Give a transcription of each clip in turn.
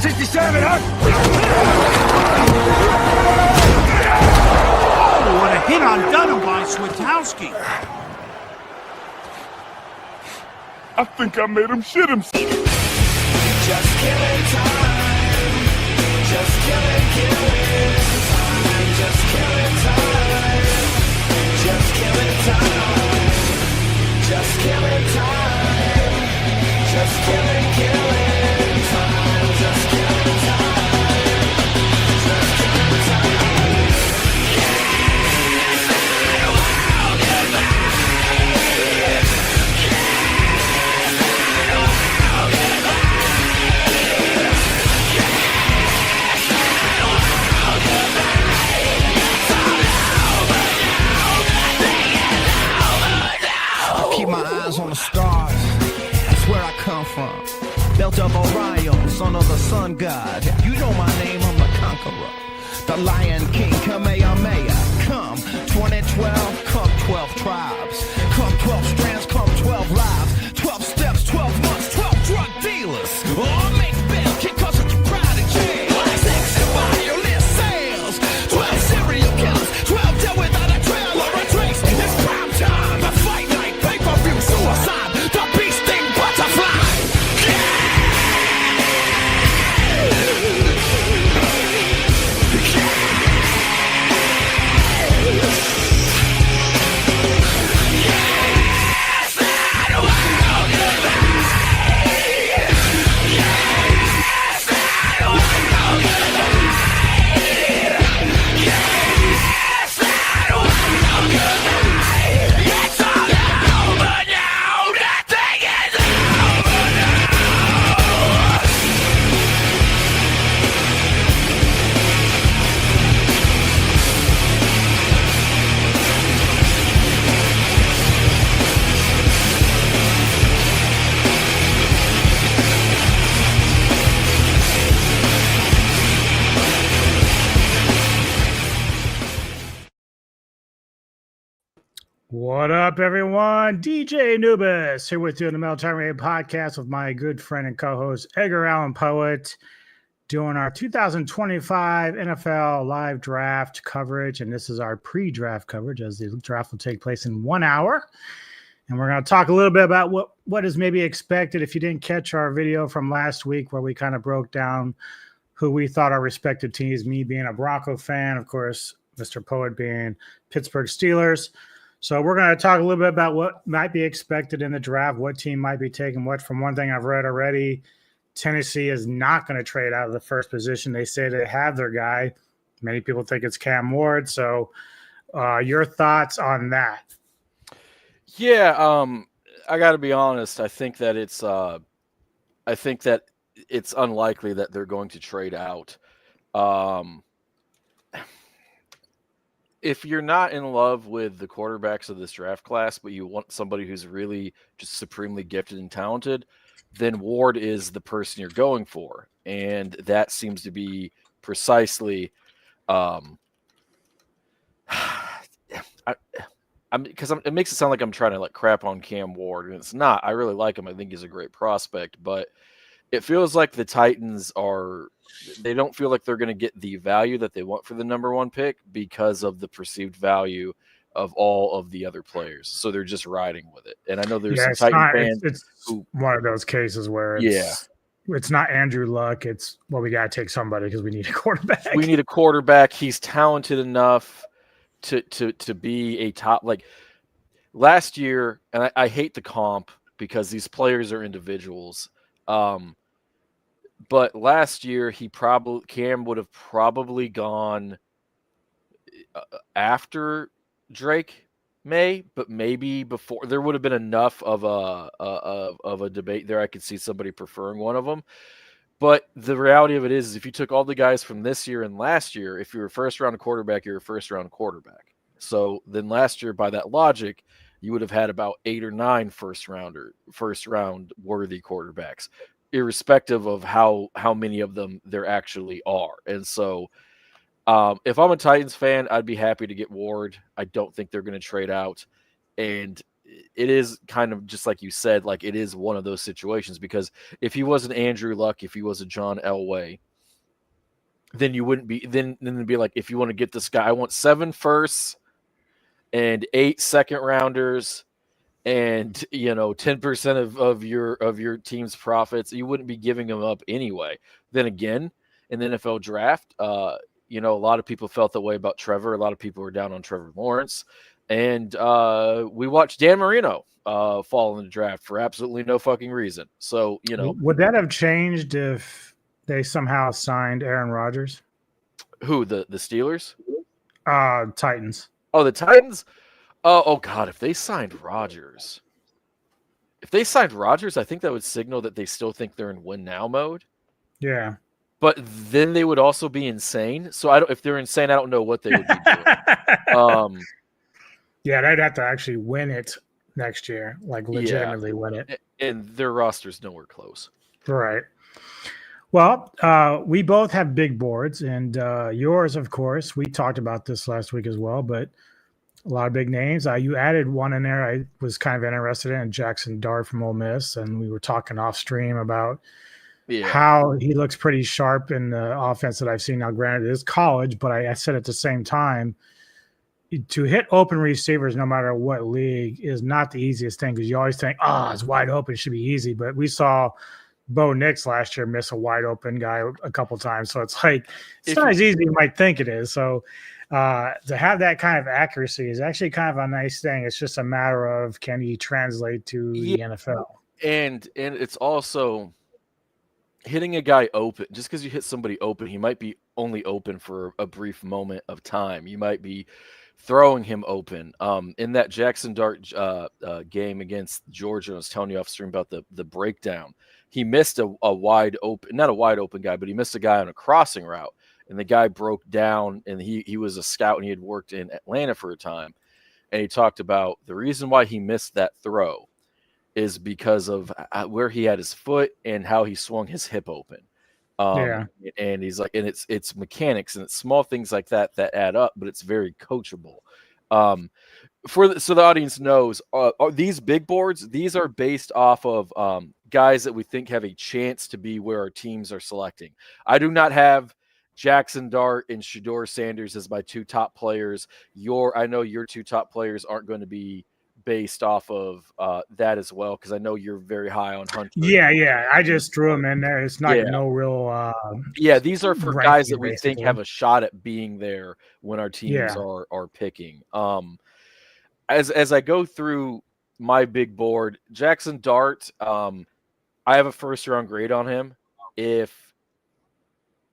67, huh? Oh, what a hit on Dunham by Switowski. I think I made him shit himself. Just killing time. Just killing time. Just killing time. Just killing time. Just killing time. Just killing time. Just killing time. Keep my eyes on the stars, that's where I come from. Belt of Orion, son of the sun god. You know my name, I'm the conqueror. The Lion King, Kamehameha. Come 2012, come 12 tribes. Come 12 strands, come 12 lives. 12 steps, 12 months, 12 drug dealers. All make bail, kick cause it's crowd in jail. 6 violent sales, 12 serial killers. 12 dead without a trail or a trace. It's prime time, the fight night, pay-per-view suicide. The bee sting butterfly. What up, everyone? DJ Anubis here with you on the Military Radio Podcast with my good friend and co-host Edgar Allen Poet, doing our 2025 NFL live draft coverage, and this is our pre-draft coverage as the draft will take place in 1 hour. And we're going to talk a little bit about what is maybe expected. If you didn't catch our video from last week where we kind of broke down who we thought our respective teams, me being a Bronco fan, of course, Mr. Poet being Pittsburgh Steelers. So we're going to talk a little bit about what might be expected in the draft, what team might be taking what. From one thing I've read already, Tennessee is not going to trade out of the first position. They say they have their guy. Many people think it's Cam Ward. So your thoughts on that? Yeah, I got to be honest. I think that it's unlikely that they're going to trade out. If you're not in love with the quarterbacks of this draft class, but you want somebody who's really just supremely gifted and talented, then Ward is the person you're going for. And that seems to be precisely it makes it sound like I'm trying to crap on Cam Ward, and it's not. I really like him. I think he's a great prospect, but it feels like the Titans they don't feel like they're going to get the value that they want for the number one pick because of the perceived value of all of the other players. So they're just riding with it. And I know there's some Titan fans. It's one of those cases where it's not Andrew Luck. It's, we got to take somebody because we need a quarterback. We need a quarterback. He's talented enough to be a top, last year. And I hate the comp because these players are individuals. But last year Cam would have probably gone after Drake May, but maybe before. There would have been enough of a debate there. I could see somebody preferring one of them. But the reality of it is if you took all the guys from this year and last year, if you were a first round quarterback, you're a first round quarterback. So then last year, by that logic, you would have had about 8 or 9 first round worthy quarterbacks, irrespective of how many of them there actually are. And so if I'm a Titans fan, I'd be happy to get Ward. I don't think they're going to trade out. And it is kind of just like you said, like it is one of those situations, because if he was an Andrew Luck, if he was a John Elway, then you wouldn't be, then it'd be like, if you want to get this guy, I want 7 firsts and 8 second rounders and 10% of your team's profits. You wouldn't be giving them up anyway. Then again, in the NFL draft, a lot of people felt that way about Trevor. A lot of people were down on Trevor Lawrence. And we watched Dan Marino fall in the draft for absolutely no fucking reason. So, would that have changed if they somehow signed Aaron Rodgers? Who, the Steelers? Titans. Oh, the Titans? Oh God, if they signed Rodgers. I think that would signal that they still think they're in win now mode. Yeah. But then they would also be insane. So if they're insane, I don't know what they would be doing. Yeah, they'd have to actually win it next year, like legitimately win it. And their roster's nowhere close. Right. Well, we both have big boards, and yours, of course, we talked about this last week as well, but a lot of big names. You added one in there I was kind of interested in, Jackson Dart from Ole Miss, and we were talking off stream about how he looks pretty sharp in the offense that I've seen. Now, granted, it is college, but I said at the same time, to hit open receivers, no matter what league, is not the easiest thing, because you always think, it's wide open, it should be easy. But we saw Bo Nix last year miss a wide open guy a couple times. So it's like, it's not as easy as you might think it is. So to have that kind of accuracy is actually kind of a nice thing. It's just a matter of, can he translate to the NFL? And it's also hitting a guy open. Just because you hit somebody open, he might be only open for a brief moment of time. You might be throwing him open. In that Jackson Dart game against Georgia, I was telling you off stream about the breakdown. He missed a wide open, not a wide open guy, but he missed a guy on a crossing route. And the guy broke down, and he was a scout, and he had worked in Atlanta for a time. And he talked about the reason why he missed that throw is because of where he had his foot and how he swung his hip open. And he's like, and it's mechanics and it's small things like that add up, but it's very coachable. So the audience knows, these big boards, these are based off of guys that we think have a chance to be where our teams are selecting. I do not have Jackson Dart and Shedeur Sanders as my 2 top players. I know your 2 top players aren't going to be based off of that as well, because I know you're very high on Hunter. Yeah. I just threw him in there. It's not no real. These are for guys that we think have a shot at being there when our teams are picking. As I go through my big board, Jackson Dart, I have a 1st round grade on him. If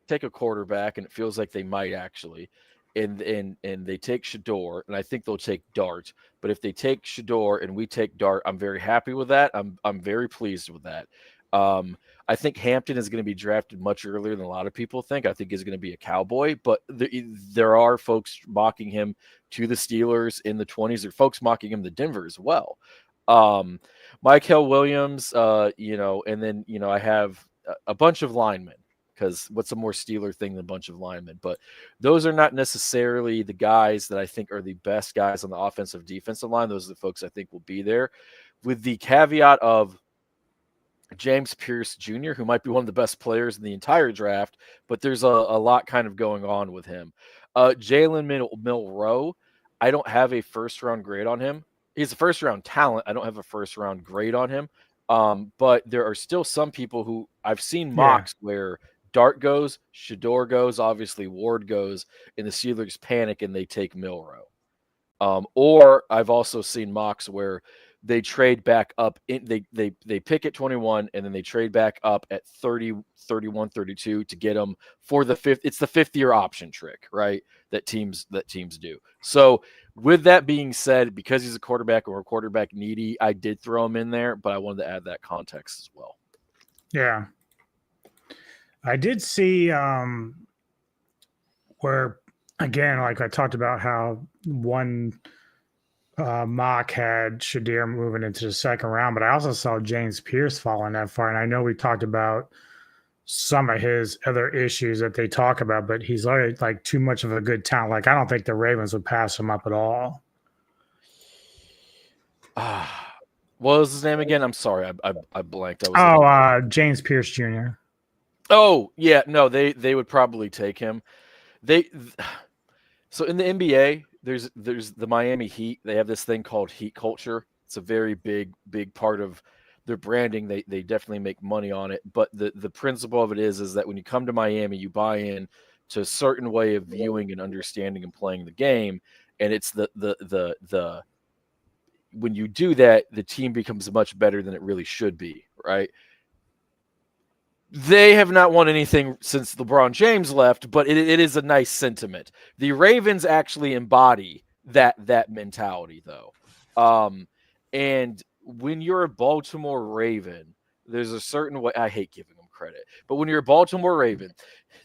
take a quarterback, and it feels like they might actually, and they take Shedeur, and I think they'll take Dart. But if they take Shedeur and we take Dart, I'm very happy with that. I'm very pleased with that. I think Hampton is going to be drafted much earlier than a lot of people think. I think he's going to be a Cowboy, but there are folks mocking him to the Steelers in the 20s. There are folks mocking him to Denver as well. Mykal Williams, and then I have a bunch of linemen. Because what's a more Steeler thing than a bunch of linemen? But those are not necessarily the guys that I think are the best guys on the offensive defensive line. Those are the folks I think will be there, with the caveat of James Pierce Jr., who might be one of the best players in the entire draft, but there's a lot kind of going on with him. Jalen Milroe, I don't have a 1st round grade on him. He's a 1st round talent. I don't have a 1st round grade on him. But there are still some people who I've seen mocks where Dart goes, Shedeur goes, obviously Ward goes, and the Steelers panic and they take Milroe. Or I've also seen mocks where they trade back up. They pick at 21 and then they trade back up at 30, 31, 32 to get them for the 5th. It's the 5th year option trick, right? That teams do. So with that being said, because he's a quarterback or a quarterback needy, I did throw him in there, but I wanted to add that context as well. Yeah. I did see where, again, like I talked about how one mock had Shedeur moving into the 2nd round, but I also saw James Pierce falling that far. And I know we talked about some of his other issues that they talk about, but he's like too much of a good talent. Like, I don't think the Ravens would pass him up at all. What was his name again? I'm sorry, I blanked. I was looking. James Pierce Jr. Oh yeah, no, they would probably take him. They so in the NBA, there's the Miami Heat. They have this thing called Heat culture. It's a very big part of their branding. They definitely make money on it. But the principle of it is that when you come to Miami, you buy in to a certain way of viewing and understanding and playing the game. And it's the when you do that, the team becomes much better than it really should be, right? They have not won anything since LeBron James left, but it is a nice sentiment. The Ravens actually embody that mentality, though. And when you're a Baltimore Raven, there's a certain way. I hate giving them credit, but when you're a Baltimore Raven,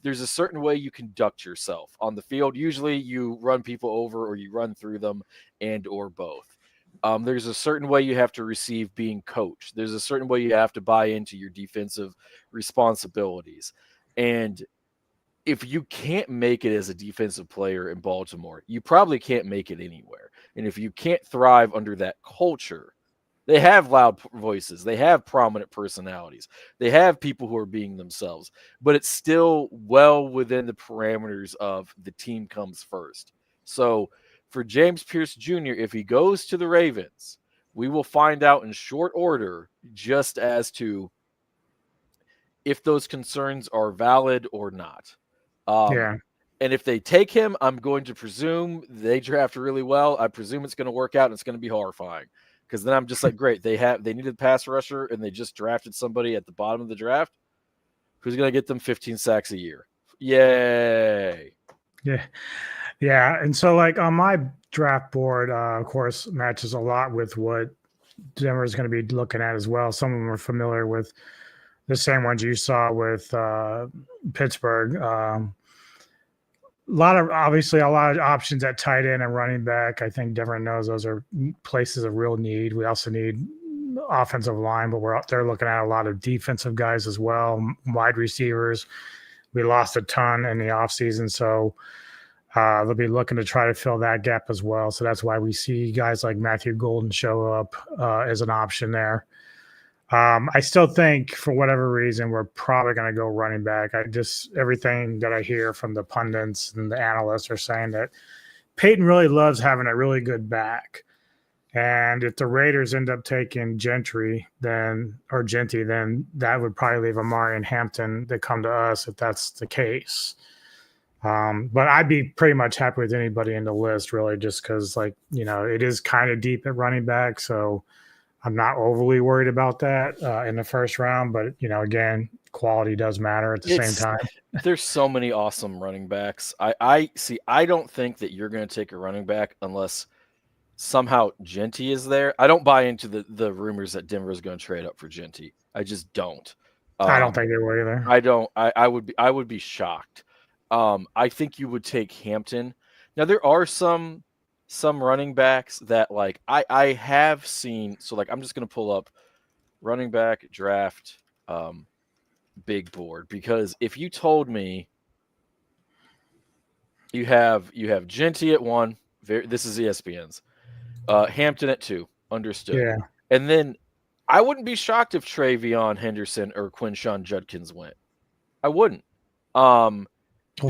there's a certain way you conduct yourself on the field. Usually, you run people over, or you run through them, and or both. There's a certain way you have to receive being coached. There's a certain way you have to buy into your defensive responsibilities. And if you can't make it as a defensive player in Baltimore, you probably can't make it anywhere. And if you can't thrive under that culture, they have loud voices, they have prominent personalities, they have people who are being themselves, but it's still well within the parameters of the team comes first. So for James Pierce Jr., if he goes to the Ravens, we will find out in short order just as to if those concerns are valid or not. Yeah. And if they take him, I'm going to presume they draft really well. I presume it's going to work out and it's going to be horrifying. Because then I'm just like, great, they needed a pass rusher and they just drafted somebody at the bottom of the draft who's going to get them 15 sacks a year. Yay. Yeah. Yeah. And so, like, on my draft board, of course, matches a lot with what Denver is going to be looking at as well. Some of them are familiar with the same ones you saw with Pittsburgh. A lot of options at tight end and running back. I think Denver knows those are places of real need. We also need offensive line, but they're looking at a lot of defensive guys as well, wide receivers. We lost a ton in the offseason, so they'll be looking to try to fill that gap as well. So that's why we see guys like Matthew Golden show up as an option there. I still think for whatever reason, we're probably going to go running back. Everything that I hear from the pundits and the analysts are saying that Peyton really loves having a really good back. And if the Raiders end up taking Genty, then that would probably leave Amari and Hampton to come to us if that's the case. But I'd be pretty much happy with anybody in the list, really, just because, it is kind of deep at running back. So I'm not overly worried about that in the first round. But, again, quality does matter at the same time. There's so many awesome running backs. I don't think that you're going to take a running back unless somehow Genty is there. I don't buy into the rumors that Denver is going to trade up for Genty. I just don't. I don't think they will either. I don't. I would be shocked. I think you would take Hampton. Now there are some running backs that I have seen. So I'm just going to pull up running back draft big board, because if you told me you have Genty at 1, this is ESPN's, Hampton at 2, understood. Yeah. And then I wouldn't be shocked if Travion Henderson or Quinshawn Judkins went. I wouldn't. Funny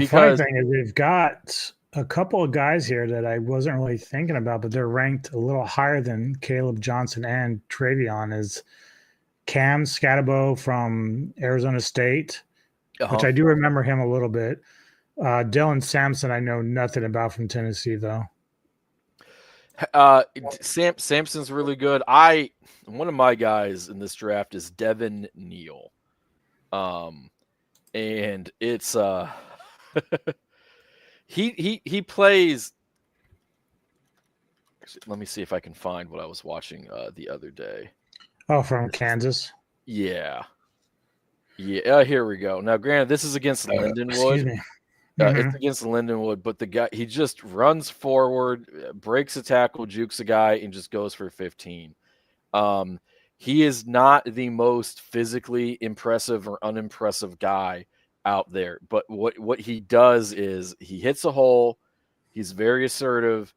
thing is, we've got a couple of guys here that I wasn't really thinking about, but they're ranked a little higher than Caleb Johnson and Travion. Is Cam Scatabo from Arizona State, which I do remember him a little bit. Dylan Sampson, I know nothing about from Tennessee, though. Sampson's really good. One of my guys in this draft is Devin Neal. And it's he plays. Let me see if I can find what I was watching the other day. Oh, from Kansas. Yeah. Here we go. Now, granted, this is against Lindenwood. Excuse me. It's against Lindenwood, but the guy, he just runs forward, breaks a tackle, jukes a guy, and just goes for 15. He is not the most physically impressive or unimpressive guy out there, but what he does is he hits a hole. He's very assertive.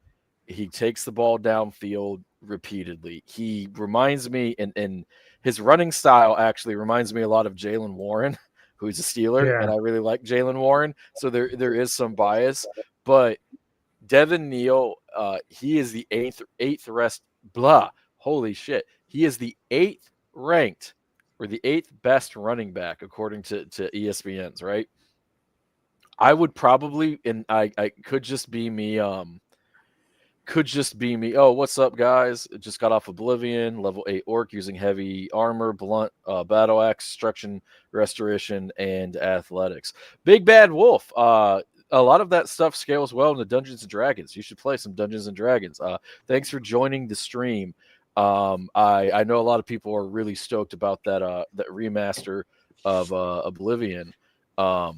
He takes the ball downfield. repeatedly. He reminds me, and his running style actually reminds me a lot of Jalen Warren, who's a Steeler, and I really like Jalen Warren. So there is some bias, but Devin Neal, he is the eighth rest. Blah, holy shit, he is the 8th ranked or the 8th best running back according to ESPN's, right? I would probably, and I could just be me. Oh, what's up, guys? Just got off Oblivion, level 8 orc using heavy armor, blunt, battle axe, destruction, restoration, and athletics. Big Bad Wolf. A lot of that stuff scales well into Dungeons and Dragons. You should play some Dungeons and Dragons. Thanks for joining the stream. I know a lot of people are really stoked about that remaster of Oblivion. I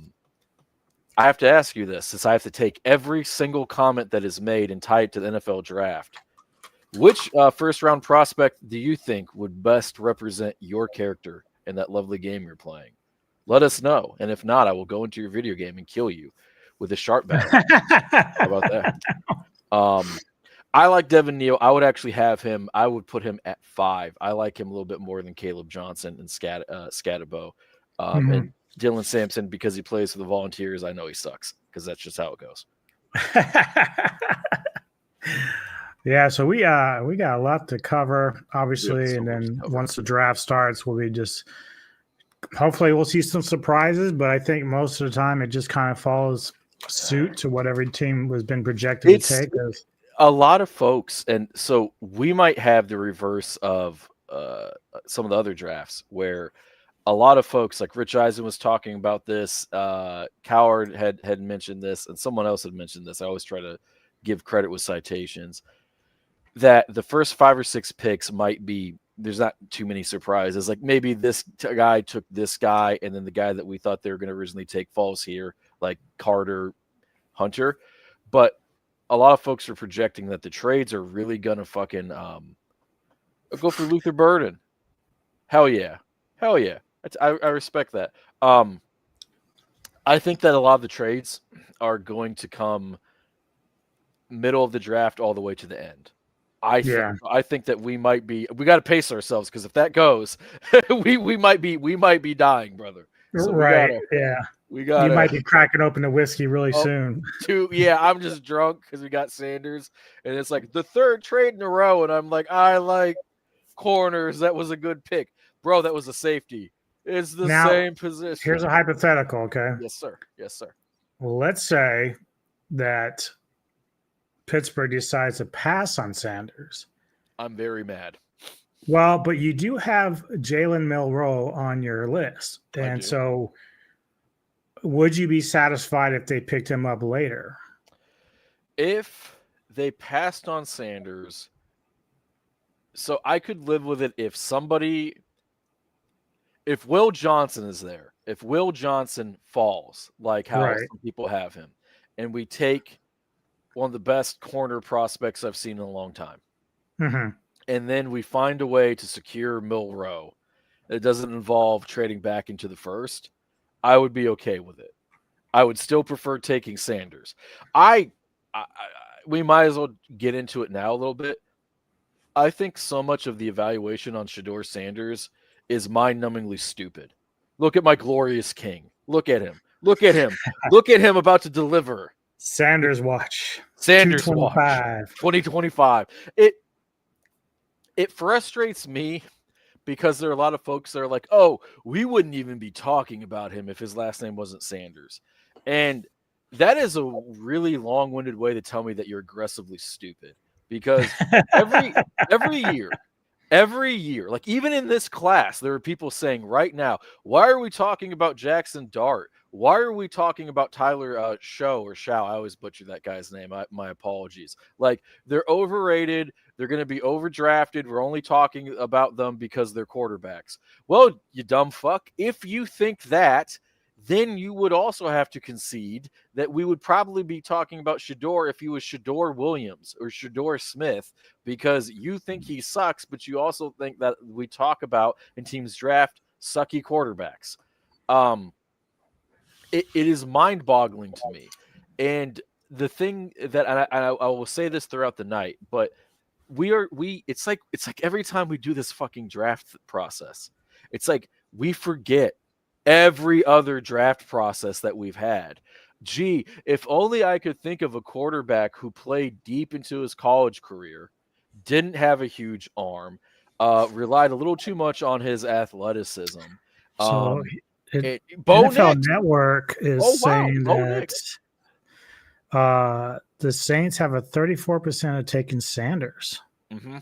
have to ask you this, since I have to take every single comment that is made and tie it to the NFL draft. Which first-round prospect do you think would best represent your character in that lovely game you're playing? Let us know, and if not, I will go into your video game and kill you with a sharp battle. How about that? I like Devin Neal. I would actually have him. I would put him at 5. I like him a little bit more than Caleb Johnson and Scatabo. And Dylan Sampson, because he plays for the Volunteers, I know he sucks because that's just how it goes. Yeah, so we got a lot to cover, obviously, so and then once the draft starts, we'll be just hopefully we'll see some surprises, but I think most of the time it just kind of follows suit to what every team has been projected to take. A lot of folks, and so we might have the reverse of some of the other drafts where a lot of folks, like Rich Eisen was talking about this, Coward had mentioned this, and someone else had mentioned this. I always try to give credit with citations, that the first 5 or 6 picks might be, there's not too many surprises. Like maybe this guy took this guy, and then the guy that we thought they were going to originally take falls here, like Carter Hunter. But a lot of folks are projecting that the trades are really going to fucking go for Luther Burden. Hell yeah. Hell yeah. I respect that. I think that a lot of the trades are going to come middle of the draft all the way to the end. I think that we got to pace ourselves, because if that goes, we might be dying, brother. So you might be cracking open the whiskey really soon. I'm just drunk because we got Sanders, and it's like the 3rd trade in a row, and I'm like, I like corners. That was a good pick, bro. That was a safety. It's the same position. Here's a hypothetical, okay? Yes, sir. Yes, sir. Well, let's say that Pittsburgh decides to pass on Sanders. I'm very mad. Well, but you do have Jalen Milroe on your list. And so would you be satisfied if they picked him up later? If they passed on Sanders, so I could live with it if Will Johnson is there, if Will Johnson falls, like how some people have him, and we take one of the best corner prospects I've seen in a long time, and then we find a way to secure Milroe that doesn't involve trading back into the first, I would be okay with it. I would still prefer taking Sanders. We might as well get into it now a little bit. I think so much of the evaluation on Shedeur Sanders is mind-numbingly stupid. Look at my glorious king. Look at him. Look at him. Look at him about to deliver. Sanders watch. Sanders watch. 2025. It frustrates me because there are a lot of folks that are like, oh, we wouldn't even be talking about him if his last name wasn't Sanders. And that is a really long-winded way to tell me that you're aggressively stupid. Because every year, like even in this class, there are people saying right now, why are we talking about Jackson Dart? Why are we talking about Tyler Shaw? I always butcher that guy's name. My apologies. Like, they're overrated. They're going to be overdrafted. We're only talking about them because they're quarterbacks. Well, you dumb fuck. If you think that, then you would also have to concede that we would probably be talking about Shedeur if he was Shedeur Williams or Shedeur Smith, because you think he sucks, but you also think that we talk about in teams draft sucky quarterbacks. It is mind-boggling to me. And the thing that I will say this throughout the night, but it's like every time we do this fucking draft process, it's like we forget every other draft process that we've had. Gee, if only I could think of a quarterback who played deep into his college career, didn't have a huge arm, relied a little too much on his athleticism. So Bo NFL Nix. Network is Oh, wow, saying Bo that Nix. The Saints have a 34% of taking Sanders. Mm-hmm.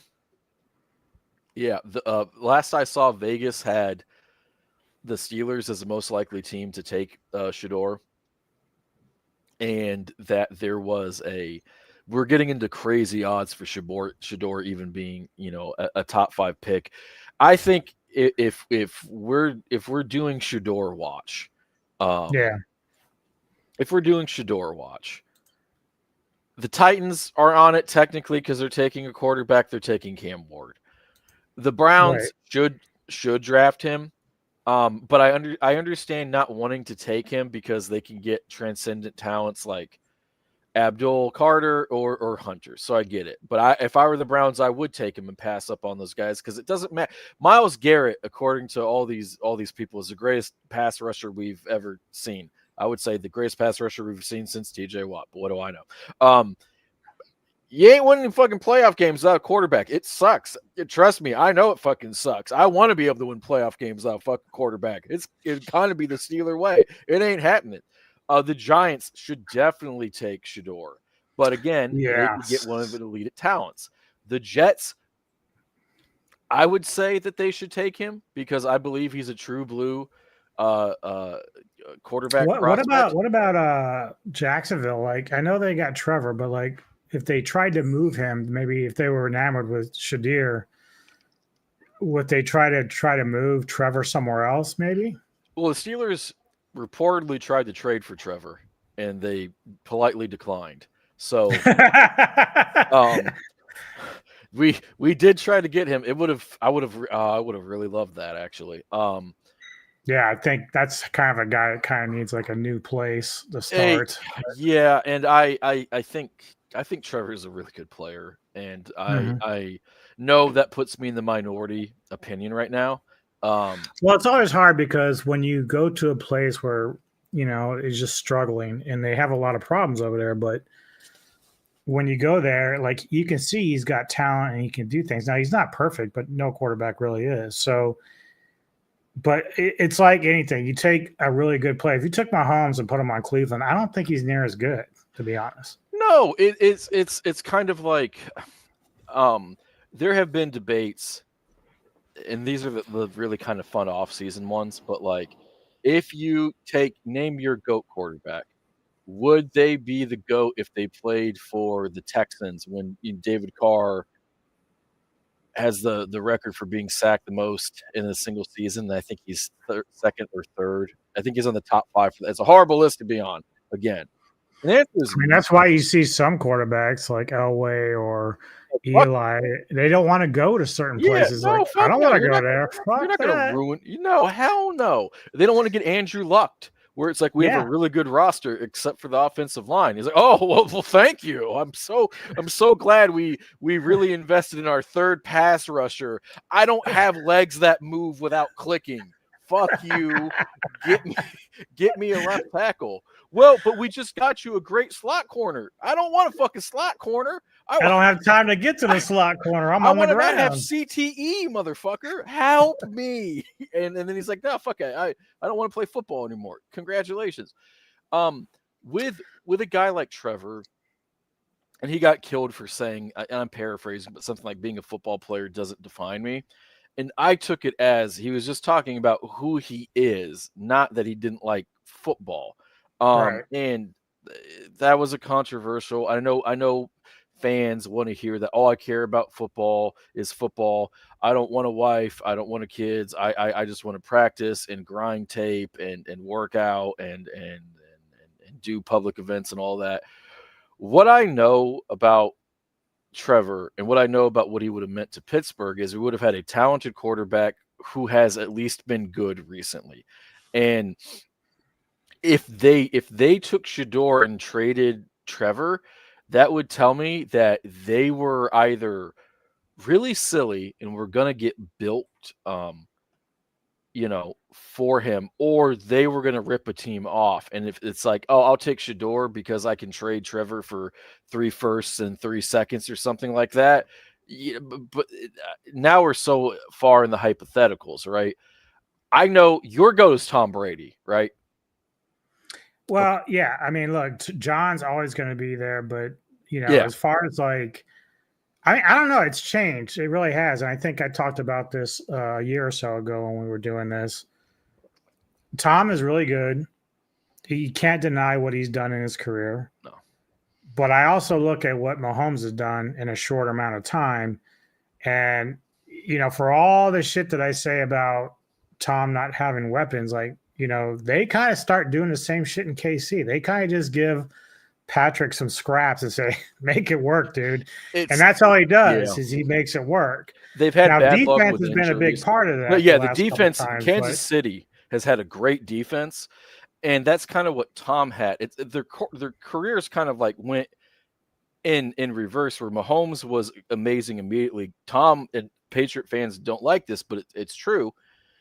Yeah, the last I saw, Vegas had the Steelers as the most likely team to take Shador, and that there was we're getting into crazy odds for Shador even being, a top 5 pick. I think if we're doing Shador watch, if we're doing Shador watch, the Titans are on it technically because they're taking a quarterback. They're taking Cam Ward. The Browns should draft him, but I understand not wanting to take him because they can get transcendent talents like Abdul Carter or Hunter. So I get it. But if I were the Browns, I would take him and pass up on those guys because it doesn't matter. Myles Garrett, according to all these people, is the greatest pass rusher we've ever seen. I would say the greatest pass rusher we've seen since TJ Watt. But what do I know? You ain't winning fucking playoff games without a quarterback. It sucks. Trust me, I know it fucking sucks. I want to be able to win playoff games without a fucking quarterback. It'd kind of be the Steeler way. It ain't happening. The Giants should definitely take Shador. But again, they could get one of the elite talents. The Jets, I would say that they should take him because I believe he's a true blue quarterback. What about Jacksonville? Like, I know they got Trevor, but like if they tried to move him, maybe if they were enamored with Shadir, would they try to move Trevor somewhere else? Maybe. Well, the Steelers reportedly tried to trade for Trevor, and they politely declined. So, we did try to get him. I would have really loved that actually. Yeah, I think that's kind of a guy that kind of needs like a new place to start. Yeah, and I think Trevor is a really good player, and I know that puts me in the minority opinion right now. Well, it's always hard because when you go to a place where is just struggling and they have a lot of problems over there, but when you go there, like you can see he's got talent and he can do things. Now he's not perfect, but no quarterback really is. So, but it's like anything. You take a really good player. If you took Mahomes and put him on Cleveland, I don't think he's near as good, to be honest. No, it's kind of like there have been debates, and these are the really kind of fun off-season ones, but like if you name your GOAT quarterback, would they be the GOAT if they played for the Texans when David Carr has the record for being sacked the most in a single season? I think he's second or third. I think he's on the top 5. It's a horrible list to be on again. And the answer is, I mean, that's why you see some quarterbacks like Elway or Eli. They don't want to go to certain places. No, like, I don't want to go there. You're not going to ruin. Hell no. They don't want to get Andrew Luck, where it's like we have a really good roster except for the offensive line. He's like, oh well, thank you. I'm so glad we really invested in our third pass rusher. I don't have legs that move without clicking. Fuck you. Get me a left tackle. Well, but we just got you a great slot corner. I don't want a fucking slot corner. I don't have time to get to the slot corner. I'm on the ground. I want to have CTE, motherfucker. Help me. And then he's like, no, fuck it. I don't want to play football anymore. Congratulations. With a guy like Trevor, and he got killed for saying, and I'm paraphrasing, but something like being a football player doesn't define me. And I took it as he was just talking about who he is, not that he didn't like football. Right. And that was a controversial. I know fans want to hear that. All I care about football is football. I don't want a wife. I don't want kids. I just want to practice and grind tape and work out and do public events and all that. What I know about Trevor and what I know about what he would have meant to Pittsburgh is we would have had a talented quarterback who has at least been good recently. And if they took Shador and traded Trevor, that would tell me that they were either really silly, and we're gonna get built, for him, or they were gonna rip a team off. And if it's like, oh, I'll take Shador because I can trade Trevor for 3 firsts and 3 seconds or something like that. Yeah, but now we're so far in the hypotheticals, right? I know your go is Tom Brady, right? Well, yeah. I mean, look, John's always going to be there, but Yeah. as far as like, I don't know, it's changed. It really has, and I think I talked about this a year or so ago when we were doing this. Tom is really good. He can't deny what he's done in his career. No. But I also look at what Mahomes has done in a short amount of time, and for all the shit that I say about Tom not having weapons, like they kind of start doing the same shit in KC. They kind of just give Patrick some scraps and say, "Make it work, dude." And that's all he does is he makes it work. They've had Now bad defense luck with has been a big injuries. part of that. But yeah, the last couple defense, times, Kansas City has had a great defense, and that's kind of what Tom had. Their careers kind of like went in reverse, where Mahomes was amazing immediately. Tom, and Patriot fans don't like this, but it's true.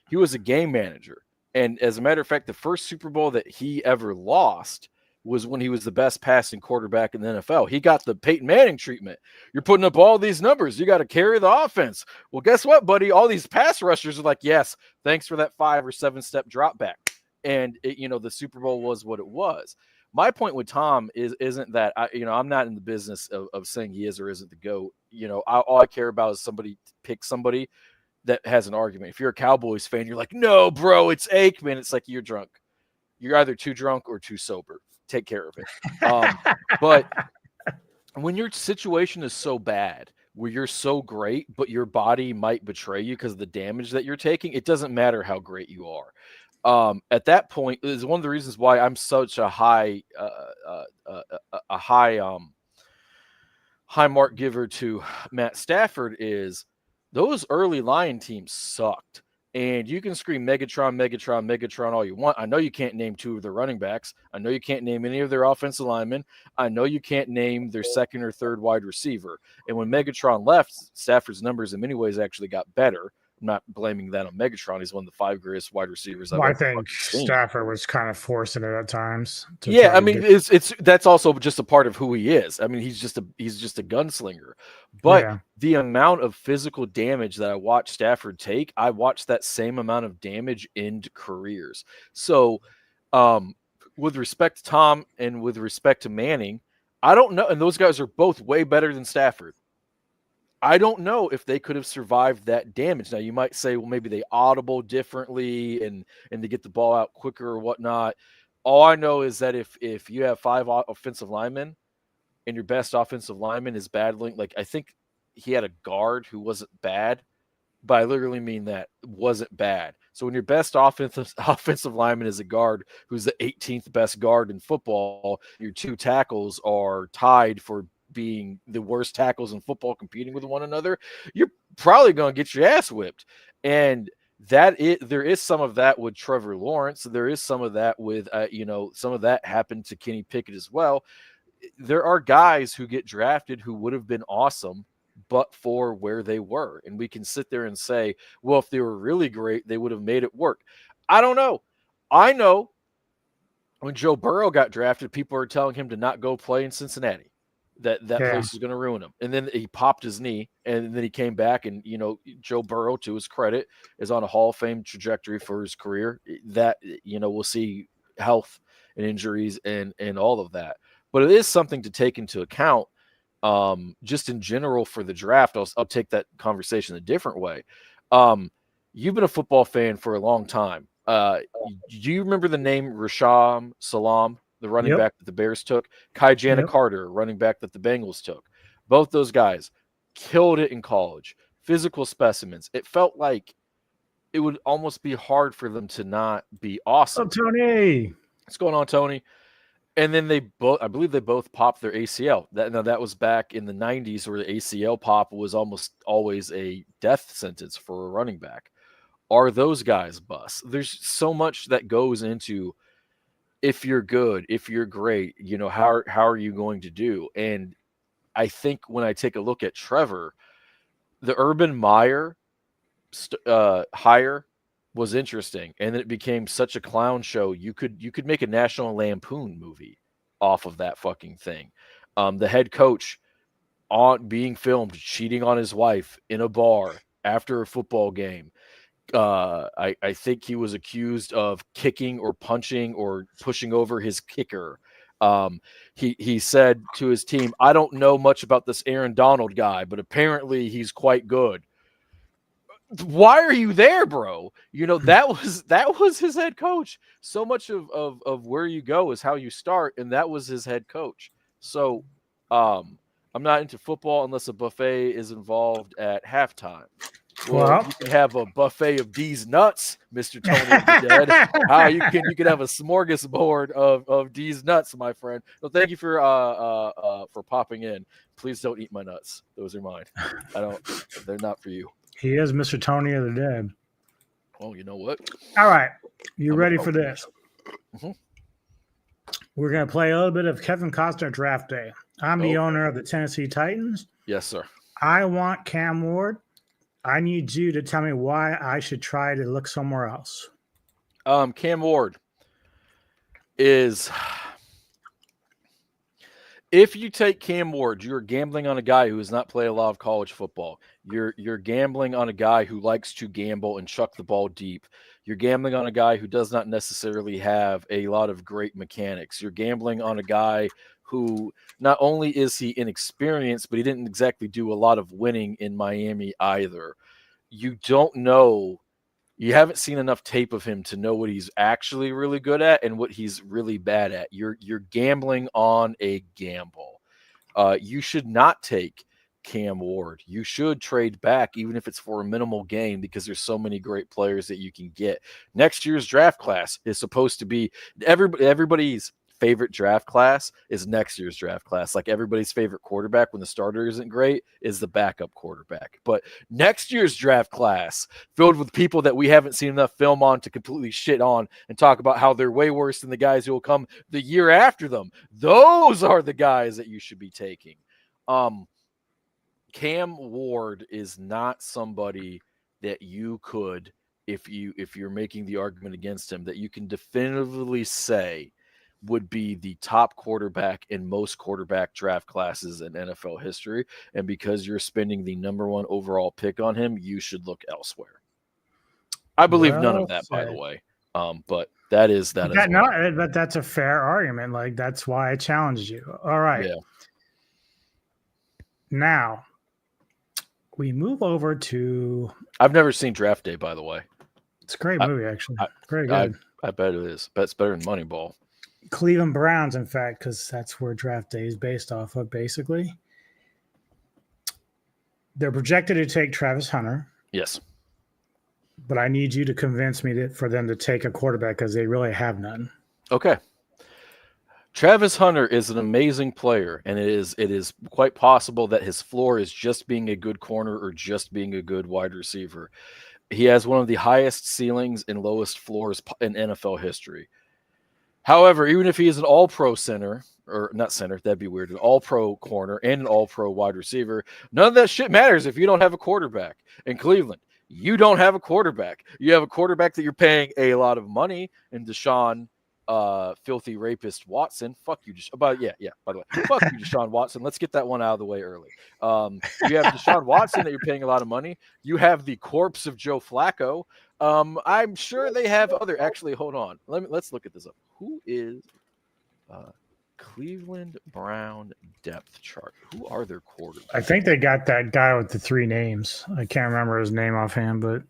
He was a game manager. And as a matter of fact, the first Super Bowl that he ever lost was when he was the best passing quarterback in the NFL. He got the Peyton Manning treatment. You're putting up all these numbers. You got to carry the offense. Well, guess what, buddy? All these pass rushers are like, yes, thanks for that 5 or 7 step drop back. And the Super Bowl was what it was. My point with Tom isn't that I'm not in the business of saying he is or isn't the GOAT. All I care about is somebody pick somebody that has an argument. If you're a Cowboys fan, you're like, no, bro, it's Aikman. It's like, you're drunk. You're either too drunk or too sober. Take care of it. But when your situation is so bad, where you're so great, but your body might betray you because of the damage that you're taking, it doesn't matter how great you are. At that point, is one of the reasons why I'm such a high mark giver to Matt Stafford. Is those early Lion teams sucked. And you can scream Megatron, Megatron, Megatron all you want. I know you can't name 2 of their running backs. I know you can't name any of their offensive linemen. I know you can't name their 2nd or 3rd wide receiver. And when Megatron left, Stafford's numbers in many ways actually got better. I'm not blaming that on Megatron. He's one of the 5 greatest wide receivers I've I ever think seen. Stafford was kind of forcing it at times. Yeah, I mean, that's also just a part of who he is. I mean, he's just a gunslinger. But the amount of physical damage that I watched Stafford take, I watched that same amount of damage end careers. So, with respect to Tom and with respect to Manning, I don't know. And those guys are both way better than Stafford. I don't know if they could have survived that damage. Now, you might say, well, maybe they audible differently and they get the ball out quicker or whatnot. All I know is that if you have 5 offensive linemen and your best offensive lineman is battling, like I think he had a guard who wasn't bad, but I literally mean that wasn't bad. So when your best offensive lineman is a guard who's the 18th best guard in football, your 2 tackles are tied for being the worst tackles in football competing with one another, you're probably going to get your ass whipped. And there is some of that with Trevor Lawrence. There is some of that with, some of that happened to Kenny Pickett as well. There are guys who get drafted who would have been awesome, but for where they were. And we can sit there and say, well, if they were really great, they would have made it work. I don't know. I know when Joe Burrow got drafted, people are telling him to not go play in Cincinnati. That place is going to ruin him. And then he popped his knee, and then he came back, and Joe Burrow, to his credit, is on a Hall of Fame trajectory for his career. That we'll see health and injuries and all of that, but it is something to take into account. Just in general for the draft, I'll take that conversation a different way. You've been a football fan for a long time. Do you remember the name Rashawn Salam? The running back that the Bears took, Kai Jana Carter, running back that the Bengals took. Both those guys killed it in college. Physical specimens. It felt like it would almost be hard for them to not be awesome. Oh, Tony. What's going on, Tony? And then I believe they both popped their ACL. That was back in the 90s, where the ACL pop was almost always a death sentence for a running back. Are those guys busts? There's so much that goes into, if you're good, if you're great, how are you going to do? And I think when I take a look at Trevor, the Urban Meyer hire was interesting, and then it became such a clown show. You could make a National Lampoon movie off of that fucking thing. The head coach on being filmed cheating on his wife in a bar after a football game. I think he was accused of kicking or punching or pushing over his kicker. He said to his team, "I don't know much about this Aaron Donald guy, but apparently he's quite good." Why are you there, bro? That was his head coach. So much of where you go is how you start, and that was his head coach. So I'm not into football unless a buffet is involved at halftime. Well, you can have a buffet of D's nuts, Mr. Tony of the Dead. You can have a smorgasbord of D's nuts, my friend. Well, thank you for popping in. Please don't eat my nuts. Those are mine. They're not for you. He is Mr. Tony of the Dead. Well, you know what? All right. You ready for this? Mm-hmm. We're going to play a little bit of Kevin Costner Draft Day. I'm the owner of the Tennessee Titans. Yes, sir. I want Cam Ward. I need you to tell me why I should try to look somewhere else. Cam Ward is... If you take Cam Ward, you're gambling on a guy who has not played a lot of college football. You're gambling on a guy who likes to gamble and chuck the ball deep. You're gambling on a guy who does not necessarily have a lot of great mechanics. You're gambling on a guy who not only is he inexperienced, but he didn't exactly do a lot of winning in Miami either. You don't know. You haven't seen enough tape of him to know what he's actually really good at and what he's really bad at. You're gambling on a gamble. You should not take Cam Ward. You should trade back, even if it's for a minimal gain, because there's so many great players that you can get. Next year's draft class is supposed to be everybody's favorite draft class is next year's draft class. Like everybody's favorite quarterback when the starter isn't great is the backup quarterback. But next year's draft class filled with people that we haven't seen enough film on to completely shit on and talk about how they're way worse than the guys who will come the year after them. Those are the guys that you should be taking. Cam Ward is not somebody that you could, if you're making the argument against him, that you can definitively say would be the top quarterback in most quarterback draft classes in NFL history. And because you're spending the number one overall pick on him, you should look elsewhere. I believe none of that, by the way. But that is that. But that's a fair argument. Like, that's why I challenged you. All right. Yeah. Now we move over to. I've never seen Draft Day, by the way. It's a great movie, actually. Very good. I bet it is. That's better than Moneyball. Cleveland Browns, in fact, because that's where Draft Day is based off of, basically. They're projected to take Travis Hunter. Yes. But I need you to convince me for them to take a quarterback because they really have none. Okay. Travis Hunter is an amazing player, and it is quite possible that his floor is just being a good corner or just being a good wide receiver. He has one of the highest ceilings and lowest floors in NFL history. However, even if he is an all-pro center, or not center, that'd be weird, an all-pro corner and an all-pro wide receiver, none of that shit matters if you don't have a quarterback. In Cleveland, you don't have a quarterback. You have a quarterback that you're paying a lot of money in Deshaun filthy rapist Watson. Fuck you. By the way, fuck you, Deshaun Watson. Let's get that one out of the way early. You have Deshaun Watson that you're paying a lot of money. You have the corpse of Joe Flacco. I'm sure they have other. Actually, hold on. Let's look at this up. Who is Cleveland Brown depth chart? Who are their quarterbacks? I think they got that guy with the three names. I can't remember his name offhand, but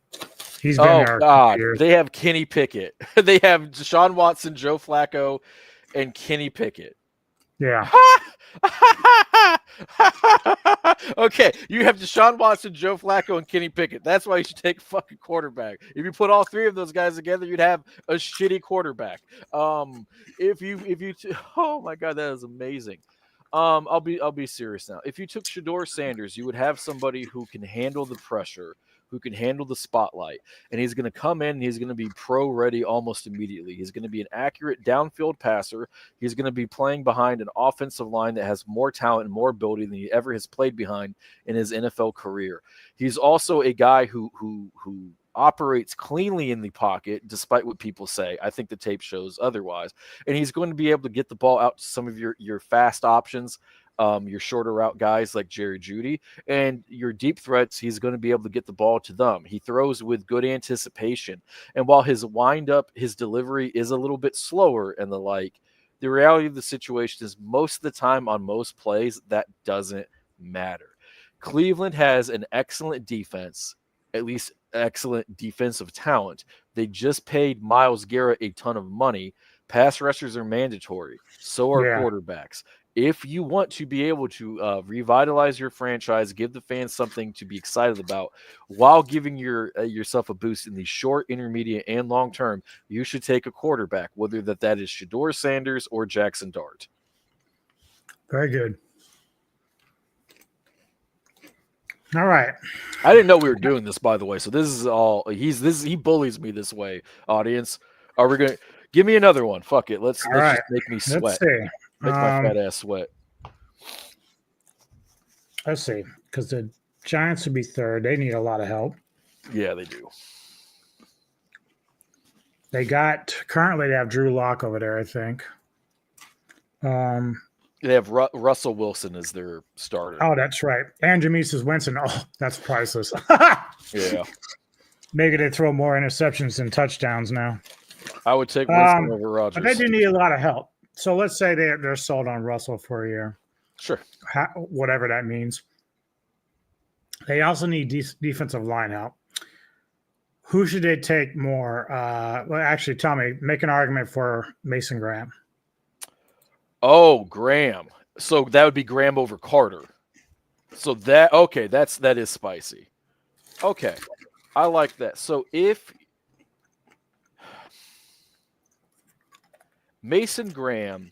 he's been there. Oh God, they have Kenny Pickett. They have Deshaun Watson, Joe Flacco, and Kenny Pickett. Yeah. Okay, you have Deshaun Watson, Joe Flacco, and Kenny Pickett. That's why you should take a fucking quarterback. If you put all three of those guys together, you'd have a shitty quarterback. Oh my God, that is amazing. I'll be serious now. If you took Shedeur Sanders, you would have somebody who can handle the pressure, who can handle the spotlight. And he's going to come in and he's going to be pro ready almost immediately. He's going to be an accurate downfield passer. He's going to be playing behind an offensive line that has more talent and more ability than he ever has played behind in his NFL career. He's also a guy who operates cleanly in the pocket, despite what people say. I think the tape shows otherwise. And he's going to be able to get the ball out to some of your fast options, your shorter route guys like Jerry Jeudy, and your deep threats, he's going to be able to get the ball to them. He throws with good anticipation. And while his windup, his delivery is a little bit slower and the reality of the situation is most of the time on most plays, that doesn't matter. Cleveland has an excellent defense, at least excellent defensive talent. They just paid Myles Garrett a ton of money. Pass rushers are mandatory. So are quarterbacks. If you want to be able to revitalize your franchise, give the fans something to be excited about, while giving yourself a boost in the short, intermediate, and long term, you should take a quarterback, whether that is Shedeur Sanders or Jackson Dart. Very good. All right. I didn't know we were doing this, by the way. So this is all he bullies me this way, audience. Are we gonna give me another one? Fuck it. Let's right. just make me sweat. Let's see. Make my fat ass sweat. Let's see, because the Giants would be third. They need a lot of help. Yeah, they do. Currently they have Drew Lock over there, I think. They have Russell Wilson as their starter. Oh, that's right. And Jameis Winston. Oh, that's priceless. Yeah. Maybe they throw more interceptions than touchdowns now. I would take Winston over Rodgers. But they do need a lot of help. So let's say they're sold on Russell for a year. Sure. Whatever that means. They also need defensive line help. Who should they take more? Well, actually, tell me. Make an argument for Mason Graham. Oh, Graham. So that would be Graham over Carter. So that is spicy. Okay. I like that. So if Mason Graham,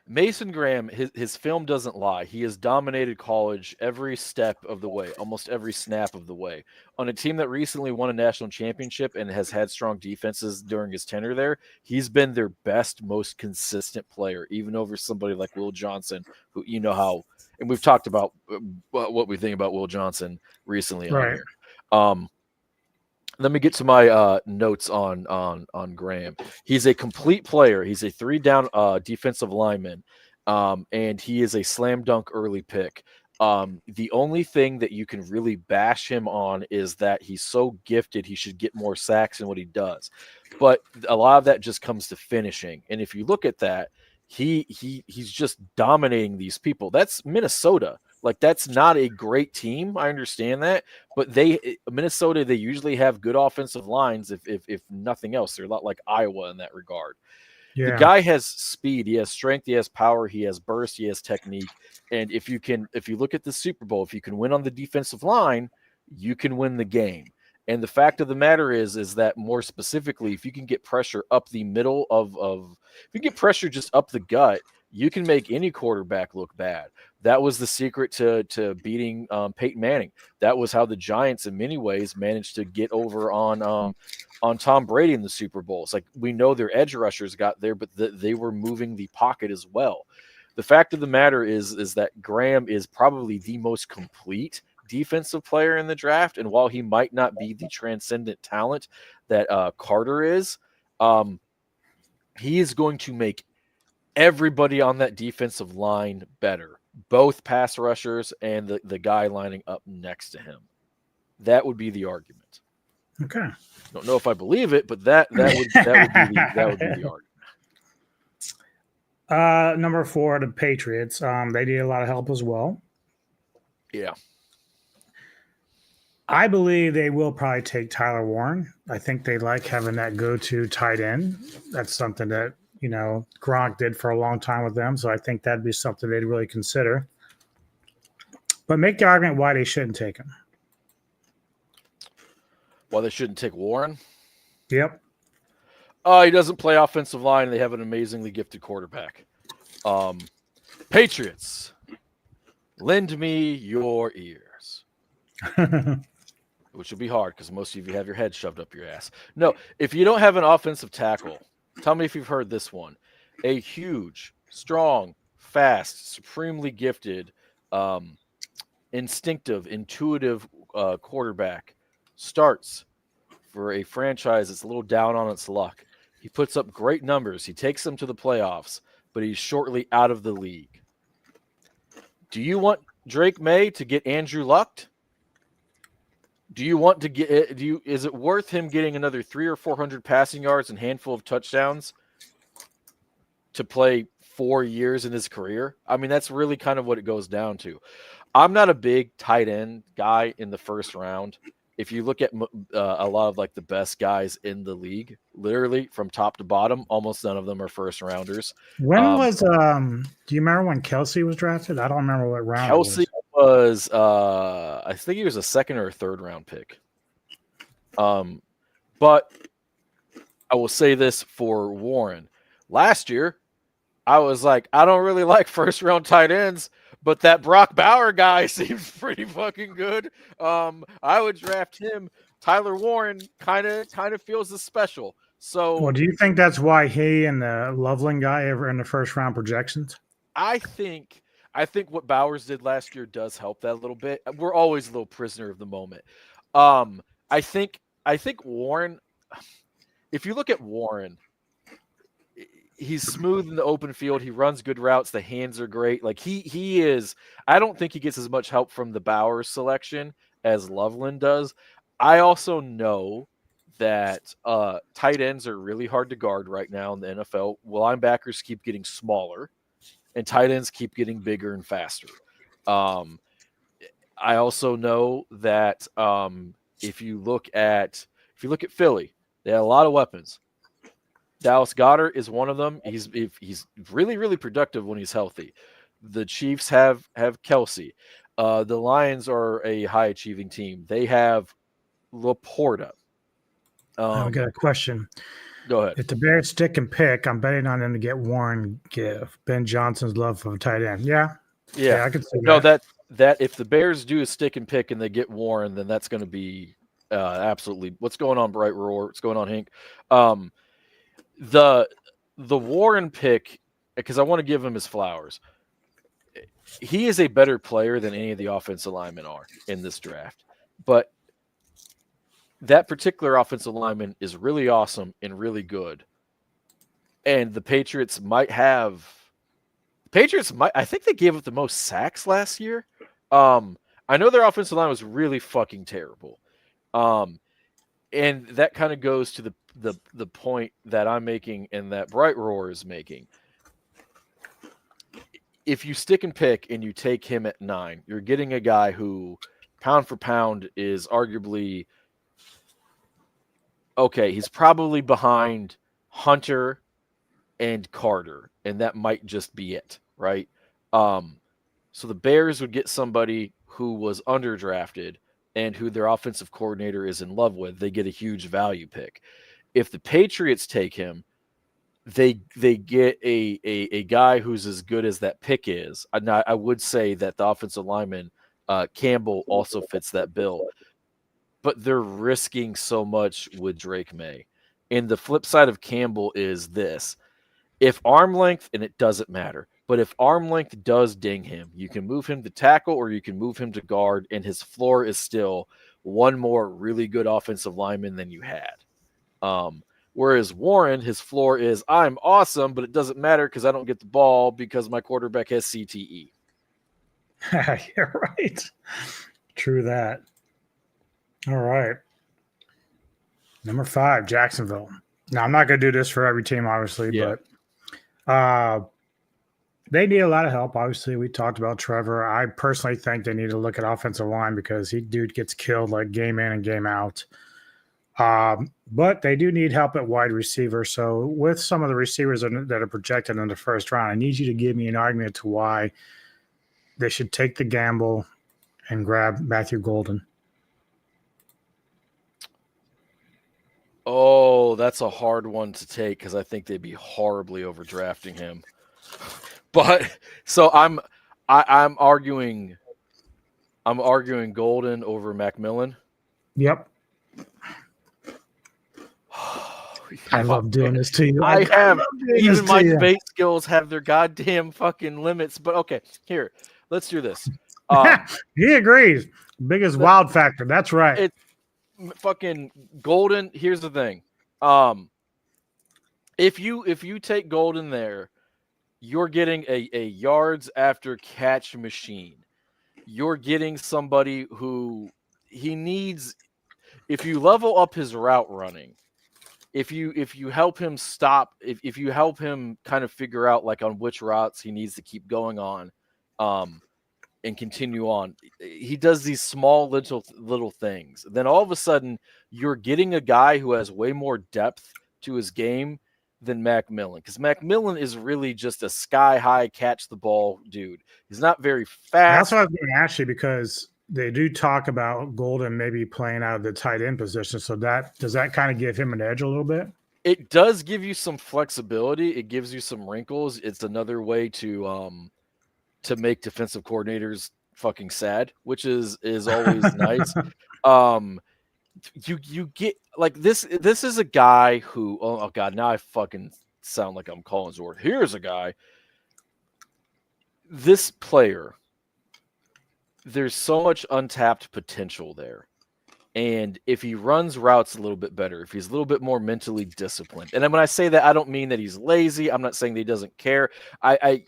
Mason Graham, his film doesn't lie. He has dominated college every step of the way, almost every snap of the way. On a team that recently won a national championship and has had strong defenses during his tenure there, he's been their best, most consistent player, even over somebody like Will Johnson, who you know how, and we've talked about what we think about Will Johnson recently on here. Let me get to my notes on Graham. He's a complete player. He's a 3-down defensive lineman, and he is a slam dunk early pick. The only thing that you can really bash him on is that he's so gifted he should get more sacks than what he does. But a lot of that just comes to finishing. And if you look at that, he's just dominating these people. That's Minnesota. Like, that's not a great team. I understand that, but Minnesota, they usually have good offensive lines. If nothing else, they're a lot like Iowa in that regard. Yeah. The guy has speed, he has strength, he has power, he has burst, he has technique. And if you look at the Super Bowl, if you can win on the defensive line, you can win the game. And the fact of the matter is that more specifically, if you can get pressure up the middle if you get pressure just up the gut, you can make any quarterback look bad. That was the secret to beating Peyton Manning. That was how the Giants, in many ways, managed to get over on Tom Brady in the Super Bowls. Like, we know their edge rushers got there, but they were moving the pocket as well. The fact of the matter is that Graham is probably the most complete defensive player in the draft, and while he might not be the transcendent talent that Carter is, he is going to make everybody on that defensive line better, both pass rushers and the guy lining up next to him. That would be the argument. Okay. Don't know if I believe it, but that would be the argument. Number 4, the Patriots. They need a lot of help as well. Yeah. I believe they will probably take Tyler Warren. I think they like having that go-to tight end. That's something that, Gronk did for a long time with them. So I think that'd be something they'd really consider. But make the argument why they shouldn't take him. Why they shouldn't take Warren? Yep. He doesn't play offensive line. They have an amazingly gifted quarterback. Patriots, lend me your ears. which would be hard because most of you have your head shoved up your ass. No, if you don't have an offensive tackle, tell me if you've heard this one. A huge, strong, fast, supremely gifted, instinctive, intuitive quarterback starts for a franchise that's a little down on its luck. He puts up great numbers. He takes them to the playoffs, but he's shortly out of the league. Do you want Drake May to get Andrew Luck? Do you want to get? Is it worth him getting another 300 or 400 passing yards and handful of touchdowns to play 4 years in his career? I mean, that's really kind of what it goes down to. I'm not a big tight end guy in the first round. If you look at a lot of like the best guys in the league, literally from top to bottom, almost none of them are first rounders. When was do you remember when Kelsey was drafted? I don't remember what round. Kelsey was I think he was a second or a third round pick. But I will say this for Warren. Last year, I was like, I don't really like first round tight ends, but that Brock Bauer guy seems pretty fucking good. I would draft him. Tyler Warren kind of feels as special. So, well, do you think that's why he and the Loveland guy ever in the first round projections? I think what Bowers did last year does help that a little bit. We're always a little prisoner of the moment. I think Warren. If you look at Warren, he's smooth in the open field. He runs good routes. The hands are great. Like he is. I don't think he gets as much help from the Bowers selection as Loveland does. I also know that tight ends are really hard to guard right now in the NFL. Linebackers keep getting smaller, and tight ends keep getting bigger and faster. I also know that if you look at Philly, they have a lot of weapons. Dallas Goedert is one of them. He's really, really productive when he's healthy. The Chiefs have Kelsey. The Lions are a high achieving team. They have Laporta. I got a question. Go ahead. If the Bears stick and pick, I'm betting on them to get Warren, give Ben Johnson's love for a tight end. Yeah, I could see that. No, that if the Bears do a stick and pick and they get Warren, then that's going to be absolutely. What's going on, Bright Roar? What's going on, Hank? The Warren pick, because I want to give him his flowers. He is a better player than any of the offensive linemen are in this draft, but that particular offensive lineman is really awesome and really good. And the Patriots might. I think they gave up the most sacks last year. I know their offensive line was really fucking terrible. And that kind of goes to the point that I'm making and that Bright Roar is making. If you stick and pick and you take him at 9, you're getting a guy who, pound for pound, is arguably okay. He's probably behind Hunter and Carter, and that might just be it, right? So the Bears would get somebody who was underdrafted and who their offensive coordinator is in love with. They get a huge value pick. If the Patriots take him, they get a guy who's as good as that pick is. I would say that the offensive lineman, Campbell, also fits that bill. But they're risking so much with Drake May. And the flip side of Campbell is this. If arm length, and it doesn't matter, but if arm length does ding him, you can move him to tackle or you can move him to guard, and his floor is still one more really good offensive lineman than you had. Whereas Warren, his floor is, I'm awesome, but it doesn't matter because I don't get the ball because my quarterback has CTE. You're right. True that. All right. Number 5, Jacksonville. Now, I'm not going to do this for every team, obviously, but they need a lot of help. Obviously, we talked about Trevor. I personally think they need to look at offensive line because dude gets killed like game in and game out. But they do need help at wide receiver. So with some of the receivers that are projected in the first round, I need you to give me an argument to why they should take the gamble and grab Matthew Golden. Oh, that's a hard one to take because I think they'd be horribly overdrafting him. But so I'm arguing I'm arguing Golden over Macmillan. Yep. I love doing this to you. I have love doing even this my to you. debate skills have their goddamn fucking limits. But okay, here, let's do this. He agrees. Biggest wild factor. That's right. It's fucking Golden. Here's the thing. If you take Golden there, you're getting a yards after catch machine. You're getting somebody who he needs. If you level up his route running, if you help him stop, if you help him kind of figure out like on which routes he needs to keep going on, and continue on, he does these small little things. Then all of a sudden, you're getting a guy who has way more depth to his game than Macmillan, because Macmillan is really just a sky high catch the ball dude. He's not very fast. That's what I was going to ask you, because they do talk about Golden maybe playing out of the tight end position. So does that kind of give him an edge a little bit? It does give you some flexibility. It gives you some wrinkles. It's another way to make defensive coordinators fucking sad, which is always nice. You get like this is a guy who, oh god, now I fucking sound like I'm calling Zord. Here's a guy. This player, there's so much untapped potential there. And if he runs routes a little bit better, if he's a little bit more mentally disciplined, and then when I say that, I don't mean that he's lazy. I'm not saying that he doesn't care. I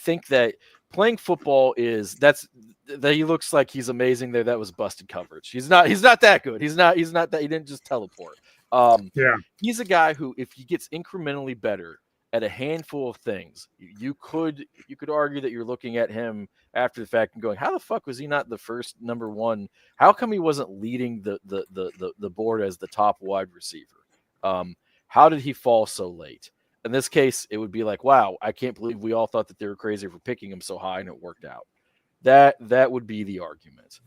think that playing football that he looks like he's amazing there. That was busted coverage. He's not that good. He's not that. He didn't just teleport. Yeah. He's a guy who, if he gets incrementally better at a handful of things, you could argue that you're looking at him after the fact and going, how the fuck was he not the first number one? How come he wasn't leading the board as the top wide receiver? How did he fall so late? In this case, it would be like, wow, I can't believe we all thought that they were crazy for picking him so high and it worked out. That would be the argument.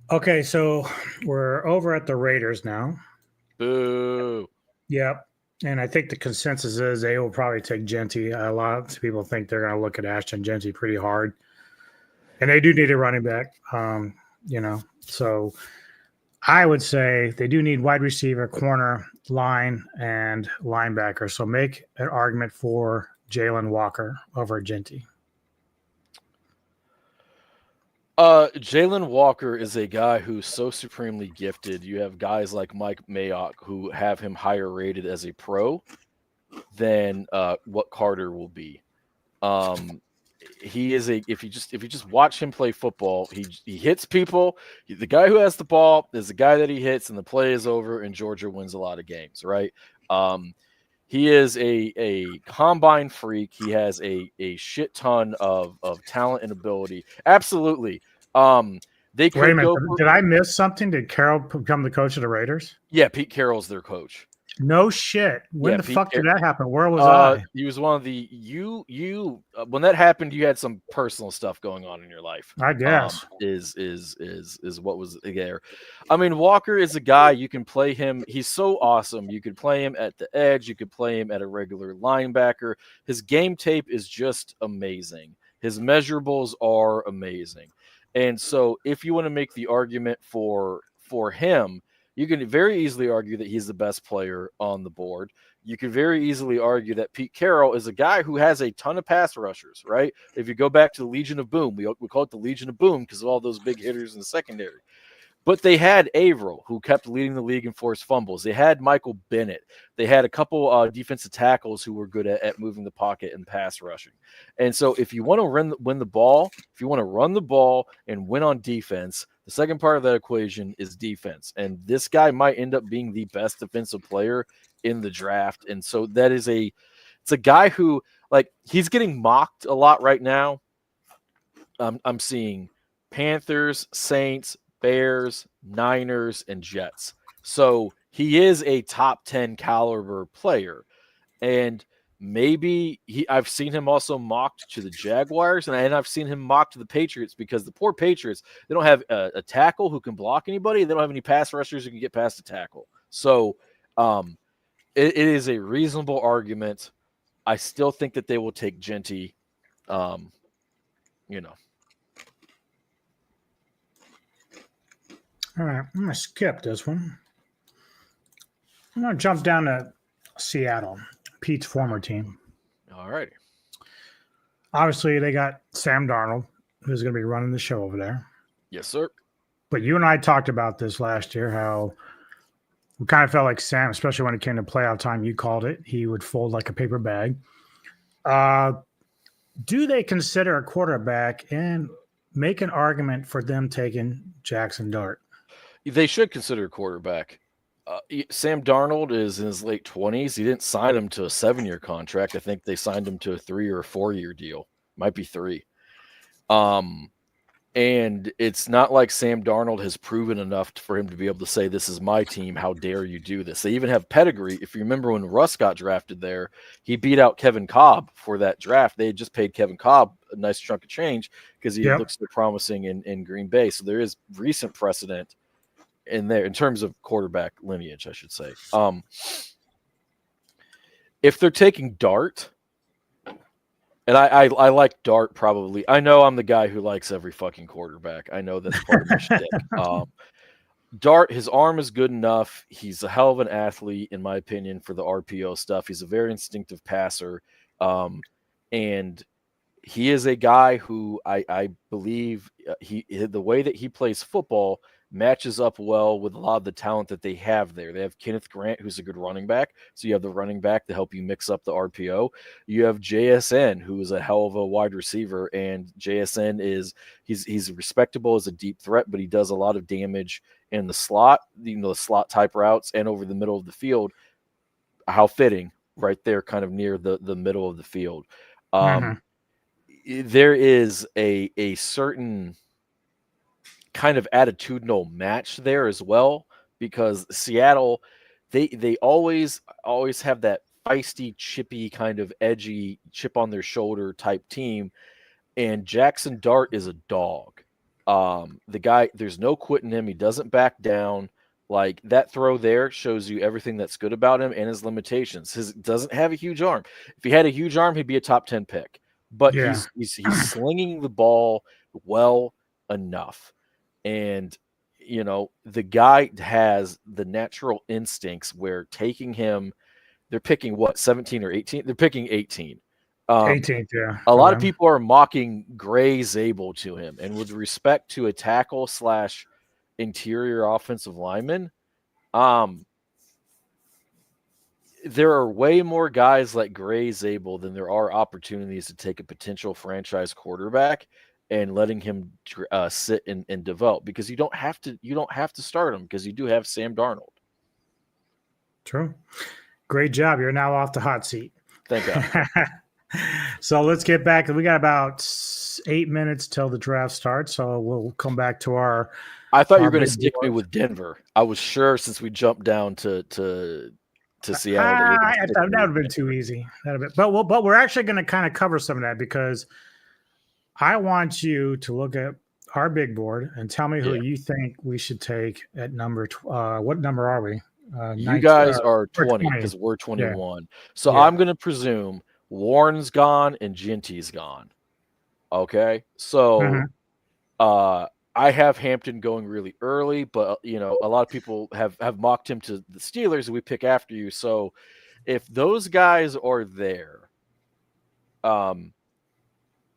Okay, so we're over at the Raiders now. Boo. Yep. And I think the consensus is they will probably take Genty. A lot of people think they're going to look at Ashton Genty pretty hard. And they do need a running back, So I would say they do need wide receiver, corner, line, and linebacker. So make an argument for Jalen Walker over Genty. Jalen Walker is a guy who's so supremely gifted. You have guys like Mike Mayock who have him higher rated as a pro than what Carter will be. He is if you just watch him play football, he hits people. The guy who has the ball is the guy that he hits, and the play is over, and Georgia wins a lot of games, right? He is a combine freak. He has a shit ton of talent and ability. Absolutely. They could Wait a minute. Did I miss something? Did Carroll become the coach of the Raiders? Yeah, Pete Carroll's their coach. No shit. When the Pete fuck did that happen? Where was I? He was one of the when that happened, you had some personal stuff going on in your life. I guess is what was there. I mean, Walker is a guy you can play him. He's so awesome. You could play him at the edge. You could play him at a regular linebacker. His game tape is just amazing. His measurables are amazing. And so if you want to make the argument for him, you can very easily argue that he's the best player on the board. You can very easily argue that Pete Carroll is a guy who has a ton of pass rushers, right? If you go back to the Legion of Boom, we call it the Legion of Boom because of all those big hitters in the secondary. But they had Averill, who kept leading the league in forced fumbles. They had Michael Bennett. They had a couple defensive tackles who were good at moving the pocket and pass rushing. And so if you want to win the ball, if you want to run the ball and win on defense, the second part of that equation is defense. And this guy might end up being the best defensive player in the draft. And so it's a guy who, like, he's getting mocked a lot right now. I'm seeing Panthers, Saints, Bears, Niners, and Jets. So he is a top 10 caliber player. And maybe I've seen him also mocked to the Jaguars, and I've seen him mocked to the Patriots because the poor Patriots, they don't have a tackle who can block anybody. They don't have any pass rushers who can get past the tackle. So it is a reasonable argument. I still think that they will take Genty. you know. All right, I'm gonna skip this one. I'm gonna jump down to Seattle, Pete's former team. All righty. Obviously, they got Sam Darnold, who's gonna be running the show over there. Yes, sir. But you and I talked about this last year, how we kind of felt like Sam, especially when it came to playoff time, you called it, he would fold like a paper bag. Do they consider a quarterback and make an argument for them taking Jackson Dart? They should consider a quarterback. Sam Darnold is in his late 20s. He didn't sign him to a 7-year contract. I think they signed him to a 3 or a 4-year deal. Might be 3. And it's not like Sam Darnold has proven enough for him to be able to say, this is my team. How dare you do this? They even have pedigree. If you remember when Russ got drafted there, he beat out Kevin Kolb for that draft. They had just paid Kevin Kolb a nice chunk of change because he looks so promising in Green Bay. So there is recent precedent in there in terms of quarterback lineage, I should say. If they're taking Dart, and I like Dart probably. I know I'm the guy who likes every fucking quarterback. I know that's part of my shtick. Dart, his arm is good enough. He's a hell of an athlete, in my opinion, for the RPO stuff. He's a very instinctive passer. And he is a guy who I believe the way that he plays football matches up well with a lot of the talent that they have there. They have Kenneth Grant, who's a good running back. So you have the running back to help you mix up the RPO. You have JSN, who is a hell of a wide receiver. And JSN he's respectable as a deep threat, but he does a lot of damage in the slot, the slot type routes and over the middle of the field. How fitting right there, kind of near the middle of the field. There is a certain kind of attitudinal match there as well, because Seattle, they always have that feisty, chippy, kind of edgy, chip on their shoulder type team, and Jackson Dart is a dog. The guy, there's no quitting him. He doesn't back down. Like, that throw there shows you everything that's good about him and his limitations. He doesn't have a huge arm. If he had a huge arm, he'd be a top 10 pick. But he's slinging the ball well enough. And, the guy has the natural instincts where taking him, they're picking 17 or 18? They're picking 18. 18th, yeah. A lot of people are mocking Gray Zabel to him. And with respect to a tackle / interior offensive lineman, there are way more guys like Gray Zabel than there are opportunities to take a potential franchise quarterback and letting him sit and develop, because you don't have to start him, because you do have Sam Darnold. True. Great job. You're now off the hot seat. Thank God. So let's get back. We got about 8 minutes till the draft starts, so we'll come back to our. I thought you were going to stick me with Denver. I was sure, since we jumped down to Seattle. That would have been too easy. But we're actually going to kind of cover some of that, because I want you to look at our big board and tell me who you think we should take at number. What number are we? You guys are 20 because we're 21. Yeah. So I'm going to presume Warren's gone and Ginty's gone. Okay. So I have Hampton going really early, but a lot of people have mocked him to the Steelers, and we pick after you. So if those guys are there,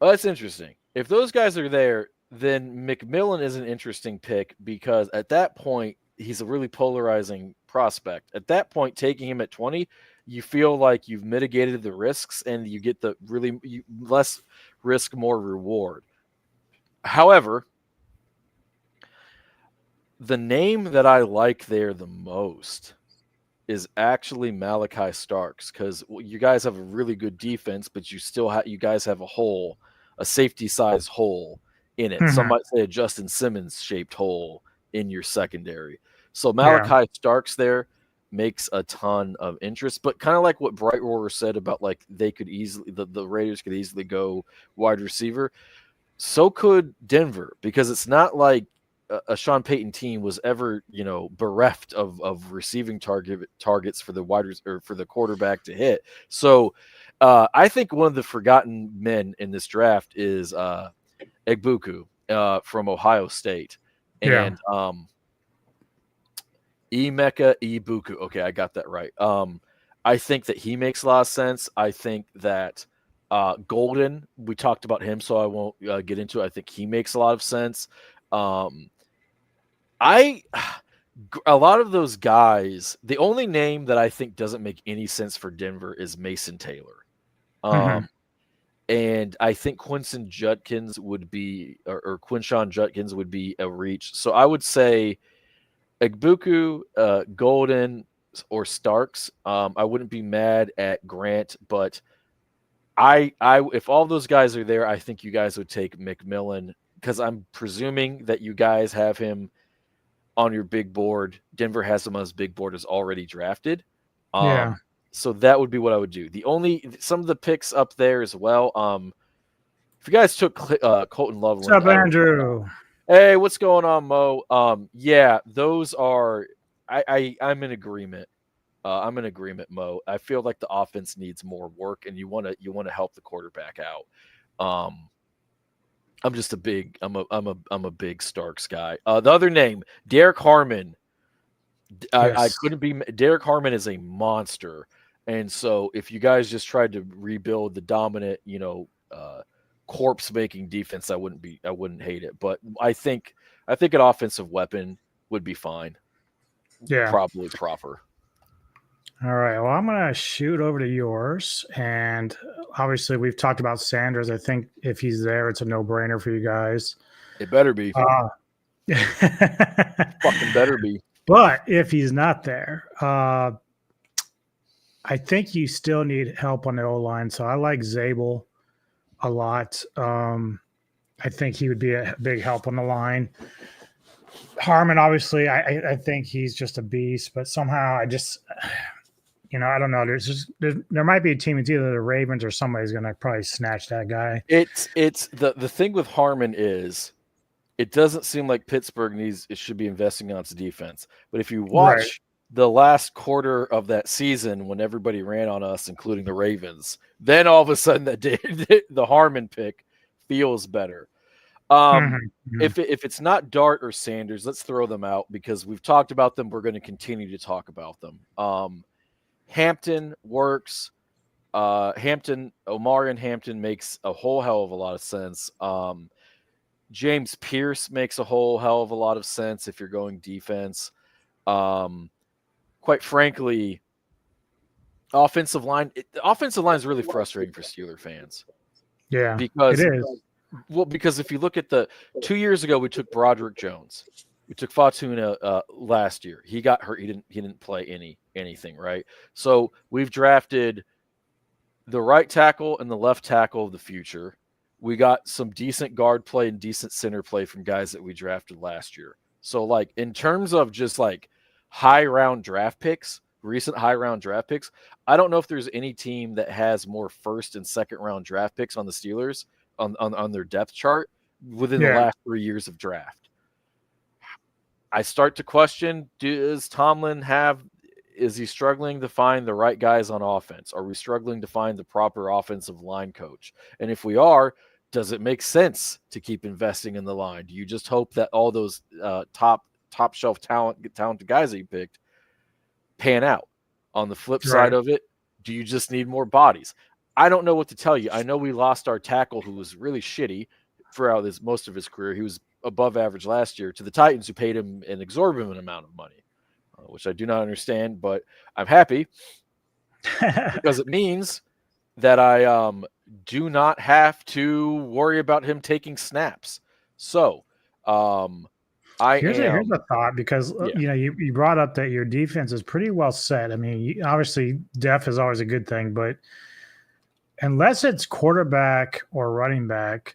that's interesting. If those guys are there, then McMillan is an interesting pick, because at that point, he's a really polarizing prospect. At that point, taking him at 20, you feel like you've mitigated the risks and you get the less risk, more reward. However, the name that I like there the most is actually Malachi Starks, because you guys have a really good defense, but you guys have a safety-sized hole in it. Some might say a Justin Simmons-shaped hole in your secondary. So Malachi Starks there makes a ton of interest, but kind of like what Brightroar said about, like, they could easily, the Raiders could easily go wide receiver. So could Denver, because it's not like a Sean Payton team was ever, bereft of receiving targets for the quarterback to hit. So I think one of the forgotten men in this draft is Egbuku from Ohio State, Yeah. and Emeka Ibuku. Okay, I got that right. I think that he makes a lot of sense. I think that Golden, we talked about him, so I won't get into it. I think he makes a lot of sense. I a lot of those guys, the only name that I think doesn't make any sense for Denver is Mason Taylor. Mhm. And I think Quinshon Judkins would be, or Quinshon Judkins would be a reach. So I would say Egbuku, Golden, or Starks. I wouldn't be mad at Grant, but if all those guys are there, I think you guys would take McMillan because I'm presuming that you guys have him on your big board. Denver has him on his big board as already drafted. Yeah. So that would be what I would do. Some of the picks up there as well. If you guys took Colton What's Loveland, up, Andrew? hey, what's going on, Mo? Yeah, those are. I'm in agreement. I'm in agreement, Mo. I feel like the offense needs more work, and you want to help the quarterback out. I'm just a big. I'm a big Starks guy. The other name, Derek Harmon. I Yes. couldn't be. Derek Harmon is a monster, and so if you guys just tried to rebuild the dominant, corpse making defense, I wouldn't hate it. But I think an offensive weapon would be fine. Yeah. Probably proper. All right. Well, I'm going to shoot over to yours. And obviously, we've talked about Sanders. I think if he's there, it's a no brainer for you guys. It better be. Fucking Fucking better be. But if he's not there, I think you still need help on the O line. So I like Zabel a lot. I think he would be a big help on the line. Harmon, obviously, I think he's just a beast, but somehow I just, I don't know. There might be a team. It's either the Ravens or somebody's going to probably snatch that guy. It's the thing with Harmon is it doesn't seem like Pittsburgh should be investing on its defense. But if you watch the last quarter of that season when everybody ran on us, including the Ravens, then all of a sudden the Harmon pick feels better. If it's not Dart or Sanders, let's throw them out because we've talked about them. We're going to continue to talk about them. Hampton works. Omarion Hampton makes a whole hell of a lot of sense. James Pierce makes a whole hell of a lot of sense if you're going defense. Quite frankly, offensive line is really frustrating for Steeler fans. Yeah, because it is. Well, because if you look at 2 years ago, we took Broderick Jones. We took Fatuna last year. He got hurt. He didn't play anything, right? So we've drafted the right tackle and the left tackle of the future. We got some decent guard play and decent center play from guys that we drafted last year. So, like, in terms of just like recent high round draft picks, I don't know if there's any team that has more first and second round draft picks on the Steelers on their depth chart within the last 3 years of draft. I start to question, does Tomlin is he struggling to find the right guys on offense? Are we struggling to find the proper offensive line coach? And if we are, does it make sense to keep investing in the line? Do you just hope that all those top shelf talented guys that you picked pan out? On the flip side of it, do you just need more bodies? I don't know what to tell you. I know we lost our tackle who was really shitty throughout most of his career. He was above average last year to the Titans, who paid him an exorbitant amount of money, which I do not understand, but I'm happy because it means that I do not have to worry about him taking snaps. So Here's a thought, because you brought up that your defense is pretty well set. I mean, obviously depth is always a good thing, but unless it's quarterback or running back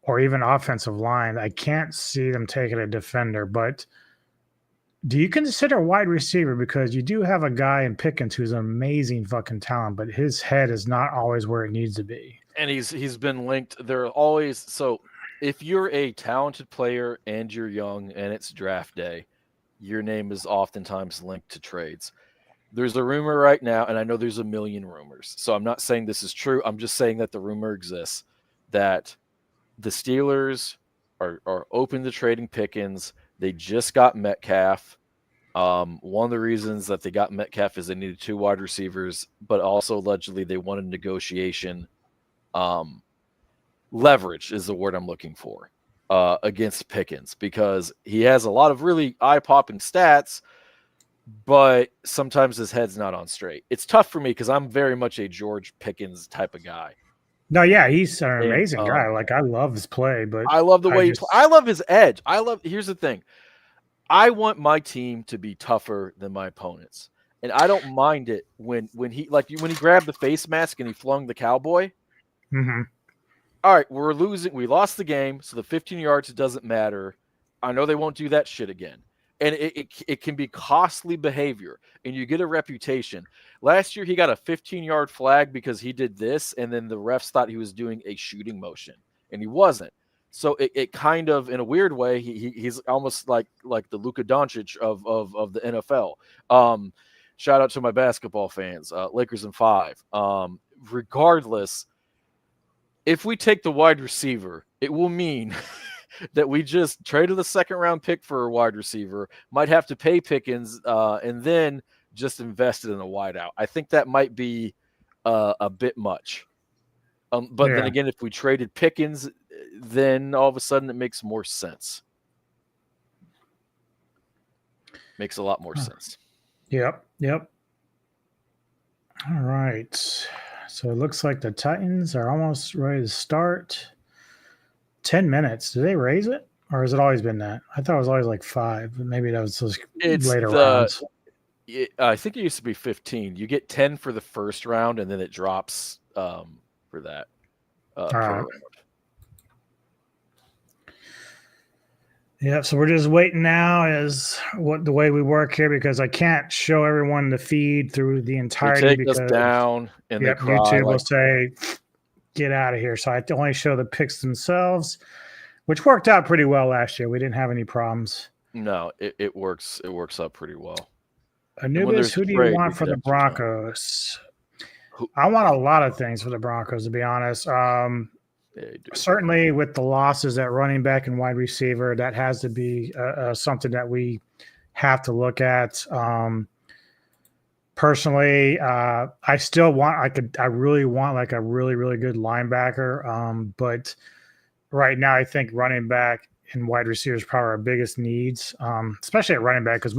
or even offensive line, I can't see them taking a defender. But do you consider wide receiver? Because you do have a guy in Pickens who's an amazing fucking talent, but his head is not always where it needs to be. And he's been linked. They're always so. If you're a talented player and you're young and it's draft day, your name is oftentimes linked to trades. There's a rumor right now, and I know there's a million rumors, so I'm not saying this is true. I'm just saying that the rumor exists that the Steelers are open to trading Pickens. They just got Metcalf. One of the reasons that they got Metcalf is they needed 2 wide receivers, but also allegedly they wanted negotiation. Leverage is the word I'm looking for against Pickens, because he has a lot of really eye-popping stats, but sometimes his head's not on straight. It's tough for me because I'm very much a George Pickens type of guy. No, yeah, he's an amazing guy. Like, I love his play, but I love the way I love his edge. Here's the thing. I want my team to be tougher than my opponents. And I don't mind it when he grabbed the face mask and he flung the cowboy. Mm-hmm. All right, we're losing. We lost the game, so the 15 yards doesn't matter. I know they won't do that shit again. And it can be costly behavior, and you get a reputation. Last year, he got a 15-yard flag because he did this, and then the refs thought he was doing a shooting motion, and he wasn't. So it kind of, in a weird way, he's almost like the Luka Doncic of the NFL. Shout out to my basketball fans, Lakers in 5. Regardless, if we take the wide receiver, it will mean that we just traded the 2nd-round pick for a wide receiver, might have to pay Pickens, and then just invested in a wideout. I think that might be a bit much. But then again, if we traded Pickens, then all of a sudden it makes more sense. Makes a lot more sense. Yep. All right. So it looks like the Titans are almost ready to start. 10 minutes. Do they raise it? Or has it always been that? I thought it was always like 5, but maybe that was those later rounds. I think it used to be 15. You get 10 for the first round, and then it drops for that. Round. Yeah, so we're just waiting now is what the way we work here, because I can't show everyone the feed through the entirety. They take because us down, and they cry. YouTube will say, get out of here. So I only show the picks themselves, which worked out pretty well last year. We didn't have any problems. No, it works. It works out pretty well. Anubis, who do you want for the Broncos? I want a lot of things for the Broncos, to be honest. Certainly with the losses at running back and wide receiver, that has to be something that we have to look at. Personally, I still want I really want like a really, really good linebacker. But right now, I think running back and wide receiver is probably our biggest needs, especially at running back, because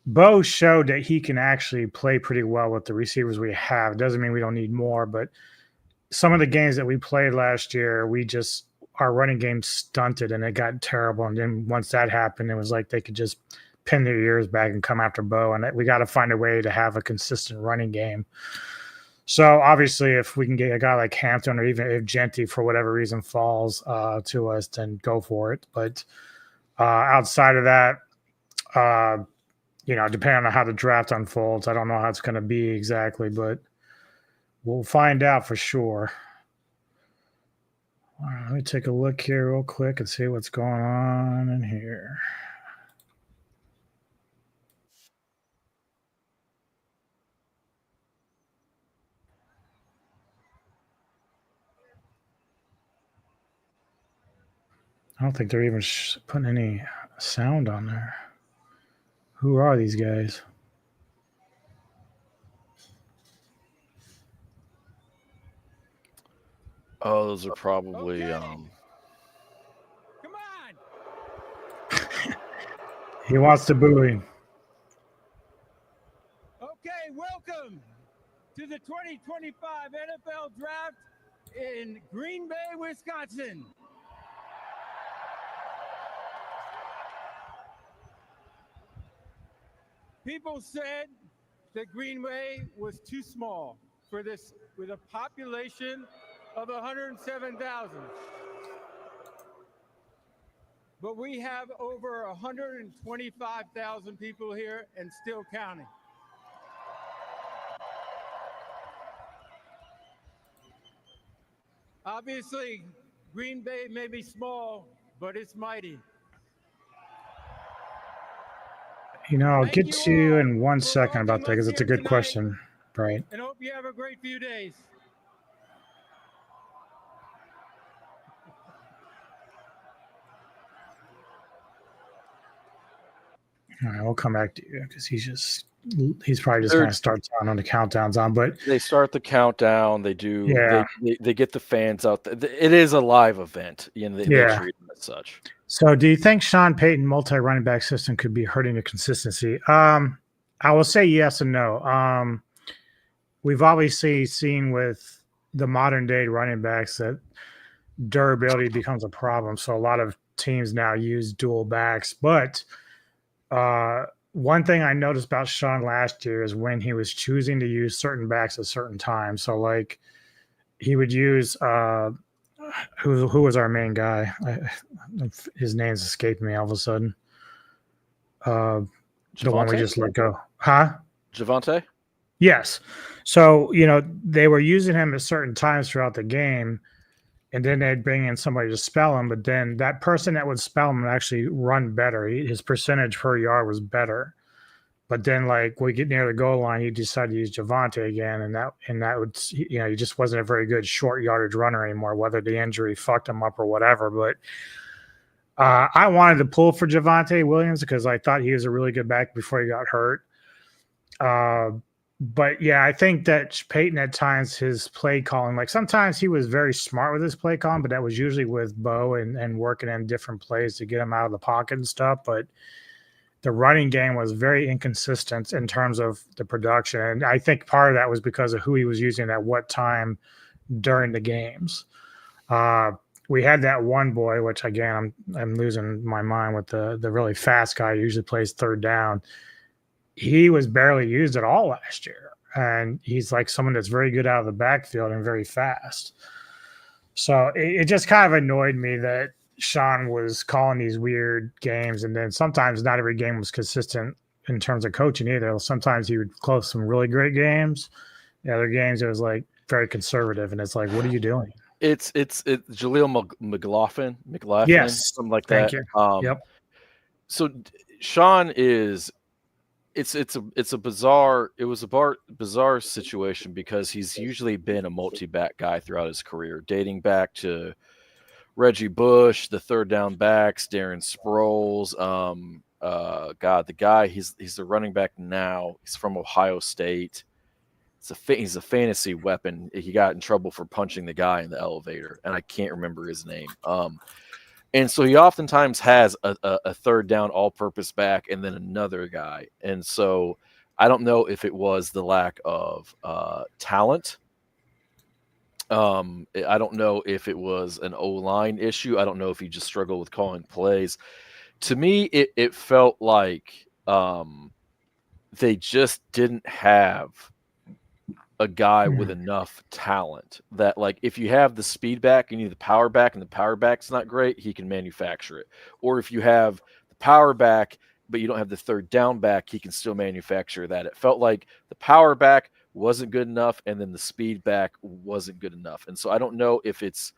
Bo showed that he can actually play pretty well with the receivers we have. It doesn't mean we don't need more, but some of the games that we played last year, our running game stunted and it got terrible. And then once that happened, it was like they could just pin their ears back and come after Bo. And we got to find a way to have a consistent running game. So obviously, if we can get a guy like Hampton, or even if Genty for whatever reason falls to us, then go for it. But outside of that, depending on how the draft unfolds, I don't know how it's going to be exactly, but we'll find out for sure. All right, let me take a look here real quick and see what's going on in here. I don't think they're even putting any sound on there. Who are these guys? Oh, those are probably Come on. He wants to boo him. Okay, welcome to the 2025 NFL Draft in Green Bay, Wisconsin. People said that Green Bay was too small for this, with a population of 107,000. But we have over 125,000 people here and still counting. Obviously, Green Bay may be small, but it's mighty. I'll get to you in 1 second about that, because it's a good question, right? And hope you have a great few days. All right, we'll come back to you because he's probably just They're- going to start on the countdowns on. But They start the countdown. They do. Yeah. They get the fans out. It is a live event. They treat them as such. So, do you think Sean Payton multi-running back system could be hurting the consistency? I will say yes and no. We've obviously seen with the modern day running backs that durability becomes a problem. So a lot of teams now use dual backs. But one thing I noticed about Sean last year is when he was choosing to use certain backs at certain times. So like he would use who was our main guy? His name's escaped me all of a sudden. The one we just let go. Huh? Javante? Yes. So, they were using him at certain times throughout the game, and then they'd bring in somebody to spell him, but then that person that would spell him would actually run better. His percentage per yard was better. But then, like, we get near the goal line, he decided to use Javante again, and that would, he just wasn't a very good short yardage runner anymore, whether the injury fucked him up or whatever. But I wanted to pull for Javante Williams because I thought he was a really good back before he got hurt. But yeah, I think that Peyton at times his play calling, like sometimes he was very smart with his play calling, but that was usually with Bo and working in different plays to get him out of the pocket and stuff. But the running game was very inconsistent in terms of the production. And I think part of that was because of who he was using at what time during the games. We had that one boy, which again, I'm losing my mind with the really fast guy who usually plays third down. He was barely used at all last year. And he's like someone that's very good out of the backfield and very fast. So it just kind of annoyed me that Sean was calling these weird games. And then sometimes not every game was consistent in terms of coaching either. Sometimes he would close some really great games. The other games, it was like very conservative. And it's like, what are you doing? It's Jaleel McLaughlin, yes, something like that. Thank you. Yep. So Sean is it's a bizarre situation because he's usually been a multi-back guy throughout his career, dating back to Reggie Bush, the third down backs, Darren Sproles. The guy he's the running back now. He's from Ohio State. He's a fantasy weapon. He got in trouble for punching the guy in the elevator, and I can't remember his name. And so he oftentimes has a third down all-purpose back and then another guy. And so I don't know if it was the lack of talent. I don't know if it was an O-line issue. I don't know if he just struggled with calling plays. To me, it felt like they just didn't have a guy with enough talent that, like, if you have the speed back, you need the power back, and the power back's not great, he can manufacture it. Or if you have the power back, but you don't have the third down back, he can still manufacture that. It felt like the power back wasn't good enough, and then the speed back wasn't good enough. And so I don't know if it's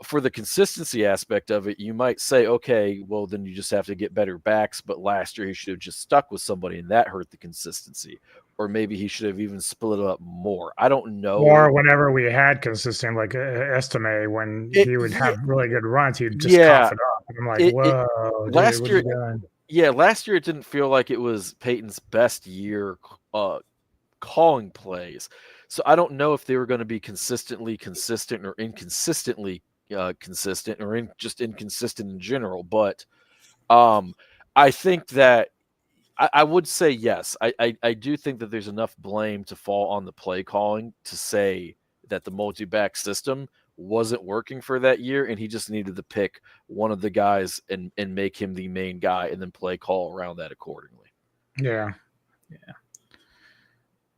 for the consistency aspect of it. You might say, okay, well, then you just have to get better backs. But last year he should have just stuck with somebody, and that hurt the consistency. Or maybe he should have even split it up more. I don't know. Or whenever we had consistent, like Estime, when he would have really good runs, he'd just cough it up. And I'm like, whoa. Last year it didn't feel like it was Peyton's best year calling plays. So I don't know if they were going to be consistently consistent or inconsistently consistent, or just inconsistent in general. But I think that I would say yes. I do think that there's enough blame to fall on the play calling to say that the multi-back system wasn't working for that year, and he just needed to pick one of the guys and make him the main guy, and then play call around that accordingly. Yeah.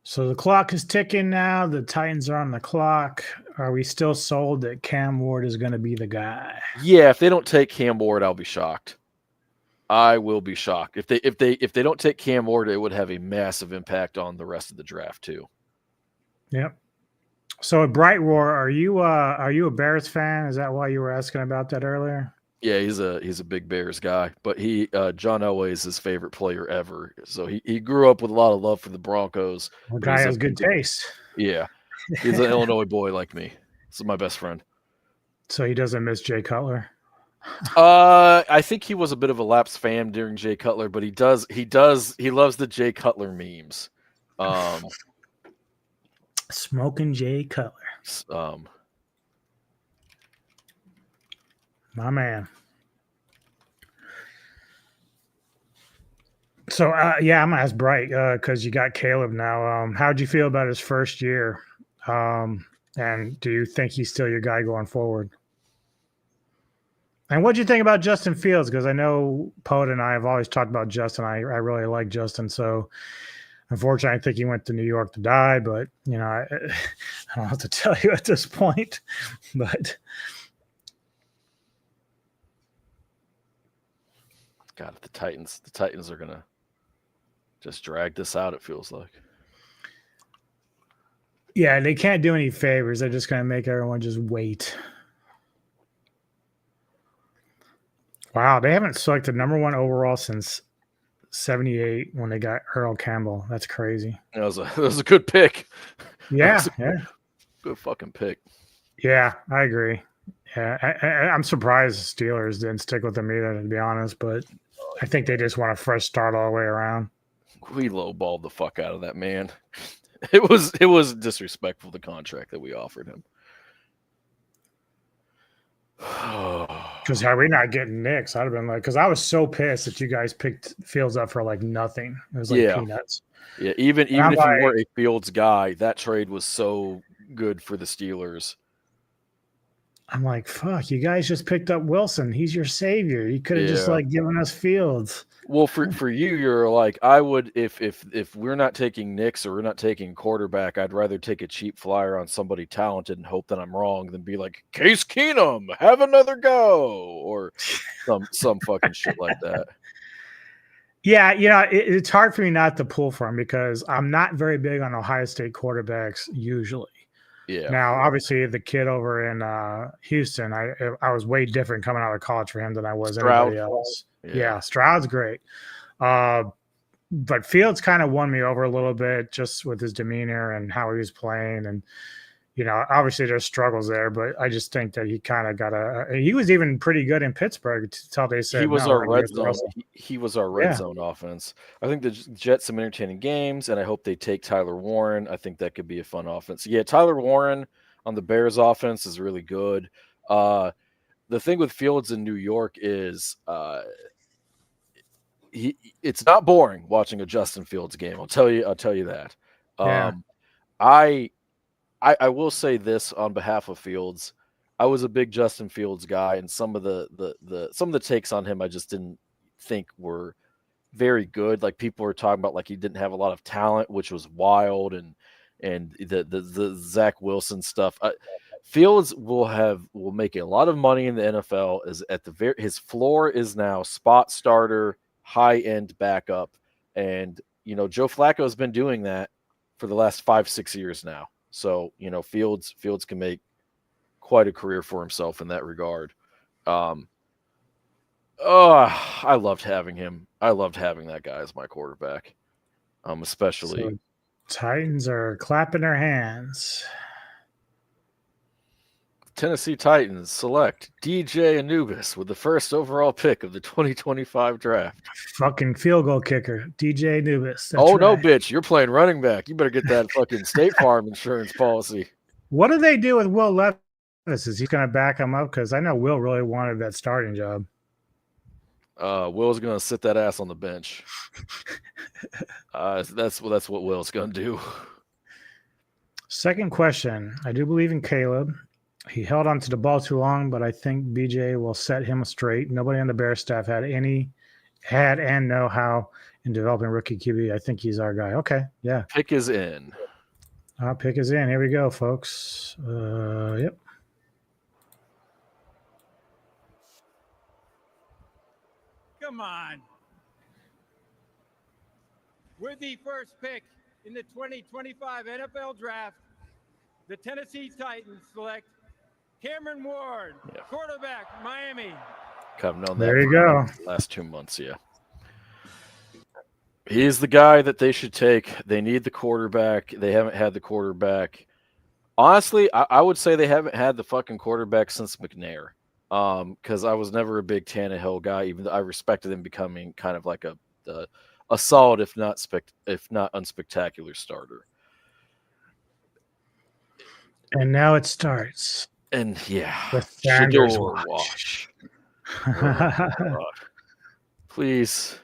So the clock is ticking now. The Titans are on the clock. Are we still sold that Cam Ward is going to be the guy? Yeah, if they don't take Cam Ward, I'll be shocked. I will be shocked. If they don't take Cam Ward, it would have a massive impact on the rest of the draft too. Yep. So at Bright Roar, are you a Bears fan? Is that why you were asking about that earlier? Yeah, he's a big Bears guy, but John Elway is his favorite player ever. So he grew up with a lot of love for the Broncos. The guy has good taste. Yeah, he's an Illinois boy like me. This is my best friend. So he doesn't miss Jay Cutler? I think he was a bit of a lapsed fan during Jay Cutler, but he loves the Jay Cutler memes. Smoking Jay Cutler. My man. So yeah, I'm gonna ask Bright because you got Caleb now. How'd you feel about his first year? And do you think he's still your guy going forward? And what do you think about Justin Fields? Because I know Poet and I have always talked about Justin. I really like Justin. So unfortunately, I think he went to New York to die. But I don't have to tell you at this point. But God, the Titans are gonna just drag this out. It feels like. Yeah, they can't do any favors. They're just gonna make everyone just wait. Wow, they haven't selected number 1 overall since '78 when they got Earl Campbell. That's crazy. That was a good pick. Yeah, Good fucking pick. Yeah, I agree. Yeah, I'm surprised the Steelers didn't stick with him either, to be honest. But I think they just want a fresh start all the way around. We lowballed the fuck out of that man. It was disrespectful, the contract that we offered him. Because had we not getting Knicks, I'd have been like, because I was so pissed that you guys picked Fields up for like nothing. It was like peanuts. Yeah, even if you weren't a Fields guy, that trade was so good for the Steelers. I'm like, fuck, you guys just picked up Wilson. He's your savior. You could have just like given us Fields. Well, for you, you're like, I would if we're not taking Knicks or we're not taking quarterback, I'd rather take a cheap flyer on somebody talented and hope that I'm wrong than be like, Case Keenum, have another go, or some fucking shit like that. Yeah, it's hard for me not to pull for him because I'm not very big on Ohio State quarterbacks usually. Yeah. Now, obviously, the kid over in Houston, I was way different coming out of college for him than I was anybody else. Yeah, Stroud's great. But Fields kind of won me over a little bit just with his demeanor and how he was playing. And, obviously there's struggles there, but I just think that he kind of got he was even pretty good in Pittsburgh until they said he was our red zone. He was our red zone offense. I think the Jets some entertaining games, and I hope they take Tyler Warren. I think that could be a fun offense. Yeah, Tyler Warren on the Bears offense is really good. The thing with Fields in New York is it's not boring watching a Justin Fields game. I'll tell you that. Yeah. I will say this on behalf of Fields. I was a big Justin Fields guy, and some of the takes on him I just didn't think were very good. Like people were talking about like he didn't have a lot of talent, which was wild, and the Zach Wilson stuff. Fields will make a lot of money in the NFL. Is at his floor is now spot starter, high end backup, and Joe Flacco has been doing that for the last 5-6 years now. So, Fields can make quite a career for himself in that regard. I loved having him. I loved having that guy as my quarterback. Especially. So Titans are clapping their hands. Tennessee Titans select DJ Anubis with the first overall pick of the 2025 draft. Fucking field goal kicker, DJ Anubis. No, bitch. You're playing running back. You better get that fucking State Farm insurance policy. What do they do with Will Levis? Is he going to back him up? Because I know Will really wanted that starting job. Will's going to sit that ass on the bench. That's what Will's going to do. Second question. I do believe in Caleb. He held on to the ball too long, but I think BJ will set him straight. Nobody on the Bears staff had and know how in developing rookie QB. I think he's our guy. Okay, yeah. Pick is in. Pick is in. Here we go, folks. Yep. Come on. With the first pick in the 2025 NFL Draft, the Tennessee Titans select Cameron Ward, quarterback, Miami. I've known that. There you go. The last 2 months, yeah. He's the guy that they should take. They need the quarterback. They haven't had the quarterback. Honestly, I would say they haven't had the fucking quarterback since McNair. because I was never a big Tannehill guy, even though I respected him becoming kind of like a solid, if not unspectacular starter. And now it starts. And yeah, The Sanders Shador watch. Oh, please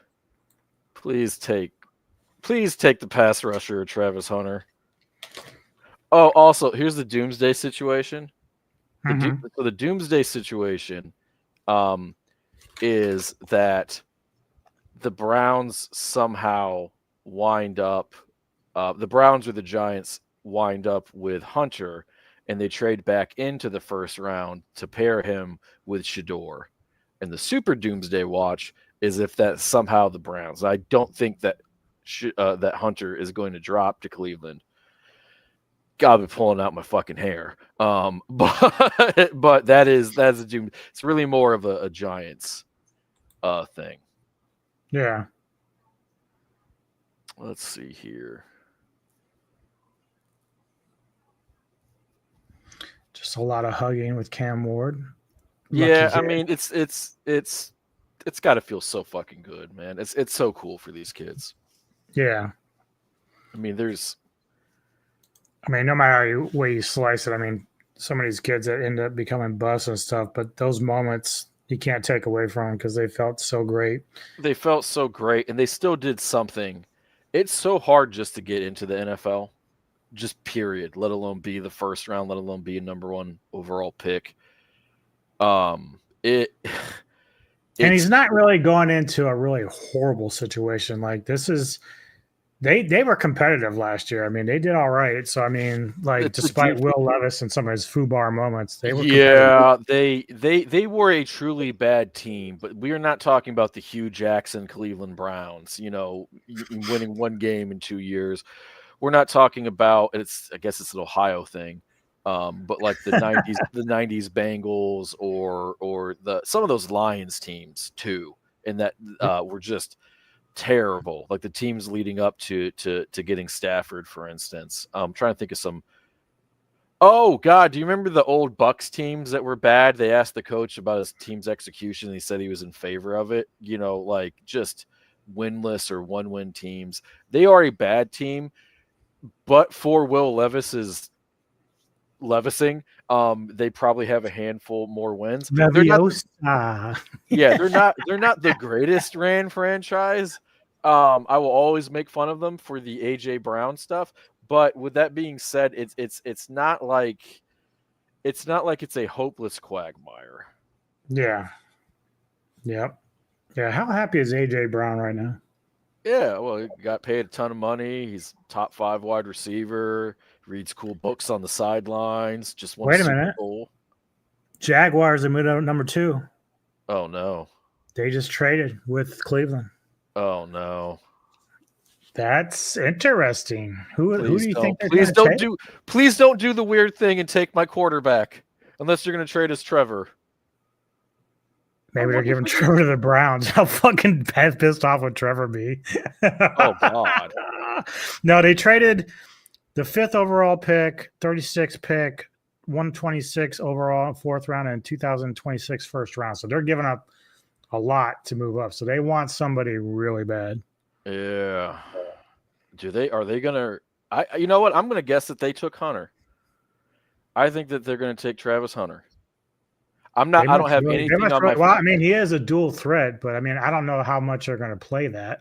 take the pass rusher of Travis Hunter. Oh, also, here's the doomsday situation. The doomsday situation is that the Browns somehow wind up the Browns or the Giants wind up with Hunter, and they trade back into the first round to pair him with Shador. And the super doomsday watch is if that's somehow the Browns. I don't think that that Hunter is going to drop to Cleveland. I'll be pulling out my fucking hair. But that's a doom. It's really more of a Giants thing. Yeah. Let's see here. Just a lot of hugging with Cam Ward. Yeah, I mean it's got to feel so fucking good, man. It's so cool for these kids. Yeah. I mean, no matter way you slice it, I mean, some of these kids that end up becoming busts and stuff, but those moments you can't take away from them because they felt so great. They felt so great, and they still did something. It's so hard just to get into the NFL, just period, let alone be the first round, let alone be a number 1 overall pick. And he's not really going into a really horrible situation. Like this is, they were competitive last year. I mean, they did all right. So I mean, like despite Will Levis and some of his foobar moments, they were they were a truly bad team. But we are not talking about the Hugh Jackson Cleveland Browns. Winning 1 game in 2 years. We're not talking about I guess it's an Ohio thing. But like the 90s, the 90s Bengals or some of those Lions teams too, and that were just terrible. Like the teams leading up to getting Stafford, for instance. I'm trying to think of some. Oh God, do you remember the old Bucks teams that were bad? They asked the coach about his team's execution, and he said he was in favor of it. Like just winless or 1-win teams. They are a bad team, but for Will Levis's Levising, they probably have a handful more wins. They're not the greatest ran franchise. I will always make fun of them for the AJ Brown stuff, but with that being said, it's not like it's a hopeless quagmire. Yeah. Yep. Yeah. How happy is AJ Brown right now? Yeah, well, he got paid a ton of money. He's top 5 wide receiver. Reads cool books on the sidelines. Just won Super Bowl. Jaguars are moving number 2. Oh no! They just traded with Cleveland. Oh no! That's interesting. Who do you think? Please don't do the weird thing and take my quarterback unless you're going to trade us Trevor. Maybe they're giving Trevor to the Browns. How fucking pissed off would Trevor be? Oh God! No, they traded the 5th overall pick, 36th pick, 126 overall 4th round, and 2026 first round. So they're giving up a lot to move up. So they want somebody really bad. Yeah. Are they gonna? You know what? I'm gonna guess that they took Hunter. I think that they're gonna take Travis Hunter. I don't have anything on my. Well, I mean, he is a dual threat, but I mean, I don't know how much they're going to play that.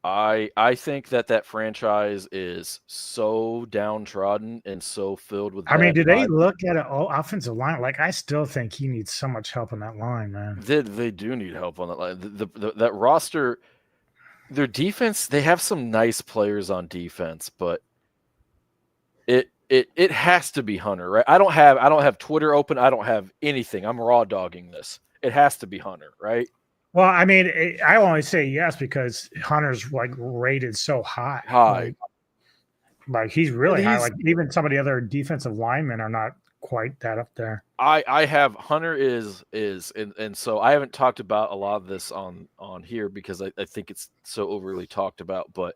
I think that franchise is so downtrodden and so filled with. I mean, do they look at an offensive line? Like, I still think he needs so much help on that line, man. They do need help on that line. That roster, their defense, they have some nice players on defense, but it has to be Hunter, right? I don't have Twitter open. I don't have anything. I'm raw dogging this. It has to be Hunter, right? Well, I mean, I only say yes because Hunter's like rated so high. Like he's really high. Like even some of the other defensive linemen are not quite that up there. I have Hunter is and so I haven't talked about a lot of this on here because I think it's so overly talked about. But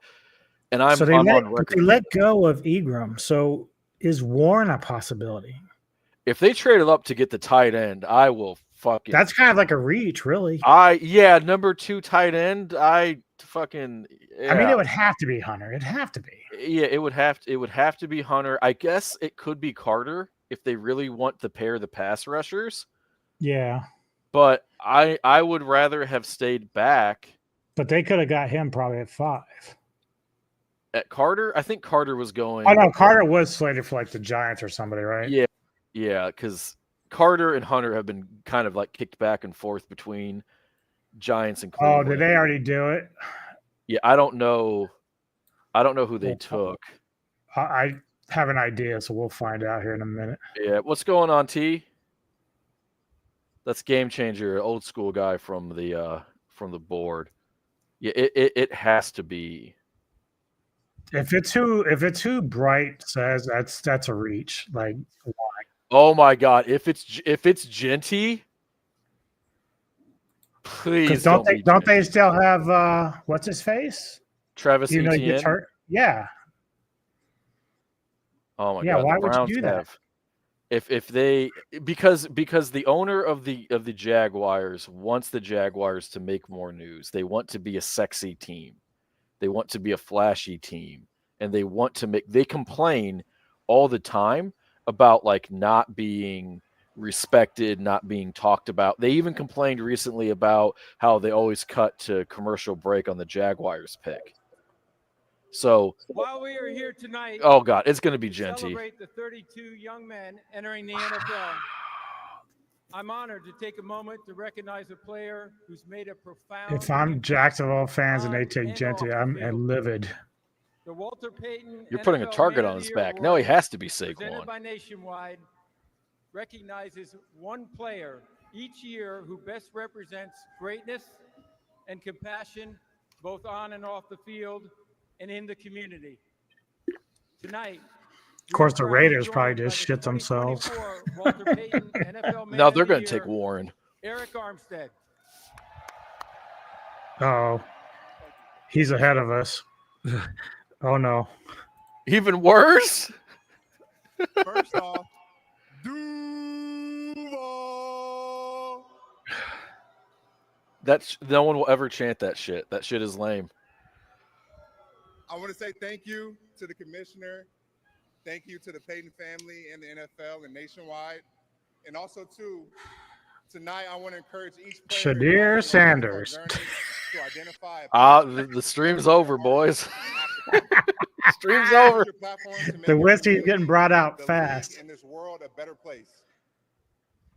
and I'm on record. They let go of Egram. So is Warren a possibility? If they traded up to get the tight end, I will fucking. That's kind of like a reach, really. Number 2 tight end. I mean, Yeah. it would have to be Hunter. It'd have to be. Yeah, it would have to be Hunter. I guess it could be Carter if they really want to pair the pass rushers. Yeah. But I would rather have stayed back But they could have got him probably at 5. at Carter. I think Carter was going. Oh no, Carter was slated for like the Giants or somebody, right? Yeah, because Carter and Hunter have been kind of like kicked back and forth between Giants and Cleveland. Oh, did they already do it? Yeah, I don't know who they took. I have an idea, so we'll find out here in a minute. Yeah, what's going on, T? That's Game Changer, old school guy from the board. Yeah, it has to be. If it's who Bright says, that's a reach. Like, why? Oh my God! If it's Genty, please don't they still have what's his face? Travis Even though he Etienne? gets hurt? Yeah. Oh my Yeah, God! why the would you Browns do that? have- If they because the owner of the Jaguars wants the Jaguars to make more news. They want to be a sexy team. They want to be a flashy team, and they complain all the time about like not being respected, not being talked about. They even complained recently about how they always cut to commercial break on the Jaguars pick. So While we are here tonight, oh God, it's going to be to Genty. celebrate the 32 young men entering the NFL. I'm honored to take a moment to recognize a player who's made a profound. If I'm Jacksonville fans and they on take and Genty, off the I'm field. livid. The Walter Payton You're putting a NFL target Man on of his the back. Year No, he award, has to be presented Saquon. by Nationwide, recognizes one player each year who best represents greatness and compassion both on and off the field and in the community. Tonight, Of course, the Raiders probably just shit themselves. Walter Payton NFL Man Now of they're the going to Year, take Warren. Eric Armstead. Oh, he's ahead of us. Oh no. Even worse. First off, Duval. That's no one will ever chant that shit. That shit is lame. I want to say thank you to the commissioner. Thank you to the Payton family and the NFL and Nationwide. And also, too, tonight I want to encourage each player Shadir Sanders. to identify The stream's over, boys. Stream's over. The whiskey's getting brought out fast. In this world, a better place.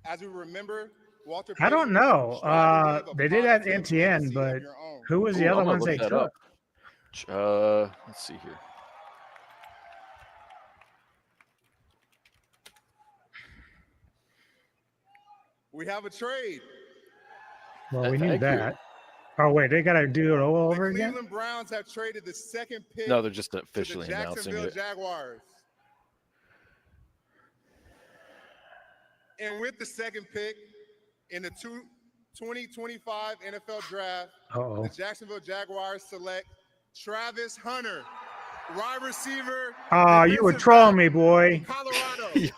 As we remember, Walter I don't Payton know. strived to live a They did have positive NTN, legacy but of your own. who was the Ooh, other I'm gonna ones look they that took? up. Let's see here. We have a trade. Well, we knew Thank you. that. Oh wait, they got to do it all The over again. Cleveland Browns have traded the second pick No, they're just to the officially announcing Jacksonville it. Jaguars. And with the second pick in the 2025 NFL Draft, Uh-oh. the Jacksonville Jaguars select Travis Hunter, wide receiver. Oh, you were trolling me, boy. Colorado.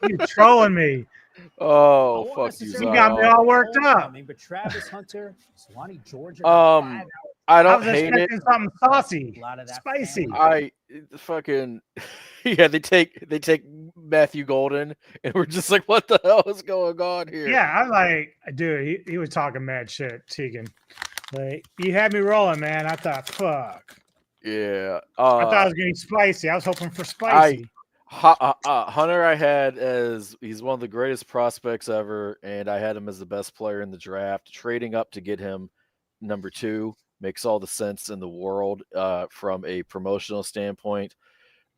You trolling me. Oh, I won't fuck you, necessarily You got me Zion. all worked up. I mean, but Travis Hunter, Swanee, Georgia. I I don't was hate it. expecting something saucy, A lot of that spicy. family. Fucking yeah. They take Matthew Golden, and we're just like, what the hell is going on here? Yeah, I'm like, dude, he was talking mad shit, Tegan. Like, you had me rolling, man. I thought, fuck. Yeah. I thought it was going to be spicy. I was hoping for spicy. Hunter, I had as he's one of the greatest prospects ever, and I had him as the best player in the draft. Trading up to get him number 2 makes all the sense in the world from a promotional standpoint,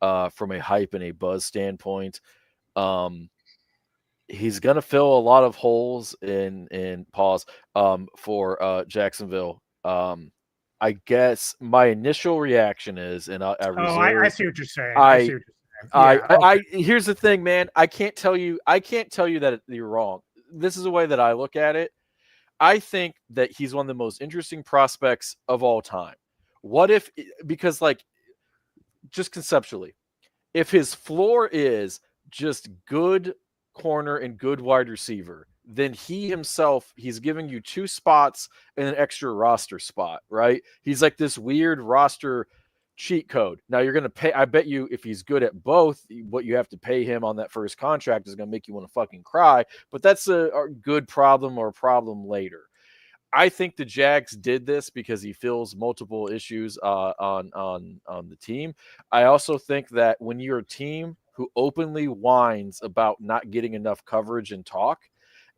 from a hype and a buzz standpoint. He's going to fill a lot of holes in pause for Jacksonville. I guess my initial reaction is, and I I see what you're saying. I see what you're saying. I here's the thing, man. I can't tell you that you're wrong. This is the way that I look at it. I think that he's one of the most interesting prospects of all time. What if, because like, just conceptually, if his floor is just good corner and good wide receiver, then he himself, he's giving you 2 spots and an extra roster spot, right? He's like this weird roster cheat code. Now you're going to pay, I bet you if he's good at both, what you have to pay him on that first contract is going to make you want to fucking cry, but that's a good problem or a problem later. I think the Jags did this because he fills multiple issues on the team. I also think that when you're a team who openly whines about not getting enough coverage and talk,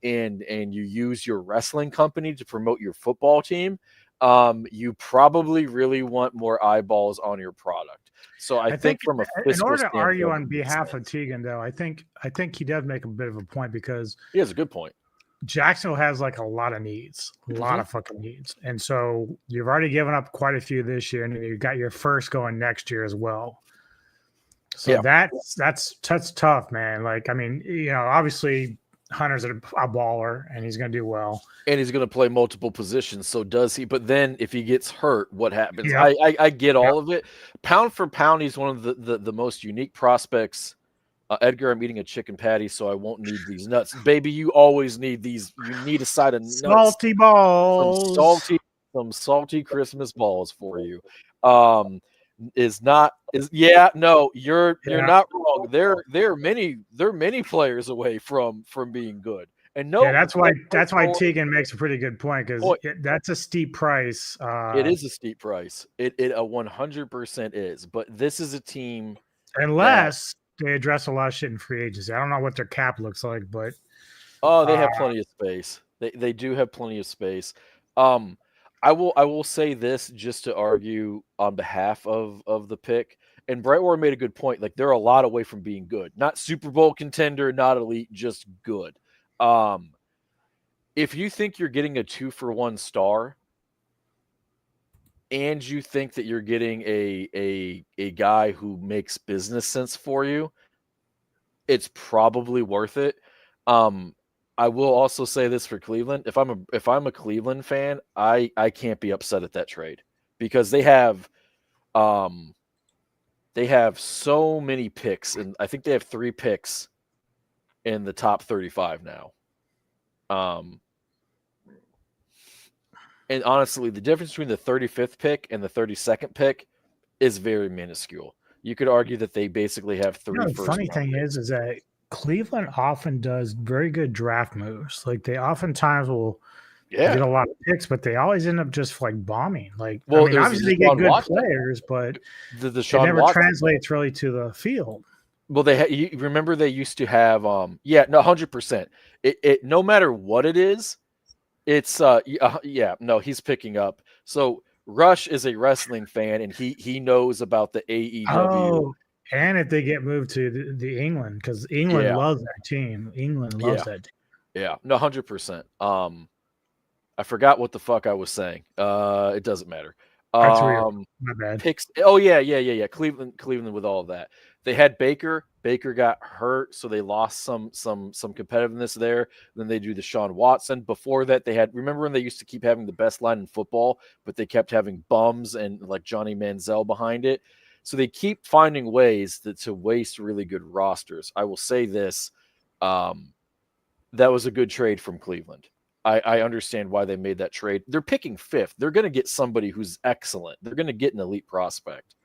and you use your wrestling company to promote your football team, you probably really want more eyeballs on your product. So I think from a fiscal in order to argue standpoint, on behalf of Teagan, though, I think he does make a bit of a point because he has a good point. Jacksonville has like a lot of needs, a lot of fucking needs. And so you've already given up quite a few this year, and you've got your first going next year as well. So that's tough, man. Like, I mean, obviously Hunter's a baller and he's going to do well. And he's going to play multiple positions. So does he? But then if he gets hurt, what happens? Yep. I get all of it. Pound for pound, he's one of the most unique prospects. Edgar, I'm eating a chicken patty, so I won't need these nuts. Baby, you always need these. You need a side of nuts. Salty balls. Some salty Christmas balls for you. You're not wrong. They're many players away from being good. And that's why Teagan makes a pretty good point, because that's a steep price. It is a steep price. It 100% is. But this is a team unless they address a lot of shit in free agency. I don't know what their cap looks like, but they have plenty of space. They do have plenty of space. I will say this just to argue on behalf of the pick. And Brightwater made a good point. Like, they're a lot away from being good. Not Super Bowl contender, not elite, just good. If you think you're getting a 2-for-1 star, and you think that you're getting a guy who makes business sense for you, it's probably worth it. I will also say this for Cleveland. If I'm a Cleveland fan, I can't be upset at that trade, because they have so many picks, and I think they have 3 picks in the top 35 now. And honestly, the difference between the 35th pick and the 32nd pick is very minuscule. You could argue that they basically have 3 first. The funny thing is that Cleveland often does very good draft moves. Like, they oftentimes will get a lot of picks, but they always end up just like bombing. Like, I mean, obviously they get good players, but it never translates really to the field. Well, you remember they used to have 100%. It no matter what it is, it's he's picking up. So Rush is a wrestling fan, and he knows about the AEW. Oh, and if they get moved to the England, because England loves that team. England loves that team. Yeah, no, 100%. I forgot what the fuck I was saying. It doesn't matter. That's weird. My bad. Picks. Oh yeah. Cleveland with all of that. They had Baker. Baker got hurt, so they lost some competitiveness there. Then they do the Deshaun Watson. Before that, they had, remember when they used to keep having the best line in football, but they kept having bums and like Johnny Manziel behind it. So they keep finding ways to waste really good rosters. I will say this, that was a good trade from Cleveland. I understand why they made that trade. They're picking 5th. They're going to get somebody who's excellent. They're going to get an elite prospect.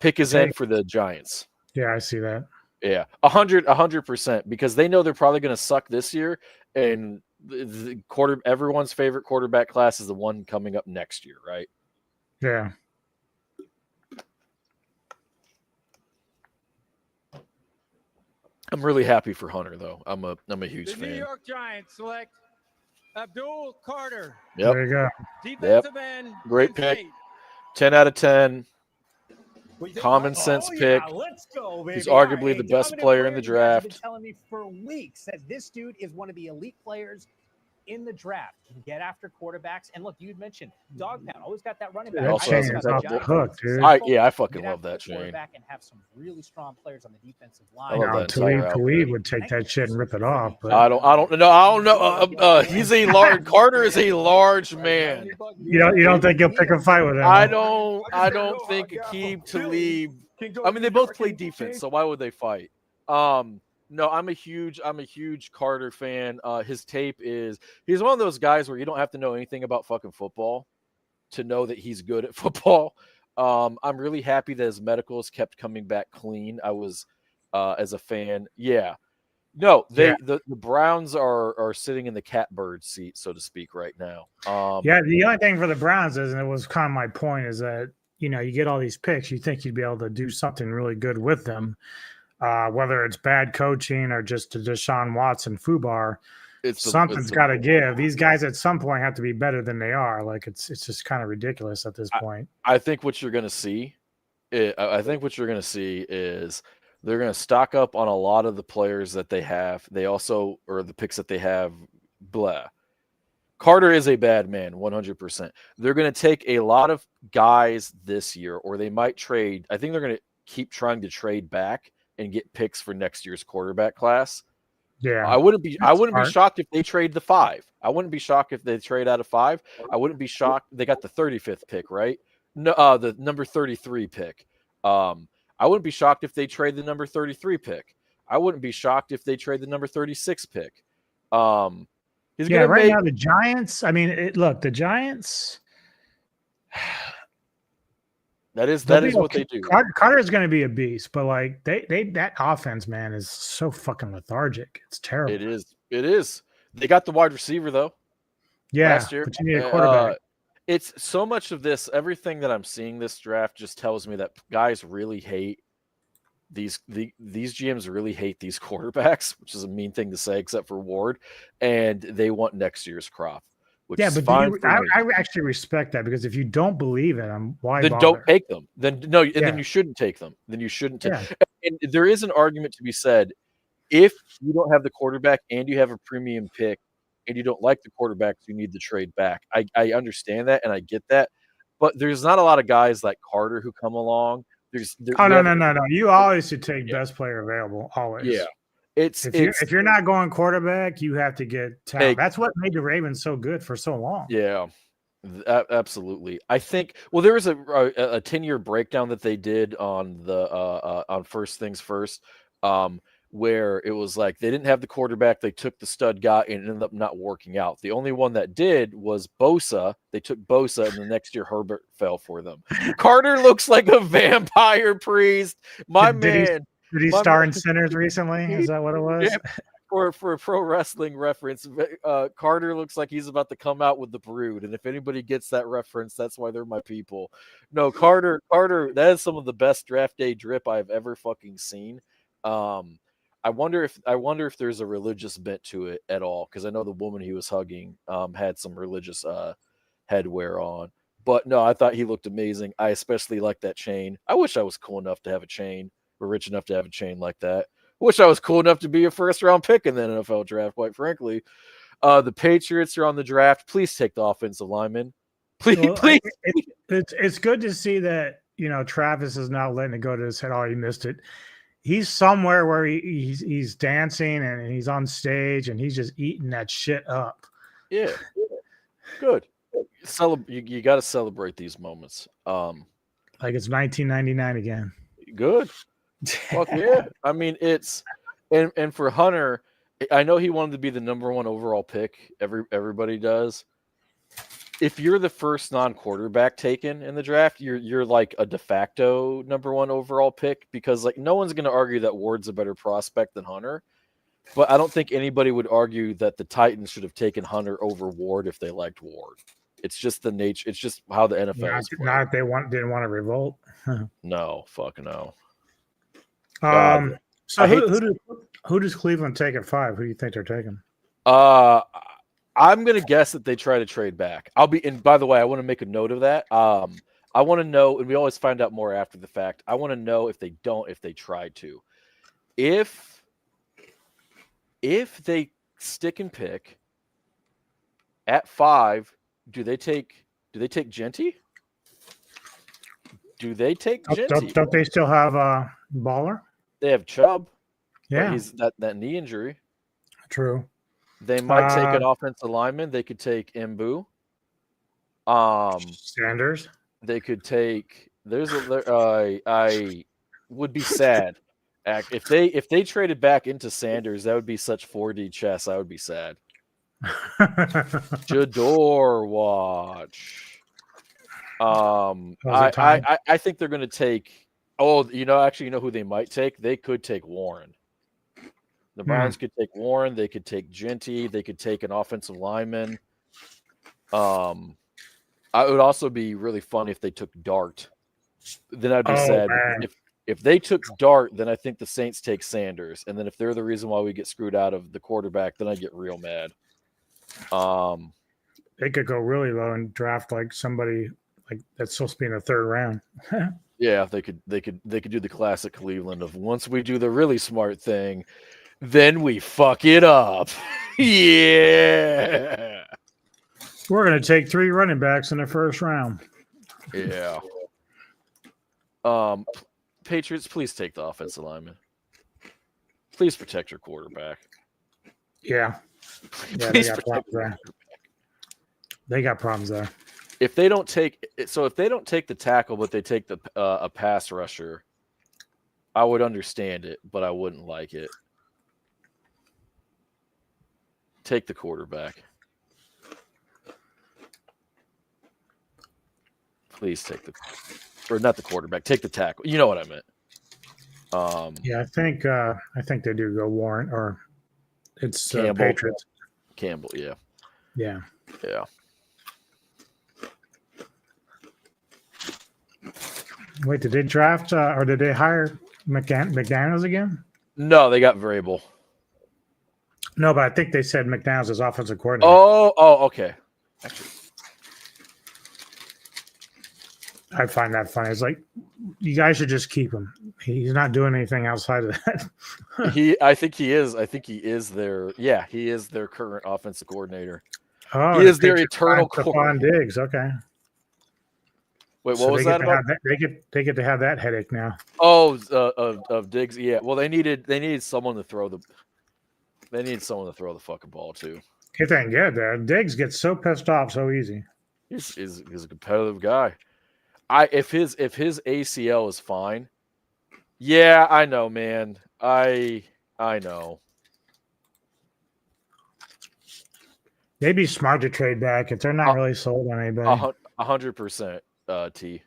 Pick is in for the Giants. Yeah, I see that. Yeah, 100%, because they know they're probably going to suck this year, and everyone's favorite quarterback class is the one coming up next year, right? Yeah. I'm really happy for Hunter, though. I'm a huge fan. The New York Giants select Abdul Carter. Yep. There you go. Defensive end. Great pick. 10 out of 10. Common sense pick. Let's go, baby. He's arguably the best player in the draft. You've been telling me for weeks that this dude is one of the elite players in the draft. Can get after quarterbacks. And look, you'd mentioned Dog Pound. Always got that running back. That chain is off the hook, dude. I fucking love that chain. And have some really strong players on the defensive line. Khalid would take that shit and rip it off. But I don't know. He's a large. Carter is a large man. You don't think he'll pick a fight with him? I don't think Aqib Talib. I mean, they both play defense, so why would they fight? No, I'm a huge Carter fan. His tape he's one of those guys where you don't have to know anything about fucking football to know that he's good at football. I'm really happy that his medicals kept coming back clean. I was as a fan. Yeah. No, the Browns are sitting in the catbird seat, so to speak, right now. Yeah, the only thing for the Browns is, and it was kind of my point, is that you get all these picks, you think you'd be able to do something really good with them, whether it's bad coaching or just a Deshaun Watson foobar. Something's got to give. These guys at some point have to be better than they are. Like it's just kind of ridiculous at this point. I think what you're going to see, is they're going to stock up on a lot of the players that they have. They also, or the picks that they have, blah. Carter is a bad man, 100%. They're going to take a lot of guys this year, or they might trade. I think they're going to keep trying to trade back and get picks for next year's quarterback class. Yeah, I wouldn't be shocked if they trade the 5. I wouldn't be shocked if they trade out of 5. I wouldn't be shocked. They got the 35th pick, right? No, the number 33 pick. I wouldn't be shocked if they trade the number 33 pick. I wouldn't be shocked if they trade the number 36 pick. Now the Giants. I mean, look, the Giants. That is what they do. Carter is going to be a beast, but like they that offense, man, is so fucking lethargic. It's terrible. It is. They got the wide receiver though. Yeah, last year. But you need a quarterback. It's so much of this. Everything that I'm seeing this draft just tells me that guys really hate these GMs really hate these quarterbacks, which is a mean thing to say, except for Ward, and they want next year's crop. Which is fine. I actually respect that, because if you don't believe in them, why then bother? Don't take them. Then you shouldn't take them. Then you shouldn't take. Yeah. And there is an argument to be said: if you don't have the quarterback and you have a premium pick and you don't like the quarterbacks, you need to trade back. I understand that and I get that, but there's not a lot of guys like Carter who come along. No. You always should take best player available. Always. Yeah. If you're not going quarterback, you have to get talent. That's what made the Ravens so good for so long. Yeah, absolutely. I think. Well, there was a 10-year breakdown that they did on the on First Things First, where it was like they didn't have the quarterback. They took the stud guy and it ended up not working out. The only one that did was Bosa. They took Bosa, and the next year Herbert fell for them. Carter looks like a vampire priest. Did he star in Sinners recently? Is that what it was? Yeah. For a pro wrestling reference, Carter looks like he's about to come out with the Brood. And if anybody gets that reference, that's why they're my people. No, Carter, that is some of the best draft day drip I've ever fucking seen. I wonder if there's a religious bent to it at all, because I know the woman he was hugging had some religious headwear on. But no, I thought he looked amazing. I especially like that chain. I wish I was cool enough to have a chain. We're rich enough to have a chain like that. Wish I was cool enough to be a first-round pick in the NFL draft, quite frankly. The Patriots are on the draft. Please take the offensive lineman. Please. It's good to see that, Travis is not letting it go to his head. Oh, he missed it. He's somewhere where he's dancing and he's on stage and he's just eating that shit up. Yeah. Good. You got to celebrate these moments. Like it's 1999 again. Good. Fuck yeah. I mean, it's and for Hunter, I know he wanted to be the number 1 overall pick. Everybody does. If you're the first non-quarterback taken in the draft, you're like a de facto number 1 overall pick, because like no one's going to argue that Ward's a better prospect than Hunter. But I don't think anybody would argue that the Titans should have taken Hunter over Ward if they liked Ward. It's just the nature. It's just how the NFL is playing. Not if they didn't want to revolt. No, fuck no. So who does Cleveland take at 5? Who do you think they're taking? I'm gonna guess that they try to trade back. And by the way, I want to make a note of that. I want to know, and we always find out more after the fact. I want to know if they try to. If they stick and pick at 5, do they take Genty? Do they take Genty? Don't they still have Baller? They have Chubb. Yeah, he's that knee injury. True. They might take an offensive lineman. They could take Mbu. Sanders. They could take. I would be sad If they traded back into Sanders, that would be such 4D chess. I would be sad. Jador watch. I think they're going to take. Oh, actually, who they might take? They could take Warren. The Browns could take Warren. They could take Genty. They could take an offensive lineman. It would also be really fun if they took Dart. Then I'd be sad. If they took Dart, then I think the Saints take Sanders. And then if they're the reason why we get screwed out of the quarterback, then I get real mad. They could go really low and draft like somebody like that's supposed to be in the third round. Yeah, they could do the classic Cleveland of once we do the really smart thing, then we fuck it up. Yeah. We're going to take 3 running backs in the first round. Yeah. Patriots, please take the offensive lineman. Please protect your quarterback. Yeah. Yeah, Please they got problems there. They got problems there. If they don't take the tackle, but they take the a pass rusher, I would understand it, but I wouldn't like it. Take the quarterback. Please take not the quarterback. Take the tackle. You know what I meant. Yeah, I think they do go Warren or it's Campbell. Patriots. Campbell, yeah. Yeah. Yeah. Wait, did they draft or did they hire McDaniels again? No, they got Vrabel. No, but I think they said McDaniels is offensive coordinator. Oh, okay. Actually, I find that funny. It's like you guys should just keep him. He's not doing anything outside of that. I think he is. He is their current offensive coordinator. Oh, he is their eternal coordinator. Diggs. Okay. Wait, what was that about? They get to have that headache now. Oh, of Diggs. Yeah. Well, they needed someone to throw the. They need someone to throw the fucking ball to. It ain't good there. Diggs gets so pissed off so easy. He's a competitive guy. If his ACL is fine. Yeah, I know, man. I know. They'd be smart to trade back if they're not really sold on anybody. 100%. T,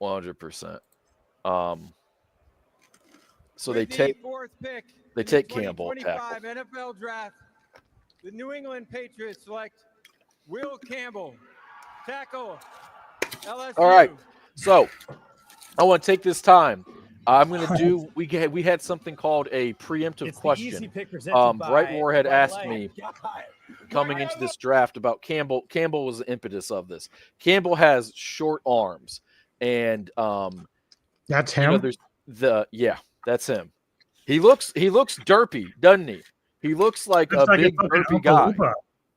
100%. So they take fourth pick. They take Campbell. 2025 NFL draft. The New England Patriots select Will Campbell, tackle. LSU. All right. So I want to take this time. I'm going to do. We had something called a preemptive question. Bright War had asked me coming into this draft about Campbell. Campbell was the impetus of this. Campbell has short arms, and that's him. That's him. He looks derpy, doesn't he? He looks like a big derpy guy.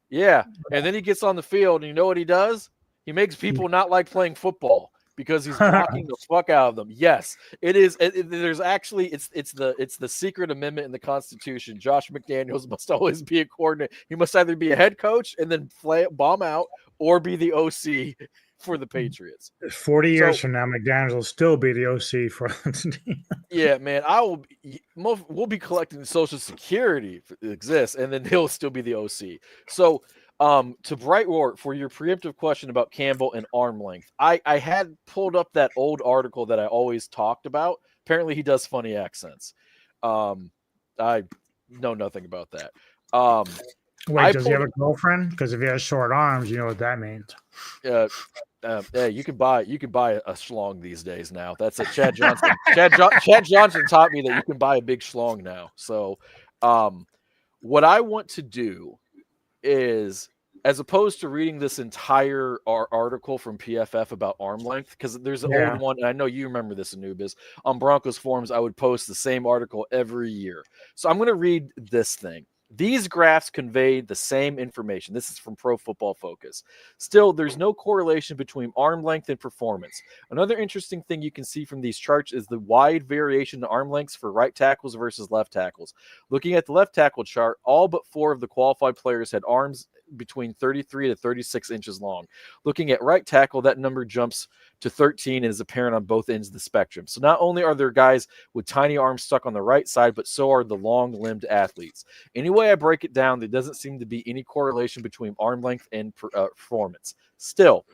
Yeah, and then he gets on the field, and you know what he does? He makes people not like playing football because he's blocking the fuck out of them. Yes, it is. There's actually it's the secret amendment in the Constitution. Josh McDaniels must always be a coordinator. He must either be a head coach and then bomb out, or be the OC for the Patriots. 40 years from now, McDaniels will still be the OC for the team. Yeah, man, we'll be collecting Social Security if it exists, and then he'll still be the OC. So, to Bright War, for your preemptive question about Campbell and arm length, I had pulled up that old article that I always talked about. Apparently, he does funny accents. I know nothing about that. Wait, does he have a girlfriend? Because if he has short arms, you know what that means. Yeah, you can buy a schlong these days now. That's a Chad Johnson. Chad Johnson taught me that you can buy a big schlong now. So, what I want to do is, as opposed to reading this entire article from PFF about arm length, because there's an old one, and I know you remember this, Anubis, on Broncos forums, I would post the same article every year. So I'm going to read this thing. These graphs convey the same information. This is from Pro Football Focus. Still, there's no correlation between arm length and performance. Another interesting thing you can see from these charts is the wide variation in arm lengths for right tackles versus left tackles. Looking at the left tackle chart, all but 4 of the qualified players had arms between 33 to 36 inches long. Looking at right tackle, that number jumps to 13 and is apparent on both ends of the spectrum. So not only are there guys with tiny arms stuck on the right side, but so are the long-limbed athletes. Any way I break it down, there doesn't seem to be any correlation between arm length and performance. Still,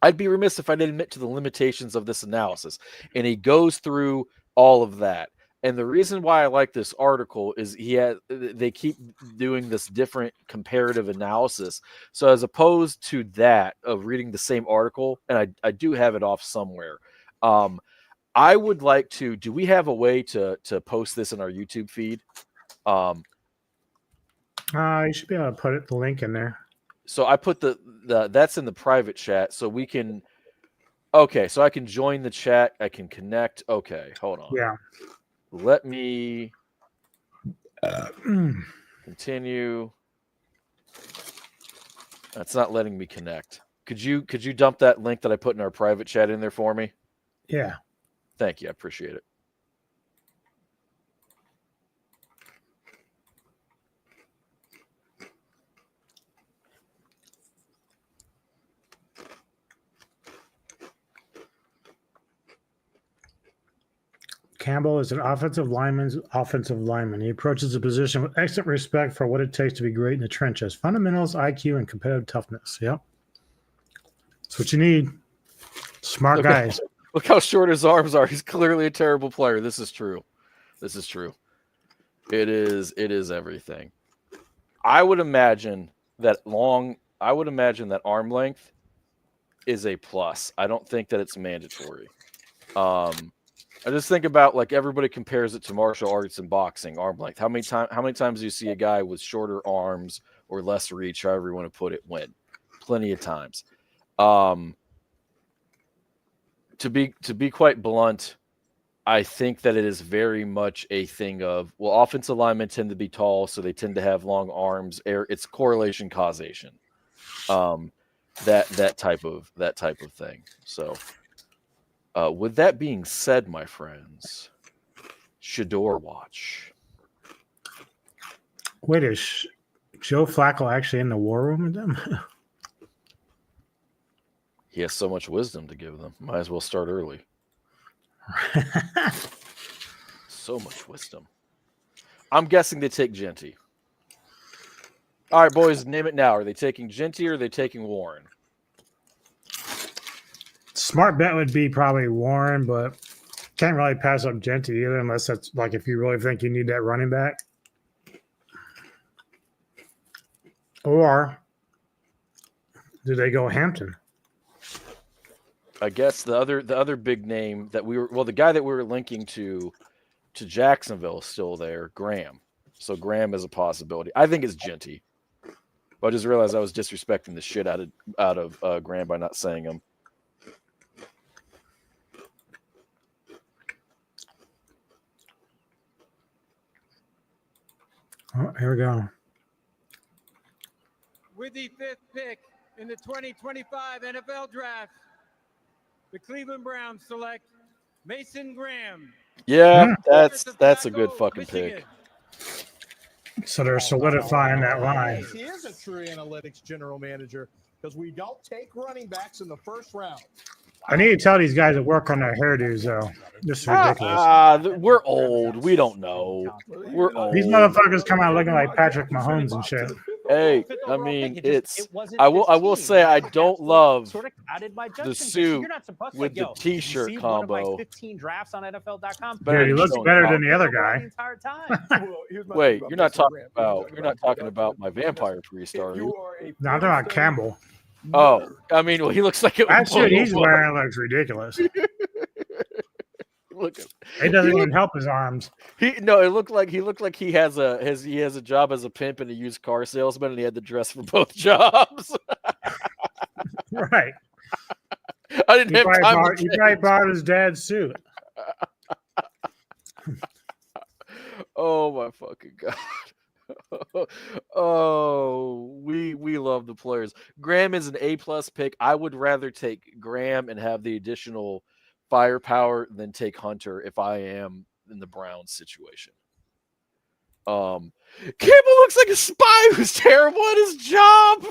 I'd be remiss if I didn't admit to the limitations of this analysis. And he goes through all of that. And the reason why I like this article is they keep doing this different comparative analysis. So as opposed to that of reading the same article, and I do have it off somewhere. I would like to, do we have a way to post this in our YouTube feed? You should be able to put the link in there. So I put the that's in the private chat, so we can. Okay, so I can join the chat. I can connect. Okay, hold on. Yeah. Let me continue. That's not letting me connect. Could you dump that link that I put in our private chat in there for me? Yeah. Thank you. I appreciate it. Campbell is an offensive lineman. He approaches the position with excellent respect for what it takes to be great in the trenches. Fundamentals, IQ, and competitive toughness. Yep. That's what you need. Smart guys. Look how short his arms are. He's clearly a terrible player. This is true. This is true. It is everything. I would imagine that arm length is a plus. I don't think that it's mandatory. I just think about, like, everybody compares it to martial arts and boxing, arm length. How many times do you see a guy with shorter arms or less reach, however you want to put it, win? Plenty of times. To be quite blunt, I think that it is very much a thing of, well, offensive linemen tend to be tall, so they tend to have long arms. It's correlation causation. That type of thing. So. With that being said, my friends, Shador watch. Wait, is Joe Flacco actually in the war room with them? He has so much wisdom to give them. Might as well start early. So much wisdom. I'm guessing they take Genty. All right, boys, name it now. Are they taking Genty or are they taking Warren? Smart bet would be probably Warren, but can't really pass up Genty either unless that's like if you really think you need that running back. Or do they go Hampton? I guess the other big name that the guy that we were linking to Jacksonville is still there, Graham. So Graham is a possibility. I think it's Genty. But I just realized I was disrespecting the shit out of Graham by not saying him. Oh, here we go. With the 5th pick in the 2025 NFL Draft, the Cleveland Browns select Mason Graham. Yeah, that's a good fucking Michigan. pick. So they're solidifying that line. He is a true analytics general manager because we don't take running backs in the first round. I need to tell these guys to work on their hairdos, though. This is ridiculous. We're old. We don't know. We're old. These motherfuckers come out looking like Patrick Mahomes and shit. Hey, I mean, I will say I don't love the suit with the T-shirt combo. 15 drafts on NFL.com. Dude, he looks better than the other guy. Wait, you're not talking about my vampire priest, are you? No, I'm talking about Campbell. Oh, I mean, well, he looks like it. That shit he's wearing looks ridiculous. Look, it doesn't even help his arms. It looked like he has a job as a pimp and a used car salesman, and he had to dress for both jobs. Right. I didn't have time. He probably borrowed his dad's suit. Oh my fucking god. Oh, we love the players. Graham is an A+ pick. I would rather take Graham and have the additional firepower than take Hunter if I am in the Browns situation. Campbell looks like a spy who's terrible at his job.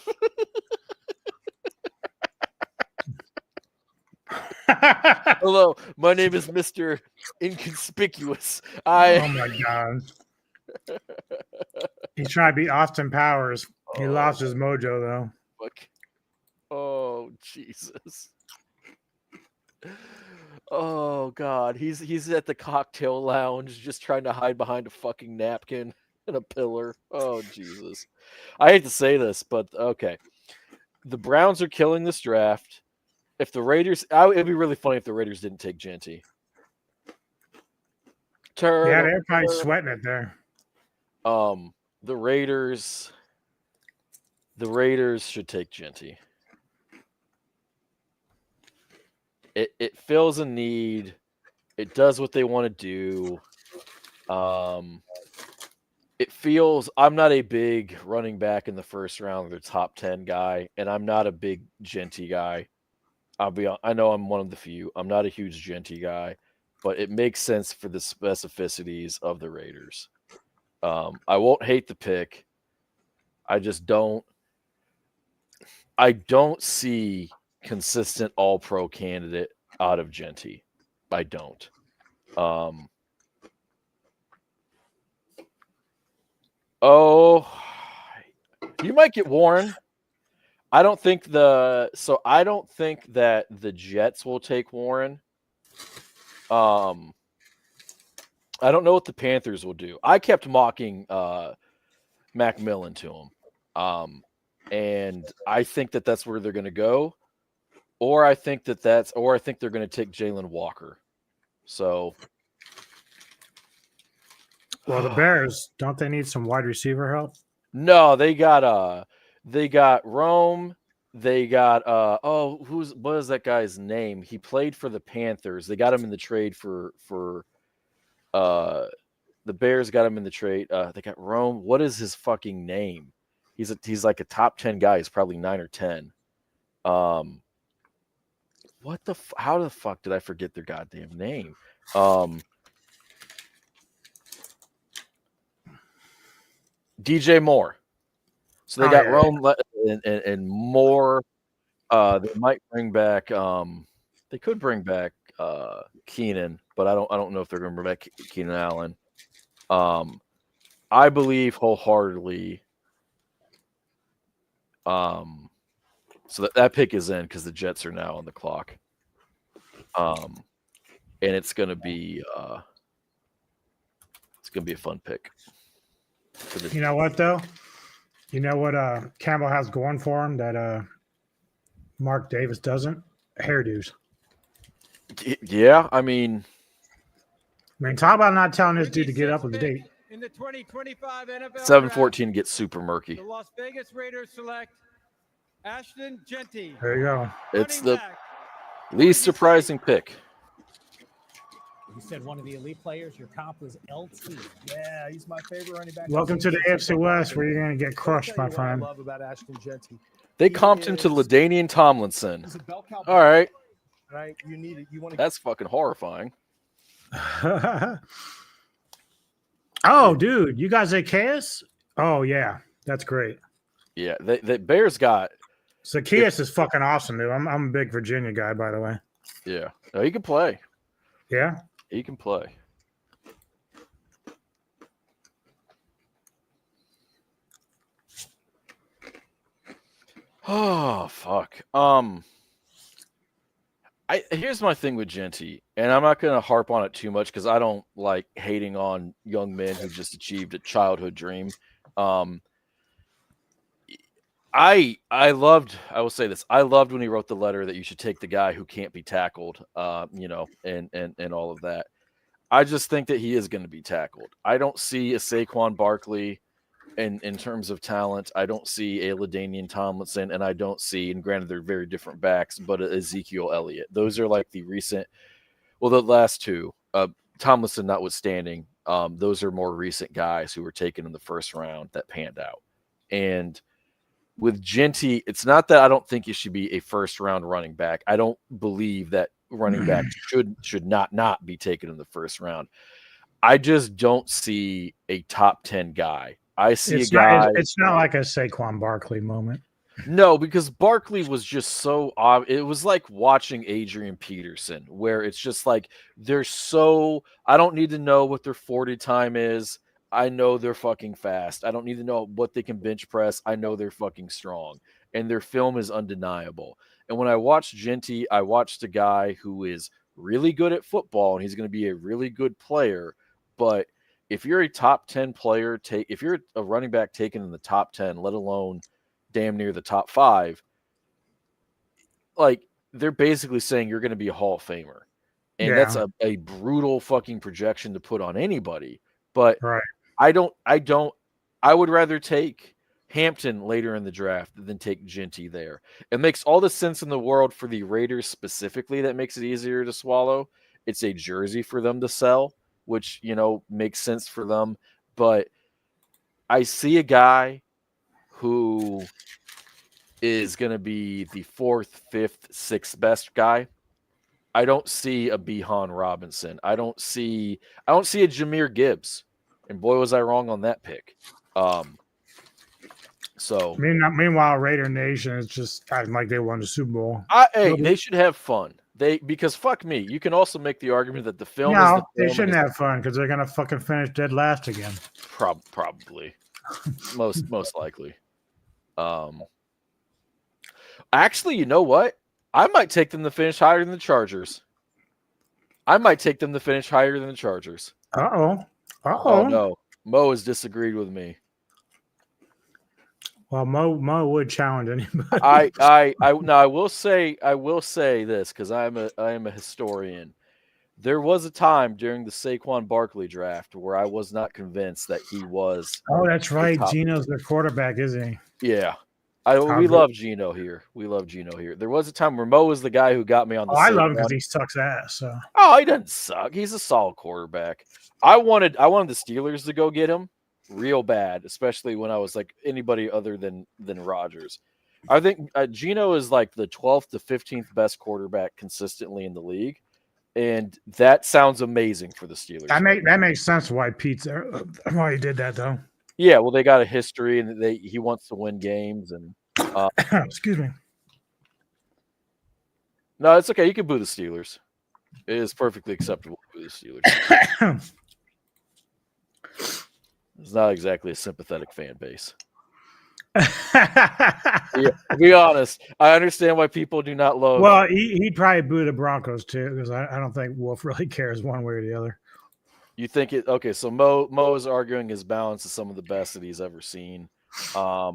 Hello, my name is Mr. Inconspicuous. Oh my god. He's trying to be Austin Powers. He lost his mojo though. Fuck. Oh Jesus. Oh God. He's at the cocktail lounge just trying to hide behind a fucking napkin and a pillar. Oh Jesus. I hate to say this, but okay. The Browns are killing this draft. If the Raiders, it'd be really funny if the Raiders didn't take Genty. Yeah, they're probably sweating it there. The Raiders should take Genty. It fills a need. It does what they want to do. It feels, I'm not a big running back in the first round or top 10 guy, and I'm not a big Genty guy. I know I'm one of the few. I'm not a huge Genty guy, but it makes sense for the specificities of the Raiders. I won't hate the pick. I just don't. I don't see consistent All-Pro candidate out of Genty. I don't. You might get Warren. I don't think that the Jets will take Warren. I don't know what the Panthers will do. I kept mocking Macmillan to him. And I think that that's where they're going to go. Or I think they're going to take Jalen Walker. So, well, the Bears, don't they need some wide receiver help? No, they got Rome. They got what is that guy's name? He played for the Panthers. They got him in the trade for the Bears got him in the trade. They got Rome. What is his fucking name? He's like a top 10 guy. He's probably 9 or 10. How the fuck did I forget their goddamn name? DJ Moore. So they got Rome and Moore. They might bring back. They could bring back Keenan, but I don't know if they're going to bring back Keenan Allen. I believe wholeheartedly. So that pick is in because the Jets are now on the clock. And it's going to be a fun pick. You know what though? You know what Campbell has going for him that Mark Davis doesn't? Hairdos. Yeah, I mean, talk about not telling this dude to get up with the date. In the 2025 NFL 7-14 gets super murky. The Las Vegas Raiders select Ashton Genty. There you go. It's the least surprising pick. You said one of the elite players. Your comp was LT. Yeah, he's my favorite running back. Welcome to the AFC West, where you're going to get crushed, my friend. I love about Ashton Genty. They comped him to LaDainian Tomlinson. All right. Right, you need it. You want to. That's fucking horrifying. Oh, dude, you guys Zacchaeus? Oh yeah, that's great. Yeah, the Bears got Zacchaeus is fucking awesome, dude. I'm a big Virginia guy, by the way. Yeah, no, he can play. Yeah, he can play. Oh fuck. Here's my thing with Genty, and I'm not going to harp on it too much because I don't like hating on young men who just achieved a childhood dream. I will say this. I loved when he wrote the letter that you should take the guy who can't be tackled, and all of that. I just think that he is going to be tackled. I don't see a Saquon Barkley in terms of talent. I don't see a LaDainian Tomlinson, and I don't see, and granted they're very different backs, but Ezekiel Elliott. Those are like the last two, Tomlinson notwithstanding, those are more recent guys who were taken in the first round that panned out. And with Genty, it's not that I don't think he should be a first round running back. I don't believe that running backs should not be taken in the first round. I just don't see a top 10 guy. I see It's a guy. It's not like a Saquon Barkley moment. No, because Barkley was just so it was like watching Adrian Peterson, where it's just like they're so. I don't need to know what their 40 time is. I know they're fucking fast. I don't need to know what they can bench press. I know they're fucking strong, and their film is undeniable. And when I watched Genty, I watched a guy who is really good at football, and he's going to be a really good player. But if you're a top 10 player, if you're a running back taken in the top 10, let alone damn near the top 5, like they're basically saying you're going to be a Hall of Famer. And that's a brutal fucking projection to put on anybody. But Right. I would rather take Hampton later in the draft than take Genty there. It makes all the sense in the world for the Raiders specifically. That makes it easier to swallow. It's a jersey for them to sell, which, makes sense for them. But I see a guy who is going to be the 4th, 5th, 6th best guy. I don't see a Bijan Robinson. I don't see a Jahmyr Gibbs. And boy, was I wrong on that pick. So meanwhile, Raider Nation is just acting like they won the Super Bowl. They should have fun. Because fuck me, you can also make the argument that the film. They shouldn't have fun because they're gonna fucking finish dead last again. Probably, most likely. Actually, you know what? I might take them to finish higher than the Chargers. Uh-oh. Oh no, Mo has disagreed with me. Well, Mo would challenge anybody. I will say this because I am a historian. There was a time during the Saquon Barkley draft where I was not convinced that he was. Oh, that's right. Geno's their quarterback, isn't he? Yeah. We love Geno here. There was a time where Mo was the guy who got me on the. I love him because he sucks ass. So. Oh, he doesn't suck. He's a solid quarterback. I wanted the Steelers to go get him real bad, especially when I was like anybody other than Rodgers. I think Geno is like the 12th to 15th best quarterback consistently in the league, and that sounds amazing for the Steelers. That makes sense why Pete's there. Why he did that though. Yeah, well, they got a history, and he wants to win games. And excuse me. No, it's okay. You can boo the Steelers. It is perfectly acceptable to boo the Steelers. It's not exactly a sympathetic fan base. Yeah, to be honest, I understand why people do not love. Well, he'd probably boo the Broncos too, because I don't think Wolf really cares one way or the other. You think it? Okay, so Mo is arguing his balance is some of the best that he's ever seen. I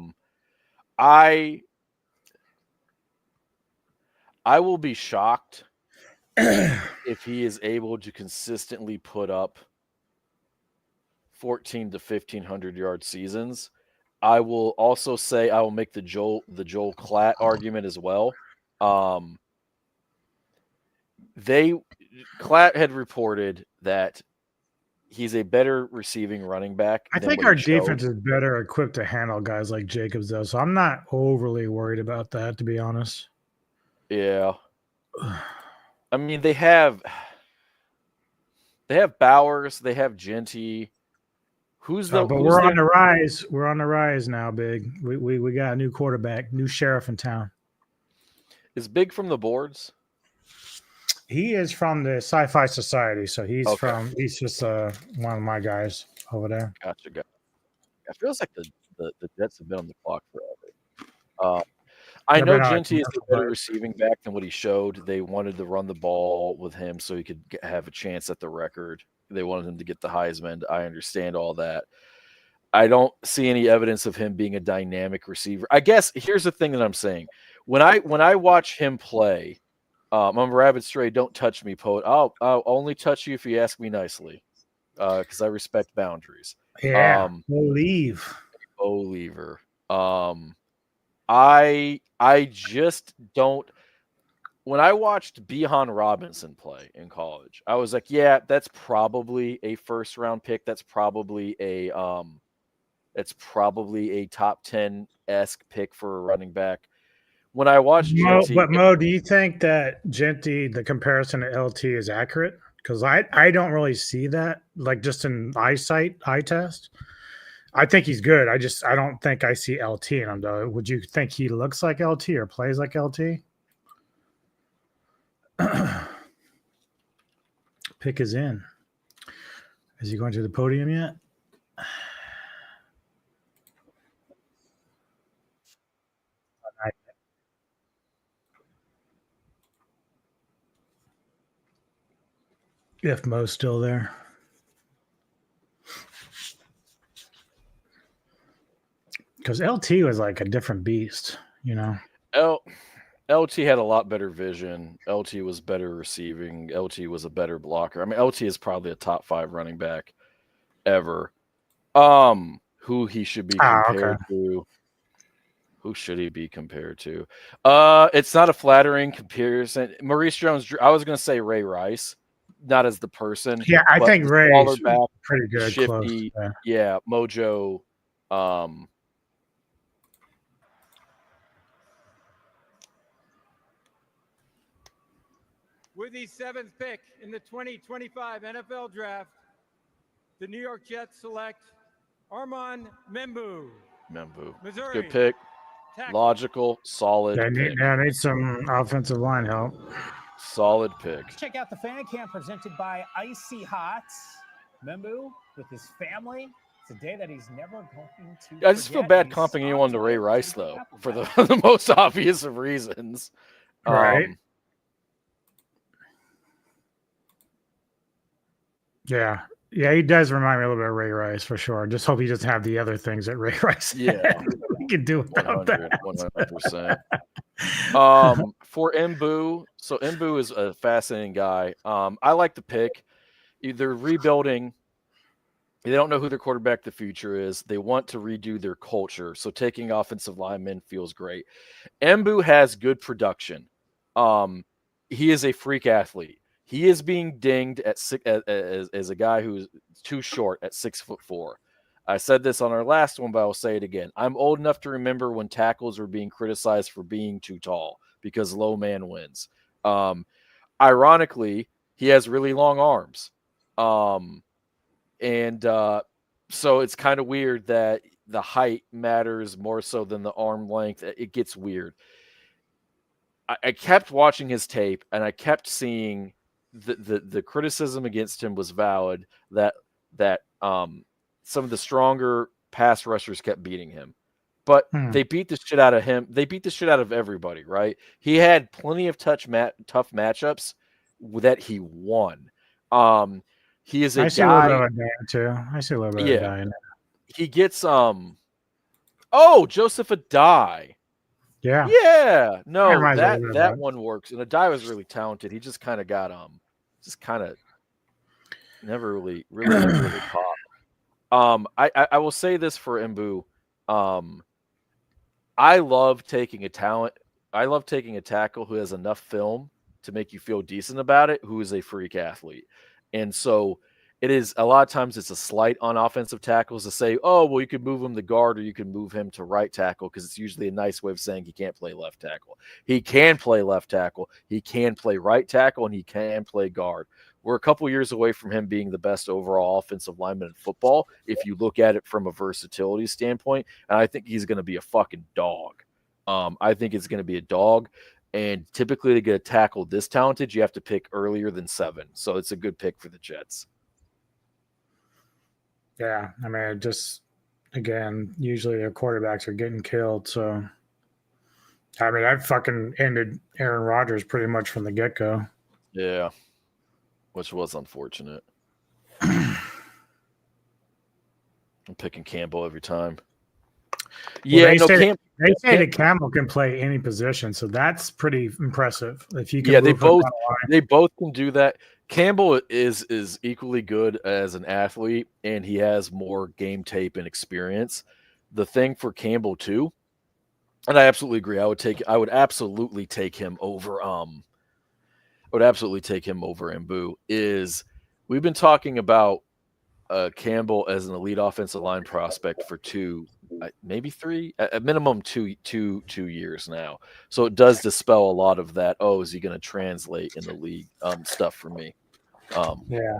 will be shocked if he is able to consistently put up 14 to 1,500 yard seasons. I will also say I will make the Joel Klatt argument as well. Klatt had reported that he's a better receiving running back. I think our defense is better equipped to handle guys like Jacobs, though, so I'm not overly worried about that, to be honest. Yeah. I mean, they have Bowers, they have Genty. But we're on the rise. We're on the rise now, Big. We got a new quarterback, new sheriff in town. Is Big from the boards? He is from the Sci-Fi Society, so he's just one of my guys over there. Gotcha. It feels like the Jets have been on the clock forever. I know Genty is a better receiving back than what he showed. They wanted to run the ball with him so he could have a chance at the record. They wanted him to get the Heisman. I understand all that. I don't see any evidence of him being a dynamic receiver. I guess here's the thing that I'm saying. When I watch him play, I'm a rabbit stray. Don't touch me, Poet. I'll only touch you if you ask me nicely, because I respect boundaries. Yeah, believer. I just don't. When I watched Bijan Robinson play in college, I was like, yeah, that's probably a first round pick. That's probably a top 10-esque pick for a running back. When I watched Mo, do you think that Genty, the comparison to LT is accurate? because I don't really see that, like, just in eye test. I think he's good. I don't think I see LT in him, though. Would you think he looks like LT or plays like LT? Pick is in. Is he going to the podium yet? If Mo's still there. Because LT was like a different beast, you know? LT had a lot better vision. LT was better receiving. LT was a better blocker. I mean, LT is probably a top 5 running back ever. Who he should be compared to. Who should he be compared to? It's not a flattering comparison. Maurice Jones, I was going to say Ray Rice, not as the person. Yeah, I think Ray's back, pretty good. Shifty, close, yeah, Mojo. With the 7th pick in the 2025 NFL Draft, the New York Jets select Armand Membu. Missouri. Good pick. Logical, solid pick. Need some offensive line help. Solid pick. Check out the fan cam presented by Icy Hot. Membu with his family. It's a day that he's never going to I just feel bad comping anyone to Ray Rice, though, for the most obvious of reasons. Right. Yeah. Yeah, he does remind me a little bit of Ray Rice for sure. Just hope he doesn't have the other things that Ray Rice Yeah. he can do without 100%. For Mbu, so Mbu is a fascinating guy. I like the pick. They're rebuilding. They don't know who their quarterback of the future is. They want to redo their culture. So taking offensive linemen feels great. Mbu has good production. He is a freak athlete. He is being dinged at as a guy who's too short at 6'4". I said this on our last one, but I'll say it again. I'm old enough to remember when tackles were being criticized for being too tall because low man wins. Ironically, he has really long arms. So it's kind of weird that the height matters more so than the arm length. It gets weird. I kept watching his tape and I kept seeing the criticism against him was valid, that some of the stronger pass rushers kept beating him, but they beat the shit out of him. They beat the shit out of everybody, right? He had plenty of tough matchups that he won. He is a guy. I see a little bit of a guy too. I see a little bit of a guy in there. He gets Joseph Adai. Yeah. No, that one works. And Adai was really talented. He just kind of got never really popped. I will say this for Mbu. I love taking a tackle who has enough film to make you feel decent about it, who is a freak athlete. And so it is a lot of times it's a slight on offensive tackles to say, oh, well, you could move him to guard or you can move him to right tackle, because it's usually a nice way of saying he can't play left tackle. He can play left tackle, he can play right tackle, and he can play guard. We're a couple years away from him being the best overall offensive lineman in football if you look at it from a versatility standpoint, and I think he's going to be a fucking dog. I think it's going to be a dog. And typically to get a tackle this talented, you have to pick earlier than 7. So it's a good pick for the Jets. Yeah. I mean, again, usually their quarterbacks are getting killed. So, I mean, I fucking ended Aaron Rodgers pretty much from the get-go. Yeah. Which was unfortunate. I'm picking Campbell every time. Well, they say that Campbell can play any position, so that's pretty impressive. If you can, they both can do that. Campbell is equally good as an athlete, and he has more game tape and experience. The thing for Campbell too, and I absolutely agree. I would absolutely take him over. Mbu. Is we've been talking about Campbell as an elite offensive line prospect for 2, maybe 3, at minimum 2 years now. So it does dispel a lot of that. Oh, is he going to translate in the league stuff for me? Yeah.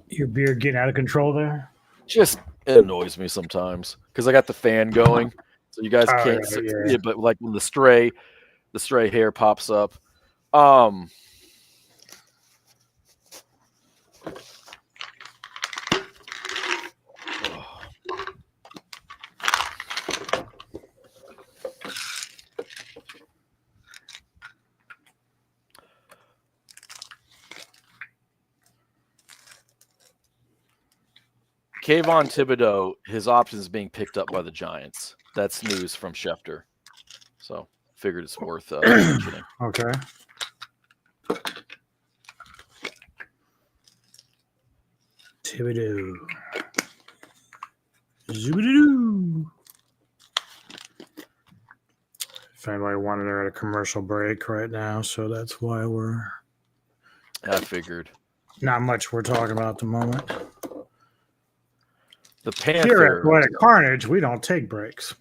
Your beard getting out of control there? Just it annoys me sometimes because I got the fan going, so you guys Oh, can't yeah, see yeah. it. But like when the stray hair pops up, um, Kayvon Thibodeau, his options being picked up by the Giants. That's news from Schefter, so figured it's worth mentioning. Okay. Thibodeau. Zoobidoo. If anybody wanted, they're at a commercial break right now, so that's why we're I figured. not much we're talking about at the moment. The Panthers. Here at Poetic Carnage, we don't take breaks.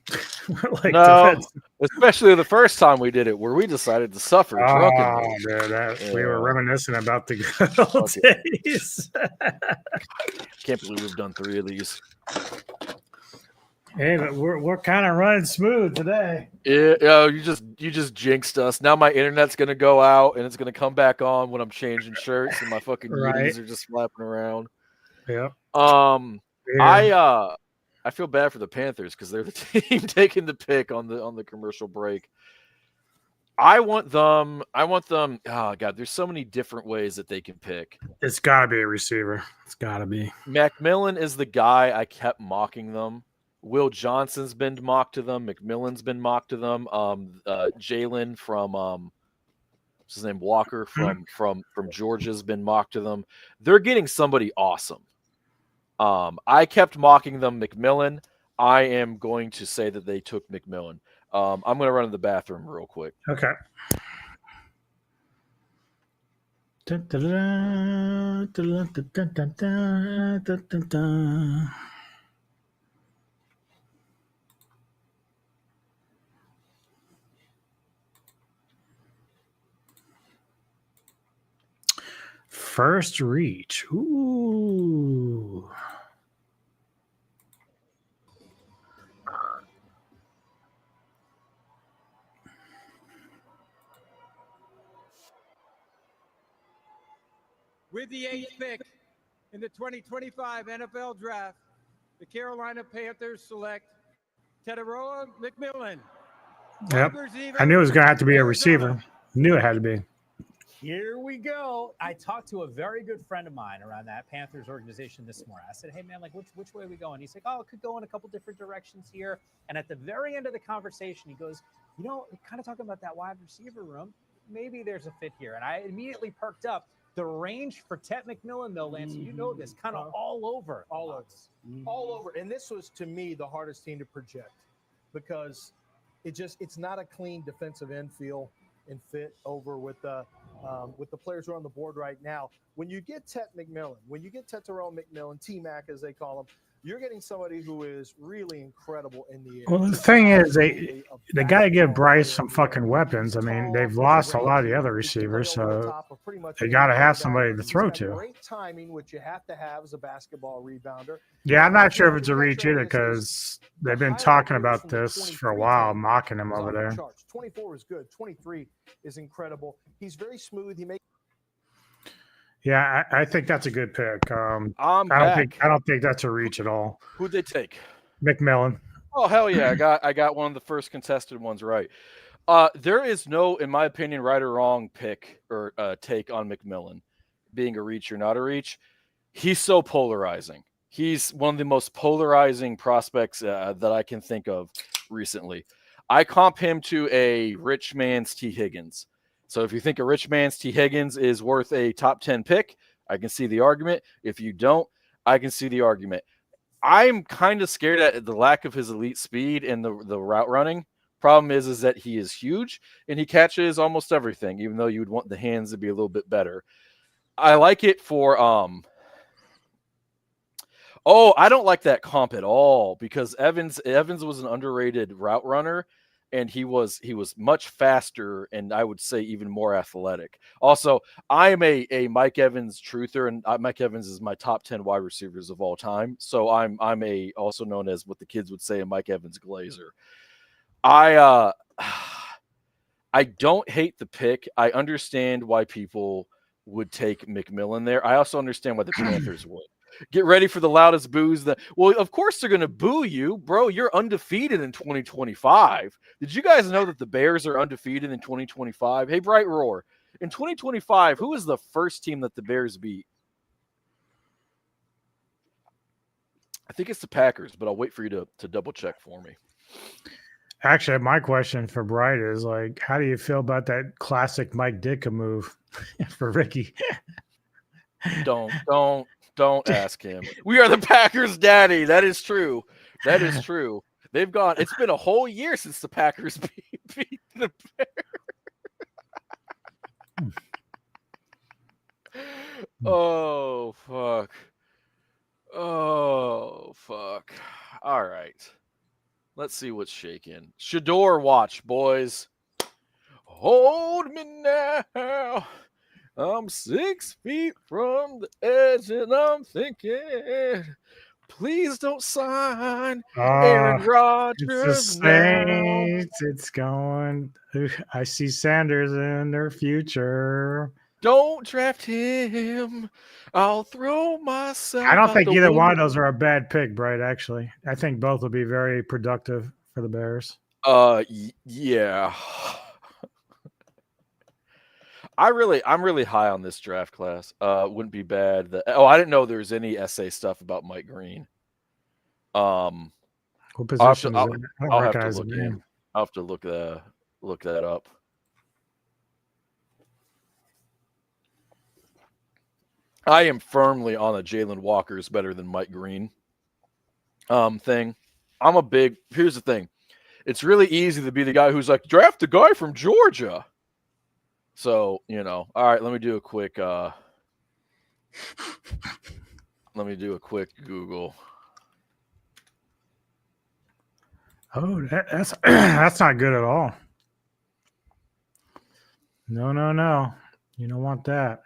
We're like No, defense. especially the first time we did it, where we decided to suffer drunkenly. Dude, we were Yeah. reminiscing about the good old days. Can't believe we've done 3 of these. Hey, but we're kind of running smooth today. Yeah, you just jinxed us. Now my internet's gonna go out and it's gonna come back on when I'm changing shirts and my fucking Right. Yetis are just flapping around. Yep. I feel bad for the Panthers because they're the team taking the pick on the commercial break. I want them. Oh God, there's so many different ways that they can pick. It's got to be a receiver. It's got to be. McMillan is the guy I kept mocking them. Will Johnson's been mocked to them. McMillan's been mocked to them. Jalen from what's his name? Walker from Georgia's been mocked to them. They're getting somebody awesome. I kept mocking them. McMillan. I am going to say that they took McMillan. I'm going to run to the bathroom real quick. Okay. First reach. Ooh. With the 8th pick in the 2025 NFL Draft, the Carolina Panthers select Teteroa McMillan. Yep. wide receiver, I knew it was going to have to be a Arizona. receiver. Knew it had to be. Here we go. I talked to a very good friend of mine around that Panthers organization this morning. I said, hey, man, like, which way are we going? He's like, oh, it could go in a couple different directions here. And at the very end of the conversation, he goes, you know, kind of talking about that wide receiver room. Maybe there's a fit here. And I immediately perked up. The range for Tet McMillan, though, Lance, you know this, kind of all over. All over. And this was, to me, the hardest team to project because it's not a clean defensive end feel and fit over with the players who are on the board right now. When you get Tet McMillan, when you get Teteroa McMillan, T-Mac as they call him, you're getting somebody who is really incredible in the air. Well, the thing is, they got to give Bryce some fucking weapons. I mean, they've lost a lot of the other receivers, so they got to have somebody to throw to. Great timing, which you have to have as a basketball rebounder. Yeah, I'm not sure if it's a reach either because they've been talking about this for a while, mocking him over there. 24 is good. 23 is incredible. He's very smooth. He makes. Yeah, I think that's a good pick. I don't think that's a reach at all. Who'd they take? McMillan. Oh hell yeah! I got one of the first contested ones right. There is no, in my opinion, right or wrong pick or take on McMillan being a reach or not a reach. He's so polarizing. He's one of the most polarizing prospects that I can think of recently. I comp him to a rich man's T. Higgins. So if you think a rich man's T. Higgins is worth a top 10 pick, I can see the argument. If you don't, I can see the argument. I'm kind of scared at the lack of his elite speed and the route running. Problem is that he is huge and he catches almost everything, even though you would want the hands to be a little bit better. I like it for Oh, I don't like that comp at all because Evans was an underrated route runner, and he was much faster and I would say even more athletic. Also, I am a Mike Evans truther, and Mike Evans is my top 10 wide receivers of all time. So I'm a also known as what the kids would say a Mike Evans glazer. I I don't hate the pick. I understand why people would take McMillan there. I also understand why the Panthers would. Get ready for the loudest boos. Well, of course they're going to boo you, bro. You're undefeated in 2025. Did you guys know that the Bears are undefeated in 2025? Hey, Bright Roar. In 2025, who is the first team that the Bears beat? I think it's the Packers, but I'll wait for you to double check for me. Actually, my question for Bright is like, how do you feel about that classic Mike Ditka move for Ricky? Don't ask him. We are the Packers' daddy. That is true. That is true. They've gone. It's been a whole year since the Packers beat the Bears. Oh fuck. Oh fuck. All right. Let's see what's shaking. Shador watch, boys. Hold me now. I'm 6 feet from the edge, and I'm thinking, please don't sign Aaron Rodgers. It's the Saints. It's going. I see Sanders in their future. Don't draft him. I'll throw myself. I don't think either window. one of those are a bad pick, Bright. Actually, I think both will be very productive for the Bears. Yeah. I'm really high on this draft class. Wouldn't be bad. I didn't know there was any essay stuff about Mike Green. What position is it? I don't I'll have to recognize look the name. in. I'll have to look that up. I am firmly on a Jalen Walker's better than Mike Green thing. Here's the thing. It's really easy to be the guy who's like, draft the guy from Georgia. So, all right, let me do a quick Google. Oh, that's that's not good at all. No. You don't want that.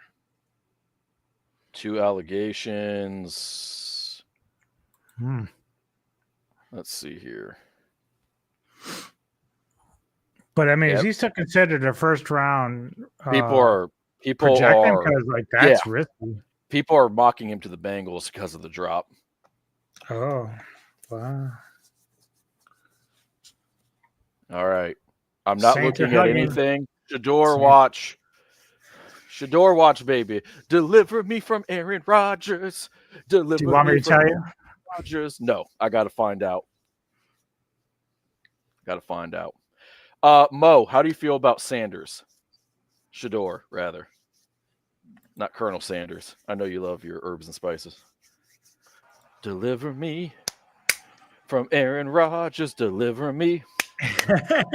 2 allegations. Let's see here. But I mean, is he still considered a first round? People are because like that's risky. People are mocking him to the Bengals because of the drop. Oh, wow. All right. I'm not Saints looking at anything. Shador watch. Shador watch, baby. Deliver me from Aaron Rodgers. Deliver Do you want me to tell you? Rodgers. No, I got to find out. Mo, how do you feel about Sanders? Shador, rather. Not Colonel Sanders. I know you love your herbs and spices. Deliver me from Aaron Rodgers. Deliver me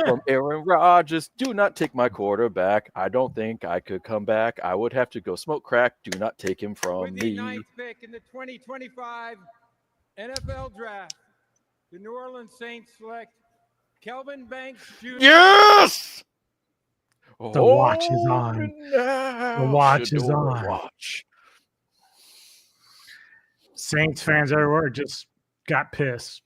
from Aaron Rodgers. Do not take my quarterback. I don't think I could come back. I would have to go smoke crack. Do not take him from With the me. 9th pick in the 2025 NFL Draft, the New Orleans Saints select Kelvin Banks Jr. Yes! The watch is on. The watch is on. Watch. Saints fans everywhere just got pissed.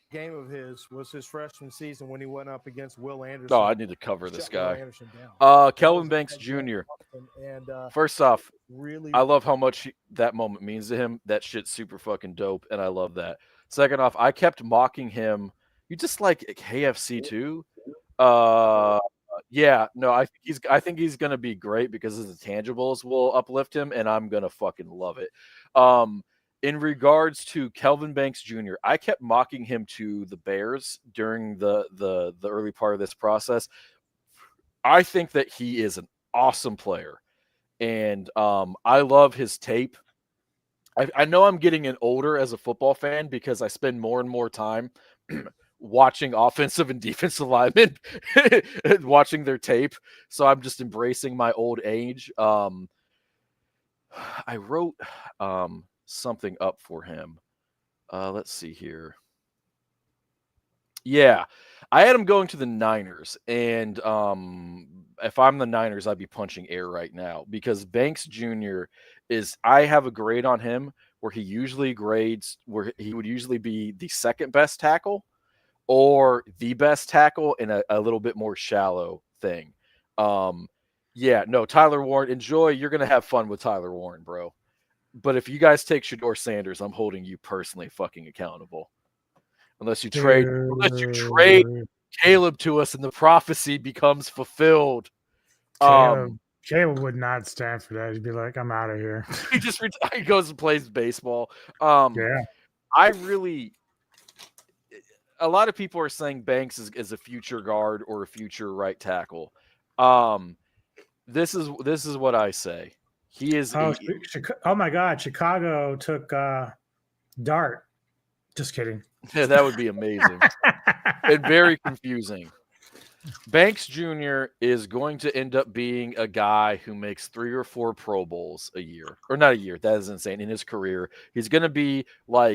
Game of his was his freshman season when he went up against Will Anderson. Oh, I need to cover this guy. Down. Kelvin Banks Jr. And First off, really, I love how much that moment means to him. That shit's super fucking dope, and I love that. Second off, I kept mocking him. You just like KFC too? Yeah, no, I think he's gonna be great because his intangibles will uplift him, and I'm gonna fucking love it. In regards to Kelvin Banks Jr., I kept mocking him to the Bears during the early part of this process. I think that he is an awesome player, and I love his tape. I know I'm getting older as a football fan because I spend more and more time watching offensive and defensive linemen, watching their tape. So I'm just embracing my old age. I wrote something up for him. Let's see here. Yeah, I had him going to the Niners, and if I'm the Niners, I'd be punching air right now because Banks Jr. I have a grade on him where he would usually be the second best tackle or the best tackle in a little bit more shallow thing. Yeah, no, Tyler Warren, enjoy. You're gonna have fun with Tyler Warren, bro. But if you guys take Shador Sanders, I'm holding you personally fucking accountable. Unless you trade Caleb to us and the prophecy becomes fulfilled. Caleb would not stand for that. He'd be like, I'm out of here. He goes and plays baseball. Yeah. A lot of people are saying Banks is a future guard or a future right tackle. This is what I say. He is. Oh my God! Chicago took Dart. Just kidding. Yeah, that would be amazing and very confusing. Banks Jr. is going to end up being a guy who makes 3 or 4 Pro Bowls a year, or not a year. That is insane. In his career, he's going to be the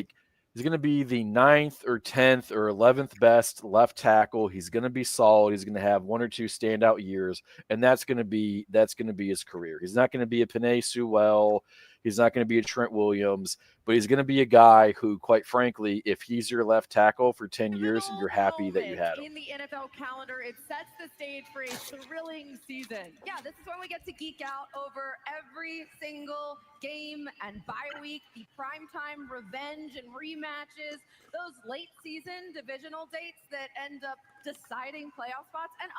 9th or 10th or 11th best left tackle. He's going to be solid. He's going to have 1 or 2 standout years, and that's going to be his career. He's not going to be a Penei Sewell. He's not going to be a Trent Williams, but he's going to be a guy who, quite frankly, if he's your left tackle for 10 years, you're happy that you had him. In the NFL calendar, it sets the stage for a thrilling season. Yeah, this is when we get to geek out over every single game and bye week, the primetime revenge and rematches, those late season divisional dates that end up deciding playoff spots. And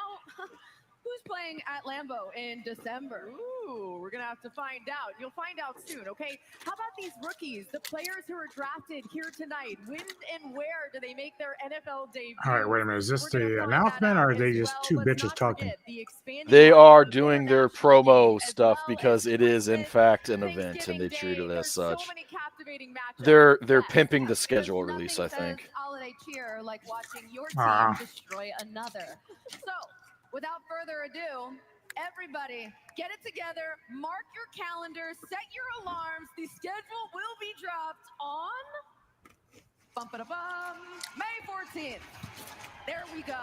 who's playing at Lambeau in December? Ooh, we're going to have to find out. You'll find out soon, okay? How about these rookies, the players who are drafted here tonight? When and where do they make their NFL debut? All right, wait a minute. Is this the announcement or are they just two bitches talking? They are doing their promo stuff because it is, in fact, an event, and they treat it as such. They're pimping the schedule release, I think. Holiday cheer like watching your team destroy another. So, without further ado, everybody, get it together, mark your calendars, set your alarms. The schedule will be dropped on May 14th. There we go.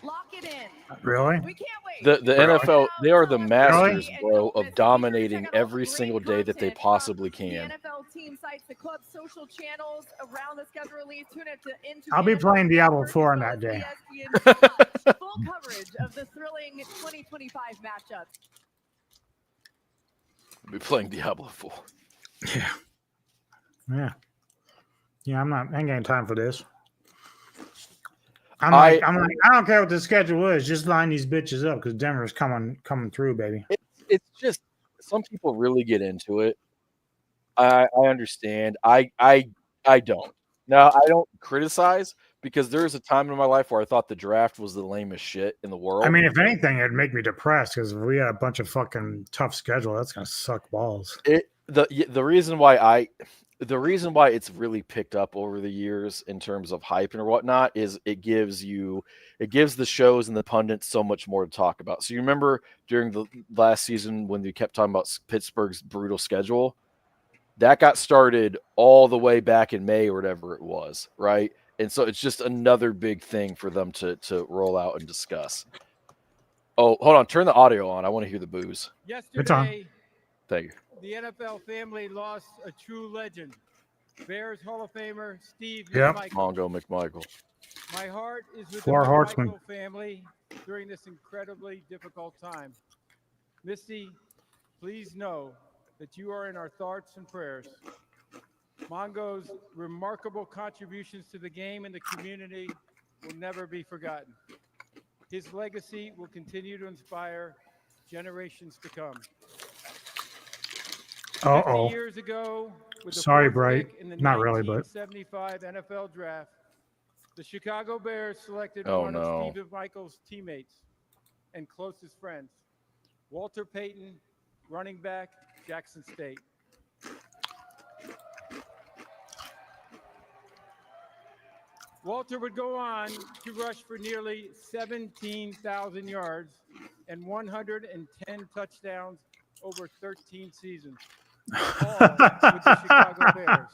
Lock it in. Really? We can't wait. The NFL, they are the masters, bro, of dominating every single day that they possibly can. The NFL team sites, the club social channels around the schedule release. Tune into I'll be playing Diablo 4 on that day. Full coverage of the thrilling 2025 matchups. I'll be playing Diablo 4. Yeah. Yeah, I ain't getting time for this. I'm like, I don't care what the schedule is. Just line these bitches up because Denver's coming through, baby. It's just some people really get into it. I understand. I don't. Now I don't criticize because there was a time in my life where I thought the draft was the lamest shit in the world. I mean, if anything, it'd make me depressed because if we had a bunch of fucking tough schedule, that's gonna suck balls. The reason why it's really picked up over the years in terms of hype and whatnot is it gives the shows and the pundits so much more to talk about. So you remember during the last season when we kept talking about Pittsburgh's brutal schedule, that got started all the way back in May or whatever it was, right? And so it's just another big thing for them to roll out and discuss. Oh, hold on, turn the audio on. I want to hear the boos. Yesterday, thank you. The NFL family lost a true legend, Bears Hall of Famer Steve McMichael. Mongo McMichael. My heart is with Four the Horsemen McMichael family during this incredibly difficult time. Misty, please know that you are in our thoughts and prayers. Mongo's remarkable contributions to the game and the community will never be forgotten. His legacy will continue to inspire generations to come. 50 years ago, with the sorry, fourth Bright. pick in the Not really, but 1975 NFL draft, the Chicago Bears selected Oh, one no. of Steve McMichael's teammates and closest friends, Walter Payton, running back, Jackson State. Walter would go on to rush for nearly 17,000 yards and 110 touchdowns over 13 seasons. all with the Chicago Bears.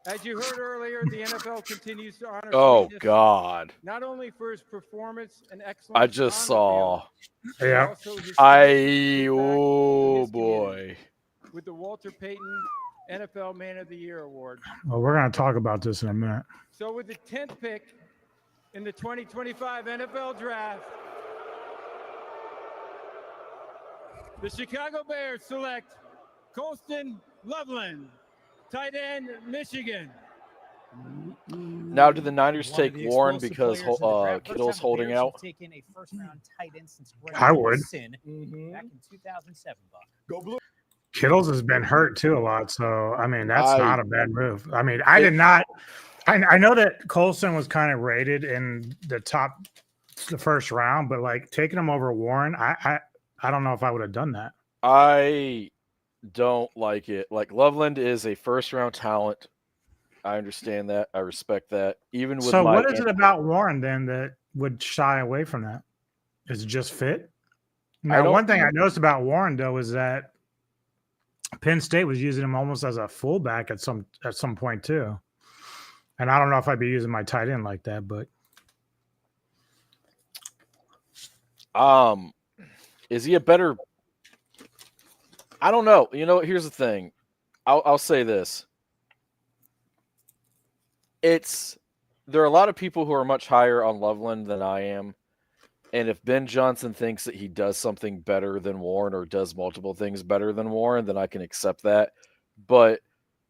As you heard earlier, the NFL continues to honor Oh greatness, God! not only for his performance and excellence I just on saw. the field, but Yeah. also his I impact oh his community boy. with the Walter Payton NFL Man of the Year award. Well, we're going to talk about this in a minute. So with the 10th pick in the 2025 NFL Draft, the Chicago Bears select Colston Loveland, tight end, Michigan. Now, do the Niners One of take the Warren explosive because players in the draft. First Kittle's time the holding Bears out? have taken a first-round tight end since Greg I would. Olsen back in 2007. Buck. Go blue. Kittles has been hurt too a lot, so I mean that's I- not a bad move. I mean, I did not. I know that Colson was kind of rated in the first round, but like taking him over Warren, I don't know if I would have done that. I don't like it. Like Loveland is a first-round talent. I understand that. I respect that. Even with So, my what is it about Warren then that would shy away from that? Is it just fit? Now, don't- one thing I noticed about Warren though is that Penn State was using him almost as a fullback at some point too. And I don't know if I'd be using my tight end like that, but is he a better? I don't know. You know, here's the thing. I'll say this. There are a lot of people who are much higher on Loveland than I am. And if Ben Johnson thinks that he does something better than Warren or does multiple things better than Warren, then I can accept that. But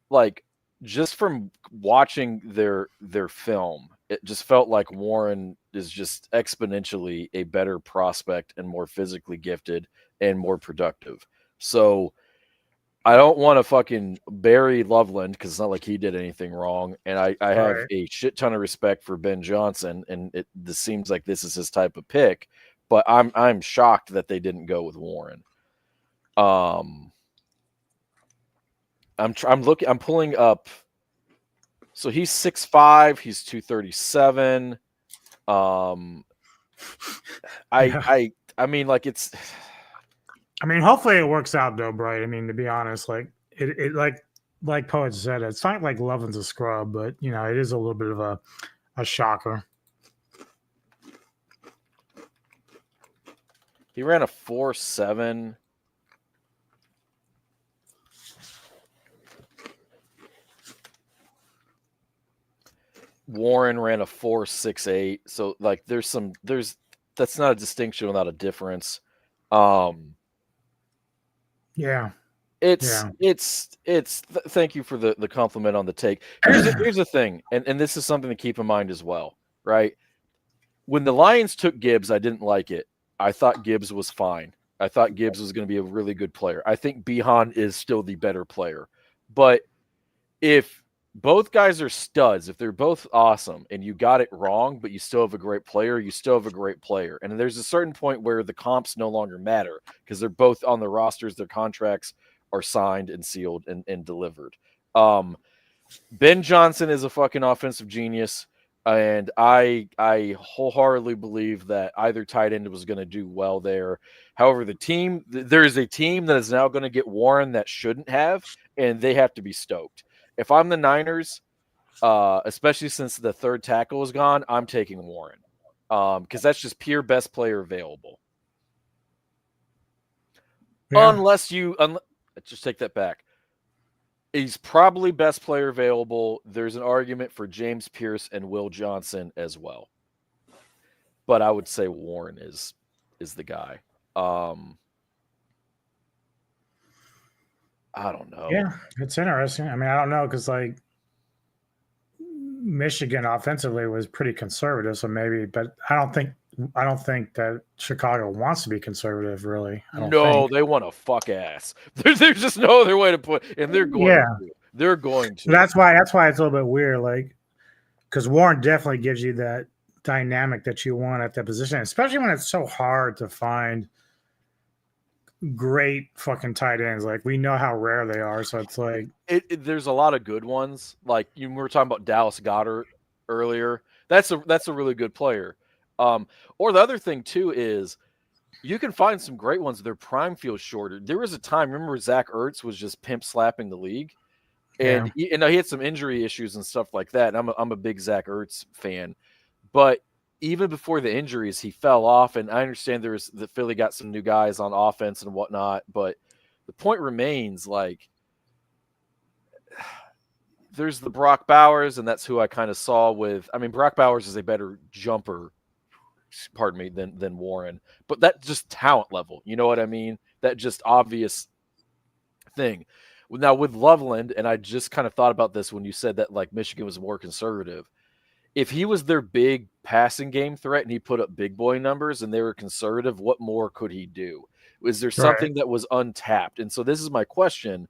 like just from watching their film, it just felt like Warren is just exponentially a better prospect and more physically gifted and more productive. So I don't want to fucking bury Loveland because it's not like he did anything wrong. And I have Right. a shit ton of respect for Ben Johnson, and this seems like this is his type of pick. But I'm shocked that they didn't go with Warren. I'm pulling up. So he's 6'5", he's 237. I mean, like it's. I mean, hopefully it works out though, Bright. I mean, to be honest, like it like Poet said, it's not like Loveland's a scrub, but you know, it is a little bit of a shocker. He ran a 4.7. Warren ran a 4.68. So like there's that's not a distinction without a difference. Yeah. Thank you for the compliment on the take. Here's the thing, and this is something to keep in mind as well, right? When the Lions took Gibbs, I didn't like it. I thought Gibbs was fine. I thought Gibbs was going to be a really good player. I think Behan is still the better player. But if both guys are studs, if they're both awesome and you got it wrong, but you still have a great player, you still have a great player. And there's a certain point where the comps no longer matter because they're both on the rosters, their contracts are signed and sealed and delivered. Ben Johnson is a fucking offensive genius. And I wholeheartedly believe that either tight end was going to do well there. However, there is a team that is now going to get Warren that shouldn't have, and they have to be stoked. If I'm the Niners, especially since the third tackle is gone, I'm taking Warren because that's just pure best player available. Yeah. Just take that back. He's probably best player available. There's an argument for James Pierce and Will Johnson as well. But I would say Warren is the guy. I don't know. Yeah, it's interesting. I mean, I don't know because like Michigan offensively was pretty conservative, so maybe, but I don't think that Chicago wants to be conservative, really. I don't think. They want to fuck ass. There's just no other way to put it. And they're going to. They're going to. So that's why it's a little bit weird, like because Warren definitely gives you that dynamic that you want at that position, especially when it's so hard to find great fucking tight ends. Like we know how rare they are, so it's like there's a lot of good ones. Like we were talking about Dallas Goedert earlier. That's a really good player. Or the other thing too is You can find some great ones. Their prime feels shorter. There was a time, remember Zach Ertz was just pimp slapping the league, and he had some injury issues and stuff like that. And I'm a big Zach Ertz fan, but even before the injuries, he fell off. And I understand the Philly got some new guys on offense and whatnot, but the point remains, like, there's the Brock Bowers, and that's who I kind of saw with. I mean, Brock Bowers is a better jumper, pardon me, than Warren, but that just talent level, you know what I mean? That just obvious thing. Now with Loveland, and I just kind of thought about this when you said that, like, Michigan was more conservative. If he was their big passing game threat and he put up big boy numbers and they were conservative, what more could he do? Was there something that was untapped? And so this is my question.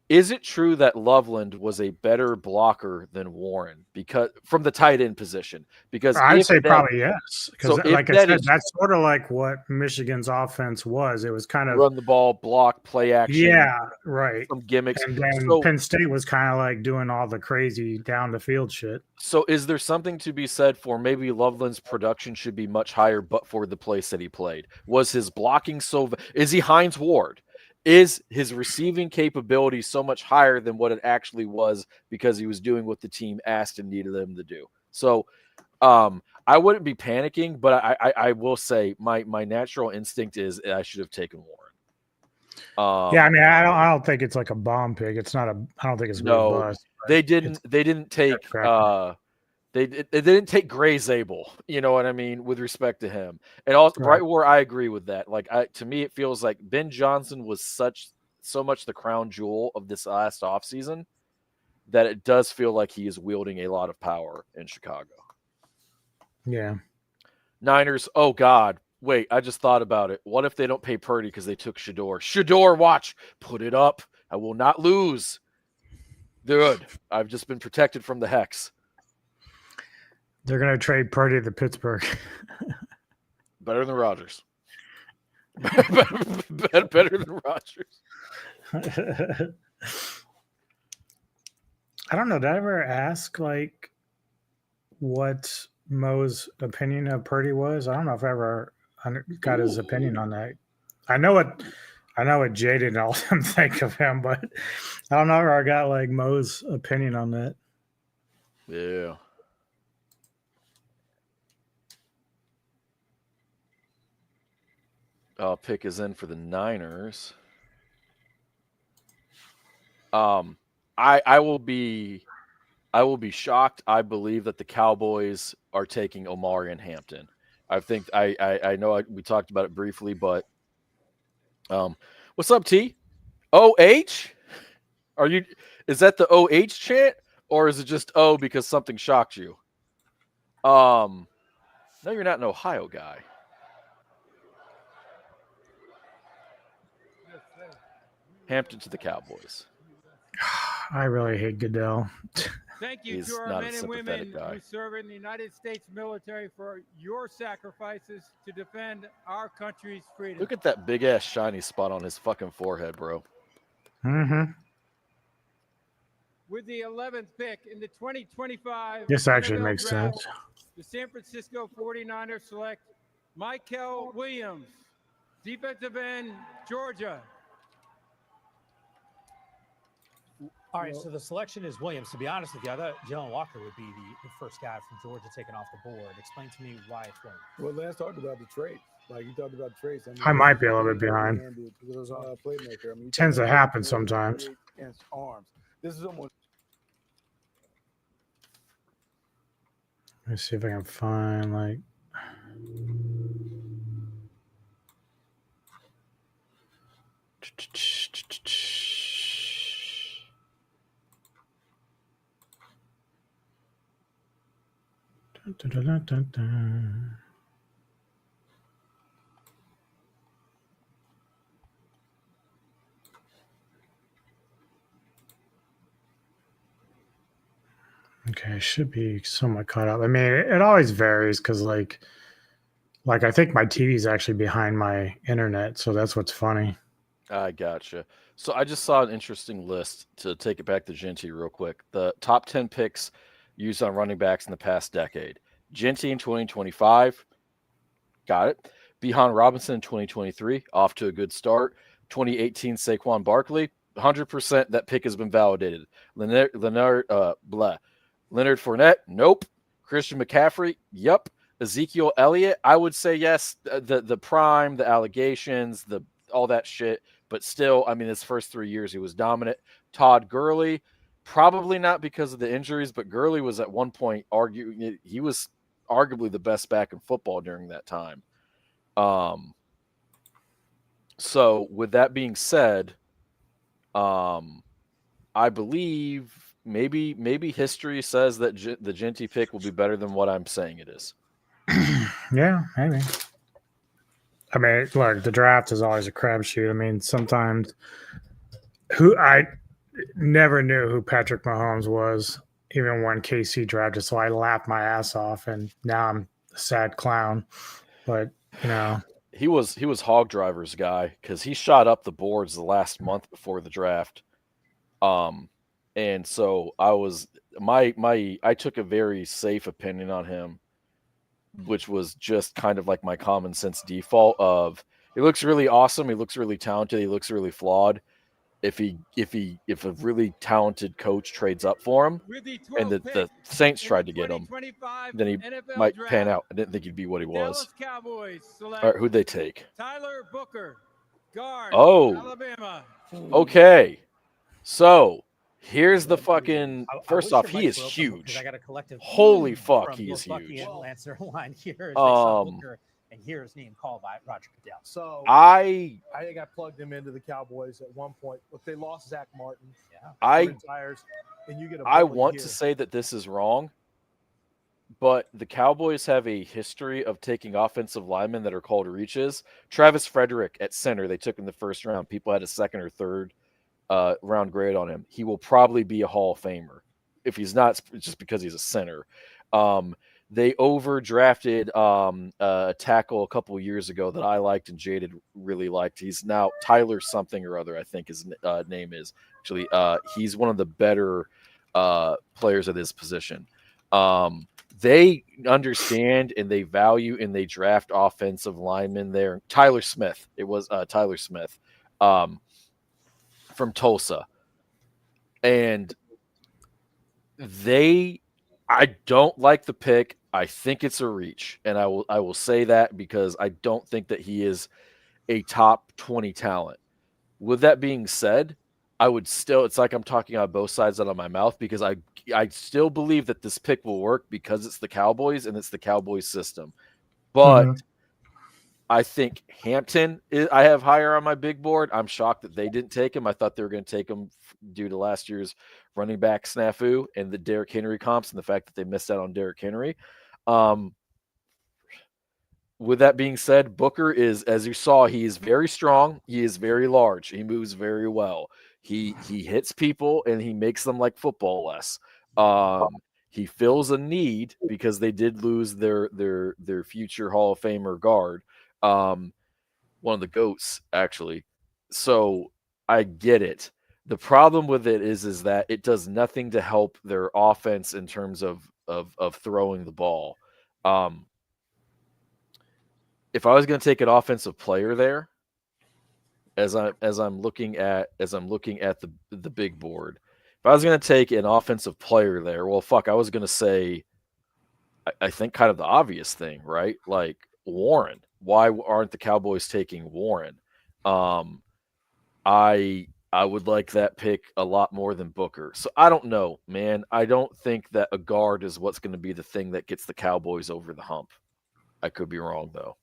Is it true that Loveland was a better blocker than Warren because from the tight end position? Because I'd say probably yes. Because so like I said, that's sort of like what Michigan's offense was. It was kind of run the ball, block, play action. Yeah, right. Some gimmicks. And then Penn State was kind of like doing all the crazy down the field shit. So is there something to be said for maybe Loveland's production should be much higher, but for the place that he played? Was his blocking is he Hines Ward? Is his receiving capability so much higher than what it actually was because he was doing what the team asked and needed him to do? So I wouldn't be panicking, but I will say my natural instinct is I should have taken Warren. Yeah, I mean, I don't think it's like a bomb pick. It's not I don't think it's no. bust, they didn't take they didn't take Gray Zabel, you know what I mean, with respect to him. And also right where I agree with that. Like to me, it feels like Ben Johnson was so much the crown jewel of this last offseason that it does feel like he is wielding a lot of power in Chicago. Yeah. Niners, oh God. Wait, I just thought about it. What if they don't pay Purdy because they took Shador? Shador, watch. Put it up. I will not lose. Good. I've just been protected from the hex. They're going to trade Purdy to Pittsburgh. Better than Rodgers. better than Rodgers. I don't know. Did I ever ask, like, what Mo's opinion of Purdy was? I don't know if I ever got his opinion on that. I know what Jade and all them think of him, but I don't know if I got, like, Mo's opinion on that. Yeah. Pick is in for the Niners. I will be shocked. I believe that the Cowboys are taking Omari and Hampton. I think I know we talked about it briefly, but what's up, T? OH? Is that the OH chant, or is it just O because something shocked you? No, you're not an Ohio guy. Hampton to the Cowboys. I really hate Goodell. Thank you He's to our not a men and sympathetic women guy. who serve in the United States military for your sacrifices to defend our country's freedom. Look at that big ass shiny spot on his fucking forehead, bro. Mm-hmm. With the 11th pick in the 2025 This actually NFL makes draft, sense. the San Francisco 49ers select Michael Williams, defensive end, Georgia. All right, so the selection is Williams. To be honest with you, I thought Jalen Walker would be the first guy from Georgia taken off the board. Explain to me why it's Williams. Well, Lance talked about the traits. Like you talked about traits. I might be a little bit behind. Playmaker. I mean, Tends to happen sometimes. And arms. This is almost. Let's see if I can find like. Dun, dun, dun, dun. Okay, I should be somewhat caught up. I mean, it always varies because, like I think my TV is actually behind my internet, so that's what's funny. I gotcha. So I just saw an interesting list to take it back to Genty real quick. The top 10 picks used on running backs in the past decade. Genty in 2025. Got it. Bijan Robinson in 2023, off to a good start. 2018 Saquon Barkley, 100% that pick has been validated. Leonard Fournette, nope. Christian McCaffrey, yep. Ezekiel Elliott, I would say yes. The prime, the allegations, all that shit, but still, I mean, his first 3 years he was dominant. Todd Gurley, probably not because of the injuries, but Gurley was at one point he was arguably the best back in football during that time. So with that being said, I believe maybe history says that the Genty pick will be better than what I'm saying it is. Yeah, maybe. I mean, look, the draft is always a crapshoot. I mean, sometimes I never knew who Patrick Mahomes was, even when KC drafted. So I laughed my ass off, and now I'm a sad clown. But he was Hog Driver's guy because he shot up the boards the last month before the draft. And so I was I took a very safe opinion on him, which was just kind of like my common sense default of he looks really awesome, he looks really talented, he looks really flawed. If a really talented coach trades up for him, and the Saints tried to get him, then he might pan out. I didn't think he'd be what he was. Cowboys All right, who'd they take? Tyler Booker, guard, Oh, Alabama. Okay, so here's the fucking. First off, he is I huge. got a collective. Holy fuck, from he is both Bucky huge. and Lancer line here. As they saw Booker and hear his name called by Roger Goodell. So I think I plugged him into the Cowboys at one point. Look, they lost Zach Martin. I retires, and you get a I bullet want here. to say that this is wrong, but the Cowboys have a history of taking offensive linemen that are called reaches. Travis Frederick at center, they took in the first round. People had a second or third round grade on him. He will probably be a Hall of Famer. If he's not, it's just because he's a center. They overdrafted a tackle a couple of years ago that I liked and Jaded really liked. He's now Tyler something or other, I think his name is. Actually, he's one of the better players at his position. They understand and they value and they draft offensive linemen there. Tyler Smith. It was Tyler Smith from Tulsa. And I don't like the pick. I think it's a reach. And I will say that because I don't think that he is a top 20 talent. With that being said, I would still, it's like I'm talking out both sides out of my mouth because I still believe that this pick will work because it's the Cowboys and it's the Cowboys system. But I think Hampton, I have higher on my big board. I'm shocked that they didn't take him. I thought they were going to take him due to last year's running back snafu and the Derrick Henry comps and the fact that they missed out on Derrick Henry. With that being said, Booker is, as you saw, he is very strong. He is very large. He moves very well. He hits people and he makes them like football less. He fills a need because they did lose their future Hall of Famer guard. One of the GOATs, actually. So I get it. The problem with it is that it does nothing to help their offense in terms of throwing the ball. If I was going to take an offensive player there, as I'm looking at the big board, if I was going to take an offensive player there, well, fuck, I was going to say, I think kind of the obvious thing, right? Like Warren. Why aren't the Cowboys taking Warren? I would like that pick a lot more than Booker. So I don't know, man. I don't think that a guard is what's going to be the thing that gets the Cowboys over the hump. I could be wrong, though.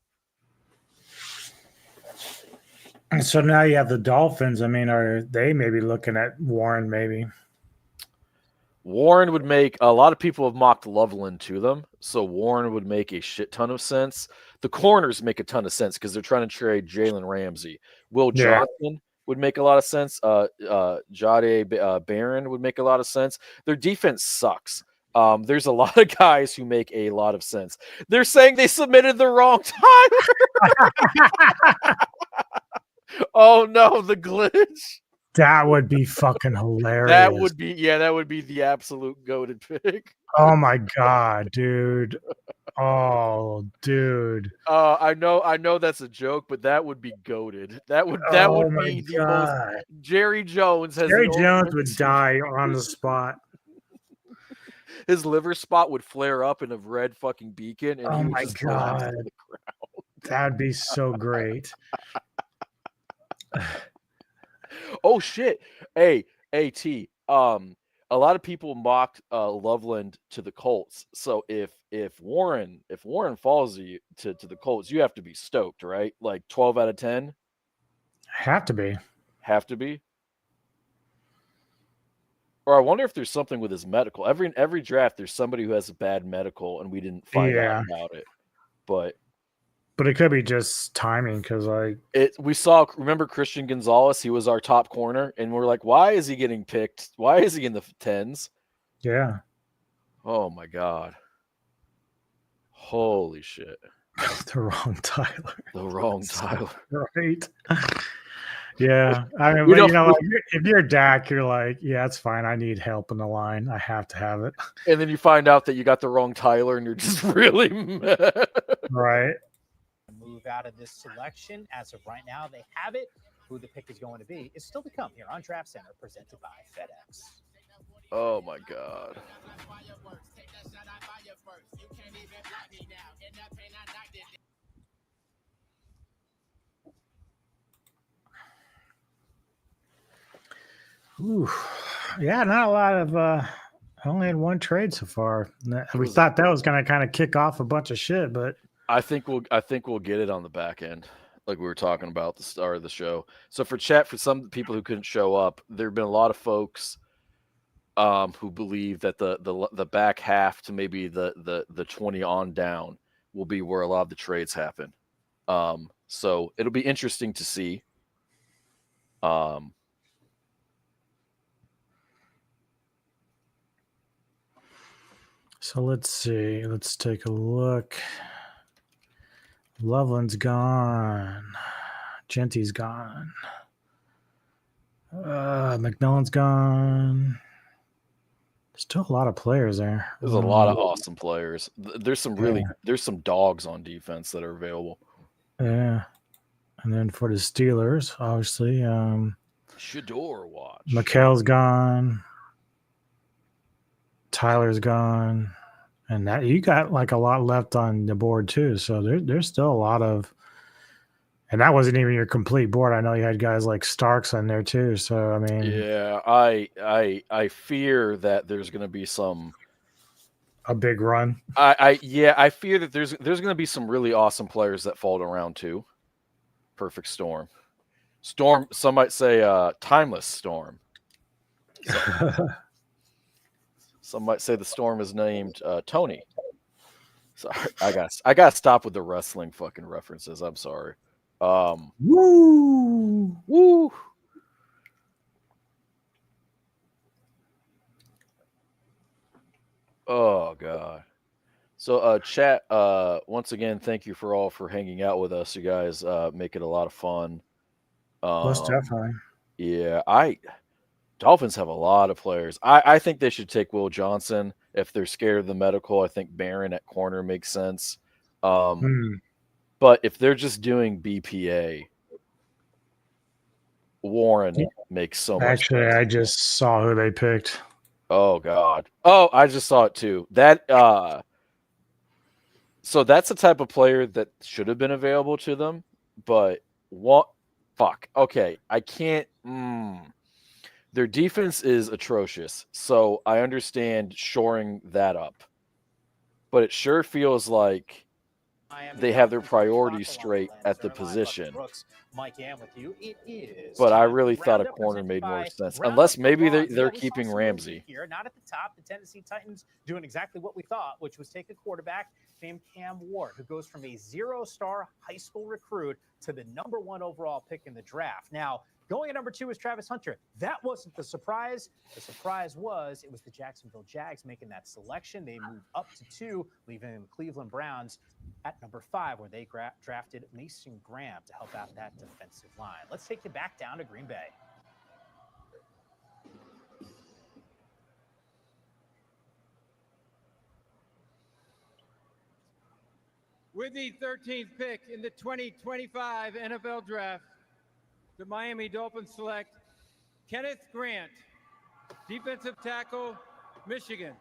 And so now you have the Dolphins. I mean, are they maybe looking at Warren maybe? Warren would make – a lot of people have mocked Loveland to them, so Warren would make a shit ton of sense. The corners make a ton of sense because they're trying to trade Jalen Ramsey. Will Johnson would make a lot of sense. Jade Barron would make a lot of sense. Their defense sucks. There's a lot of guys who make a lot of sense. They're saying they submitted the wrong time. Oh, no, the glitch. That would be fucking hilarious. That would be the absolute goated pick. Oh my God, dude. Oh, dude. I know that's a joke, but that would be goated. That would Oh my be the most. God. Jerry Jones has Jerry the Jones ultimate would die on the spot. His liver spot would flare up in a red fucking beacon, and Oh he would my just collapse God. to the ground. That'd be so great. Oh shit! Hey, T. A lot of people mocked Loveland to the Colts. So if Warren falls to the Colts, you have to be stoked, right? Like 12 out of 10. Have to be. Have to be. Or I wonder if there's something with his medical. Every draft, there's somebody who has a bad medical, and we didn't find out about it. But it could be just timing because, like, we saw. Remember Christian Gonzalez? He was our top corner, and we're like, why is he getting picked? Why is he in the 10s? Yeah. Oh my God. Holy shit. The wrong Tyler. The wrong Tyler. Right. Yeah. I mean, but, like, if you're Dak, you're like, yeah, it's fine. I need help in the line. I have to have it. And then you find out that you got the wrong Tyler and you're just really mad. Right. Move out of this selection. As of right now, they have it. Who the pick is going to be is still to come here on Draft Center, presented by FedEx. Oh my God. Ooh. Yeah, not a lot of I only had one trade so far. We thought that was gonna kind of kick off a bunch of shit, but I think we'll get it on the back end, like we were talking about at the start of the show. So for some people who couldn't show up, there have been a lot of folks who believe that the back half to maybe the 20 on down will be where a lot of the trades happen. So it'll be interesting to see. So let's see. Let's take a look. Loveland's gone. Genty's gone. McMillan's gone. Still a lot of players there. There's a lot of awesome players. There's some dogs on defense that are available. Yeah. And then for the Steelers, obviously, Shador watch. McHale's gone. Tyler's gone. And that you got like a lot left on the board too. So there's still a lot of, and that wasn't even your complete board. I know you had guys like Starks on there too. So I mean, yeah, I fear that there's going to be a big run. I fear that there's going to be some really awesome players that fall to round 2. Perfect storm. Some might say timeless storm. Some might say the storm is named Tony. Sorry, I got to stop with the wrestling fucking references. I'm sorry. Woo! Oh God. So chat, once again, thank you for hanging out with us. You guys make it a lot of fun. Most definitely. Yeah, Dolphins have a lot of players. I think they should take Will Johnson if they're scared of the medical. I think Barron at corner makes sense. But if they're just doing BPA, Warren makes so much Actually, sense. I just saw who they picked. Oh God. Oh, I just saw it too. That so that's the type of player that should have been available to them, but what? Fuck. Okay, I can't. Their defense is atrocious, so I understand shoring that up, but it sure feels like they have their priorities straight at the position. But I really thought a corner made more sense, unless maybe they're keeping Ramsey. Here, not at the top. The Tennessee Titans doing exactly what we thought, which was take a quarterback named Cam Ward, who goes from a 0-star high school recruit to the #1 overall pick in the draft. Now, going at number 2 is Travis Hunter. That wasn't the surprise. The surprise was it was the Jacksonville Jags making that selection. They moved up to 2, leaving the Cleveland Browns at number 5, where they drafted Mason Graham to help out that defensive line. Let's take you back down to Green Bay. With the 13th pick in the 2025 NFL Draft, the Miami Dolphins select Kenneth Grant, defensive tackle, Michigan.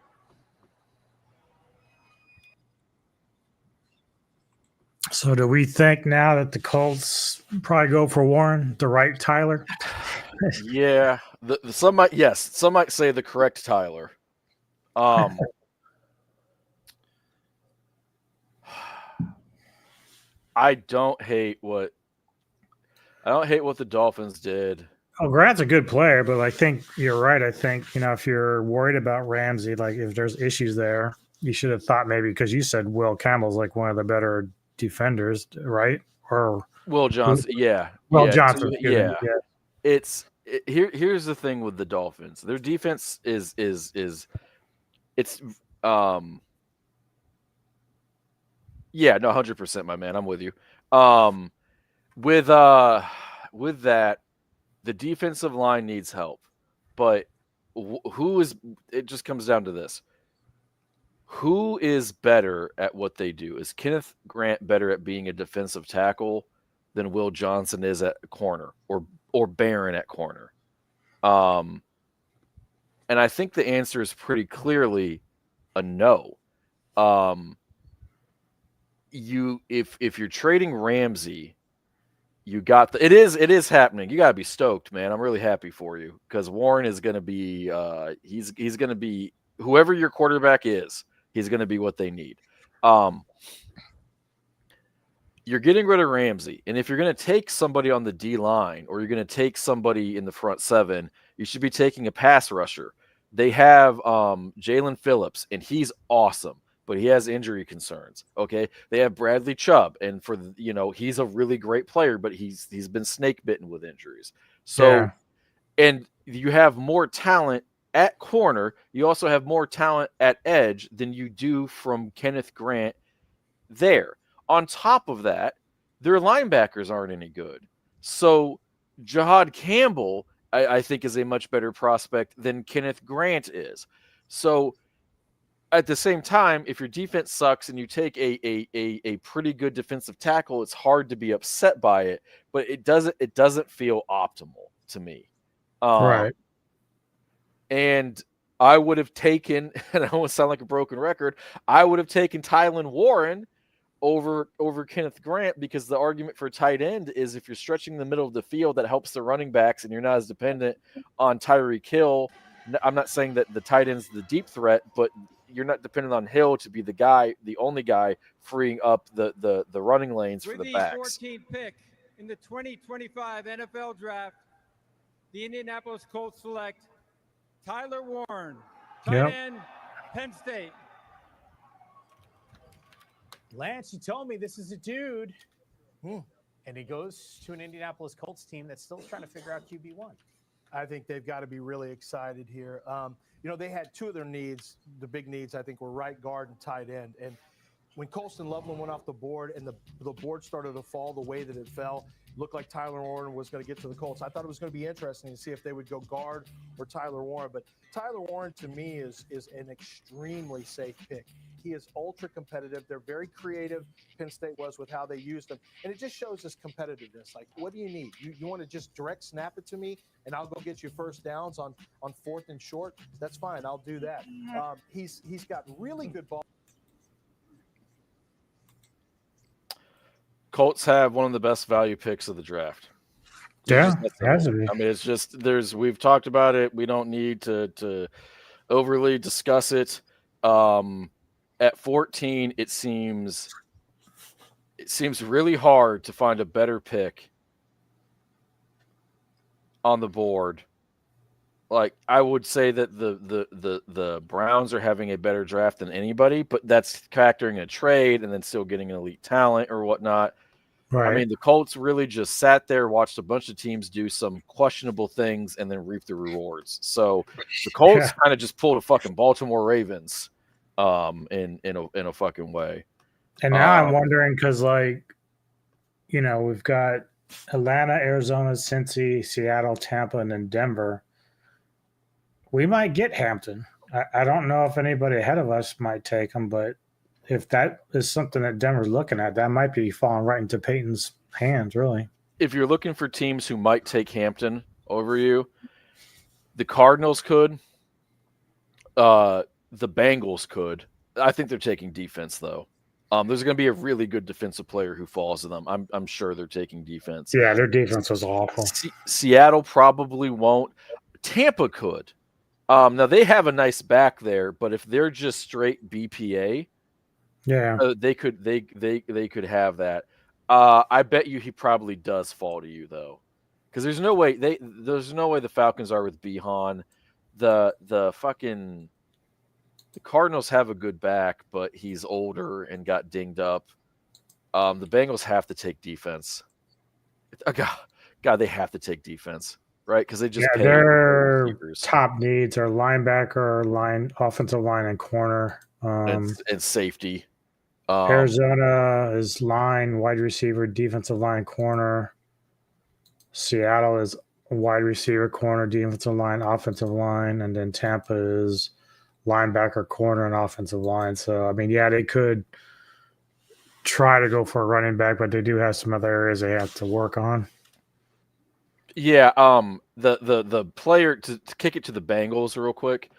So do we think now that the Colts probably go for Warren, the right Tyler? Yeah, some might say the correct Tyler. I don't hate what the Dolphins did. Oh, Grant's a good player, but I think you're right. I think, if you're worried about Ramsey, like if there's issues there, you should have thought maybe, because you said Will Campbell's like one of the better defenders, right? Or Will Johnson, yeah. Johnson. Yeah. Here's the thing with the Dolphins. Their defense is yeah, no, 100%, my man. I'm with you. With that, the defensive line needs help. But it just comes down to this. Who is better at what they do? Is Kenneth Grant better at being a defensive tackle than Will Johnson is at corner or Barron at corner? And I think the answer is pretty clearly a no. If you're trading Ramsey, you got it is happening. You got to be stoked, man. I'm really happy for you because Warren is going to be he's going to be whoever your quarterback is. He's going to be what they need. You're getting rid of Ramsey, and if you're going to take somebody on the D line or you're going to take somebody in the front seven, you should be taking a pass rusher. They have Jalen Phillips, and he's awesome, but he has injury concerns. Okay, they have Bradley Chubb, and he's a really great player, but he's been snake bitten with injuries. So, and you have more talent at corner. You also have more talent at edge than you do from Kenneth Grant there. On top of that, their linebackers aren't any good. So Jahad Campbell, I think, is a much better prospect than Kenneth Grant is. So at the same time, if your defense sucks and you take a pretty good defensive tackle, it's hard to be upset by it, but it doesn't feel optimal to me. Right. And I would have taken, and I won't sound like a broken record, I would have taken Tylan Warren over Kenneth Grant, because the argument for tight end is if you're stretching the middle of the field, that helps the running backs and you're not as dependent on Tyreek Hill. I'm not saying that the tight end's the deep threat, but you're not dependent on Hill to be the only guy freeing up the running lanes for the backs. With the 14th pick in the 2025 NFL Draft, the Indianapolis Colts select Tyler Warren, tight end, Penn State. Lance, you told me this is a dude. And he goes to an Indianapolis Colts team that's still trying to figure out QB1. I think they've got to be really excited here. They had two of their needs. The big needs, I think, were right guard and tight end. And when Colston Loveland went off the board and the board started to fall the way that it fell, looked like Tyler Warren was going to get to the Colts. I thought it was going to be interesting to see if they would go guard or Tyler Warren. But Tyler Warren, to me, is an extremely safe pick. He is ultra competitive. They're very creative, Penn State was, with how they used him. And it just shows this competitiveness. Like, what do you need? You want to just direct snap it to me, and I'll go get you first downs on fourth and short? That's fine. I'll do that. He's got really good ball. Colts have one of the best value picks of the draft. Yeah, it has to be. I mean, it's just we've talked about it. We don't need to overly discuss it. At 14, it seems really hard to find a better pick on the board. Like, I would say that the Browns are having a better draft than anybody, but that's factoring a trade and then still getting an elite talent or whatnot. Right. I mean, the Colts really just sat there, watched a bunch of teams do some questionable things, and then reap the rewards. So the Colts kind of just pulled a fucking Baltimore Ravens in a fucking way. And now I'm wondering, because we've got Atlanta, Arizona, Cincy, Seattle, Tampa, and then Denver. We might get Hampton. I don't know if anybody ahead of us might take him, but if that is something that Denver's looking at, that might be falling right into Peyton's hands, really. If you're looking for teams who might take Hampton over you, the Cardinals could. The Bengals could. I think they're taking defense, though. There's going to be a really good defensive player who falls to them. I'm sure they're taking defense. Yeah, their defense was awful. Seattle probably won't. Tampa could. Now they have a nice back there, but if they're just straight BPA, yeah, they could have that. I bet you he probably does fall to you though, because there's no way the Falcons are with Bihan. The Cardinals have a good back, but he's older and got dinged up. The Bengals have to take defense. God, they have to take defense, right? Because they just pay their receivers. Top needs are linebacker, offensive line, and corner, and safety. Arizona is line, wide receiver, defensive line, corner. Seattle is wide receiver, corner, defensive line, offensive line, and then Tampa is linebacker, corner, and offensive line. So, I mean, yeah, they could try to go for a running back, but they do have some other areas they have to work on. Yeah, the player to kick it to the Bengals real quick.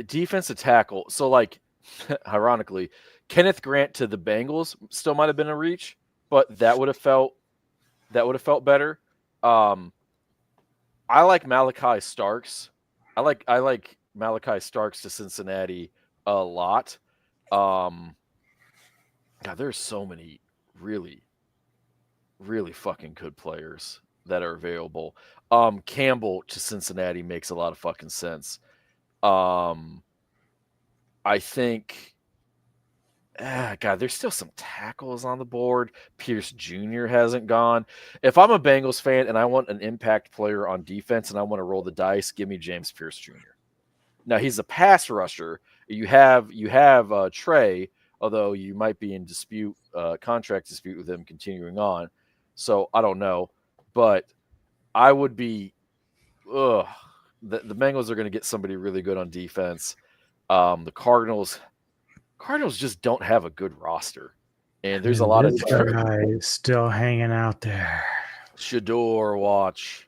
Defensive tackle. So, like, ironically, Kenneth Grant to the Bengals still might have been a reach, but that would have felt better. I like Malachi Starks. I like Malachi Starks to Cincinnati a lot. God, there's so many really, really fucking good players that are available. Campbell to Cincinnati makes a lot of fucking sense. I think, God, there's still some tackles on the board. Pierce Jr. hasn't gone. If I'm a Bengals fan and I want an impact player on defense and I want to roll the dice, give me James Pierce Jr. Now he's a pass rusher. You have Trey, although you might be in contract dispute with him continuing on. So I don't know, but I would be, the Bengals are going to get somebody really good on defense. The Cardinals just don't have a good roster, and there's a lot of guys still hanging out there. Shador watch.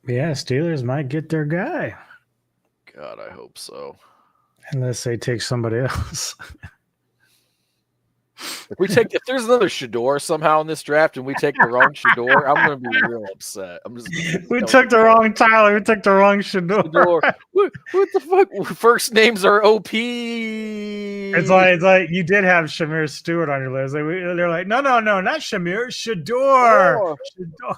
Yeah, Steelers might get their guy. God, I hope so. Unless they take somebody else. If there's another Shador somehow in this draft and we take the wrong Shador, I'm going to be real upset. We took the wrong Tyler. We took the wrong Shador. What the fuck? First names are OP. It's like you did have Shamir Stewart on your list. They're like, no, not Shamir, Shador. Shador.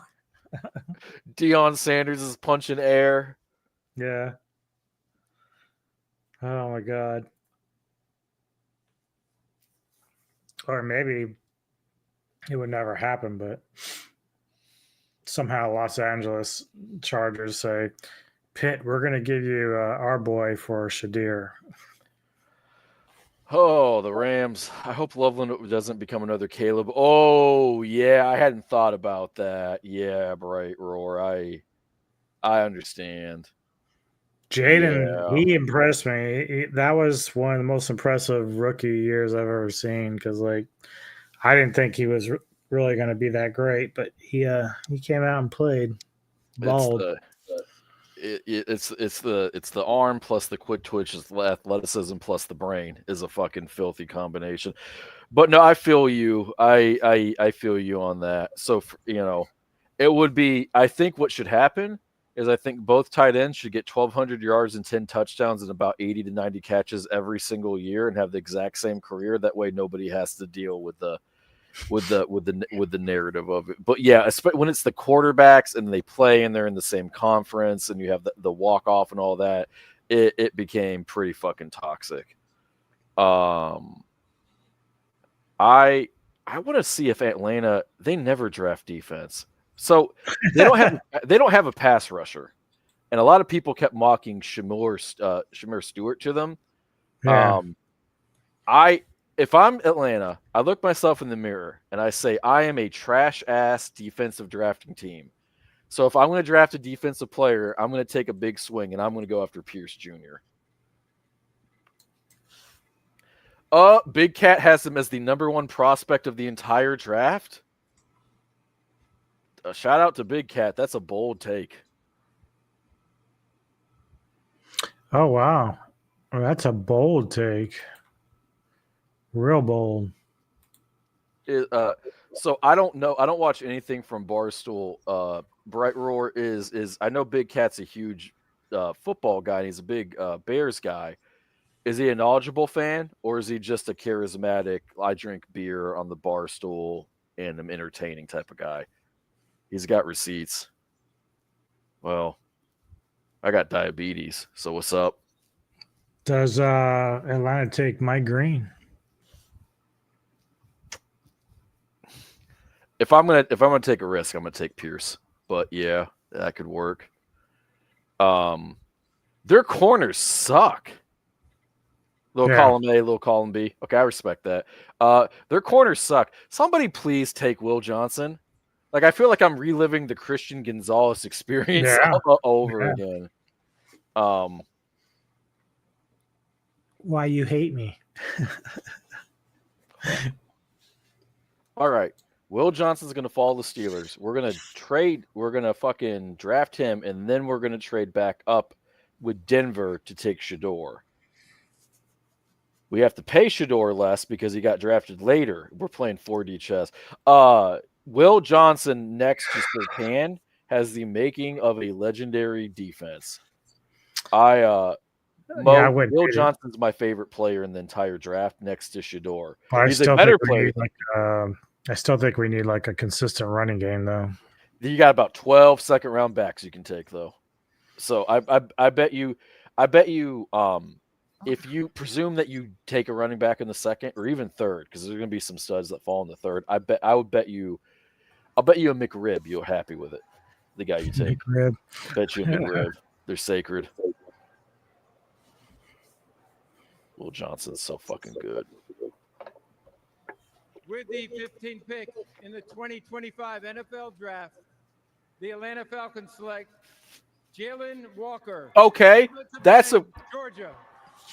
Deion Sanders is punching air. Yeah. Oh my God. Or maybe it would never happen, but somehow Los Angeles Chargers say, Pitt, we're going to give you our boy for Shadir. Oh, the Rams. I hope Loveland doesn't become another Caleb. Oh, yeah, I hadn't thought about that. Yeah, right, Roar. I understand. Jaden, he impressed me. That was one of the most impressive rookie years I've ever seen because, like, I didn't think he was really going to be that great, but he came out and played. Balled. It's the arm plus the quick twitch, the athleticism plus the brain is a fucking filthy combination. But no, I feel you. I feel you on that. So it would be. I think what should happen is I think both tight ends should get 1,200 yards and 10 touchdowns and about 80 to 90 catches every single year and have the exact same career. That way, nobody has to deal with the narrative of it. But yeah, when it's the quarterbacks and they play and they're in the same conference and you have the walk off and all that, it became pretty fucking toxic. I want to see if Atlanta, they never draft defense. So they don't have a pass rusher, and a lot of people kept mocking Shamir Stewart to them. Yeah. if I'm Atlanta, I look myself in the mirror and I say I am a trash ass defensive drafting team. So if I'm going to draft a defensive player, I'm going to take a big swing and I'm going to go after Pierce Jr. Big Cat has him as the number one prospect of the entire draft. A shout out to Big Cat. That's a bold take. Oh wow, well, that's a bold take. Real bold. So I don't know. I don't watch anything from Barstool. Bright Roar is. I know Big Cat's a huge football guy. And he's a big Bears guy. Is he a knowledgeable fan, or is he just a charismatic? I drink beer on the bar stool and I'm entertaining type of guy. He's got receipts. Well, I got diabetes, so what's up? Does Atlanta take Mike Green? If I'm gonna take a risk, I'm gonna take Pierce. But yeah, that could work. Their corners suck. Little column A, little column B. Okay, I respect that. Their corners suck. Somebody please take Will Johnson. Like, I feel like I'm reliving the Christian Gonzalez experience over again. Why you hate me? All right. Will Johnson's going to follow the Steelers. We're going to trade. We're going to fucking draft him, and then we're going to trade back up with Denver to take Shador. We have to pay Shador less because he got drafted later. We're playing 4D chess. Will Johnson next to Sertan has the making of a legendary defense. Will Johnson's my favorite player in the entire draft next to Shador. He's a better player. I still think we need like a consistent running game though. You got about 12 second round backs you can take though. So I bet you if you presume that you take a running back in the second or even third, because there's going to be some studs that fall in the third, I'll bet you a McRib. You're happy with it. The guy you take. McRib. Bet you a McRib. They're sacred. Will Johnson's so fucking good. With the 15th pick in the 2025 NFL Draft, the Atlanta Falcons select Jalen Walker. Okay, that's Georgia.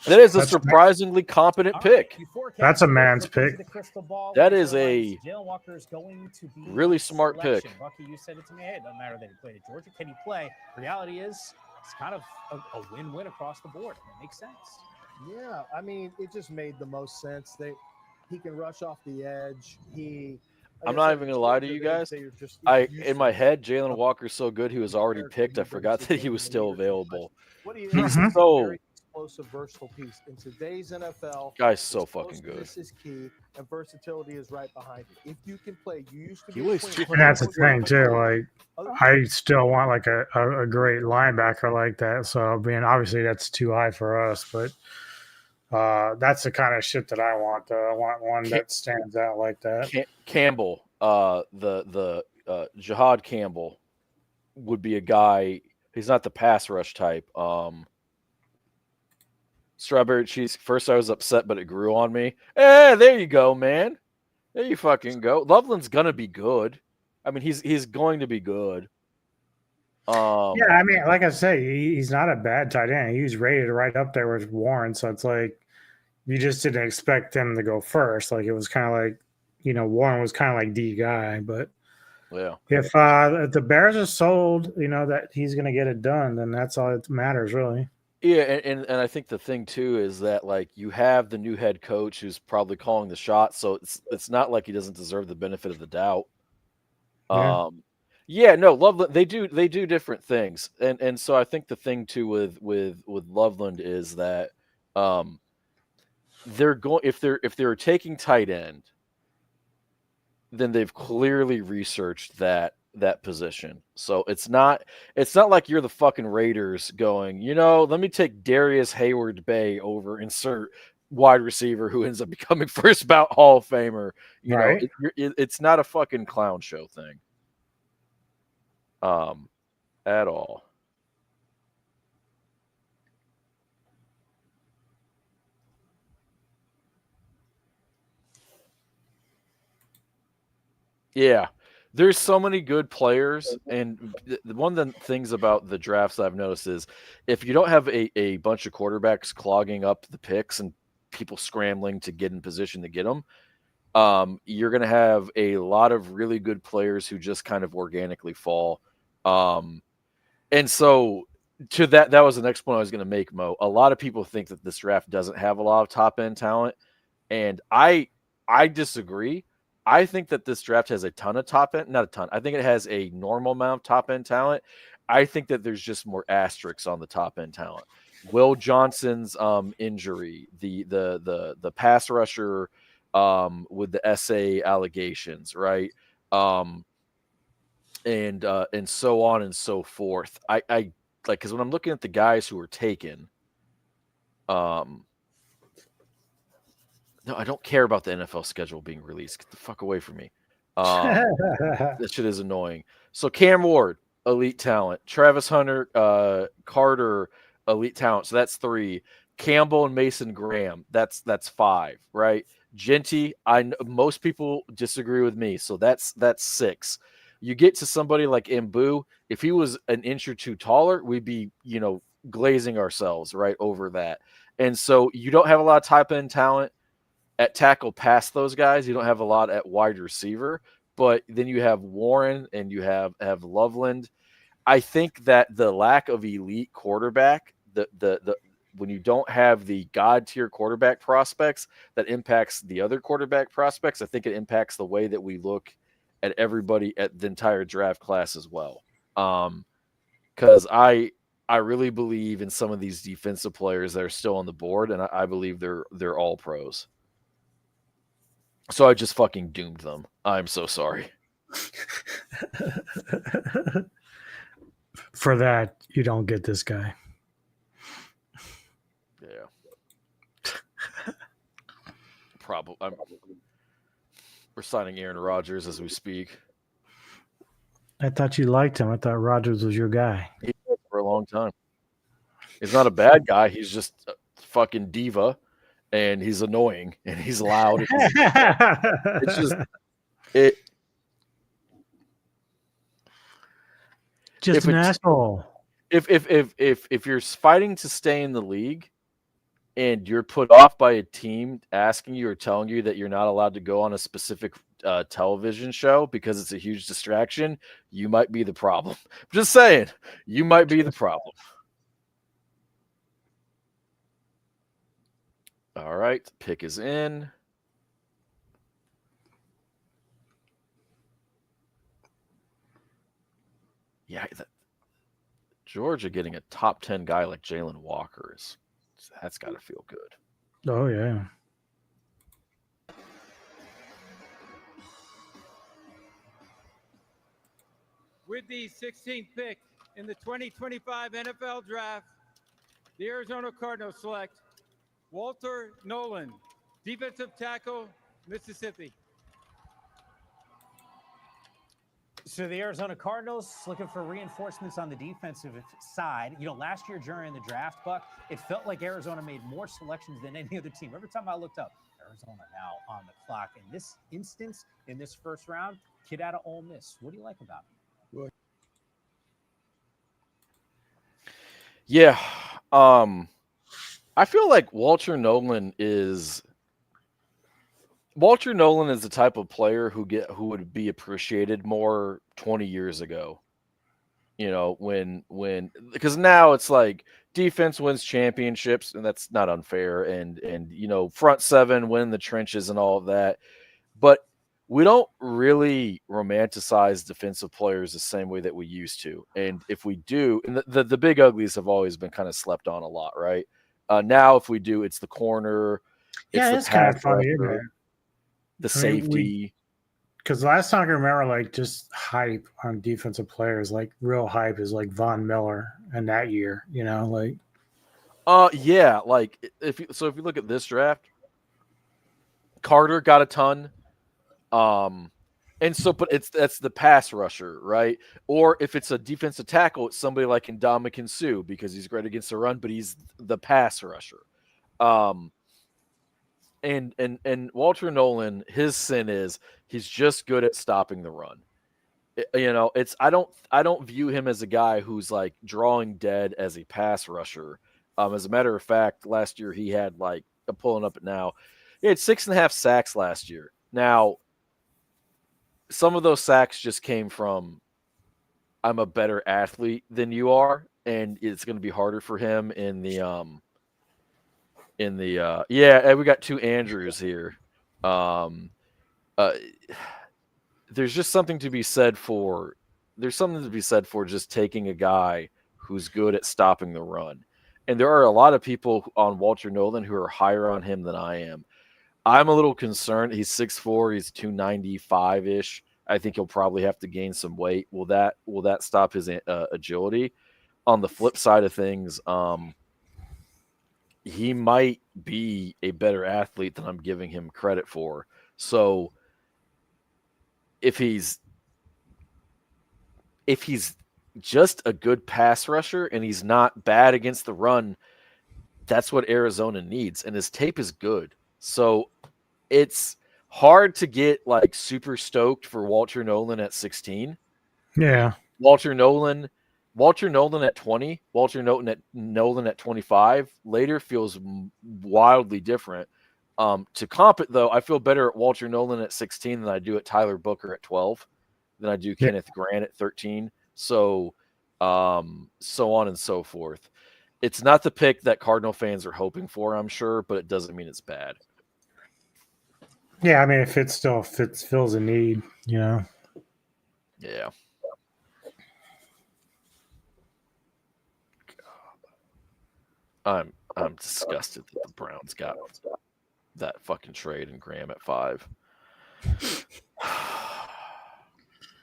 That is a surprisingly competent pick. That's a man's pick. That is a Jalen Walker is going to be really smart pick. Bucky, you said it to me. Hey, it doesn't matter that he played at Georgia. Can he play? Reality is, it's kind of a win-win across the board. It makes sense. Yeah, I mean, it just made the most sense. He can rush off the edge. I'm not even gonna lie to you guys. In my head, Jalen Walker's so good he was already picked. I forgot that he was still available. He's so very explosive, versatile piece in today's NFL. Guy's so fucking good. This is key, and versatility is right behind it. If you can play, you used to. And that's the thing too. Like, I still want like a great linebacker like that. So I mean, obviously that's too high for us, but. That's the kind of shit that I want. I want one that stands out like that. Campbell, the Jihad Campbell would be a guy. He's not the pass rush type. Strawberry cheese. First, I was upset, but it grew on me. There you go, man. There you fucking go. Loveland's gonna be good. I mean, he's going to be good. Yeah, I mean, like I say, he's not a bad tight end. He was rated right up there with Warren, so it's like you just didn't expect him to go first. Like it was kind of like, Warren was kind of like D guy, but yeah, if the Bears are sold, that he's going to get it done, then that's all that matters, really. Yeah, and I think the thing too is that like you have the new head coach who's probably calling the shots, so it's not like he doesn't deserve the benefit of the doubt. Yeah. Yeah, no, Loveland, they do different things. And so I think the thing too with Loveland is that they're going if they're taking tight end, then they've clearly researched that position. So it's not like you're the fucking Raiders going, let me take Darius Hayward Bay over insert wide receiver who ends up becoming first bout Hall of Famer. Right. It's not a fucking clown show thing. At all. Yeah. There's so many good players, and one of the things about the drafts I've noticed is if you don't have a bunch of quarterbacks clogging up the picks and people scrambling to get in position to get them, you're going to have a lot of really good players who just kind of organically fall. And so to that was the next point I was going to make, Mo. A lot of people think that this draft doesn't have a lot of top end talent, and I disagree. I think that this draft has a ton of top end, not a ton. I think it has a normal amount of top end talent. I think that there's just more asterisks on the top end talent. Will Johnson's injury, the pass rusher with the SA allegations, right? And so on and so forth. I like, because when I'm looking at the guys who were taken, no, I don't care about the NFL schedule being released. Get the fuck away from me. That shit is annoying. So Cam Ward, elite talent. Travis Hunter, Carter, elite talent. So that's 3. Campbell and Mason Graham. That's 5, right? Genty, most people disagree with me, so that's 6. You get to somebody like Mbu, if he was an inch or 2 taller, we'd be, glazing ourselves right over that. And so you don't have a lot of type end talent at tackle past those guys. You don't have a lot at wide receiver, but then you have Warren and you have Loveland. I think that the lack of elite quarterback, the when you don't have the god tier quarterback prospects, that impacts the other quarterback prospects. I think it impacts the way that we look at everybody at the entire draft class as well. Because I really believe in some of these defensive players that are still on the board, and I believe they're all pros. So I just fucking doomed them. I'm so sorry. For that, you don't get this guy. Yeah. Probably. We're signing Aaron Rodgers as we speak. I thought you liked him. I thought Rodgers was your guy. He was for a long time. He's not a bad guy. He's just a fucking diva, and he's annoying, and he's loud. It's just it. Just an asshole. If you're fighting to stay in the league, and you're put off by a team asking you or telling you that you're not allowed to go on a specific television show because it's a huge distraction, you might be the problem. I'm just saying, you might be the problem. All right, pick is in. Yeah, Georgia getting a top 10 guy like Jalen Walker that's got to feel good. Oh, yeah. With the 16th pick in the 2025 NFL Draft, the Arizona Cardinals select Walter Nolan, defensive tackle, Mississippi. So the Arizona Cardinals looking for reinforcements on the defensive side. Last year during the draft, Buck, it felt like Arizona made more selections than any other team. Every time I looked up, Arizona now on the clock. In this instance, in this first round, kid out of Ole Miss. What do you like about him? Yeah. I feel like Walter Nolan is the type of player who would be appreciated more 20 years ago. When because now it's like defense wins championships, and that's not unfair, and front seven win the trenches and all of that. But we don't really romanticize defensive players the same way that we used to. And if we do, and the big uglies have always been kind of slept on a lot, right? Now, if we do, it's the corner, it's kind of funny, isn't it? The safety. Because last time I can remember, just hype on defensive players, real hype is Von Miller in that year, Yeah, if you look at this draft, Carter got a ton. And so, but that's the pass rusher, right? Or if it's a defensive tackle, it's somebody like Ndamukong Suh because he's great against the run, but he's the pass rusher. And Walter Nolan, his sin is he's just good at stopping the run. It's I don't view him as a guy who's like drawing dead as a pass rusher. As a matter of fact, last year he had like I'm pulling up it now. He had 6.5 sacks last year. Now, some of those sacks just came from I'm a better athlete than you are, and it's going to be harder for him in the and we got two Andrews here. Um, uh, there's something to be said for just taking a guy who's good at stopping the run. And there are a lot of people on Walter Nolan who are higher on him than I am. I'm a little concerned. He's 6'4", he's 295-ish. I think he'll probably have to gain some weight. Will that stop his agility? On the flip side of things, he might be a better athlete than I'm giving him credit for. So if he's just a good pass rusher and he's not bad against the run, that's what Arizona needs. And his tape is good. So it's hard to get like super stoked for Walter Nolan at 16. Yeah. Walter Nolan at 20, Walter Nolan at 25 later feels wildly different. To comp it, though, I feel better at Walter Nolan at 16 than I do at Tyler Booker at 12, than I do Kenneth Grant at 13. So on and so forth. It's not the pick that Cardinal fans are hoping for, I'm sure, but it doesn't mean it's bad. Yeah, I mean, if it still fills a need, you know. Yeah. I'm disgusted that the Browns got that fucking trade and Graham at 5.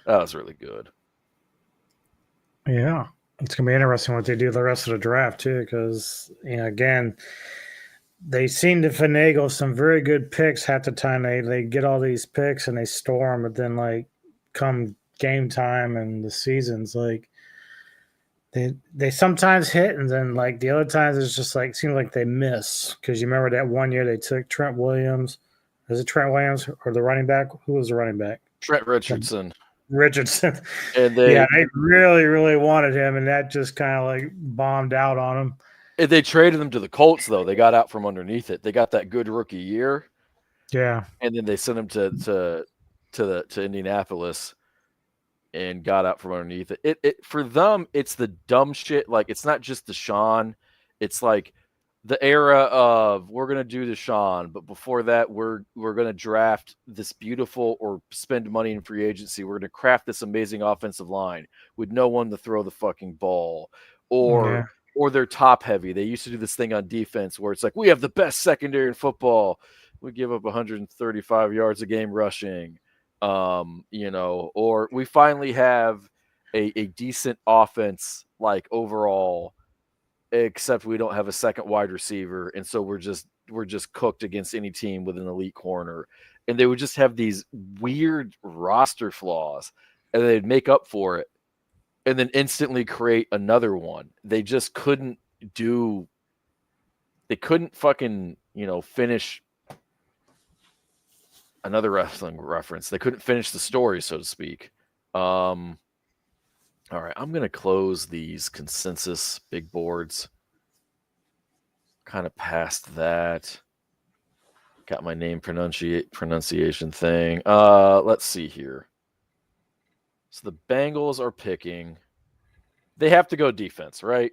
That was really good. Yeah. It's going to be interesting what they do the rest of the draft, too, because, again, they seem to finagle some very good picks half the time. They get all these picks and they store them, but then, like, come game time and the seasons, like, they sometimes hit, and then, like, the other times it's just, like, seems like they miss. Because you remember that one year they took Trent Williams. Was it Trent Williams or the running back? Who was the running back? Trent Richardson. And they really, really wanted him, and that just kind of like bombed out on him. They traded him to the Colts, though. They got out from underneath it. They got that good rookie year. Yeah. And then they sent him to Indianapolis and got out from underneath it. It for them, it's the dumb shit. Like, it's not just Deshaun. It's like the era of we're gonna do Deshaun, but before that, we're gonna draft this beautiful or spend money in free agency. We're gonna craft this amazing offensive line with no one to throw the fucking ball, or they're top heavy. They used to do this thing on defense where it's like we have the best secondary in football. We give up 135 yards a game rushing, or we finally have a decent offense like overall. Except we don't have a second wide receiver, and so we're just cooked against any team with an elite corner. And they would just have these weird roster flaws, and they'd make up for it, and then instantly create another one. They just couldn't do. They couldn't fucking finish another wrestling reference. They couldn't finish the story, so to speak. All right, I'm going to close these consensus big boards. Kind of past that. Got my name pronunciation thing. Let's see here. So the Bengals are picking. They have to go defense, right?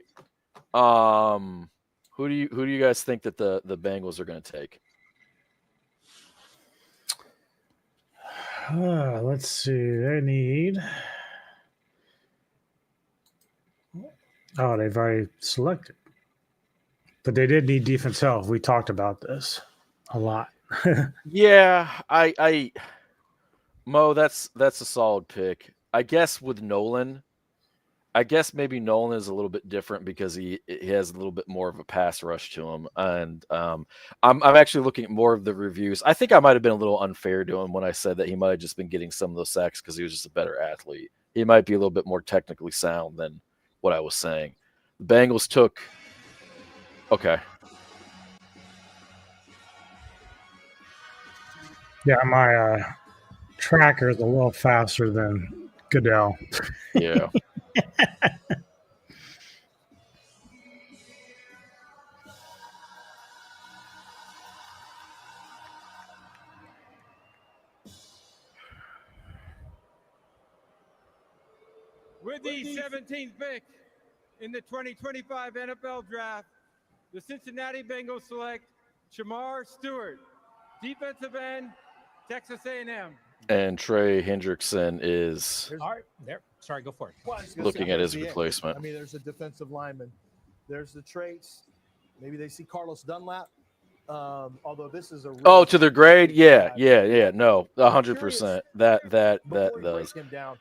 Who do you guys think that the Bengals are going to take? Let's see. They need. Oh, they've already selected. But they did need defense help. We talked about this a lot. Yeah, Mo, that's a solid pick. I guess with Nolan, maybe Nolan is a little bit different because he has a little bit more of a pass rush to him. And I'm actually looking at more of the reviews. I think I might have been a little unfair to him when I said that he might have just been getting some of those sacks because he was just a better athlete. He might be a little bit more technically sound than what I was saying. The Bengals took. Okay. Yeah, my tracker is a little faster than Goodell. Yeah. With the 17th pick in the 2025 NFL Draft, the Cincinnati Bengals select Shamar Stewart, defensive end, Texas A&M. And Trey Hendrickson is All right, there. Sorry, go for it. Well, I was gonna looking say, at there's his the edge. replacement. I mean, there's a defensive lineman. There's the traits. Maybe they see Carlos Dunlap. Although this is a Oh, to the grade? Yeah, guy. no, I'm 100%. That Before we does. break him down,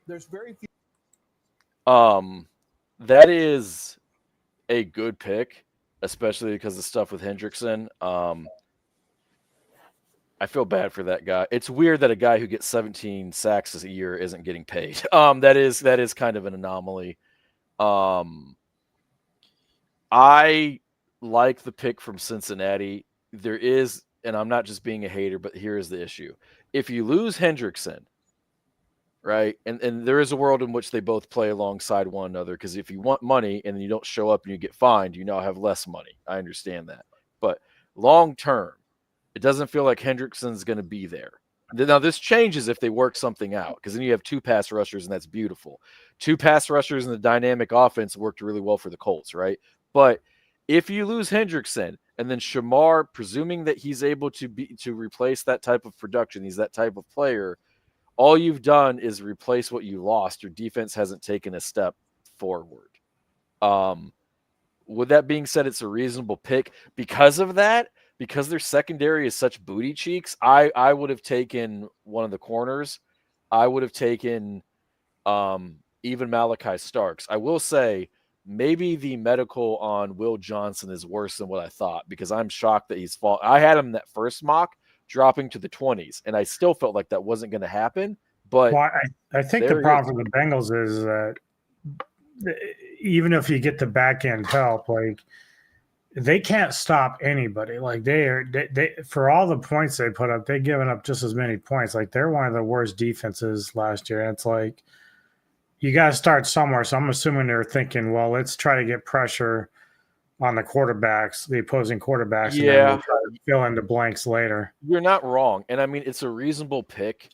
there's very few. That is a good pick, especially because of stuff with Hendrickson. I feel bad for that guy. It's weird that a guy who gets 17 sacks a year isn't getting paid. That is kind of an anomaly. I like the pick from Cincinnati. There is, and I'm not just being a hater, but here is the issue. If you lose Hendrickson, right, and there is a world in which they both play alongside one another, because if you want money and you don't show up and you get fined, you now have less money. I understand that. But long term, it doesn't feel like Hendrickson's going to be there. Now, this changes if they work something out, because then you have two pass rushers, and that's beautiful. Two pass rushers in the dynamic offense worked really well for the Colts, right? But if you lose Hendrickson and then Shamar, presuming that he's able to replace that type of production, he's that type of player, all you've done is replace what you lost. Your defense hasn't taken a step forward. With that being said, it's a reasonable pick. Because of that, because their secondary is such booty cheeks, I would have taken one of the corners. I would have taken even Malachi Starks. I will say maybe the medical on Will Johnson is worse than what I thought, because I'm shocked that he's fallen. I had him in that first mock dropping to the 20s, and I still felt like that wasn't going to happen. But well, I think the problem for the Bengals is that even if you get the back end help, like they can't stop anybody. Like they for all the points they put up, they've given up just as many points. Like they're one of the worst defenses last year. And it's like you got to start somewhere. So I'm assuming they're thinking, well, let's try to get pressure on the quarterbacks, the opposing quarterbacks, and then we'll try to fill in the blanks later. You're not wrong. And I mean, it's a reasonable pick.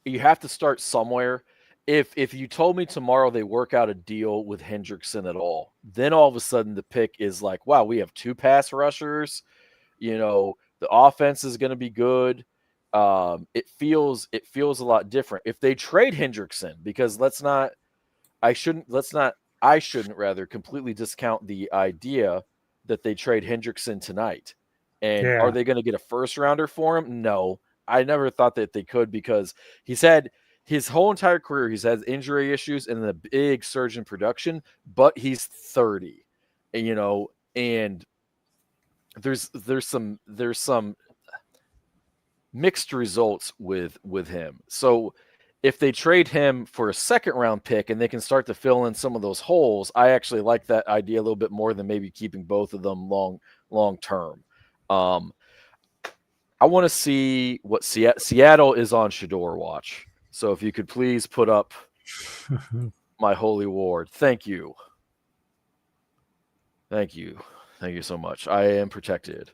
You have to start somewhere. If you told me tomorrow they work out a deal with Hendrickson at all, then all of a sudden the pick is like, wow, we have two pass rushers. You know, the offense is going to be good. It feels a lot different. If they trade Hendrickson, because I shouldn't rather completely discount the idea that they trade Hendrickson tonight. And are they going to get a first rounder for him? No, I never thought that they could, because he's had his whole entire career, he's had injury issues and a big surge in production, but he's 30, you know, and there's some mixed results with him. So if they trade him for a second round pick and they can start to fill in some of those holes, I actually like that idea a little bit more than maybe keeping both of them long term. I want to see what Seattle is on Shador watch. So if you could please put up my holy ward. Thank you. Thank you. Thank you so much. I am protected.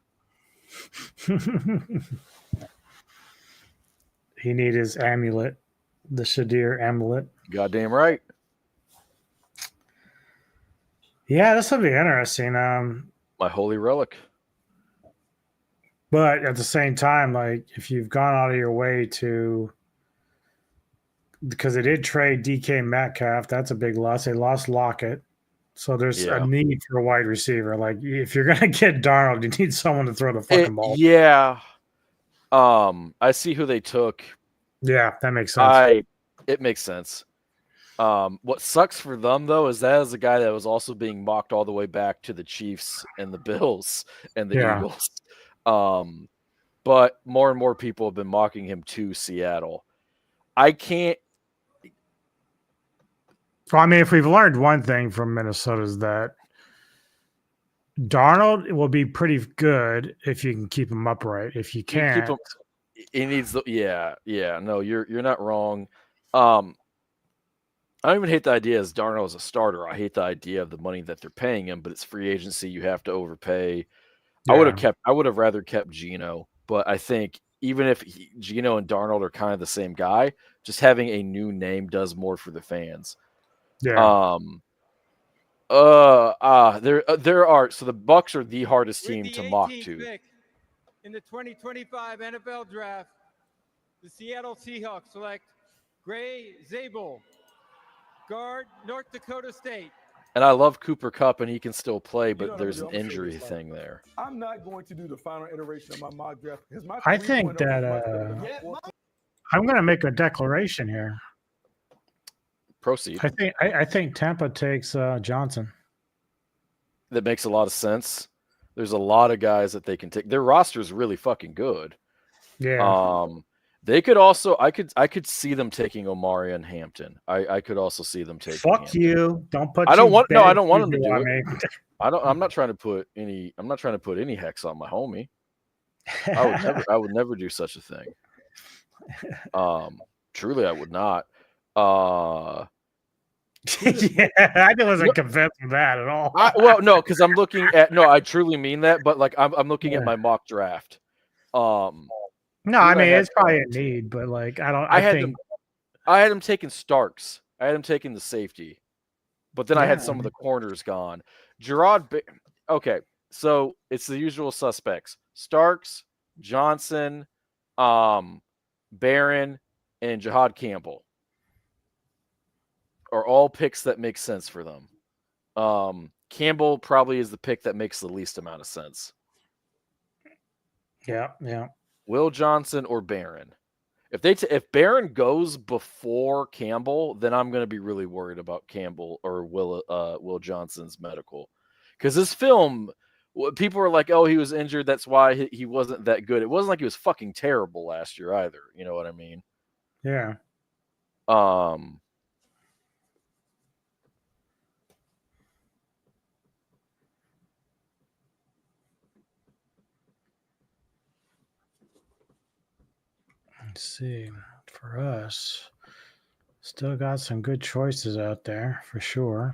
He need his amulet, the Shadir amulet. Goddamn right. Yeah, this will be interesting. My holy relic. But at the same time, like if you've gone out of your way to, because they did trade DK Metcalf, that's a big loss. They lost Lockett. So there's a need for a wide receiver. Like if you're going to get Darnold, you need someone to throw the fucking ball. Yeah. I see who they took. Yeah, that makes sense. It makes sense. What sucks for them, though, is that is a guy that was also being mocked all the way back to the Chiefs and the Bills and the Eagles. But more and more people have been mocking him to Seattle. I can't. Well, I mean, if we've learned one thing from Minnesota is that Darnold will be pretty good if you can keep him upright. If you can't, He needs the yeah. No, you're not wrong. I don't even hate the idea as Darnold as a starter. I hate the idea of the money that they're paying him, but it's free agency. You have to overpay. I would have rather kept Geno, but I think even if Geno and Darnold are kind of the same guy, just having a new name does more for the fans. Yeah. There are so the Bucks are the hardest With team the to mock 18th to. pick in the 2025 NFL Draft, the Seattle Seahawks select Gray Zabel, guard, North Dakota State. And I love Cooper Kupp, and he can still play, but know what there's I'm an gonna do? I'm injury serious, like- thing there. I'm not going to do the final iteration of my mock draft because my I think 3.0 that, was much better than my 4.0. I'm going to make a declaration here. Proceed. I think Tampa takes Johnson. That makes a lot of sense. There's a lot of guys that they can take. Their roster is really fucking good. Yeah. They could also. I could see them taking Omari and Hampton. I could also see them taking. Fuck Hampton. you! Don't put. I don't want. No, I bad don't want them to juju do on it. me. I'm not trying to put any. I'm not trying to put any hex on my homie. I would never do such a thing. Truly, I would not. Yeah, I wasn't convinced of that at all. Well, no, because I'm looking at. No, I truly mean that. But like, I'm looking at Yeah. my mock draft. No, I mean it's probably a need, but like I think I had him taking Starks. I had him taking the safety, but then I had some of the corners gone. Okay, so it's the usual suspects: Starks, Johnson, Barron, and Jahad Campbell are all picks that make sense for them. Campbell probably is the pick that makes the least amount of sense. Yeah. Will Johnson or Barron. If Barron goes before Campbell, then I'm going to be really worried about Campbell or Will Johnson's medical, because this film, people are like, "Oh, he was injured. That's why he wasn't that good." It wasn't like he was fucking terrible last year either. You know what I mean? Yeah. Let's see. For us, still got some good choices out there for sure.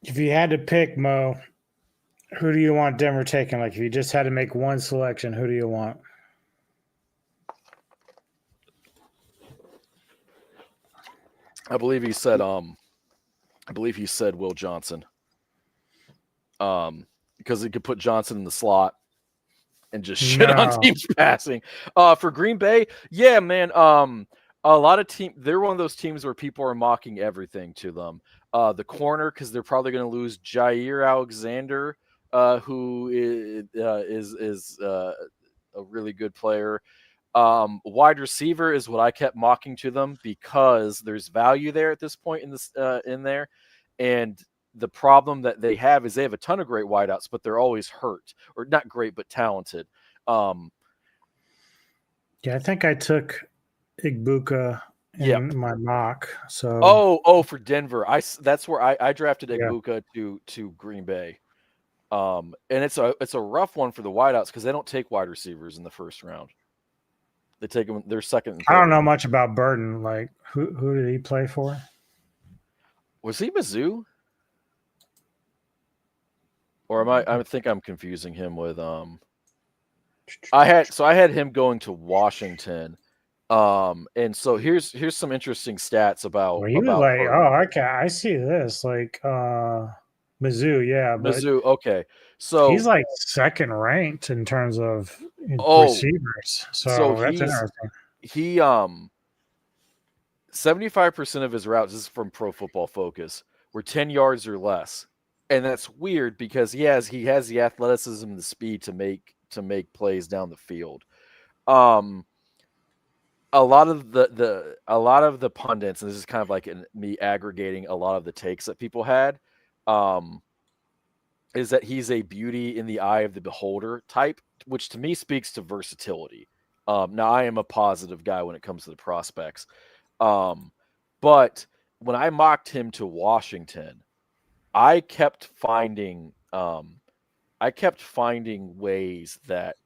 If you had to pick, Mo, who do you want Denver taking? Like, if you just had to make one selection, who do you want? I believe he said Will Johnson. Because he could put Johnson in the slot and just shit on teams passing. For Green Bay, yeah, man. A lot of they're one of those teams where people are mocking everything to them. The corner, because they're probably going to lose Jair Alexander, who is a really good player. Wide receiver is what I kept mocking to them because there's value there at this point in there, and the problem that they have is they have a ton of great wideouts, but they're always hurt, or not great but talented. Yeah, I think I took Igbuka in my mock. So for Denver, that's where I drafted Igbuka to Green Bay. And it's a rough one for the wideouts because they don't take wide receivers in the first round. They take them. They're second. And third. I don't know much about Burton. Like, who did he play for? Was he Mizzou? Or I think I'm confusing him with I had him going to Washington. And so here's some interesting stats about. Well, he was like, Burton. Oh, okay, I see this. Like Mizzou, yeah. Mizzou, okay. So he's like second ranked in terms of receivers. So that's interesting. He 75% of his routes, this is from Pro Football Focus, were 10 yards or less. And that's weird because he has the athleticism and the speed to make plays down the field. a lot of the pundits, and this is kind of like me aggregating a lot of the takes that people had, is that he's a beauty in the eye of the beholder type, which to me speaks to versatility. Now I am a positive guy when it comes to the prospects, but when I mocked him to Washington, I kept finding ways that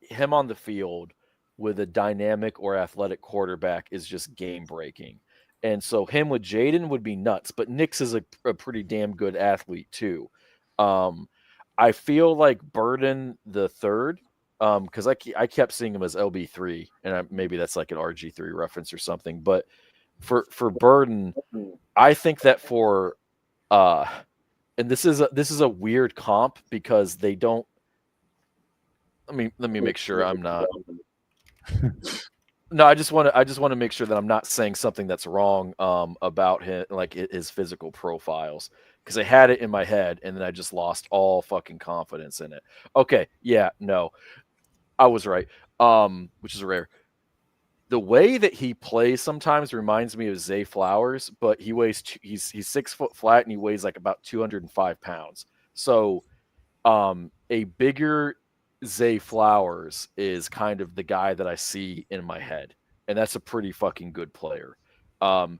him on the field with a dynamic or athletic quarterback is just game breaking. And so him with Jaden would be nuts, but Nix is a pretty damn good athlete too. I feel like Burden the third, because I kept seeing him as LB3, and maybe that's like an RG3 reference or something. But for Burden, I think that for and this is a weird comp because they don't. Let me make sure I'm not. No, I just want to make sure that I'm not saying something that's wrong about him, like his physical profiles, because I had it in my head and then I just lost all fucking confidence in it. Okay, yeah, no, I was right, which is rare. The way that he plays sometimes reminds me of Zay Flowers, but he's 6 foot flat and he weighs like about 205 pounds. So, a bigger Zay Flowers is kind of the guy that I see in my head, and that's a pretty fucking good player. I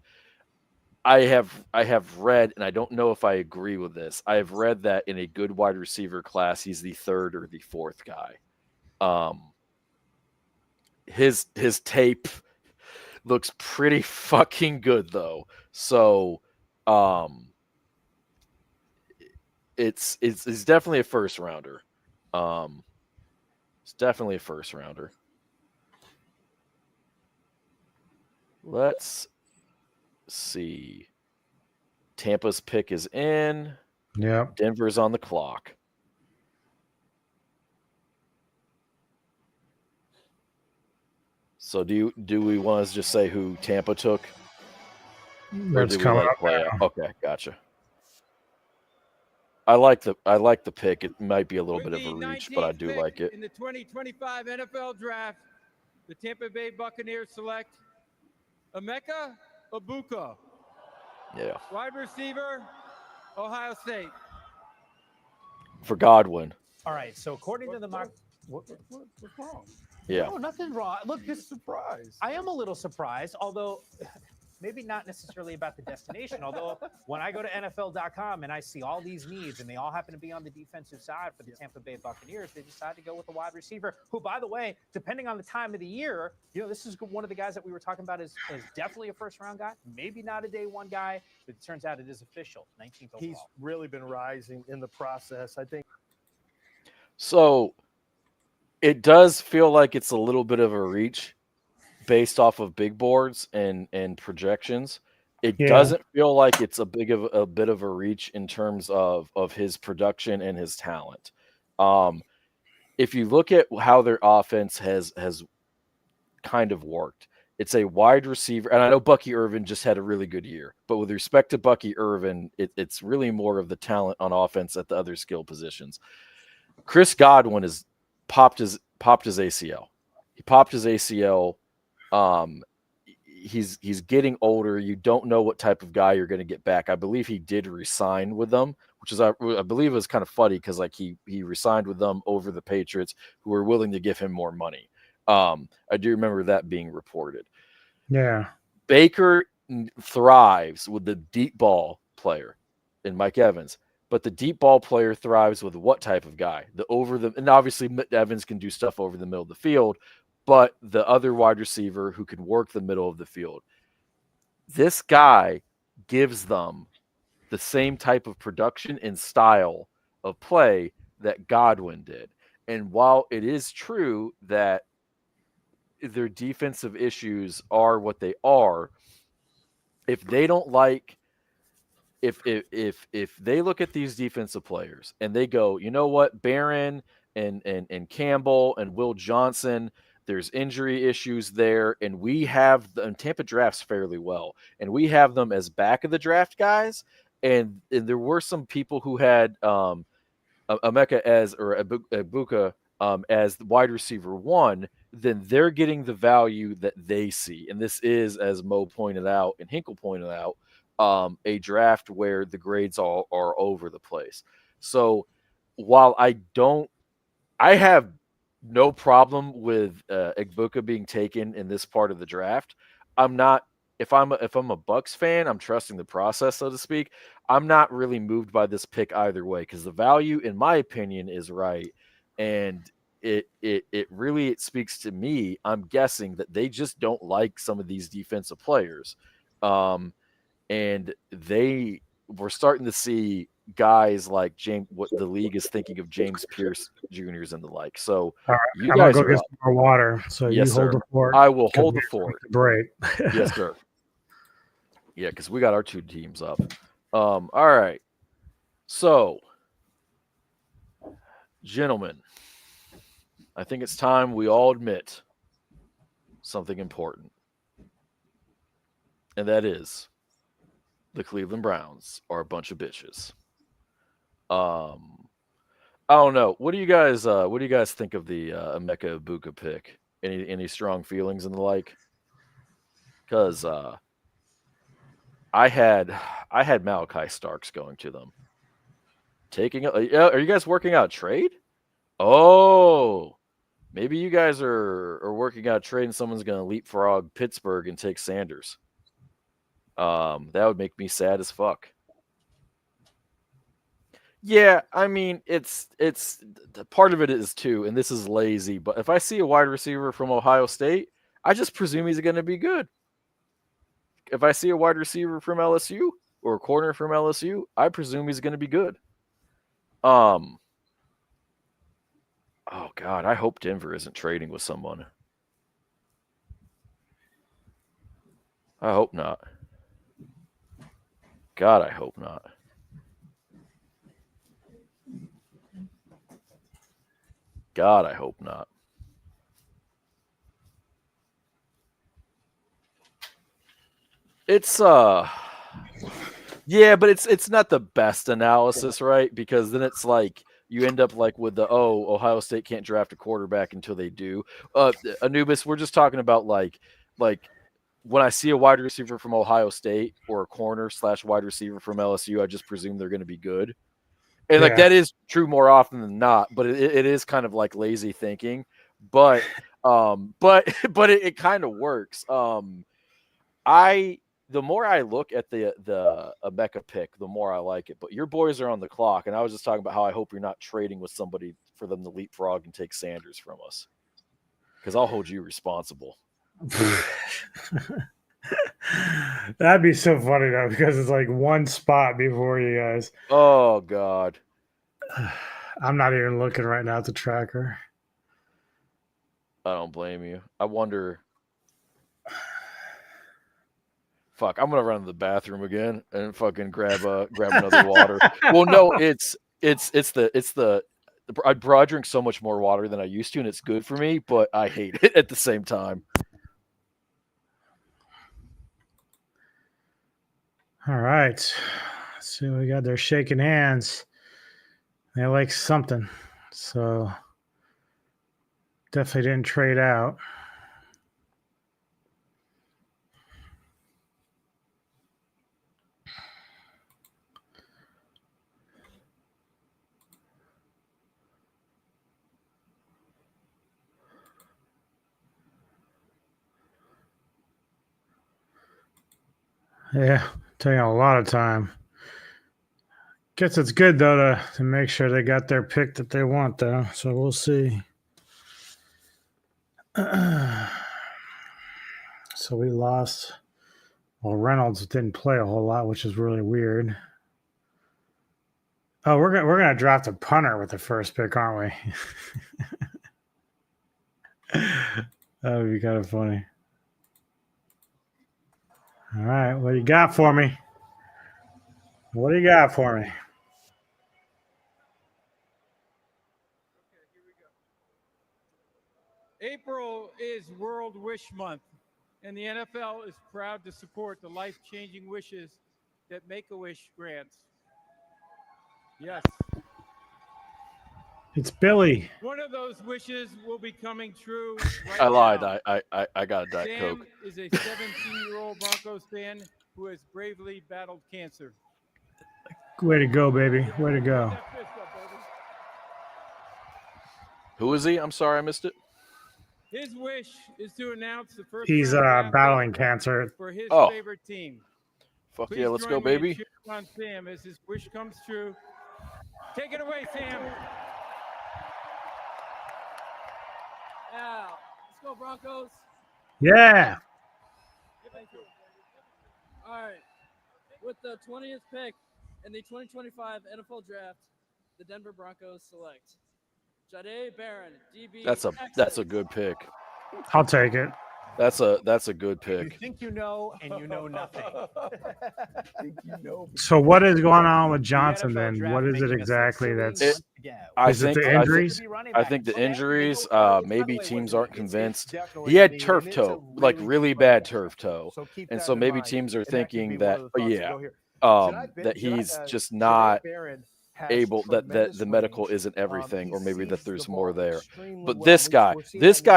have read, and I don't know if I agree with this. I have read that in a good wide receiver class, he's the third or the fourth guy. His tape looks pretty fucking good though. So, it's definitely a first rounder. It's definitely a first rounder. Let's see. Tampa's pick is in. Yeah. Denver's on the clock. So do we want to just say who Tampa took? That's coming up. Play out? Okay, gotcha. I like the pick. It might be a little bit of a reach, but I do like it. In the 2025 NFL Draft, the Tampa Bay Buccaneers select Emeka Egbuka. Yeah. Wide receiver, Ohio State. For Godwin. All right. So according to the mock, What's wrong? Yeah. no, nothing wrong. Look, Just surprised. I am a little surprised, although maybe not necessarily about the destination. Although when I go to NFL.com and I see all these needs and they all happen to be on the defensive side for the Tampa Bay Buccaneers, they decide to go with a wide receiver who, by the way, depending on the time of the year, this is one of the guys that we were talking about is definitely a first round guy, maybe not a day one guy, but it turns out it is official, 19th overall. He's really been rising in the process. I think. So it does feel like it's a little bit of a reach based off of big boards and projections. It doesn't feel like it's a bit of a reach in terms of his production and his talent. If you look at how their offense has kind of worked, it's a wide receiver, and I know Bucky Irvin just had a really good year, but with respect to Bucky Irvin, it's really more of the talent on offense at the other skill positions. Chris Godwin has popped his ACL. He popped his ACL. He's getting older. You don't know what type of guy you're going to get back. I believe he did resign with them, which is I believe was kind of funny because like he resigned with them over the Patriots, who were willing to give him more money. I do remember that being reported. Yeah. Baker thrives with the deep ball player in Mike Evans. But the deep ball player thrives with what type of guy? And obviously Evans can do stuff over the middle of the field, but the other wide receiver who can work the middle of the field. This guy gives them the same type of production and style of play that Godwin did. And while it is true that their defensive issues are what they are, if they don't like if they look at these defensive players and they go, you know what, Barron and Campbell and Will Johnson, there's injury issues there, and we have and Tampa drafts fairly well, and we have them as back of the draft guys, and there were some people who had Egbuka as wide receiver 1, then they're getting the value that they see. And this is, as Mo pointed out and Hinkle pointed out, a draft where the grades all are over the place. So while I have no problem with Igbuka being taken in this part of the draft. I'm not. If I'm a Bucks fan, I'm trusting the process, so to speak. I'm not really moved by this pick either way because the value, in my opinion, is right, and it really speaks to me. I'm guessing that they just don't like some of these defensive players, and we're starting to see guys like James, what the league is thinking of James Pierce Juniors and the like. So All right, you I'm gonna guys go are get up. some more water. So Yes, you hold sir. the fort. I will hold the fort. Break. Yes, sir. Yeah, because we got our two teams up. All right. So, gentlemen, I think it's time we all admit something important. And that is the Cleveland Browns are a bunch of bitches. I don't know. What do you guys think of the Emeka Ibuka pick? Any strong feelings and the like? Because I had Malachi Starks going to them. Are you guys working out a trade? Oh, maybe you guys are working out a trade and someone's going to leapfrog Pittsburgh and take Sanders. That would make me sad as fuck. Yeah, I mean, it's part of it is too, and this is lazy, but if I see a wide receiver from Ohio State, I just presume he's going to be good. If I see a wide receiver from LSU or a corner from LSU, I presume he's going to be good. Oh God, I hope Denver isn't trading with someone. I hope not. God, I hope not. God, I hope not. It's yeah, but it's not the best analysis, right? Because then it's like you end up like with the Ohio State can't draft a quarterback until they do. Anubis, we're just talking about like when I see a wide receiver from Ohio State or a corner / wide receiver from LSU, I just presume they're going to be good. And like that is true more often than not, but it is kind of like lazy thinking. But it kind of works. The more I look at the Emeka pick, the more I like it. But your boys are on the clock, and I was just talking about how I hope you're not trading with somebody for them to leapfrog and take Sanders from us, because I'll hold you responsible. That'd be so funny though, because it's like one spot before you guys. Oh God. I'm not even looking right now at the tracker. I don't blame you. I wonder. Fuck, I'm gonna run to the bathroom again and fucking grab another water. Well, no, it's the I drink so much more water than I used to, and it's good for me, but I hate it at the same time. All right. Let's see what we got there. Shaking hands. They like something. So definitely didn't trade out. Yeah, taking a lot of time. Guess it's good though to make sure they got their pick that they want though. So we'll see. So we lost. Well, Reynolds didn't play a whole lot, which is really weird. Oh, we're gonna draft a punter with the first pick, aren't we? That would be kind of funny. All right, what do you got for me? What do you got for me? April is World Wish Month, and the NFL is proud to support the life-changing wishes that Make-A-Wish grants. Yes. It's Billy. One of those wishes will be coming true right I lied. now. I got a Diet Sam Coke. is a 17-year-old Broncos fan who has bravely battled cancer. Way to go, baby. Way to go. That fist up, baby. Who is he? I'm sorry, I missed it. His wish is to announce the first He's round draft battling pick cancer. for his Oh. favorite team. Fuck Please yeah, let's go, join me in baby. cheering on Sam as his wish comes true. Take it away, Sam. Yeah, let's go Broncos. Yeah. Thank you. All right, with the 20th pick in the 2025 NFL Draft, the Denver Broncos select Jahdae Barron, DB. That's a good pick. I'll take it. That's a good You pick. think you know, and you know nothing. think you know. So what is going on with Johnson The NFL then? draft What is it making us exactly look that's silly once again. Is it the injuries? I think the injuries, maybe teams aren't convinced. definitely He had a need, turf and it's a toe, like really deep bad position. turf toe. So keep And that so in maybe mind, teams are and that could thinking be that, one of the thoughts to yeah, go here. that he's just not able, that the medical isn't everything, or maybe that there's more there. But this guy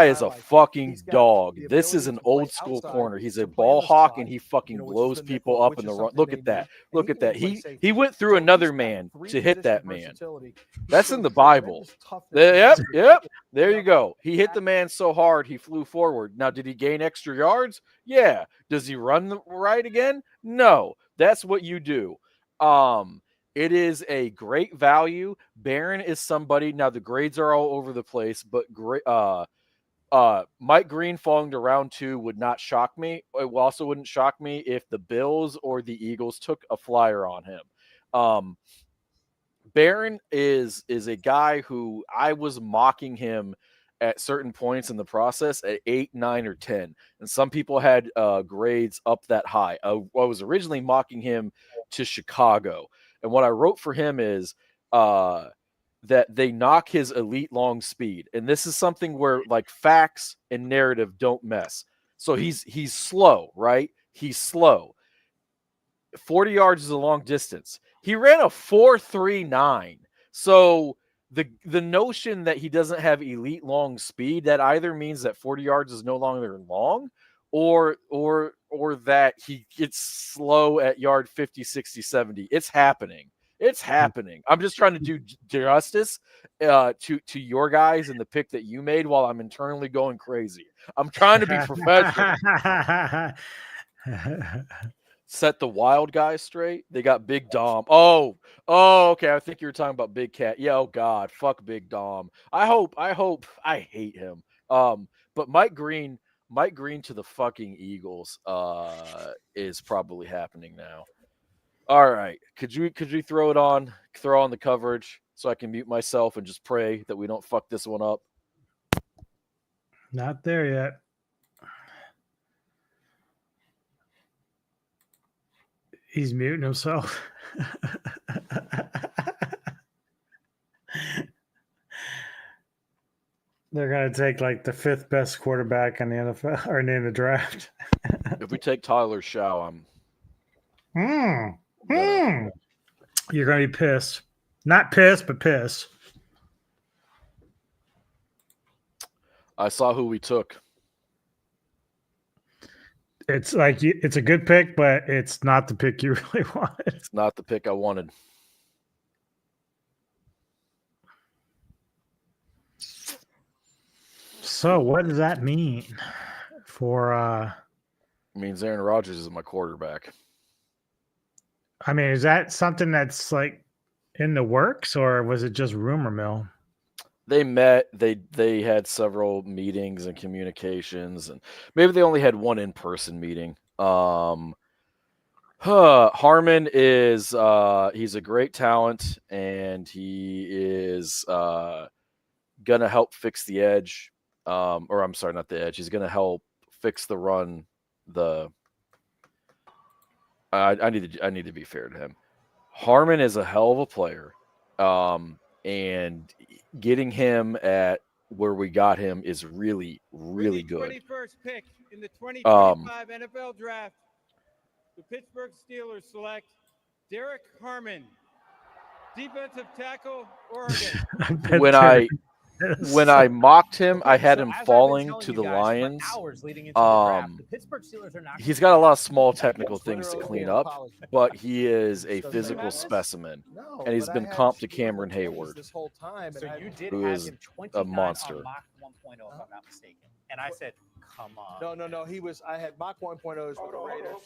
is a fucking dog. This is an old school corner. He's a ball hawk, and he fucking blows people up in the run. Look at that. Look at that. He went through another man to hit that man. That's in the Bible. Yep. There you go. He hit the man so hard he flew forward. Now, did he gain extra yards? Yeah. Does he run right again? No. That's what you do. It is a great value. Barron is somebody. Now the grades are all over the place, but great. Mike Green falling to round 2 would not shock me. It also wouldn't shock me if the Bills or the Eagles took a flyer on him. Barron is a guy who I was mocking him at certain points in the process at 8, 9, or 10, and some people had grades up that high. I was originally mocking him to Chicago. And what I wrote for him is that they knock his elite long speed. And this is something where like facts and narrative don't mess. So he's slow, right? He's slow. 40 yards is a long distance. He ran a 4.39. So the notion that he doesn't have elite long speed, that either means that 40 yards is no longer long, or that he gets slow at yard 50, 60, 70. It's happening. It's happening. I'm just trying to do justice to your guys and the pick that you made while I'm internally going crazy. I'm trying to be professional. Set the wild guys straight. They got Big Dom. Oh, okay. I think you were talking about Big Cat. Yeah, oh God, fuck Big Dom. I hate him. But Mike Green to the fucking Eagles is probably happening now. All right. Could you throw on the coverage so I can mute myself and just pray that we don't fuck this one up? Not there yet. He's muting himself. They're going to take like the 5th best quarterback in the NFL or in the draft. If we take Tyler Shaw, You're going to be pissed. Not pissed, but pissed. I saw who we took. It's like it's a good pick, but it's not the pick you really wanted. It's not the pick I wanted. So what does that mean for It means Aaron Rodgers is my quarterback. I mean, is that something that's like in the works, or was it just rumor mill? They met, they had several meetings and communications, and maybe they only had one in-person meeting. Harmon is he's a great talent, and he is gonna help fix the edge. Or I'm sorry, not the edge. He's gonna help fix the run. I need to be fair to him. Harmon is a hell of a player. And getting him at where we got him is really, really good. 21st pick in the 2025 NFL Draft, the Pittsburgh Steelers select Derek Harmon, Defensive tackle, Oregon. When I mocked him, I had so him as I've been falling telling to you the guys for Lions. hours leading into the draft, the Pittsburgh Steelers are not He's gonna got a be lot of that small good. technical things to clean up, but he is a physical specimen, and he's been comped to Cameron Hayward, this whole time. So you did who have is him a 29 monster. on Mach 1.0, if I'm not mistaken. And I said, come on. No. He was. I had Mach 1.0s with the Raiders.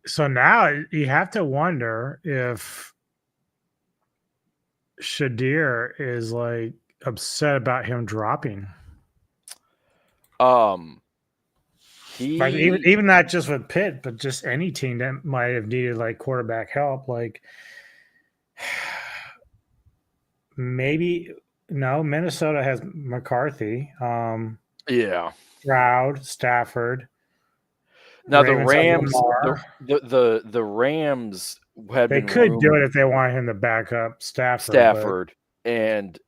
So now you have to wonder if Shadir is like upset about him dropping. Like even not just with Pitt, but just any team that might have needed like quarterback help. Like maybe no, Minnesota has McCarthy. Yeah. Stroud, Stafford. Now Ravens the Rams had they been could do it rumored if they wanted him to back up Stafford. And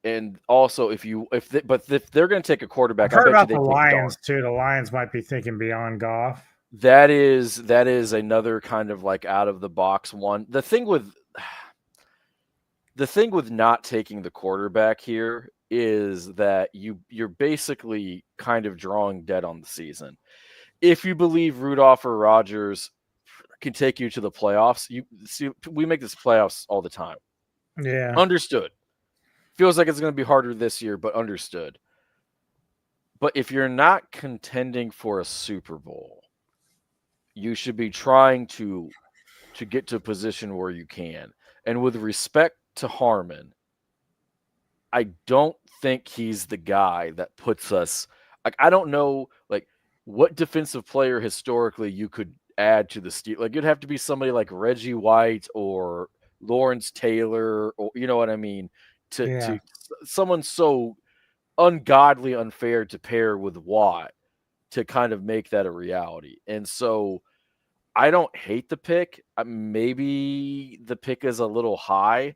also if they're going to take a quarterback, I've heard I about bet you the they take Lions Darnold. too. The Lions might be thinking beyond Goff. That is another kind of like out of the box one. The thing with not taking the quarterback here is that you're basically kind of drawing dead on the season. If you believe Rudolph or Rodgers can take you to the playoffs, you see we make this playoffs all the time. Yeah. Understood. Feels like it's going to be harder this year, but understood. But if you're not contending for a Super Bowl, you should be trying to get to a position where you can. And with respect to Harmon, I don't think he's the guy that puts us like I don't know like what defensive player historically you could add to the Steelers. Like it'd have to be somebody like Reggie White or Lawrence Taylor, or you know what I mean, to someone so ungodly unfair to pair with Watt to kind of make that a reality. And so I don't hate the pick. Maybe the pick is a little high.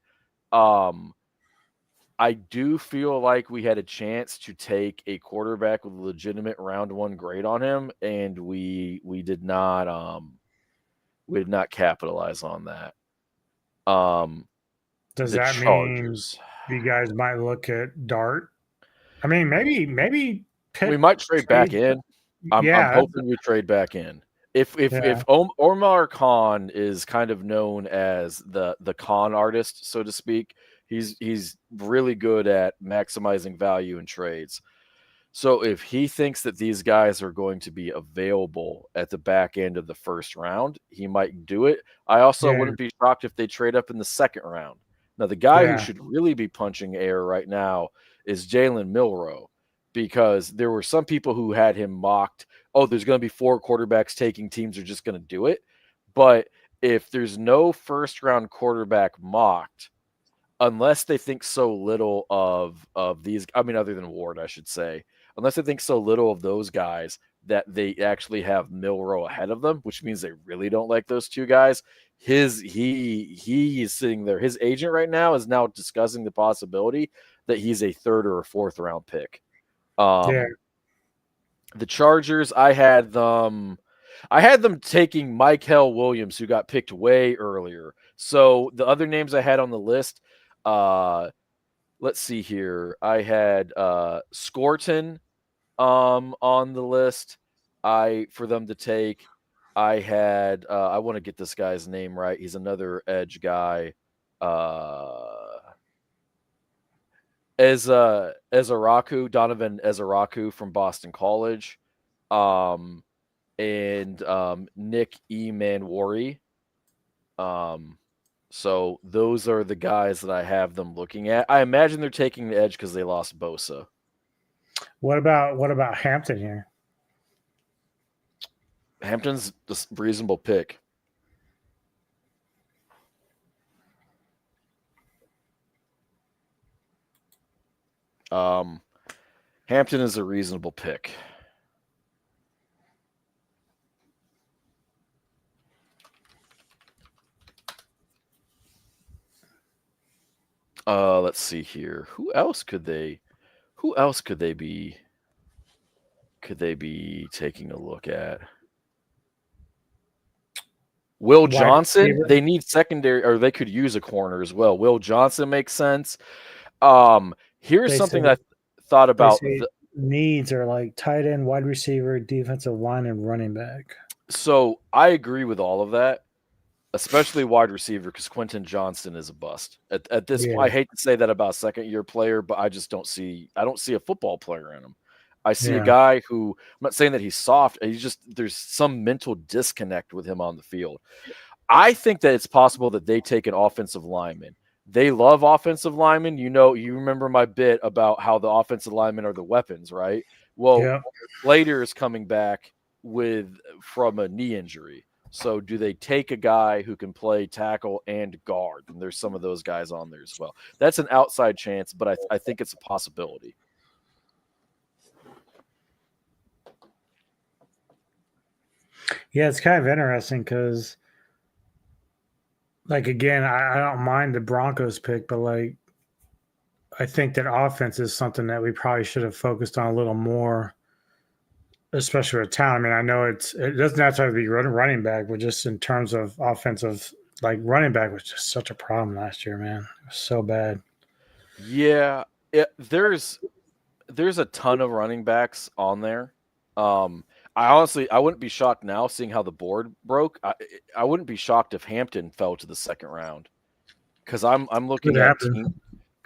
I do feel like we had a chance to take a quarterback with a legitimate round one grade on him, and we did not capitalize on that. Does the that Chargers. mean you guys might look at Dart? I mean, maybe Pitt We might trade back in. I'm hoping we trade back in. If Omar Khan is kind of known as the con artist, so to speak, he's really good at maximizing value in trades. So if he thinks that these guys are going to be available at the back end of the first round, he might do it. I also wouldn't be shocked if they trade up in the second round. Now, the guy who should really be punching air right now is Jalen Milroe, because there were some people who had him mocked. Oh, there's going to be 4 quarterbacks taking, teams are just going to do it. But if there's no first round quarterback mocked, unless they think so little of these, I mean, other than Ward, I should say, unless they think so little of those guys that they actually have Milroe ahead of them, which means they really don't like those two guys. He is sitting there. His agent right now is now discussing the possibility that he's a 3rd or a 4th round pick. The Chargers, I had them taking Michael Williams, who got picked way earlier. So the other names I had on the list, let's see here. I had Scorton on the list. For them to take. I had I want to get this guy's name right. He's another edge guy. Ezaraku, Donovan Ezaraku from Boston College. And Nick Emanwari. So those are the guys that I have them looking at. I imagine they're taking the edge because they lost Bosa. What about Hampton here? Hampton's a reasonable pick. Hampton is a reasonable pick. Let's see here. Who else could they be taking a look at? Will Wide Johnson, receiver. they need secondary, or they could use a corner as well. Will Johnson makes sense. Here's They something say- I thought They about. say needs are like tight end, wide receiver, defensive line, and running back. So I agree with all of that, especially wide receiver, because Quentin Johnston is a bust. At this point, I hate to say that about a second-year player, but I just don't see a football player in him. I see a guy who, I'm not saying that he's soft, there's some mental disconnect with him on the field. I think that it's possible that they take an offensive lineman. They love offensive linemen. You remember my bit about how the offensive linemen are the weapons, right? Well, Slater is coming back from a knee injury. So do they take a guy who can play tackle and guard? And there's some of those guys on there as well. That's an outside chance, but I think it's a possibility. Yeah, it's kind of interesting because, like, again, I don't mind the Broncos pick, but like, I think that offense is something that we probably should have focused on a little more, especially with talent. I mean, I know it doesn't have to be running back, but just in terms of offensive, like running back was just such a problem last year, man. It was so bad. Yeah, there's a ton of running backs on there. I wouldn't be shocked now seeing how the board broke. I wouldn't be shocked if Hampton fell to the second round because I'm looking at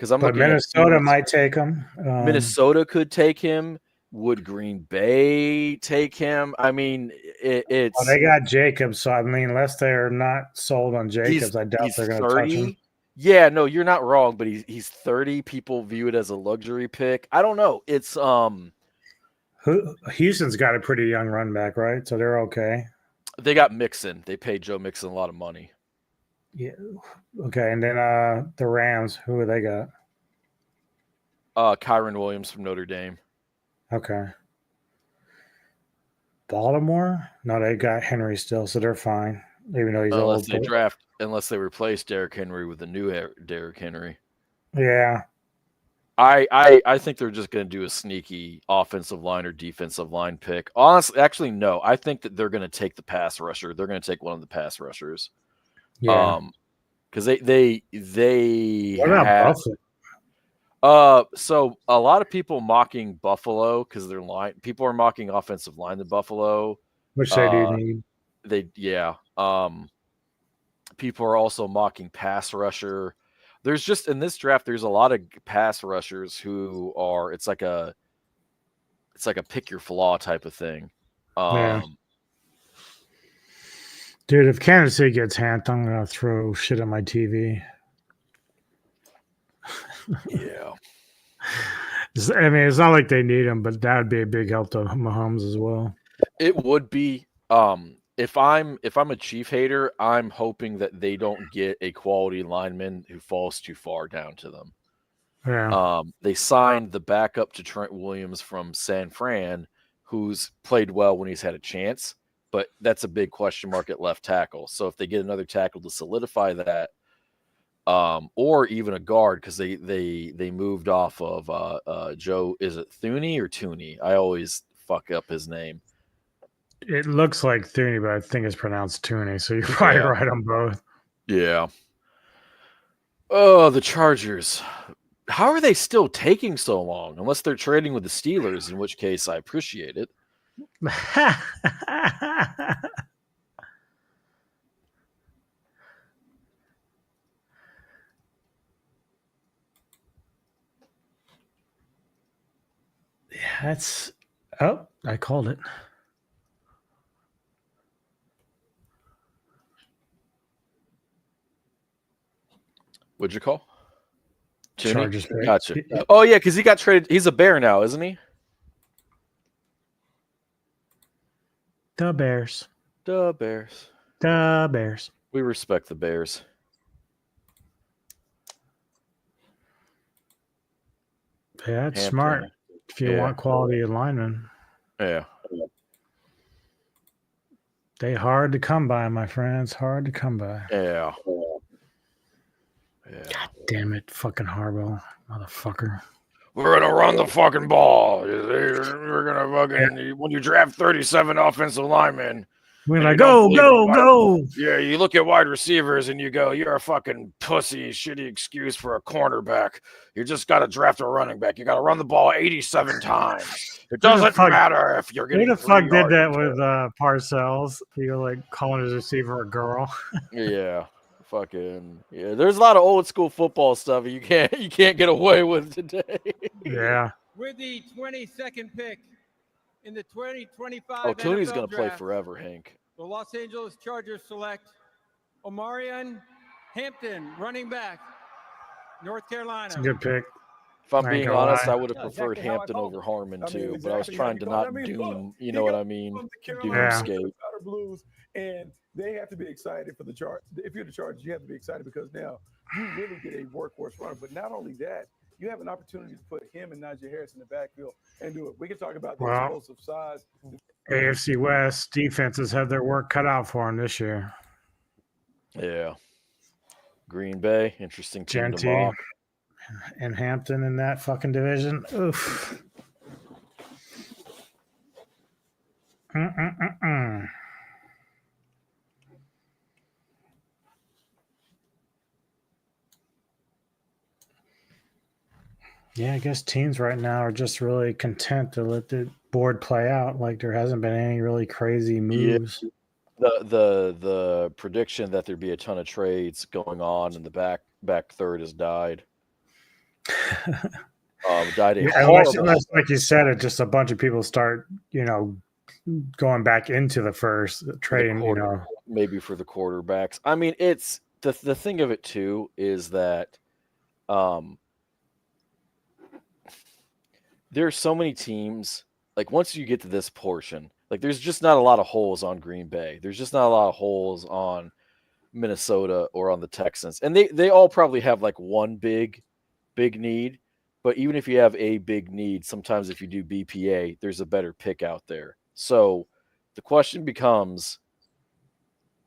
Minnesota might take him. Minnesota could take him. Would Green Bay take him? I mean, it's. They got Jacobs, so I mean, unless they're not sold on Jacobs, I doubt they're going to touch him. Yeah, no, you're not wrong, but he's 30. People view it as a luxury pick. I don't know. It's Houston's got a pretty young run back, right? So they're okay. They got Mixon. They paid Joe Mixon a lot of money. Yeah. Okay, and then the Rams, who they got? Kyron Williams from Notre Dame. Okay. Baltimore? No, they got Henry still, so they're fine. Even though he's old. Unless they replace Derrick Henry with a new Derrick Henry. Yeah. I think they're just going to do a sneaky offensive line or defensive line pick. Honestly, actually, no. I think that they're going to take the pass rusher. They're going to take one of the pass rushers. Yeah. Because they What about Buffalo? So a lot of people mocking Buffalo because their line. People are mocking offensive line to Buffalo, which they do need. People are also mocking pass rusher. There's just in this draft, there's a lot of pass rushers who are. It's like a pick your flaw type of thing. Dude, if Kansas City gets Hampton, I'm gonna throw shit at my TV. Yeah. I mean, it's not like they need him, but that would be a big help to Mahomes as well. It would be. If I'm a Chief hater, I'm hoping that they don't get a quality lineman who falls too far down to them. Yeah. They signed the backup to Trent Williams from San Fran, who's played well when he's had a chance, but that's a big question mark at left tackle. So if they get another tackle to solidify that, or even a guard, because they moved off of Joe, is it Thuney or Tooney? I always fuck up his name. It looks like Thuney, but I think it's pronounced Tooney, so you're probably right on both. Yeah. Oh, the Chargers. How are they still taking so long? Unless they're trading with the Steelers, in which case I appreciate it. Yeah, that's. Oh, I called it. What'd you call? Chargers. Gotcha. Oh, yeah, because he got traded. He's a Bear now, isn't he? The Bears. The Bears. The Bears. We respect the Bears. Yeah, that's smart. If you want quality linemen. Yeah. They hard to come by, my friends. Hard to come by. Yeah. God damn it, fucking Harbaugh, motherfucker. We're gonna run the fucking ball. We're gonna fucking when you draft 37 offensive linemen, We're and like, you don't go, believe in go, wide- go. Yeah, you look at wide receivers and you go, you're a fucking pussy, shitty excuse for a cornerback. You just got to draft a running back. You got to run the ball 87 times. It Who the doesn't fuck- matter if you're Who getting the 3 fuck did yards that a with carry. Parcells? You're like calling his receiver a girl. Yeah, fucking yeah. There's a lot of old school football stuff you can't get away with today. Yeah. With the 22nd pick in the 2025 Oh, Tooney's NFL gonna play Draft, forever, Hank. the Los Angeles Chargers select Omarion Hampton, running back, North Carolina. It's a good pick. If I'm I ain't being gonna honest, lie. I would have No, preferred exactly how I Hampton called over it. Harmon too, but I was exactly how trying you to called not it. I mean, doom. look, You he know what got I mean? from the Carolina Yeah. Doomscape. Powder Blues, and they have to be excited for the Chargers. If you're the Chargers, you have to be excited because now you really get a workhorse runner. But not only that, you have an opportunity to put him and Najee Harris in the backfield and do it. We can talk about the Well, explosive size. AFC West defenses have their work cut out for them this year. Yeah. Green Bay, interesting team to Genty mock. and Hampton in that fucking division. Oof. Mm-mm-mm-mm. Yeah, I guess teams right now are just really content to let the board play out. Like there hasn't been any really crazy moves. The prediction that there'd be a ton of trades going on in the back third has died. Died a Yeah, horrible. unless, like you said, it just a bunch of people start, going back into the first trading. Maybe for the quarterbacks. I mean, it's the thing of it too is that there's so many teams. Like once you get to this portion, like there's just not a lot of holes on Green Bay. There's just not a lot of holes on Minnesota or on the Texans, and they all probably have like one big need. But even if you have a big need, sometimes if you do BPA, there's a better pick out there. So the question becomes,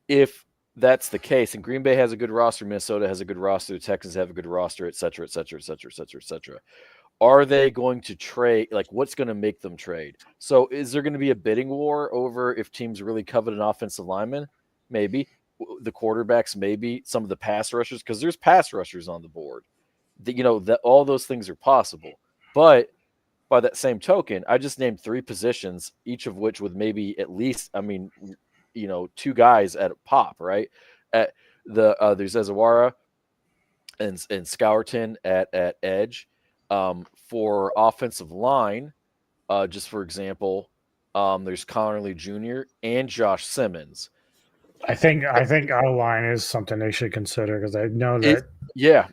if that's the case, and Green Bay has a good roster, Minnesota has a good roster, the Texans have a good roster, et cetera, et cetera, et cetera, et cetera, et cetera. Are they going to trade? Like, what's going to make them trade? So is there going to be a bidding war over if teams really covet an offensive lineman? Maybe. The quarterbacks, maybe. Some of the pass rushers, because there's pass rushers on the board. That all those things are possible. But by that same token, I just named 3 positions, each of which with maybe at least, 2 guys at a pop, right? At there's Ezawara and Scourton at edge. For offensive line, just for example, there's Connerly Jr. and Josh Simmons. I think our line is something they should consider because I know that.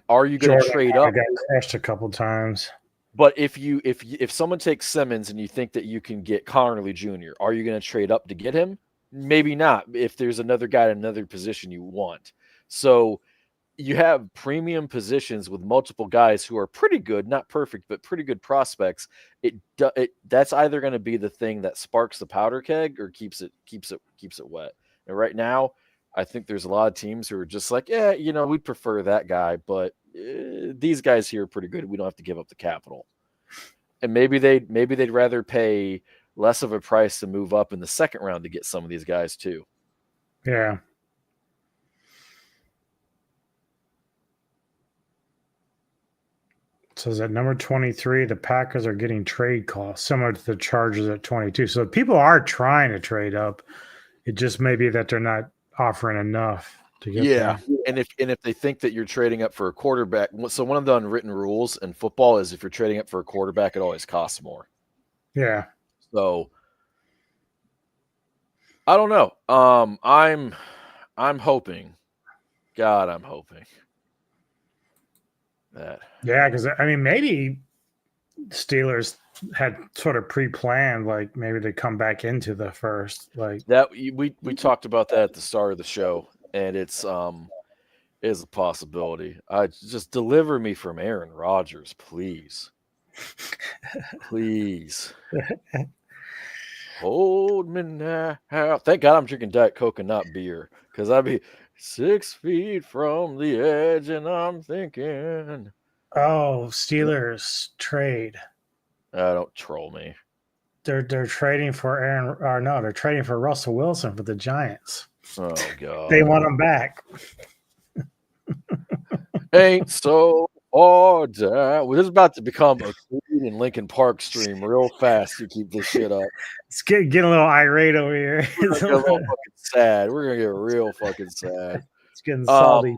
Are you going to trade up? Got crushed a couple times. But if someone takes Simmons and you think that you can get Connerly Jr., are you going to trade up to get him? Maybe not. If there's another guy in another position you want, so you have premium positions with multiple guys who are pretty good, not perfect, but pretty good prospects. That's either going to be the thing that sparks the powder keg or keeps it wet. And right now, I think there's a lot of teams who are just like, we'd prefer that guy, but these guys here are pretty good. We don't have to give up the capital. And maybe they'd rather pay less of a price to move up in the second round to get some of these guys too. Yeah. So at number 23, the Packers are getting trade costs similar to the Chargers at 22. So people are trying to trade up. It just may be that they're not offering enough to get there. And if they think that you're trading up for a quarterback, so one of the unwritten rules in football is if you're trading up for a quarterback, it always costs more. Yeah. So I don't know. I'm hoping. God, I'm hoping that. Yeah, because maybe Steelers had sort of pre-planned, like maybe they come back into the first, like that. We talked about that at the start of the show, and it's is a possibility. Just deliver me from Aaron Rodgers, please, please. Hold me now. Thank God I'm drinking Diet Coke and not beer, because I'd be 6 feet from the edge, and I'm thinking, oh, Steelers trade. don't troll me. they're trading for they're trading for Russell Wilson for the Giants. Oh God. They want him back. Ain't so hard. Well, this is about to become a Creed and Lincoln Park stream real fast. You keep this shit up. It's getting a little irate over here. We're gonna get a little fucking sad. We're gonna get real fucking sad. It's getting salty.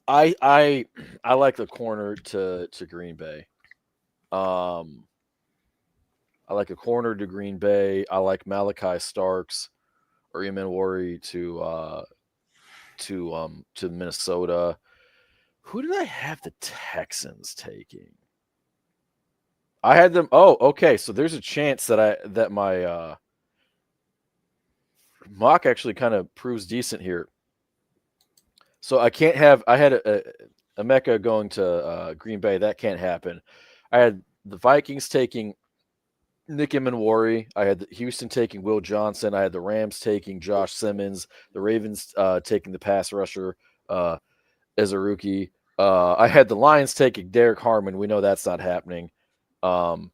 I like the corner to Green Bay. I like a corner to Green Bay. I like Malachi Starks or Emanwari to Minnesota. Who did I have the Texans taking? I had them. Oh, okay. So there's a chance that my mock actually kind of proves decent here. So I can't have. I had a Mecca going to Green Bay. That can't happen. I had the Vikings taking Nick Emanwari. I had Houston taking Will Johnson. I had the Rams taking Josh Simmons. The Ravens taking the pass rusher as a rookie. I had the Lions taking Derek Harmon. We know that's not happening. Burden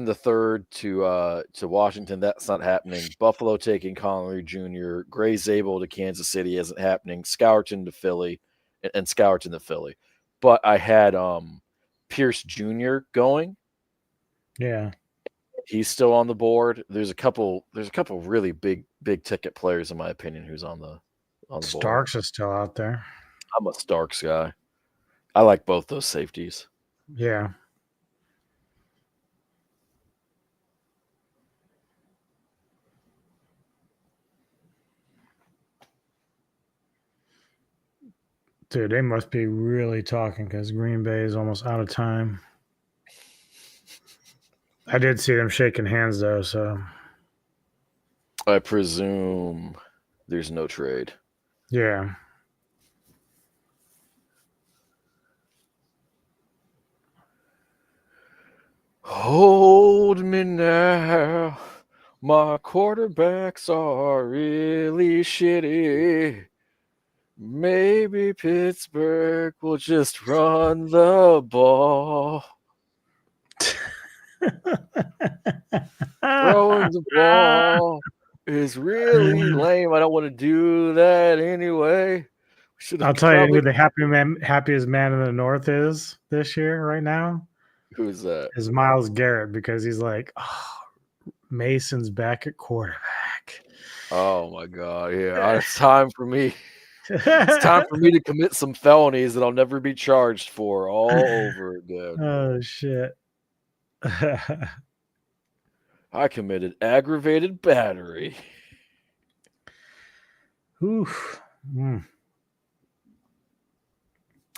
the third to Washington. That's not happening. Buffalo taking Connery Jr. Gray Zabel to Kansas City isn't happening. Scourton to Philly and Scourton to Philly. But I had Pierce Jr. going. Yeah. He's still on the board. There's a couple really big ticket players in my opinion who's on the board. Starks is still out there. I'm a Starks guy. I like both those safeties. Yeah. Dude, they must be really talking because Green Bay is almost out of time. I did see them shaking hands, though, so. I presume there's no trade. Yeah. Hold me now. My quarterbacks are really shitty. Maybe Pittsburgh will just run the ball. Throwing the ball is really lame. I don't want to do that anyway. I'll tell you who the happiest man in the North is this year right now. Who's that? Is Myles Garrett, because he's like, oh, Mason's back at quarterback. Oh my God. Yeah. It's time for me. It's time for me to commit some felonies that I'll never be charged for all over again. Oh shit. I committed aggravated battery. Oof.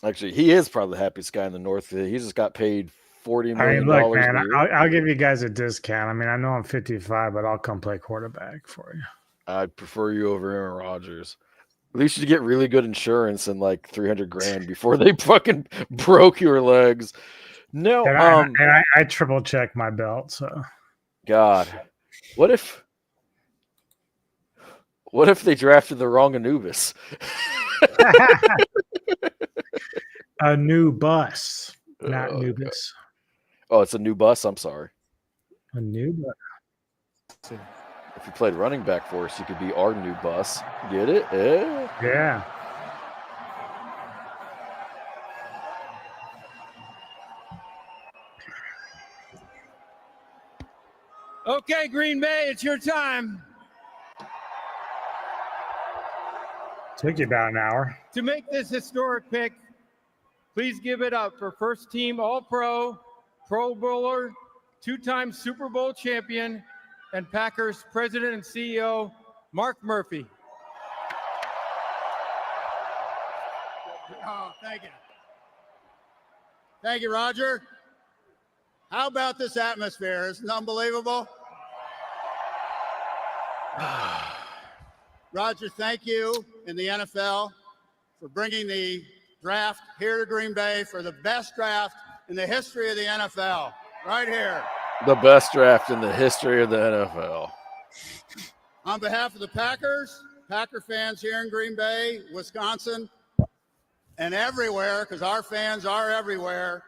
Actually, he is probably the happiest guy in the North. He just got paid $40 million. Look, man, I'll give you guys a discount. I mean, I know I'm 55, but I'll come play quarterback for you. I'd prefer you over Aaron Rodgers. At least you get really good insurance and like $300,000 before they fucking broke your legs. No, and I triple check my belt. So, God, what if they drafted the wrong Anubis? A new bus, not Anubis. Oh, it's a new bus. I'm sorry. A new bus. If you played running back for us, you could be our new bus. Get it? Yeah. Yeah. Okay, Green Bay, it's your time. Took you about an hour. To make this historic pick, please give it up for first team All-Pro, Pro Bowler, two-time Super Bowl champion, and Packers president and CEO, Mark Murphy. Oh, thank you. Thank you, Roger. How about this atmosphere? Isn't it unbelievable? Roger, thank you and the NFL for bringing the draft here to Green Bay for the best draft in the history of the NFL. Right here. The best draft in the history of the NFL. On behalf of the Packers, Packer fans here in Green Bay, Wisconsin, and everywhere, because our fans are everywhere,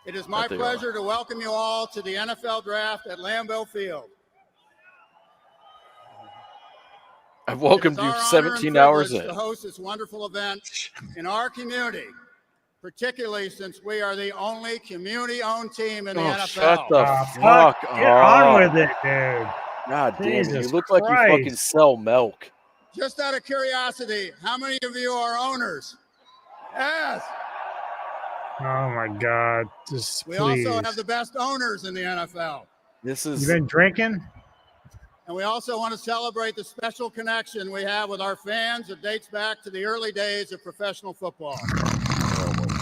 It is my pleasure to welcome you all to the NFL Draft at Lambeau Field. I've welcomed you 17 hours in. To host this wonderful event in our community, particularly since we are the only community-owned team in the NFL. Shut the fuck up. Get on with it, dude. God damn it. Jesus You look like you Christ. fucking sell milk. Just out of curiosity, how many of you are owners? Yes. Oh my God. Just We please. also have the best owners in the NFL. This You is been drinking? And we also want to celebrate the special connection we have with our fans that dates back to the early days of professional football.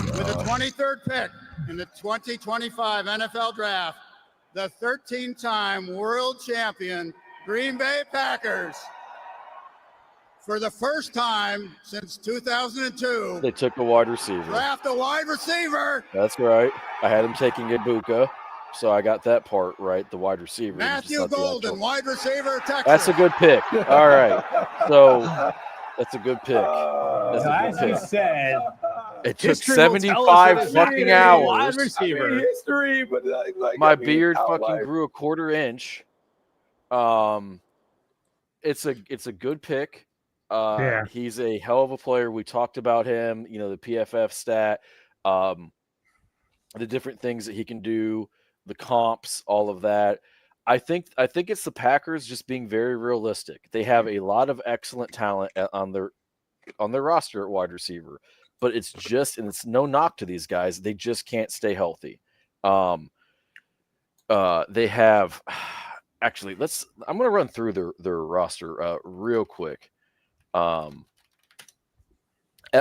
With the 23rd pick in the 2025 NFL Draft, the 13-time world champion Green Bay Packers, for the first time since 2002, they took a wide receiver. draft a wide receiver. That's right. I had him taking Ibuka, so I got that part right, the wide receiver. Matthew Golden, wide receiver, Texas. That's a good pick. All right. So that's a good pick. That's a As good you pick. said, It took history will tell us 75 that it's fucking a hours. wide receiver. History, but My beard fucking grew a quarter inch. It's a good pick. Yeah. He's a hell of a player. We talked about him, the PFF stat, the different things that he can do, the comps, all of that. I think it's the Packers just being very realistic. They have a lot of excellent talent on their roster at wide receiver, but it's no knock to these guys. They just can't stay healthy. They have actually, I'm going to run through their roster real quick. At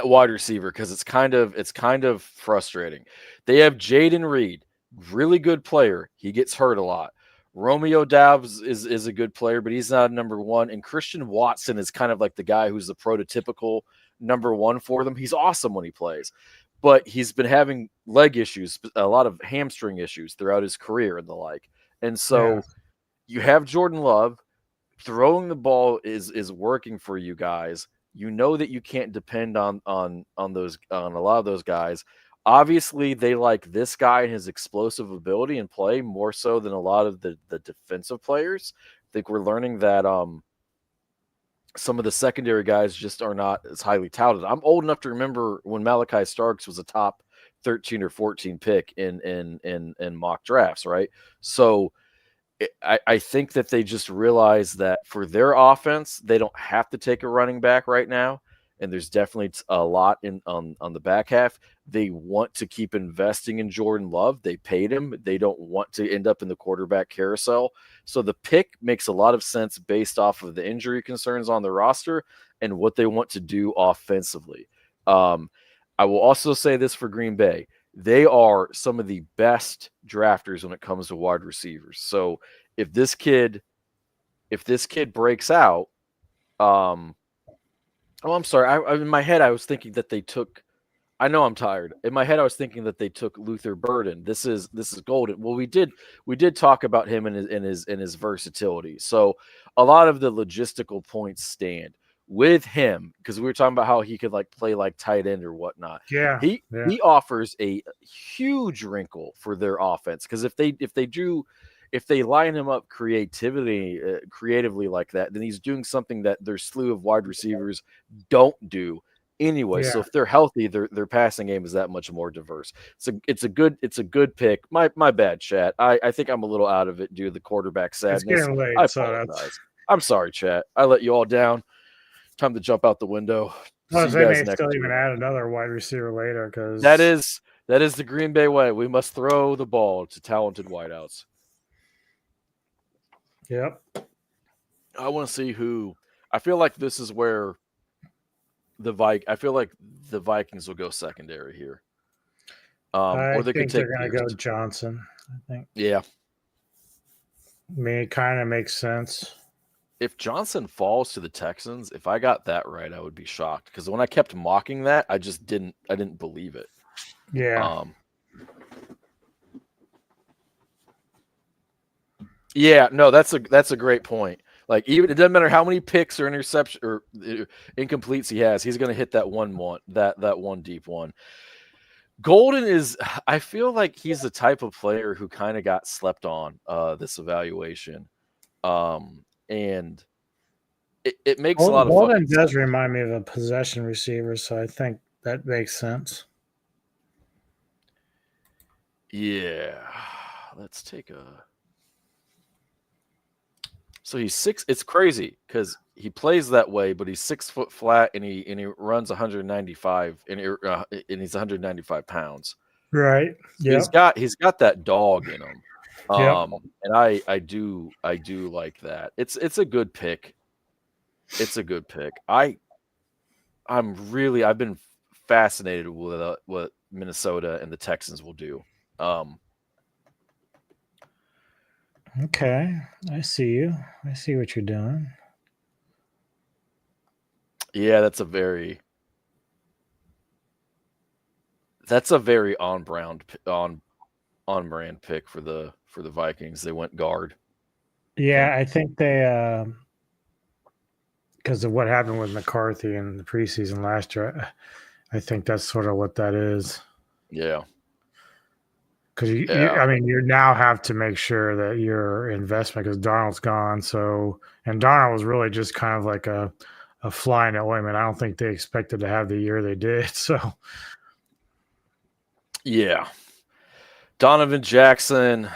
wide receiver, because it's kind of frustrating. They have Jaden Reed, really good player. He gets hurt a lot. Romeo Doubs is a good player, but he's not a number one. And Christian Watson is kind of like the guy who's the prototypical number one for them. He's awesome when he plays, but he's been having leg issues, a lot of hamstring issues throughout his career and the like. And so you have Jordan Love. Throwing the ball is working for you guys. You know that you can't depend on a lot of those guys. Obviously, they like this guy and his explosive ability and play more so than a lot of the defensive players. I think we're learning that some of the secondary guys just are not as highly touted. I'm old enough to remember when Malachi Starks was a top 13 or 14 pick in mock drafts, right? So I think that they just realize that for their offense, they don't have to take a running back right now. And there's definitely a lot on the back half. They want to keep investing in Jordan Love. They paid him. They don't want to end up in the quarterback carousel. So the pick makes a lot of sense based off of the injury concerns on the roster and what they want to do offensively. I will also say this for Green Bay. They are some of the best drafters when it comes to wide receivers. So if this kid breaks out, I'm sorry. In my head, I was thinking that they took. I know I'm tired. In my head, I was thinking that they took Luther Burden. This is golden. Well, we did talk about him and his versatility. So a lot of the logistical points stand with him, because we were talking about how he could play like tight end or whatnot. Yeah. He offers a huge wrinkle for their offense, because if they line him up creatively like that, then he's doing something that their slew of wide receivers don't do anyway. So if they're healthy, their passing game is that much more diverse. It's a good pick. My bad, chat. I think I'm a little out of it due to the quarterback sadness. It's getting late, I so apologize. I'm sorry, chat. I let you all down. Time to jump out the window. Plus, See they you may guys next still week. even add another wide receiver later, because That is the Green Bay way. We must throw the ball to talented wideouts. Yep. I want to see who. I feel like this is where I feel like the Vikings will go secondary here. Or they could take. They're going to go Johnson. I think. Yeah. I mean, it kind of makes sense. If Johnson falls to the Texans, if I got that right, I would be shocked, because when I kept mocking that, I didn't believe it. Yeah. Yeah, no, that's a great point. Like, even it doesn't matter how many picks or interception or incompletes he has, he's going to hit that one deep one. Golden is, I feel like he's the type of player who kind of got slept on this evaluation. And it makes a lot of Golden fucking does sense. remind me of a possession receiver, so I think that makes sense. Yeah. Let's take a. So he's six. It's crazy because he plays that way, but he's 6 foot flat and he runs 195 and he's 195 pounds. Right. So he's got that dog in him. Yep. And I do like that. It's a good pick. It's a good pick. I've been fascinated with what Minnesota and the Texans will do. Okay. I see you. I see what you're doing. Yeah, that's a very on brand pick for the Vikings. They went guard. Yeah, I think they because of what happened with McCarthy in the preseason last year, I think that's sort of what that is. Yeah. Because you now have to make sure that your investment, because Darnold's gone. And Darnold was really just kind of like a fly in the ointment. I don't think they expected to have the year they did. So, yeah. Donovan Jackson.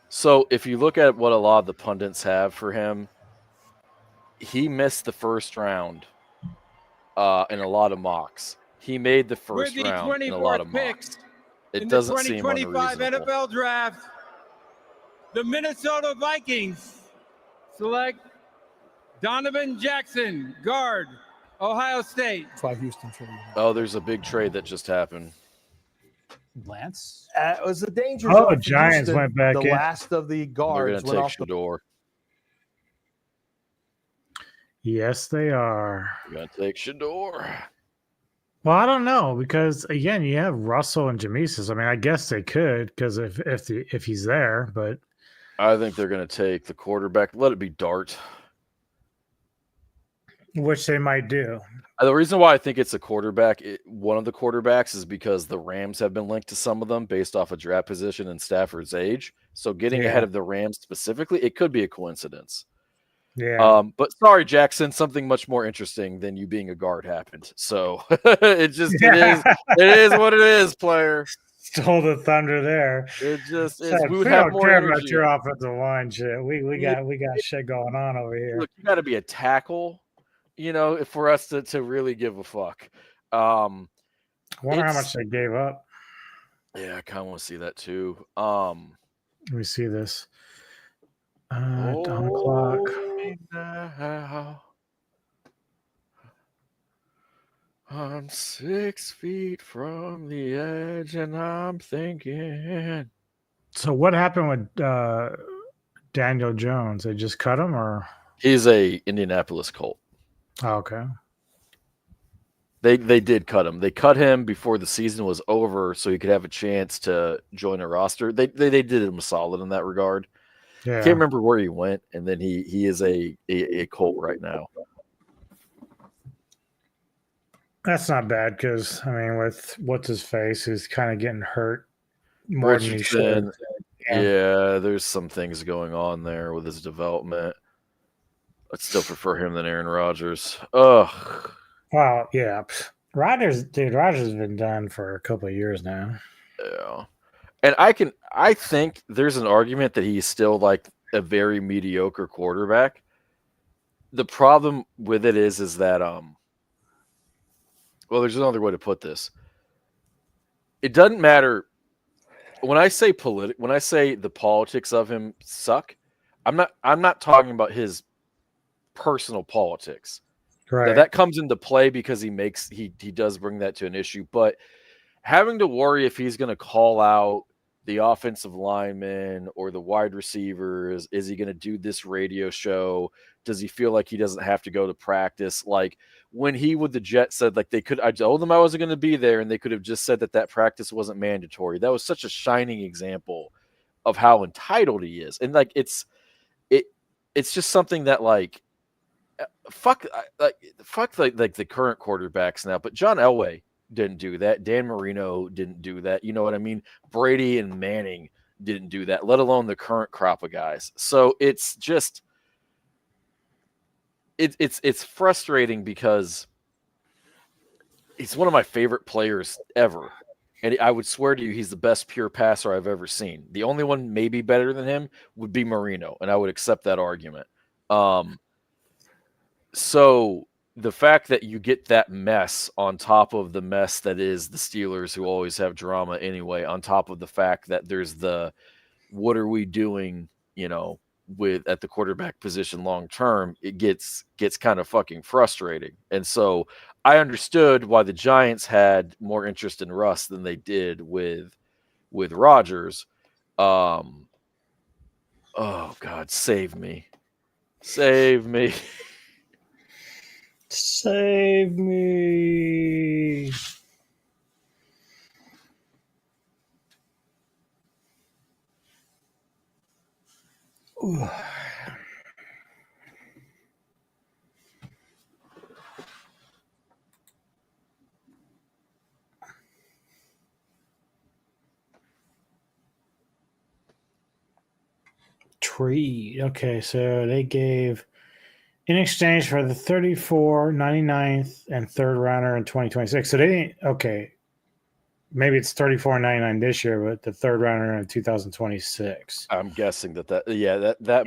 So if you look at what a lot of the pundits have for him, he missed the first round in a lot of mocks. He made the first round in a lot of mocks. It doesn't seem unreasonable. In the 2025 NFL Draft, the Minnesota Vikings select Donovan Jackson, guard, Ohio State. That's why Houston traded. Oh, there's a big trade that just happened. Lance? It was a danger Oh, zone for Giants Houston. went back the in. last of the They're guards going to went take off the Shador. yes, they are. They're going to take Shador. Well, I don't know, because again, you have Russell and Jamesis. I mean, I guess they could, because if he's there, but I think they're going to take the quarterback. Let it be Dart. which they might do. The reason why I think it's a quarterback, one of the quarterbacks, is because the Rams have been linked to some of them based off of draft position and Stafford's age. So getting ahead of the Rams specifically, it could be a coincidence. Yeah. But sorry, Jackson, something much more interesting than you being a guard happened. So it is what it is, player. Stole the thunder there. It just is. So We would we have don't more care energy. about your offensive line shit. We got shit going on over here. Look, you got to be a tackle, for us to really give a fuck. I wonder how much they gave up. Yeah, I kind of want to see that too. Let me see this. On the clock. Now, I'm 6 feet from the edge, and I'm thinking. So what happened with Daniel Jones? They just cut him, or He's a Indianapolis Colt. oh, okay. They did cut him. They cut him before the season was over, so he could have a chance to join a roster. They did him a solid in that regard. Yeah. Can't remember where he went, and then he is a Colt right now. That's not bad, because I mean, with what's his face, who's kind of getting hurt more than he should. Richardson, yeah, there's some things going on there with his development. I'd still prefer him than Aaron Rodgers. Ugh. Well, yeah. Rodgers has been done for a couple of years now. Yeah. And I think there's an argument that he's still like a very mediocre quarterback. The problem with it is that well, there's another way to put this. It doesn't matter when I say the politics of him suck. I'm not talking about his personal politics. Right. Now, that comes into play because he does bring that to an issue, but having to worry if he's going to call out the offensive lineman or the wide receivers, is he going to do this radio show? Does he feel like he doesn't have to go to practice? Like when he with the Jets said, like I told them I wasn't going to be there, and they could have just said that practice wasn't mandatory. That was such a shining example of how entitled he is, and like it's just something that fuck the current quarterbacks now. But John Elway, didn't do that. Dan Marino didn't do that. You know what I mean? Brady and Manning didn't do that, let alone the current crop of guys. So it's just it's frustrating because he's one of my favorite players ever. And I would swear to you, he's the best pure passer I've ever seen. The only one maybe better than him would be Marino, and I would accept that argument. So the fact that you get that mess on top of the mess that is the Steelers, who always have drama anyway, on top of the fact that there's the what are we doing, with at the quarterback position long term, it gets kind of fucking frustrating. And so I understood why the Giants had more interest in Russ than they did with Rodgers. Oh God, save me. Save me. Save me. Ooh. Tree. Okay, so they gave in exchange for the 34, 99th, and third rounder in 2026. So they didn't. Okay, maybe it's 34.99 this year, but the third rounder in 2026. I'm guessing that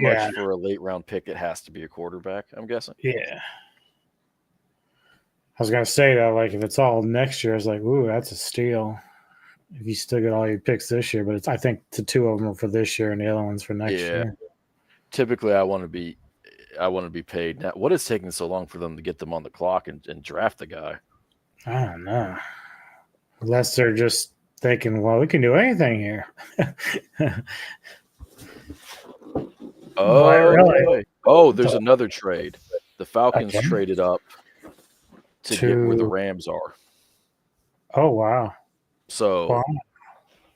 much for a late round pick. It has to be a quarterback, I'm guessing. Yeah. I was gonna say that, like, if it's all next year, it's like, ooh, that's a steal. If you still get all your picks this year, but I think the two of them are for this year and the other one's for next year. Typically, I want to be paid. Now, what is taking so long for them to get them on the clock and draft the guy? I don't know. Unless they're just thinking, well, we can do anything here. Really? Oh, there's another trade. The Falcons traded up to get where the Rams are. Oh, wow. So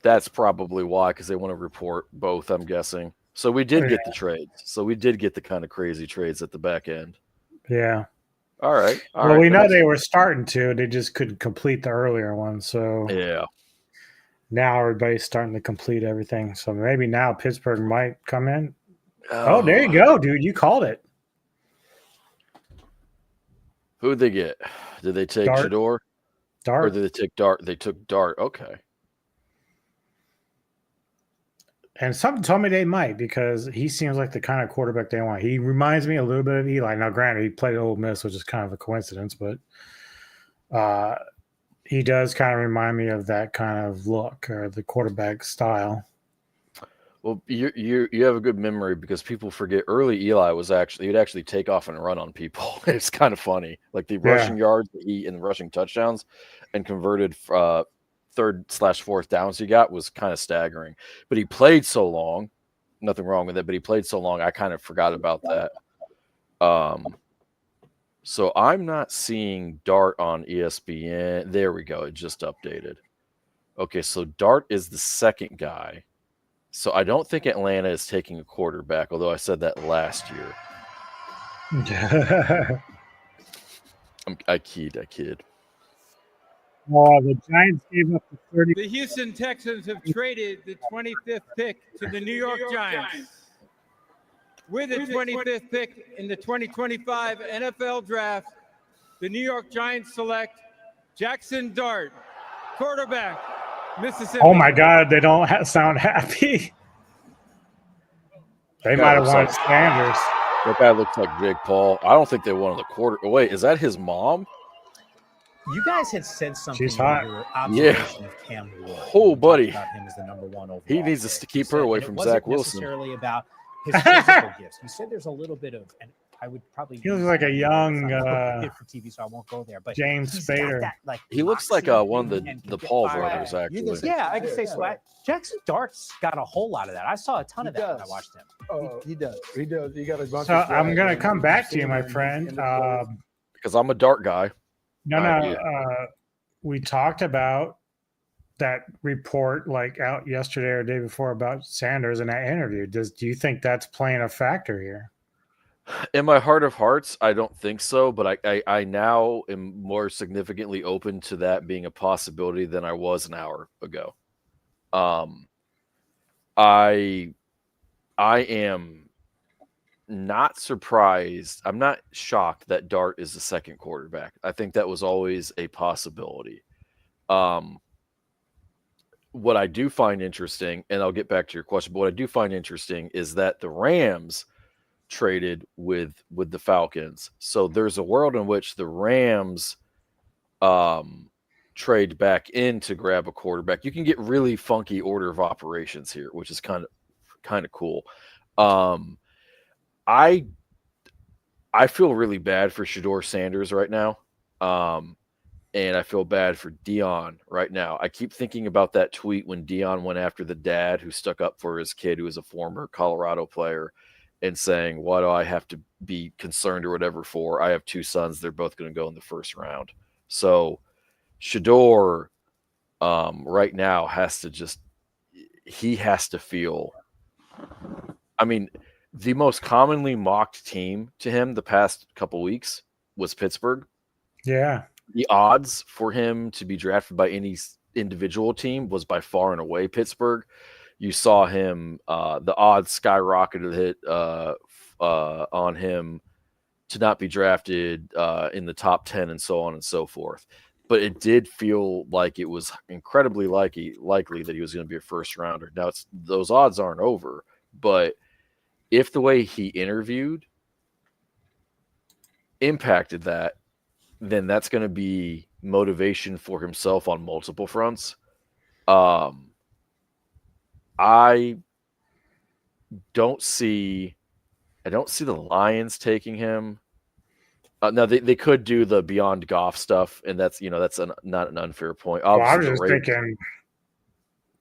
that's probably why, because they want to report both, I'm guessing. So we did get the trades. So we did get the kind of crazy trades at the back end. Yeah. All right. Well, we know they were starting to. They just couldn't complete the earlier one. So yeah. Now everybody's starting to complete everything. So maybe now Pittsburgh might come in. Oh, there you go, dude. You called it. Who'd they get? Did they take Shador? Dart. Or did they take Dart? They took Dart. Okay. And something told me they might, because he seems like the kind of quarterback they want. He reminds me a little bit of Eli. Now, granted, he played at Ole Miss, which is kind of a coincidence, but he does kind of remind me of that kind of look, or the quarterback style. Well, you have a good memory, because people forget early Eli he'd actually take off and run on people. It's kind of funny, like the rushing yards and rushing touchdowns, and converted 3rd/4th downs he got was kind of staggering. But he played so long, nothing wrong with it. But he played so long, I kind of forgot about that. So I'm not seeing Dart on ESPN. There we go. It just updated. Okay, so Dart is the second guy. So I don't think Atlanta is taking a quarterback, although I said that last year. I kid. Oh, the Giants gave up the 30. The Houston Texans have traded the 25th pick to the New York Giants. With the 25th pick in the 2025 NFL Draft, the New York Giants select Jackson Dart, quarterback, Mississippi. Oh my God, they don't sound happy. They might have wanted Sanders. That guy looks like Jake Paul. I don't think they wanted the quarter. Oh, wait, is that his mom? You guys had said something. She's hot. In your observation of Cam Ward. Oh, buddy. About him as the number 1 overall. He needs to keep her away from Zach Wilson. It wasn't necessarily about his physical gifts. You said there's a little bit of, and I would probably. He looks like a young for TV, so I won't go there. But James Spader. He looks like one of the Paul brothers, actually. Yeah, I can say swag. Jackson Dart's got a whole lot of that. I saw a ton of that when I watched him. He does. He got a bunch. So I'm going to come back to you, my friend. Because I'm a Dart guy. No. We talked about that report out yesterday or the day before about Sanders in that interview. Do you think that's playing a factor here? In my heart of hearts, I don't think so, but I now am more significantly open to that being a possibility than I was an hour ago. Um, I I am not surprised. I'm not shocked that Dart is the second quarterback. I think that was always a possibility. Um, what I do find interesting, and I'll get back to your question, but what I do find interesting is that the Rams traded with the Falcons. So there's a world in which the Rams trade back in to grab a quarterback. You can get really funky order of operations here, which is kind of cool. I feel really bad for Shador Sanders right now. And I feel bad for Dion right now. I keep thinking about that tweet when Dion went after the dad who stuck up for his kid who was a former Colorado player and saying, why do I have to be concerned or whatever for? I have two sons. They're both going to go in the first round. So Shador right now has to feel, I mean, the most commonly mocked team to him the past couple weeks was Pittsburgh. Yeah. The odds for him to be drafted by any individual team was by far and away Pittsburgh. You saw him, the odds skyrocketed on him to not be drafted in the top 10 and so on and so forth. But it did feel like it was incredibly likely that he was going to be a first rounder. Now, those odds aren't over, but if the way he interviewed impacted that, then that's going to be motivation for himself on multiple fronts. I don't see the Lions taking him. Now they could do the beyond Goff stuff, and that's not an unfair point. Well, I Obviously, was just thinking,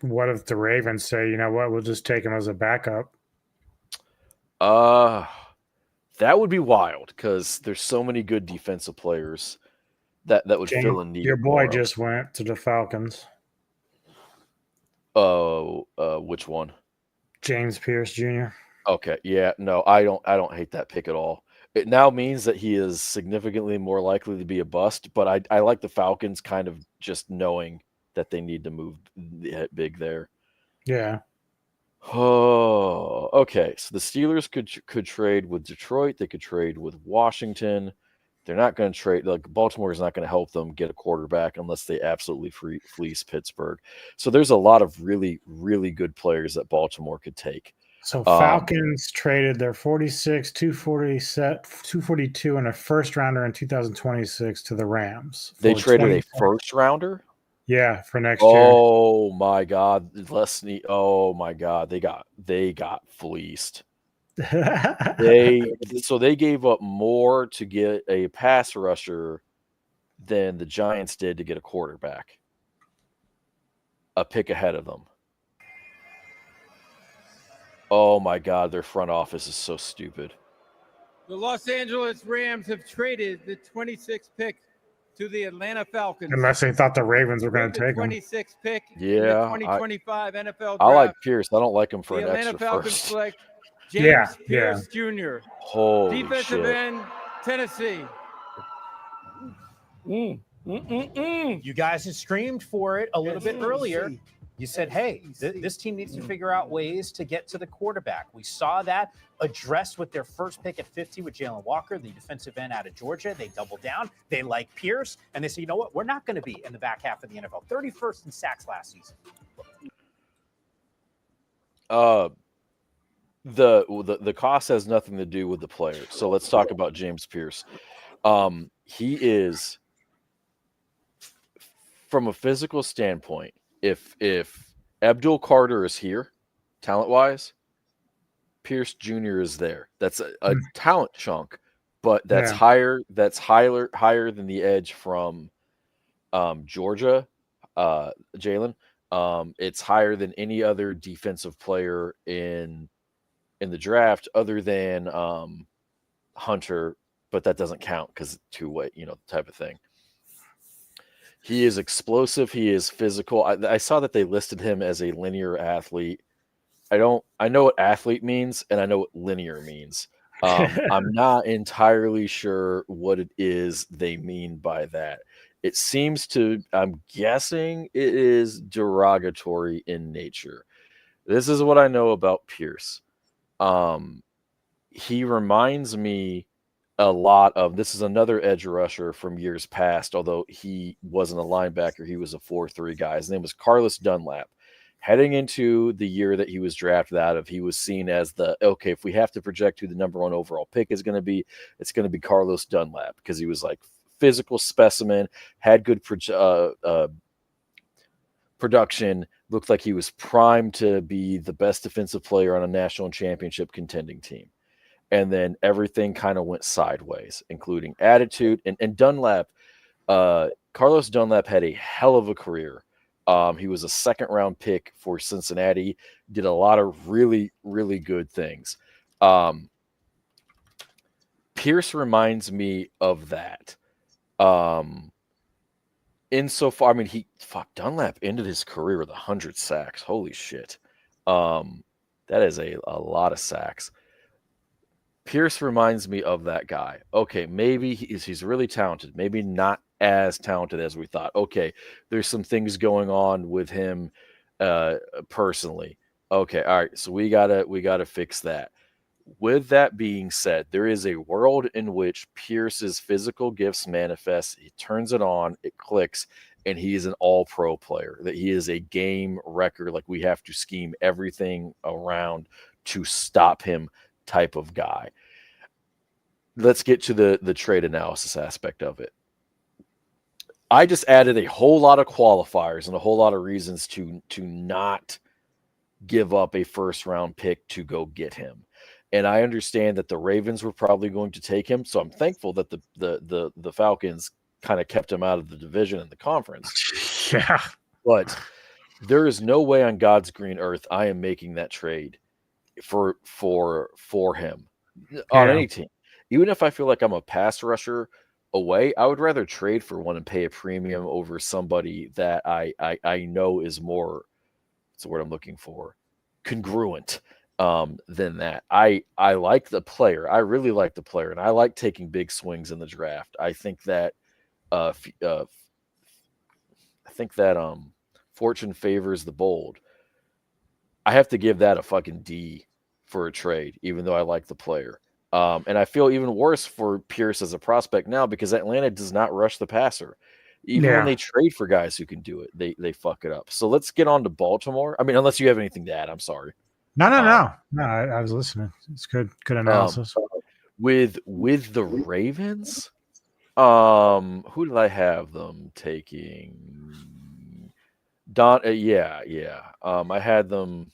what if the Ravens say, you know what, we'll just take him as a backup? That would be wild because there's so many good defensive players that would fill a need. Your boy just went to the Falcons. Which one? James Pierce Jr. Okay, yeah, no, I don't hate that pick at all. It now means that he is significantly more likely to be a bust, but I like the Falcons kind of just knowing that they need to move big there. Yeah. Oh, okay. So the Steelers could trade with Detroit. They could trade with Washington. They're not going to trade. Like Baltimore is not going to help them get a quarterback unless they absolutely fleece Pittsburgh. So there's a lot of really, really good players that Baltimore could take. So Falcons traded their 46, 242, and a first rounder in 2026 to the Rams. They traded a first rounder? Yeah, for next year. Oh my God. Oh my God. They got fleeced. They gave up more to get a pass rusher than the Giants did to get a quarterback. A pick ahead of them. Oh my God, their front office is so stupid. The Los Angeles Rams have traded the 26th pick to the Atlanta Falcons. Unless they thought the Ravens were going to take him. 26th pick in the 2025 NFL draft. I like Pierce. I don't like him for the an Atlanta extra Falcons first. select James Pierce Jr. Holy defensive shit. end, Tennessee. You guys had screamed for it a little bit earlier. You said, hey, this team needs to figure out ways to get to the quarterback. We saw that addressed with their first pick at 50 with Jalen Walker, the defensive end out of Georgia. They doubled down. They like Pierce. And they said, you know what? We're not going to be in the back half of the NFL. 31st in sacks last season. The cost has nothing to do with the player. So let's talk about James Pierce. He is, from a physical standpoint, if Abdul Carter is here, talent-wise, Pierce Jr. is there. That's a talent chunk, but that's higher. That's higher than the edge from Georgia, Jalen. It's higher than any other defensive player in the draft, other than Hunter, but that doesn't count because two-way, type of thing. He is explosive. He is physical. I saw that they listed him as a linear athlete. I know what athlete means, and I know what linear means. I'm not entirely sure what it is they mean by that. It seems to, I'm guessing it is derogatory in nature. This is what I know about Pierce. He reminds me a lot of, this is another edge rusher from years past, although he wasn't a linebacker, he was a 4-3 guy. His name was Carlos Dunlap. Heading into the year that he was drafted out of, he was seen as the, okay, if we have to project who the number 1 overall pick is going to be, it's going to be Carlos Dunlap, because he was like physical specimen, had good production, looked like he was primed to be the best defensive player on a national championship contending team. And then everything kind of went sideways, including attitude. And Dunlap, Carlos Dunlap had a hell of a career. He was a 2nd-round pick for Cincinnati, did a lot of really, really good things. Pierce reminds me of that. Insofar, I mean, Dunlap ended his career with 100 sacks. Holy shit. That is a lot of sacks. Pierce reminds me of that guy. Okay, maybe he's really talented. Maybe not as talented as we thought. Okay, there's some things going on with him personally. Okay, all right. So we gotta fix that. With that being said, there is a world in which Pierce's physical gifts manifest. He turns it on, it clicks, and he is an all-pro player. That he is a game wrecker. Like, we have to scheme everything around to stop him type of guy. Let's get to the trade analysis aspect of it. I just added a whole lot of qualifiers and a whole lot of reasons to not give up a 1st-round pick to go get him. And I understand that the Ravens were probably going to take him, so I'm thankful that the Falcons kind of kept him out of the division and the conference. Yeah. But there is no way on God's green earth I am making that trade for him on any team. Even if I feel like I'm a pass rusher away, I would rather trade for one and pay a premium over somebody that I know is more, what's the word I'm looking for, congruent than that. I like the player. I really like the player, and I like taking big swings in the draft. I think that fortune favors the bold. I have to give that a fucking D for a trade, even though I like the player. And I feel even worse for Pierce as a prospect now, because Atlanta does not rush the passer. Even when they trade for guys who can do it, they fuck it up. So let's get on to Baltimore. I mean, unless you have anything to add, I'm sorry. No. I was listening. It's good analysis. With the Ravens, who did I have them taking? I had them.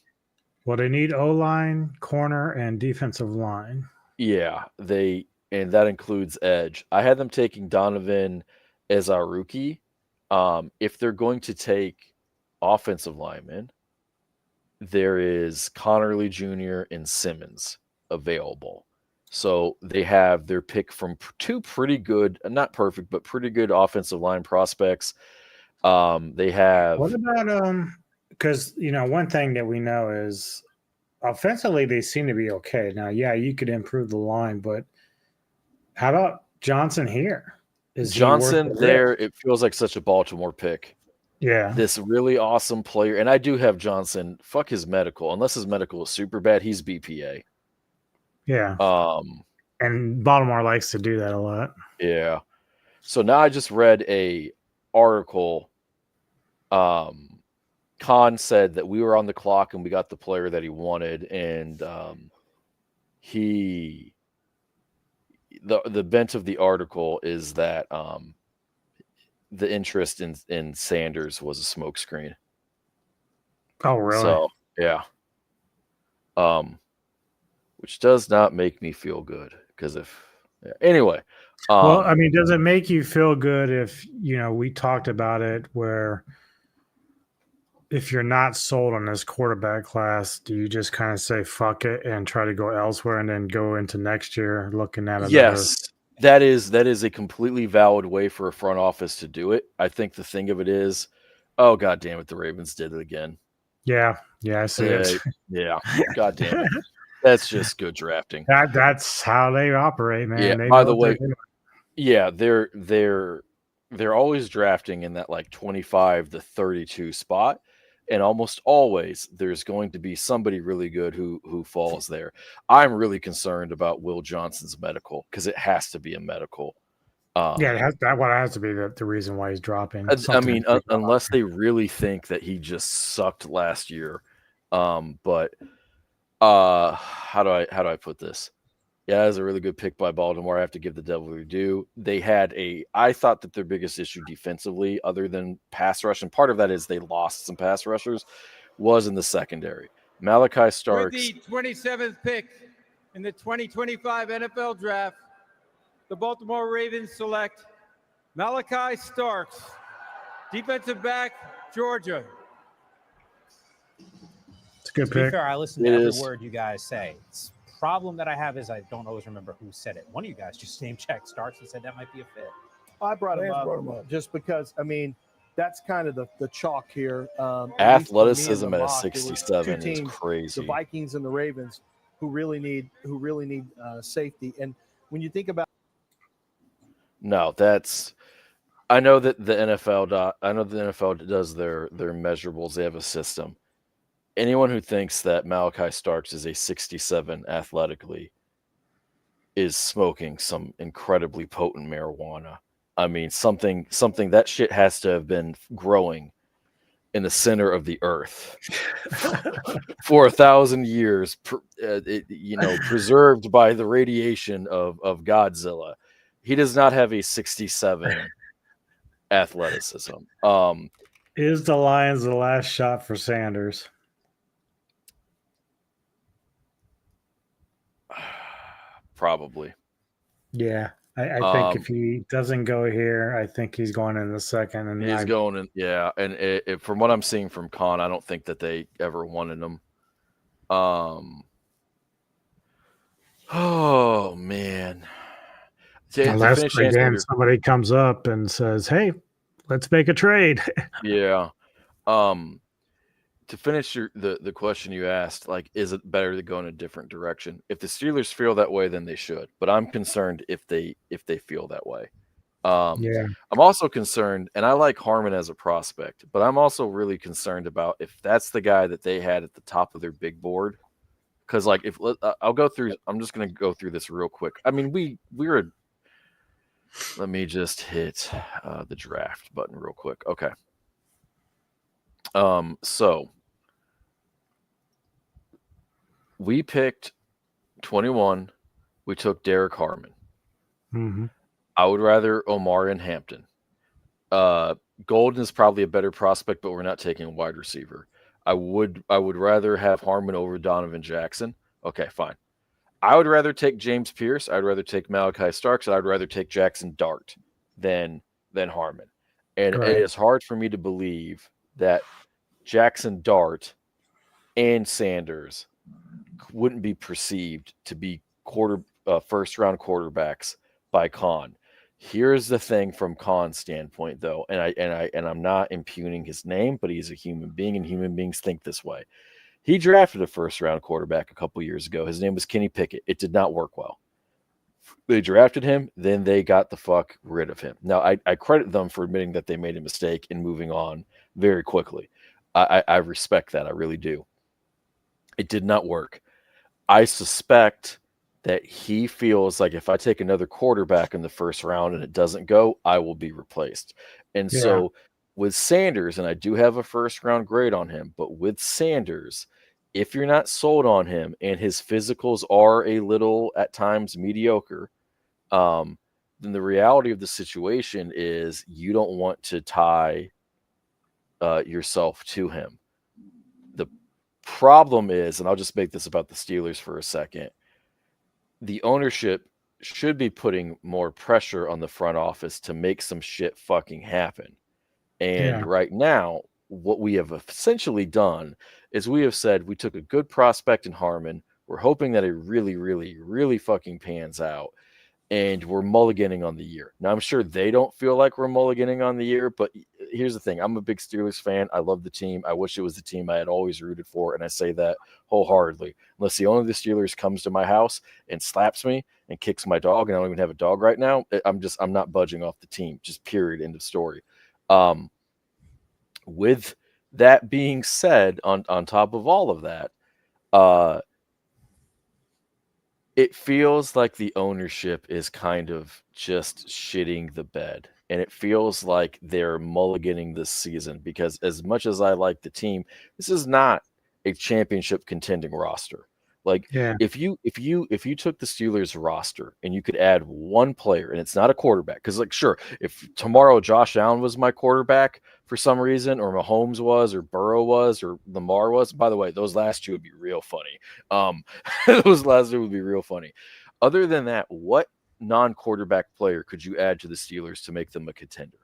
Well, they need O-line, corner, and defensive line. Yeah, and that includes edge. I had them taking Donovan as our rookie. If they're going to take offensive linemen, there is Connerly Jr. and Simmons available. So they have their pick from 2 pretty good, not perfect, but pretty good offensive line prospects. They have. What about because one thing that we know is offensively they seem to be okay. Now, yeah, you could improve the line, but how about Johnson here? Is Johnson there? It feels like such a Baltimore pick. Yeah. This really awesome player. And I do have Johnson. Fuck his medical. Unless his medical is super bad, he's BPA. Yeah. And Baltimore likes to do that a lot. Yeah. So now I just read a article. Khan said that we were on the clock and we got the player that he wanted, and the bent of the article is that the interest in Sanders was a smokescreen. Oh, really? So yeah. Which does not make me feel good, because anyway. Well, I mean, does it make you feel good if we talked about it where if you're not sold on this quarterback class, do you just kind of say fuck it and try to go elsewhere and then go into next year looking at it? Yes, that is a completely valid way for a front office to do it. I think the thing of it is, oh god damn it, the Ravens did it again. Yeah, I see it. Yeah, god damn it. That's just good drafting. That's how they operate, man. Yeah. They By know the what they're way, doing. yeah, they're always drafting in that like 25 to 32 spot, and almost always there's going to be somebody really good who falls there. I'm really concerned about Will Johnson's medical because it has to be a medical. Yeah, that has to be the reason why he's dropping. I Something mean, has to be going on. unless they really think that he just sucked last year. But how do I put this? Yeah, that's a really good pick by Baltimore. I have to give the devil their due. I thought that their biggest issue defensively, other than pass rush, and part of that is they lost some pass rushers, was in the secondary. Malachi With Starks. the 27th pick in the 2025 NFL Draft, the Baltimore Ravens select Malachi Starks, defensive back, Georgia. It's a good To be pick. fair, I listen to every word you guys say. It's problem that I have is I don't always remember who said it. One of you guys just name checked Starks and said that might be a fit. I brought him Lance up, brought him up. just because, I mean, that's kind of the chalk here. Athleticism at a mock, it was 67 two is teams, crazy. The Vikings and the Ravens, who really need safety. And when you think about No, that's. I know that the NFL does their measurables. They have a system. Anyone who thinks that Malachi Starks is a 67 athletically is smoking some incredibly potent marijuana. I mean, something that shit has to have been growing in the center of the earth for 1,000 years, preserved by the radiation of Godzilla. He does not have a 67 athleticism. Is the Lions the last shot for Sanders? Probably. Yeah, I think if he doesn't go here, I think he's going in the second. And He's going in, yeah. And from what I'm seeing from Con, I don't think that they ever wanted him. Oh man. Unless again somebody comes up and says, "Hey, let's make a trade." Yeah. To finish the question you asked, like, is it better to go in a different direction? If the Steelers feel that way, then they should. But I'm concerned if they feel that way. Yeah. I'm also concerned, and I like Harmon as a prospect, but I'm also really concerned about if that's the guy that they had at the top of their big board. Because, like, I'm just going to go through this real quick. I mean, let me just hit the draft button real quick. Okay. So we picked 21. We took Derek Harmon. Mm-hmm. I would rather Omar and Hampton. Golden is probably a better prospect, but we're not taking a wide receiver. I would rather have Harmon over Donovan Jackson. Okay, fine. I would rather take James Pierce. I'd rather take Malachi Starks. I'd rather take Jackson Dart than Harmon. And Right. It is hard for me to believe that Jackson Dart and Sanders wouldn't be perceived to be first round quarterbacks by Con. Here's the thing from Con's standpoint, though, and I'm not impugning his name, but he's a human being, and human beings think this way. He drafted a first round quarterback a couple years ago. His name was Kenny Pickett. It did not work well. They drafted him, then they got the fuck rid of him. Now, I credit them for admitting that they made a mistake and moving on very quickly. I respect that. I really do. It did not work. I suspect that he feels like if I take another quarterback in the first round and it doesn't go, I will be replaced. And so with Sanders, and I do have a first round grade on him, but with Sanders, if you're not sold on him and his physicals are a little at times mediocre, then the reality of the situation is you don't want to tie yourself to him. The problem is, and I'll just make this about the Steelers for a second, the ownership should be putting more pressure on the front office to make some shit fucking happen. And right now, what we have essentially done is we have said we took a good prospect in Harmon. We're hoping that it really, really, really fucking pans out. And we're mulliganing on the year. Now, I'm sure they don't feel like we're mulliganing on the year, but here's the thing. I'm a big Steelers fan. I love the team. I wish it was the team I had always rooted for, and I say that wholeheartedly. Unless the owner of the Steelers comes to my house and slaps me and kicks my dog, and I don't even have a dog right now, I'm not budging off the team. Just period. End of story. With that being said, on top of all of that, it feels like the ownership is kind of just shitting the bed. And it feels like they're mulliganing this season because as much as I like the team, this is not a championship contending roster. Like Yeah. if you took the Steelers roster and you could add one player and it's not a quarterback, because like sure, if tomorrow Josh Allen was my quarterback for some reason, or Mahomes was, or Burrow was, or Lamar was, by the way, those last two would be real funny. Those last two would be real funny. Other than that, what non-quarterback player could you add to the Steelers to make them a contender?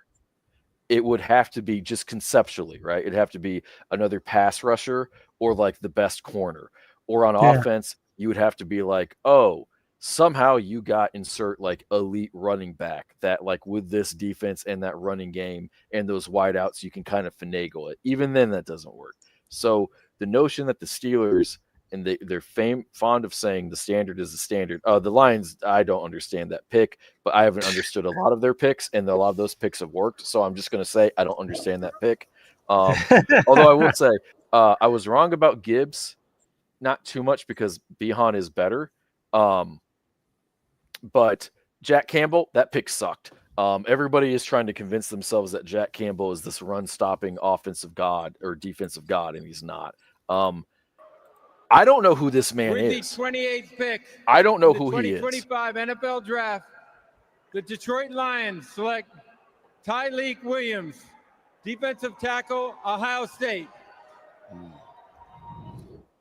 It would have to be just conceptually, right? It'd have to be another pass rusher or like the best corner. Or on offense, you would have to be like, oh, somehow you got insert like elite running back that like with this defense and that running game and those wideouts, you can kind of finagle it. Even then, that doesn't work. So the notion that the Steelers, and they're fond of saying the standard is the standard. The Lions, I don't understand that pick, but I haven't understood a lot of their picks, and a lot of those picks have worked. So I'm just going to say I don't understand that pick. Although I will say I was wrong about Gibbs. Not too much because Bihan is better. But Jack Campbell, that pick sucked. Everybody is trying to convince themselves that Jack Campbell is this run-stopping offensive god or defensive god, and he's not. I don't know who this man With is. the 28th pick. I don't know in the who he is. 2025 NFL Draft, the Detroit Lions select Tyleik Williams, defensive tackle, Ohio State.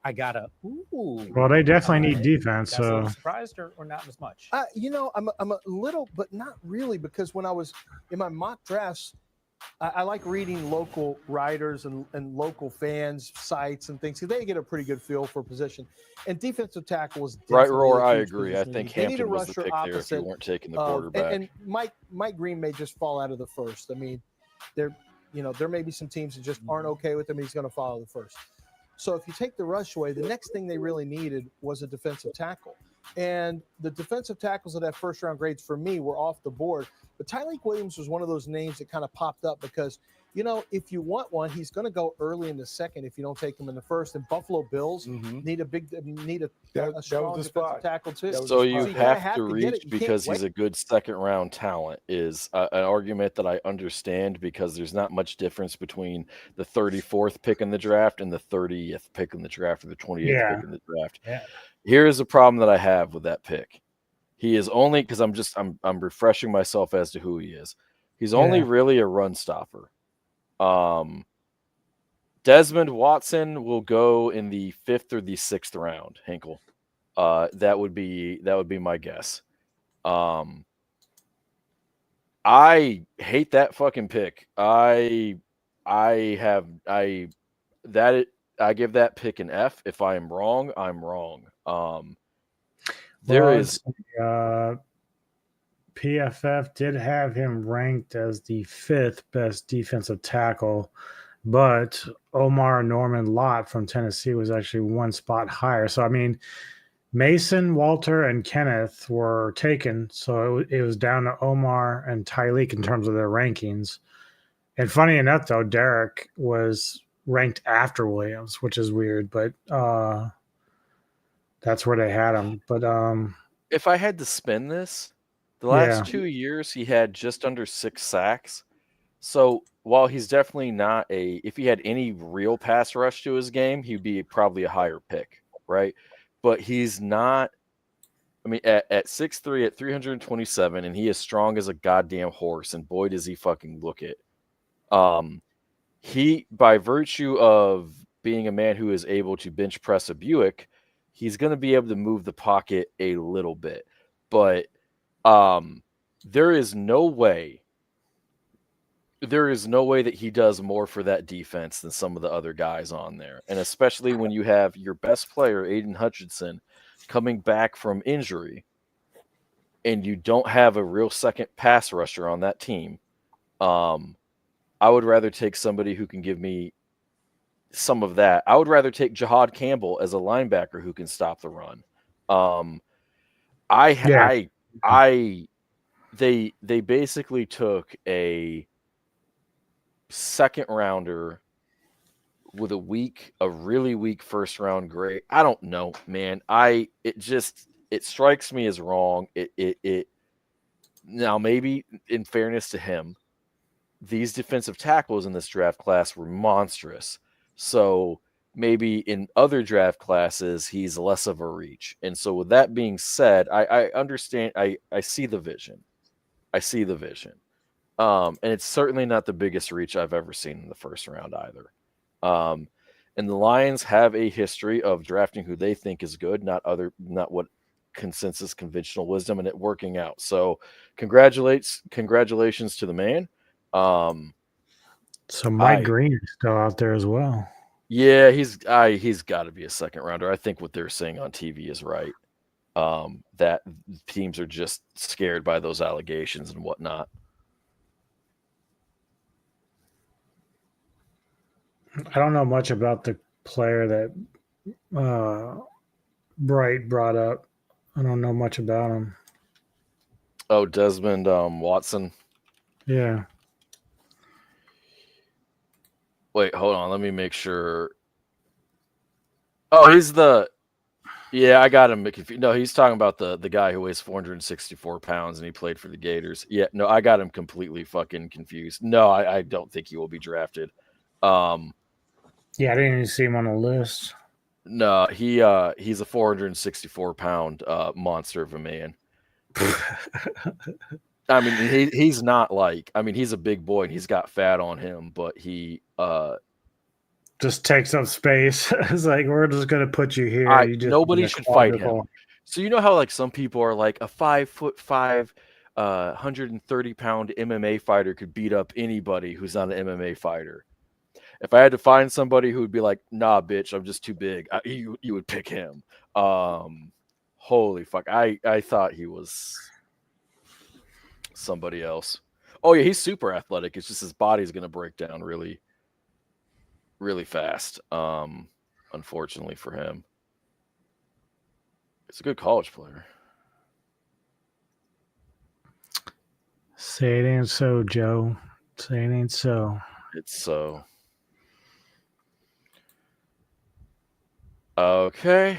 I got a ooh. Well, they definitely need defense. That's a So little surprised or not as much. You know, I'm a little, but not really, because when I was in my mock drafts, I like reading local writers and local fans sites and things, because they get a pretty good feel for position. And defensive tackle is Right, definitely Roar, a I huge agree. I position. think They need a Hampton was the rusher pick there if you opposite weren't taking the of- quarterback. And Mike Green may just fall out of the first. I mean, there may be some teams that just aren't okay with him. He's going to follow the first. So if you take the rush away, the next thing they really needed was a defensive tackle. And the defensive tackles that have first-round grades for me were off the board. But Tyleik Williams was one of those names that kind of popped up because, if you want one, he's going to go early in the second if you don't take him in the first. And Buffalo Bills need a strong defensive tackle too. So you kinda have to get reach it. You can't because he's wait. a good second-round talent is an argument that I understand because there's not much difference between the 34th pick in the draft and the 30th pick in the draft or the 28th pick in the draft. Yeah. Here's a problem that I have with that pick. He is only because I'm refreshing myself as to who he is. He's only really a run stopper. Desmond Watson will go in the 5th or the 6th round, Hinkle. That would be my guess. I hate that fucking pick. I give that pick an F. If I am wrong, I'm wrong. PFF did have him ranked as the 5th best defensive tackle, but Omar Norman Lott from Tennessee was actually one spot higher. So, I mean, Mason, Walter, and Kenneth were taken. So it was down to Omar and Tyleik in terms of their rankings. And funny enough, though, Derek was ranked after Williams, which is weird, but that's where they had him. But if I had to spin this, the last 2 years he had just under 6 sacks. So while he's definitely not if he had any real pass rush to his game, he'd be probably a higher pick, right? But he's not. I mean, at 6'3", at 327, and he is strong as a goddamn horse, and boy does he fucking look it. He, by virtue of being a man who is able to bench press a Buick, he's going to be able to move the pocket a little bit. But there is no way that he does more for that defense than some of the other guys on there. And especially when you have your best player, Aiden Hutchinson, coming back from injury, and you don't have a real second pass rusher on that team. I would rather take somebody who can give me some of that. I would rather take Jahad Campbell as a linebacker who can stop the run. Yeah. They basically took a second rounder with a really weak first round grade. I don't know, man. It strikes me as wrong. It now, maybe in fairness to him, these defensive tackles in this draft class were monstrous. So maybe in other draft classes, he's less of a reach. And so with that being said, I understand. I see the vision. I see the vision. And it's certainly not the biggest reach I've ever seen in the first round either. And the Lions have a history of drafting who they think is good, not what consensus conventional wisdom, and it working out. So congratulations to the man. So Mike Green is still out there as well. Yeah, he's got to be a second rounder. I think what they're saying on TV is right. That teams are just scared by those allegations and whatnot. I don't know much about the player that Bright brought up. I don't know much about him. Oh, Desmond Watson. Yeah. Wait, hold on. Let me make sure. Oh, yeah, I got him confused. No, he's talking about the guy who weighs 464 pounds and he played for the Gators. Yeah, no, I got him completely fucking confused. No, I don't think he will be drafted. Yeah, I didn't even see him on the list. No, he's a 464-pound monster of a man. I mean, he's not like, I mean, he's a big boy and he's got fat on him, but he just takes up space. It's like, we're just gonna put you here. Nobody should fight him. So you know how like some people are like a 5'5", 130-pound MMA fighter could beat up anybody who's not an MMA fighter. If I had to find somebody who would be like, nah, bitch, I'm just too big, you would pick him. Holy fuck. I thought he was somebody else. Oh, yeah, he's super athletic. It's just his body's going to break down really, really fast, unfortunately for him. He's a good college player. Say it ain't so, Joe. Say it ain't so. It's so. Okay.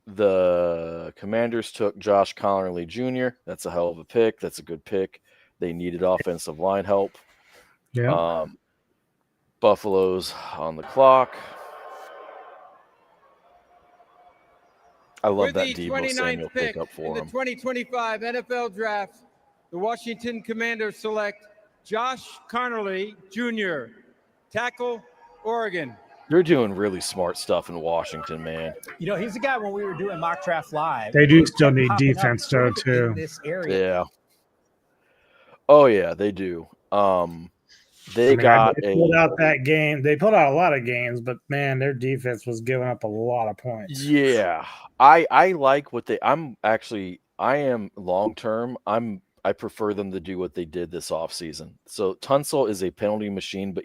The Commanders took Josh Connerly Jr. That's a hell of a pick. That's a good pick. They needed offensive line help. Yeah. Buffalo's on the clock. I love that Deebo Samuel pick up for him. In the 2025 NFL Draft, the Washington Commanders select Josh Connerly Jr., tackle, Oregon. You're doing really smart stuff in Washington, man. You know, he's the guy when we were doing Mock Draft Live. They do still need defense, though, too. In this area. Yeah. Oh, yeah, they do. They pulled out that game. They pulled out a lot of games, but man, their defense was giving up a lot of points. Yeah, I like what I am long term. I prefer them to do what they did this offseason. So Tunsil is a penalty machine, but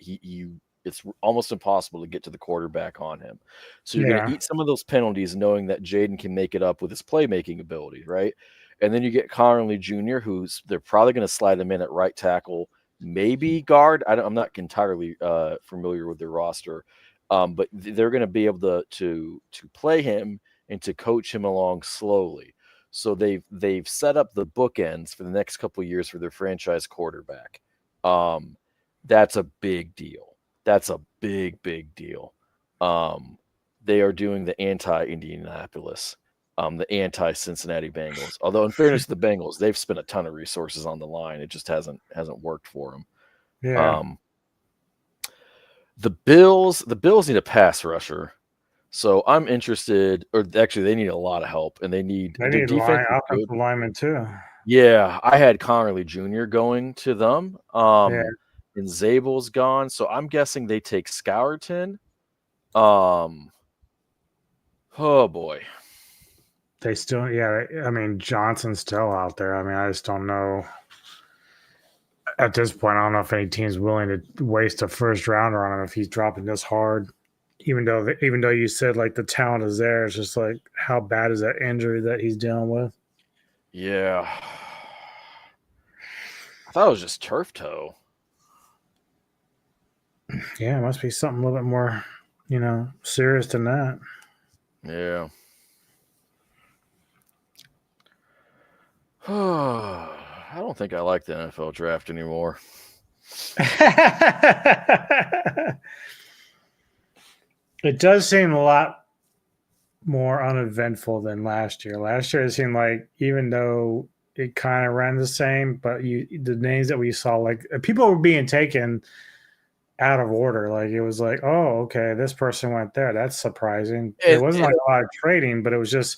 it's almost impossible to get to the quarterback on him. So you're going to eat some of those penalties, knowing that Jaden can make it up with his playmaking ability, right? And then you get Connerly Jr., they're probably going to slide him in at right tackle, maybe guard. I'm not entirely familiar with their roster, but they're going to be able to play him and to coach him along slowly. So they've set up the bookends for the next couple of years for their franchise quarterback. That's a big deal. That's a big, big deal. They are doing the anti-Indianapolis, the anti-Cincinnati Bengals. Although, in fairness to the Bengals, they've spent a ton of resources on the line. It just hasn't worked for them. Yeah. The Bills need a pass rusher. So I'm interested, or actually, they need a lot of help, and they need offensive linemen too. Yeah, I had Connerly Jr. going to them. And Zabel's gone, so I'm guessing they take Scourton. Oh boy, they still, I mean, Johnson's still out there. I mean, I just don't know. At this point, I don't know if any team's willing to waste a first rounder on him if he's dropping this hard. Even though you said like the talent is there, it's just like how bad is that injury that he's dealing with? Yeah. I thought it was just turf toe. Yeah, it must be something a little bit more, serious than that. Yeah. I don't think I like the NFL draft anymore. It does seem a lot more uneventful than last year. Last year, it seemed like even though it kind of ran the same, but the names that we saw, like people were being taken out of order. Like it was like, oh, okay, this person went there. That's surprising. It wasn't like a lot of trading, but it was just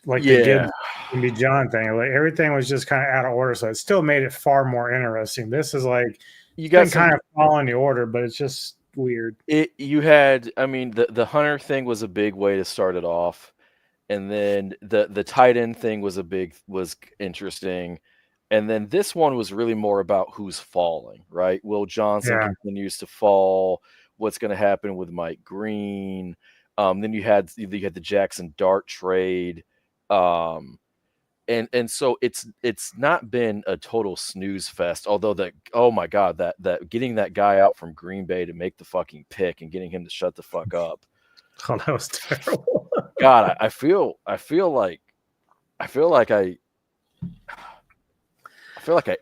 like the Gibbs and John thing. Like everything was just kind of out of order. So it still made it far more interesting. This is like you got kind of following the order, but it's just weird. The Hunter thing was a big way to start it off, and then the tight end thing was interesting, and then this one was really more about who's falling, right? Will Johnson continues to fall. What's going to happen with Mike Green? Then you had the Jackson Dart trade, and so it's not been a total snooze fest. Although oh my god, that getting that guy out from Green Bay to make the fucking pick and getting him to shut the fuck up. Oh, that was terrible. God, I feel like I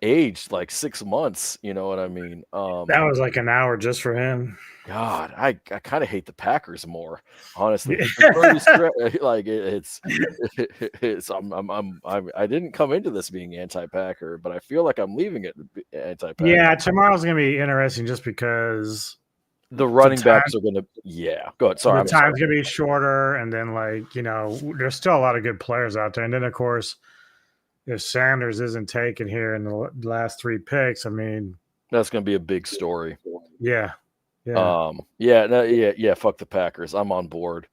aged like 6 months. You know what I mean? That was like an hour just for him. God, I kind of hate the Packers more, honestly. Like it's I didn't come into this being anti-Packer, but I feel like I'm leaving it anti-Packer. Yeah, tomorrow's gonna be interesting just because the running backs are gonna. Go ahead. Sorry, the time's gonna be shorter, and then there's still a lot of good players out there, and then of course, if Sanders isn't taken here in the last 3 picks, I mean, that's gonna be a big story. Yeah. Fuck the Packers. I'm on board.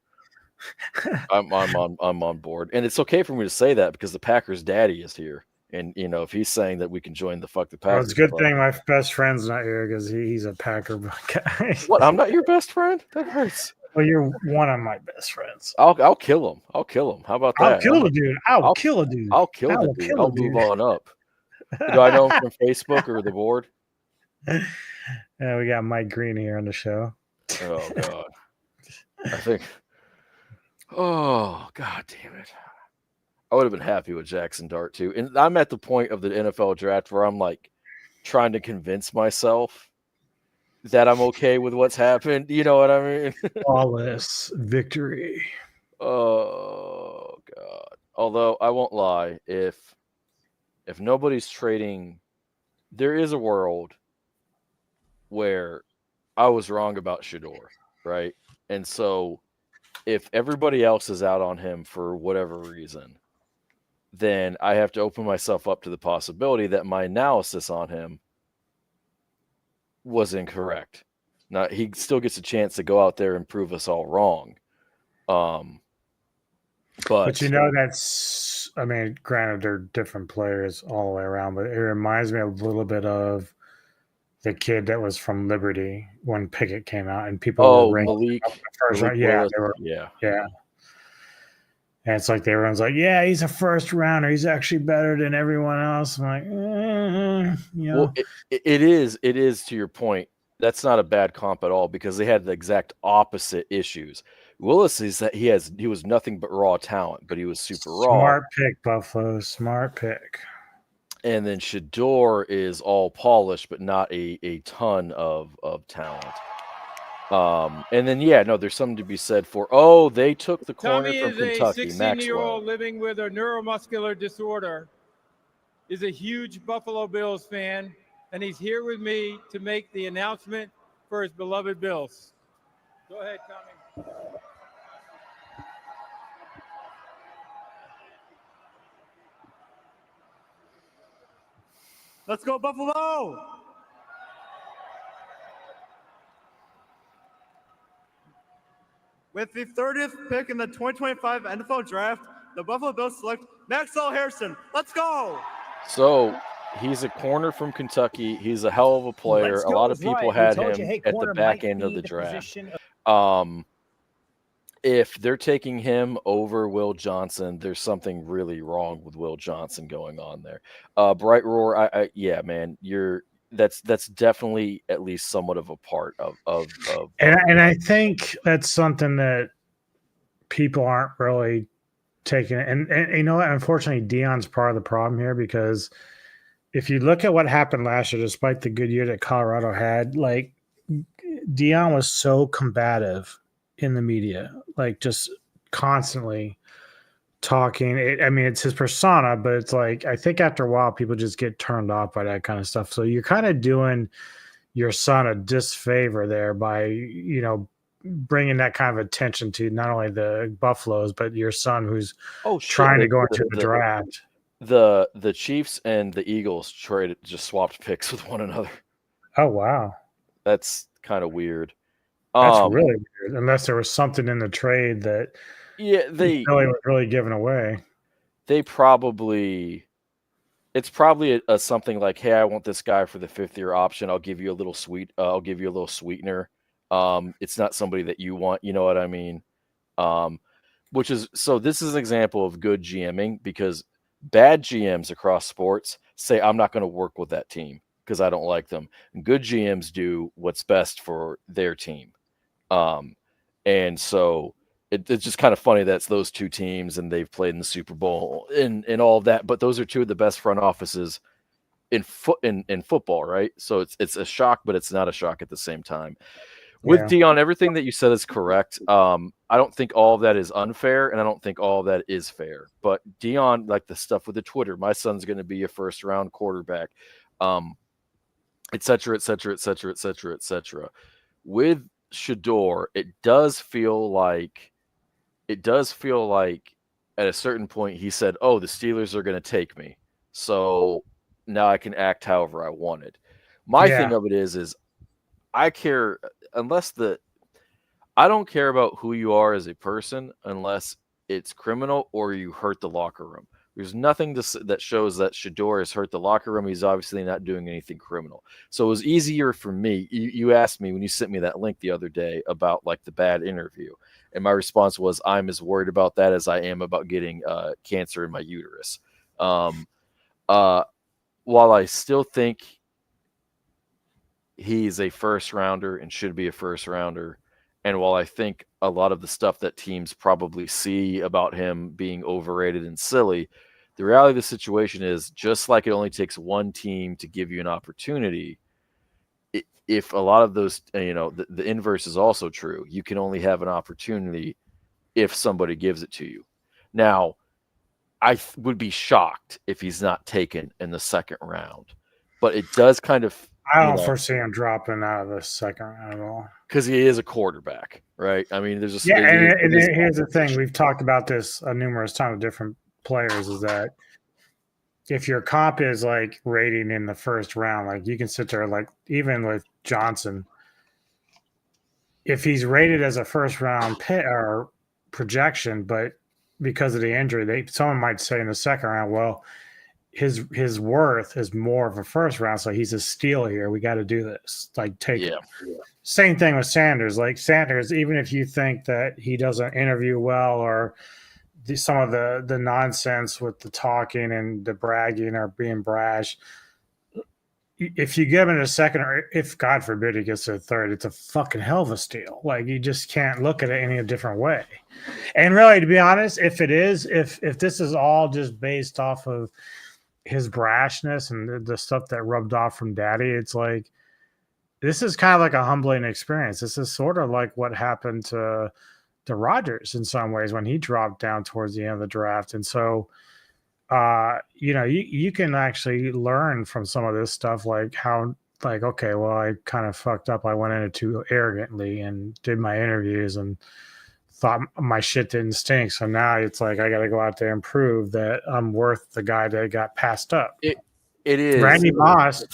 I'm on board, and it's okay for me to say that because the Packers' daddy is here, and if he's saying that we can join the fuck the Packers. Well, it's a good thing my best friend's not here because he's a Packer guy. What? I'm not your best friend? That hurts. Well, you're one of my best friends. I'll kill him. How about that? I'll kill the dude. I'll kill a dude. I'll kill the dude. I'll move on up. Do I know him from Facebook or the board? Yeah, we got Mike Green here on the show. Oh god. I think. Oh god damn it! I would have been happy with Jackson Dart too, and I'm at the point of the NFL draft where I'm like trying to convince myself that I'm okay with what's happened. You know what I mean? Flawless victory. Oh god. Although I won't lie, if nobody's trading, there is a world where I was wrong about Shador, right? And so if everybody else is out on him for whatever reason, then I have to open myself up to the possibility that my analysis on him was incorrect. Now, he still gets a chance to go out there and prove us all wrong. But that's, I mean, granted, they're different players all the way around, but it reminds me a little bit of the kid that was from Liberty when Pickett came out, and people were Malik, up the first round. Yeah, yeah. And it's like everyone's like, yeah, he's a first rounder. He's actually better than everyone else. I'm like, Well, it is to your point. That's not a bad comp at all because they had the exact opposite issues. Willis is that he was nothing but raw talent, but he was super raw. Smart pick, Buffalo. Smart pick. And then Shador is all polished, but not a ton of talent. And then there's something to be said for they took the corner Tommy from Kentucky. Is a 16-year-old living with a neuromuscular disorder. Is a huge Buffalo Bills fan, and he's here with me to make the announcement for his beloved Bills. Go ahead, Tommy. Let's go, Buffalo! With the 30th pick in the 2025 NFL Draft, the Buffalo Bills select Maxwell Harrison. Let's go! So He's a corner from Kentucky. He's a hell of a player. Let's A go lot of is people right. We had told him you, hey, at the corner back might end of be the the draft. position of- If they're taking him over Will Johnson, there's something really wrong with Will Johnson going on there. Bright Roar, yeah, man, that's definitely at least somewhat of a part of And I think that's something that people aren't really taking. And you know what? Unfortunately, Dion's part of the problem here, because if you look at what happened last year, despite the good year that Colorado had, like Dion was so combative in the media, like just constantly talking. I mean, it's his persona, but it's like I think after a while, people just get turned off by that kind of stuff. So you're kind of doing your son a disfavor there by, you know, bringing that kind of attention to not only the Buffaloes but your son who's trying to go into the draft. The Chiefs and the Eagles just swapped picks with one another. Oh wow, that's kind of weird. That's really weird. Unless there was something in the trade that they was really giving away. They probably. It's probably a something like, hey, I want this guy for the 5th-year option. I'll give you a little sweetener. It's not somebody that you want, you know what I mean? Which is, so this is an example of good GMing, because bad GMs across sports say, I'm not going to work with that team because I don't like them. And good GMs do what's best for their team. And so it's just kind of funny that's those two teams and they've played in the Super Bowl and all of that, but those are two of the best front offices in football, right? So it's a shock, but it's not a shock at the same time. With Dion, everything that you said is correct. I don't think all of that is unfair, and I don't think all of that is fair. But Dion, like the stuff with the Twitter, my son's going to be a first-round quarterback, et cetera, et cetera, et cetera, et cetera, et cetera. With Shedeur, it does feel like at a certain point he said, oh, the Steelers are going to take me, so now I can act however I wanted. My thing of it is I care I don't care about who you are as a person unless it's criminal or you hurt the locker room. There's nothing that shows that Shedeur has hurt the locker room. He's obviously not doing anything criminal. So it was easier for me. You asked me when you sent me that link the other day about like the bad interview. And my response was, I'm as worried about that as I am about getting cancer in my uterus. While I still think he's a first rounder and should be a first rounder, and while I think a lot of the stuff that teams probably see about him being overrated and silly, the reality of the situation is, just like it only takes one team to give you an opportunity, if a lot of those, the inverse is also true. You can only have an opportunity if somebody gives it to you. Now, I would be shocked if he's not taken in the second round, but it does kind of. I don't foresee him dropping out of the second round at all. Because he is a quarterback, right? I mean, there's just here's the thing. We've talked about this numerous times with different players, is that if your comp is like rating in the first round, like you can sit there, like even with Johnson, if he's rated as a first round pit or projection, but because of the injury, someone might say in the second round, well, his worth is more of a first round, so he's a steal here. We got to do this. Like take it. Same thing with Sanders. Like Sanders, even if you think that he doesn't interview well or some of the nonsense with the talking and the bragging or being brash, if you give him a second, or if God forbid he gets to a third, it's a fucking hell of a steal. Like you just can't look at it any different way. And really, to be honest, if this is all just based off of his brashness and the stuff that rubbed off from daddy, it's like, this is kind of like a humbling experience. This is sort of like what happened to Rodgers in some ways when he dropped down towards the end of the draft. And so, you can actually learn from some of this stuff, like how, like, okay, well, I kind of fucked up. I went in it too arrogantly and did my interviews and thought my shit didn't stink. So now it's like, I got to go out there and prove that I'm worth the guy that got passed up. It is. Randy Moss,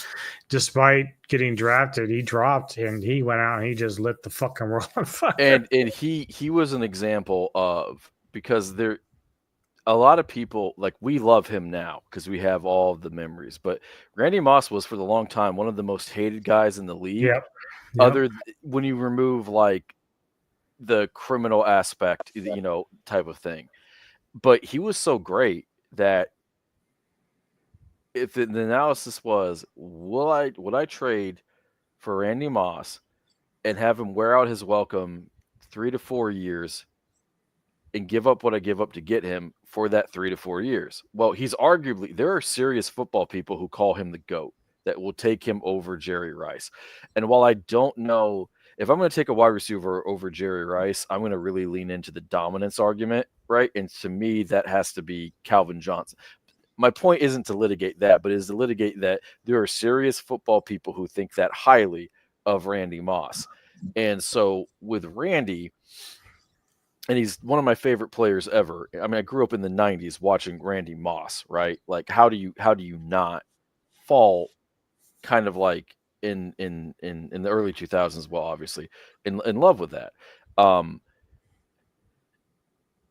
despite getting drafted, he dropped and he went out and he just lit the fucking world on fire. And he was an example of, because a lot of people, like, we love him now because we have all of the memories. But Randy Moss was for the long time one of the most hated guys in the league. Yep. When you remove like the criminal aspect, type of thing. But he was so great that if the analysis was, would I trade for Randy Moss and have him wear out his welcome 3 to 4 years and give up what I give up to get him for that 3 to 4 years? Well, there are serious football people who call him the GOAT that will take him over Jerry Rice. And while I don't know if I'm going to take a wide receiver over Jerry Rice, I'm going to really lean into the dominance argument, right? And to me, that has to be Calvin Johnson. My point isn't to litigate that, but is to litigate that there are serious football people who think that highly of Randy Moss. And so with Randy, and he's one of my favorite players ever. I mean, I grew up in the 90s watching Randy Moss, right? Like, how do you not fall kind of like in the early 2000s as well, obviously, in love with that.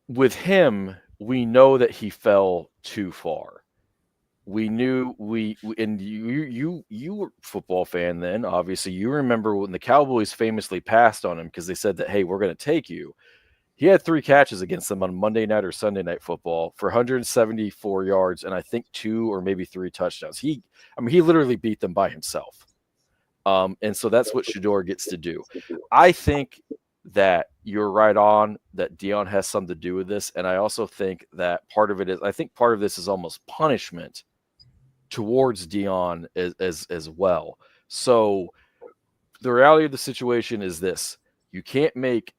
With him, we know that he fell too far. We knew and you were a football fan then, obviously. You remember when the Cowboys famously passed on him because they said that, hey, we're going to take you. He had 3 catches against them on Monday Night or Sunday Night Football for 174 yards and I think 2 or maybe 3 touchdowns. He literally beat them by himself. And so that's what Shedeur gets to do. I think that you're right on that Deion has something to do with this. And I also think that part of this is almost punishment towards Deion as well. So the reality of the situation is this: you can't make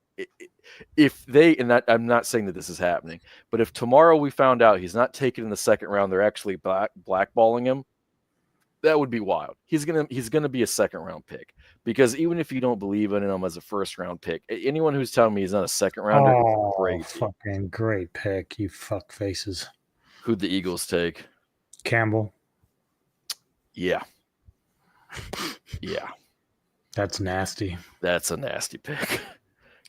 I'm not saying that this is happening, but if tomorrow we found out he's not taken in the second round, they're actually blackballing him, that would be wild. He's gonna be a second round pick, because even if you don't believe in him as a first round pick, anyone who's telling me he's not a second rounder is crazy. Fucking great pick, you fuck faces. Who'd the Eagles take? Campbell. Yeah. That's nasty. That's a nasty pick.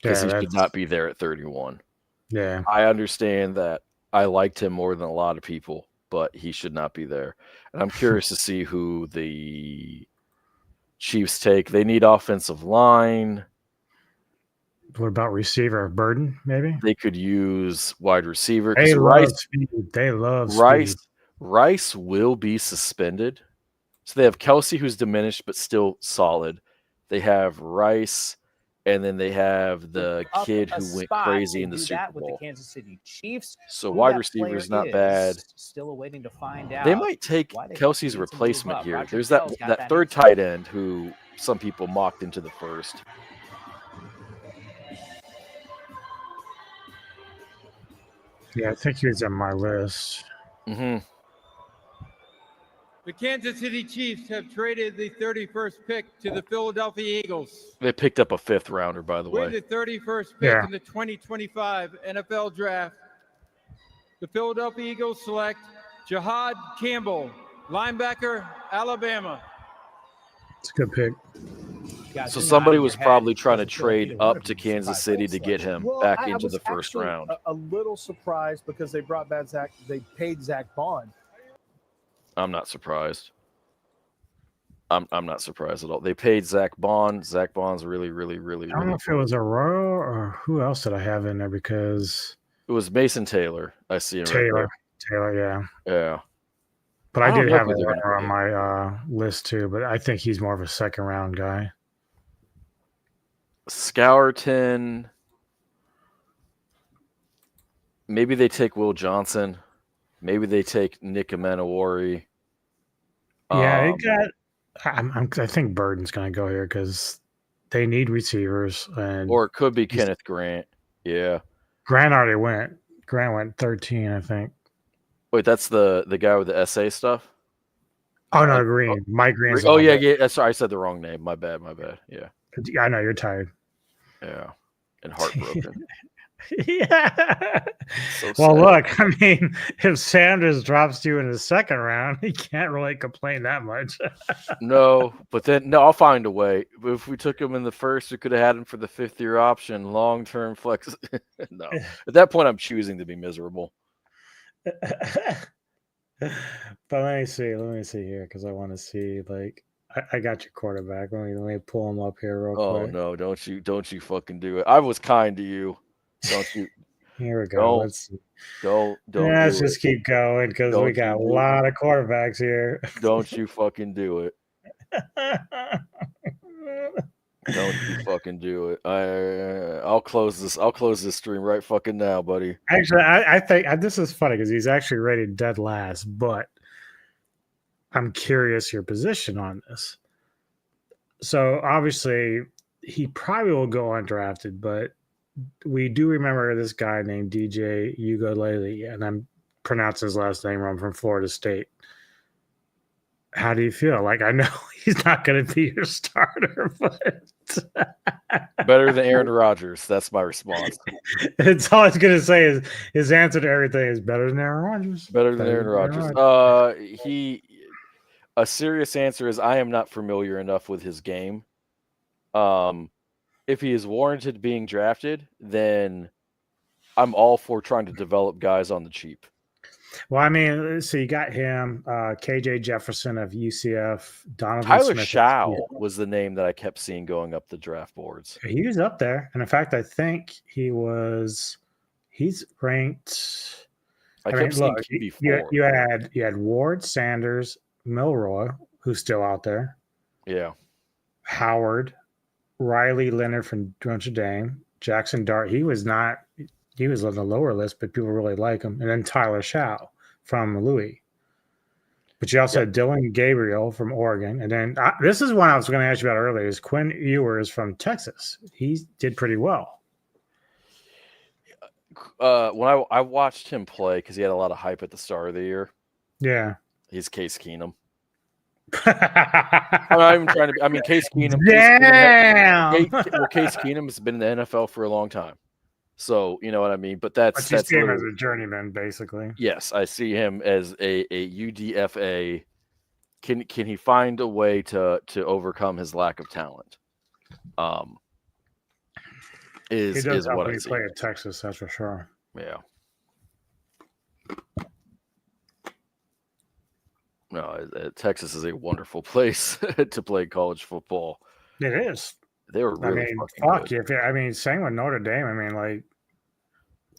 Because he should not be there at 31. Yeah. I understand that I liked him more than a lot of people, but he should not be there. And I'm curious to see who the Chiefs take. They need offensive line. What about receiver? Burden, maybe? They could use wide receiver. They love speed. They love speed. Rice will be suspended. So they have Kelsey, who's diminished but still solid. They have Rice, and then they have the kid who went crazy in the Super Bowl. With the Kansas City Chiefs. So wide receiver is not bad. Still awaiting to find out. They might take Kelsey's replacement here. There's that third tight end who some people mocked into the first. Yeah, I think he was on my list. Mm-hmm. The Kansas City Chiefs have traded the 31st pick to the Philadelphia Eagles. They picked up a 5th rounder, by the way. With the 31st pick in the 2025 NFL Draft, the Philadelphia Eagles select Jahad Campbell, linebacker, Alabama. It's a good pick. So somebody was probably trying to trade up to Kansas City to get him back into the first round. A little surprised because they brought back they paid Zach Bond. I'm not surprised. I'm not surprised at all. They paid Zach Bond. Zach Bond's really, really, really. I don't know if it was a Rowe or who else did I have in there, because it was Mason Taylor. I see him. Taylor, yeah. But I did have a runner on my list too. But I think he's more of a second round guy. Scourton. Maybe they take Will Johnson. Maybe they take Nick Amenawari. Yeah, I think Burden's going to go here because they need receivers, or it could be Kenneth Grant. Yeah, Grant already went. Grant went 13, I think. Wait, that's the guy with the SA stuff. Oh no, Green. Mike Green. Oh yeah. Sorry, I said the wrong name. My bad. Yeah. I know you're tired. Yeah, and heartbroken. Yeah. So well, sad. look, I mean, if Sanders drops you in the second round, he can't really complain that much. No, but then I'll find a way. If we took him in the first, we could have had him for the 5th-year option, long-term flex. No, at that point, I'm choosing to be miserable. But let me see here because I want to see like I got your quarterback. Let me pull him up here real Oh quick. no, don't you fucking do it. I was kind to you. Don't you Here we go. don't Let's see. don't Let's do it. just keep going because we Don't got a you do lot of quarterbacks here. don't you fucking do it. Don't you fucking do it. I'll close this stream right fucking now, buddy. Actually, I think this is funny because he's actually rated dead last, but I'm curious your position on this. So obviously, he probably will go undrafted, but we do remember this guy named DJ Ugolele, and I'm pronouncing his last name wrong, from Florida State. How do you feel? Like, I know he's not going to be your starter, but Better than Aaron Rodgers. That's my response. it's all I was going to say is his answer to everything is better than Aaron Rodgers. Better than Aaron Rodgers. A serious answer is I am not familiar enough with his game. If he is warranted being drafted, then I'm all for trying to develop guys on the cheap. Well, I mean, so you got him, KJ Jefferson of UCF, Donovan Tyler Smith. Shaw was the name that I kept seeing going up the draft boards. He was up there, and in fact, I think he's ranked. I kept seeing QB4. You had Ward, Sanders, Milroy, who's still out there. Yeah. Howard, Riley Leonard from Notre Dame, Jackson Dart. He was on the lower list, but people really like him. And then Tyler Shaw from Louis. But you also had Dylan Gabriel from Oregon. And then this is one I was going to ask you about earlier, is Quinn Ewers from Texas. He did pretty well. When I watched him play, because he had a lot of hype at the start of the year. Yeah. He's Case Keenum. I'm not even trying to. I mean, Case Keenum. Damn. Case Keenum has been in the NFL for a long time, so you know what I mean. But that's you see him as a journeyman, basically. Yes, I see him as a UDFA. Can he find a way to overcome his lack of talent? He does what I he see. play at Texas, that's for sure. Yeah. No, Texas is a wonderful place to play college football. It is. They were really fucking good. Same with Notre Dame. I mean, like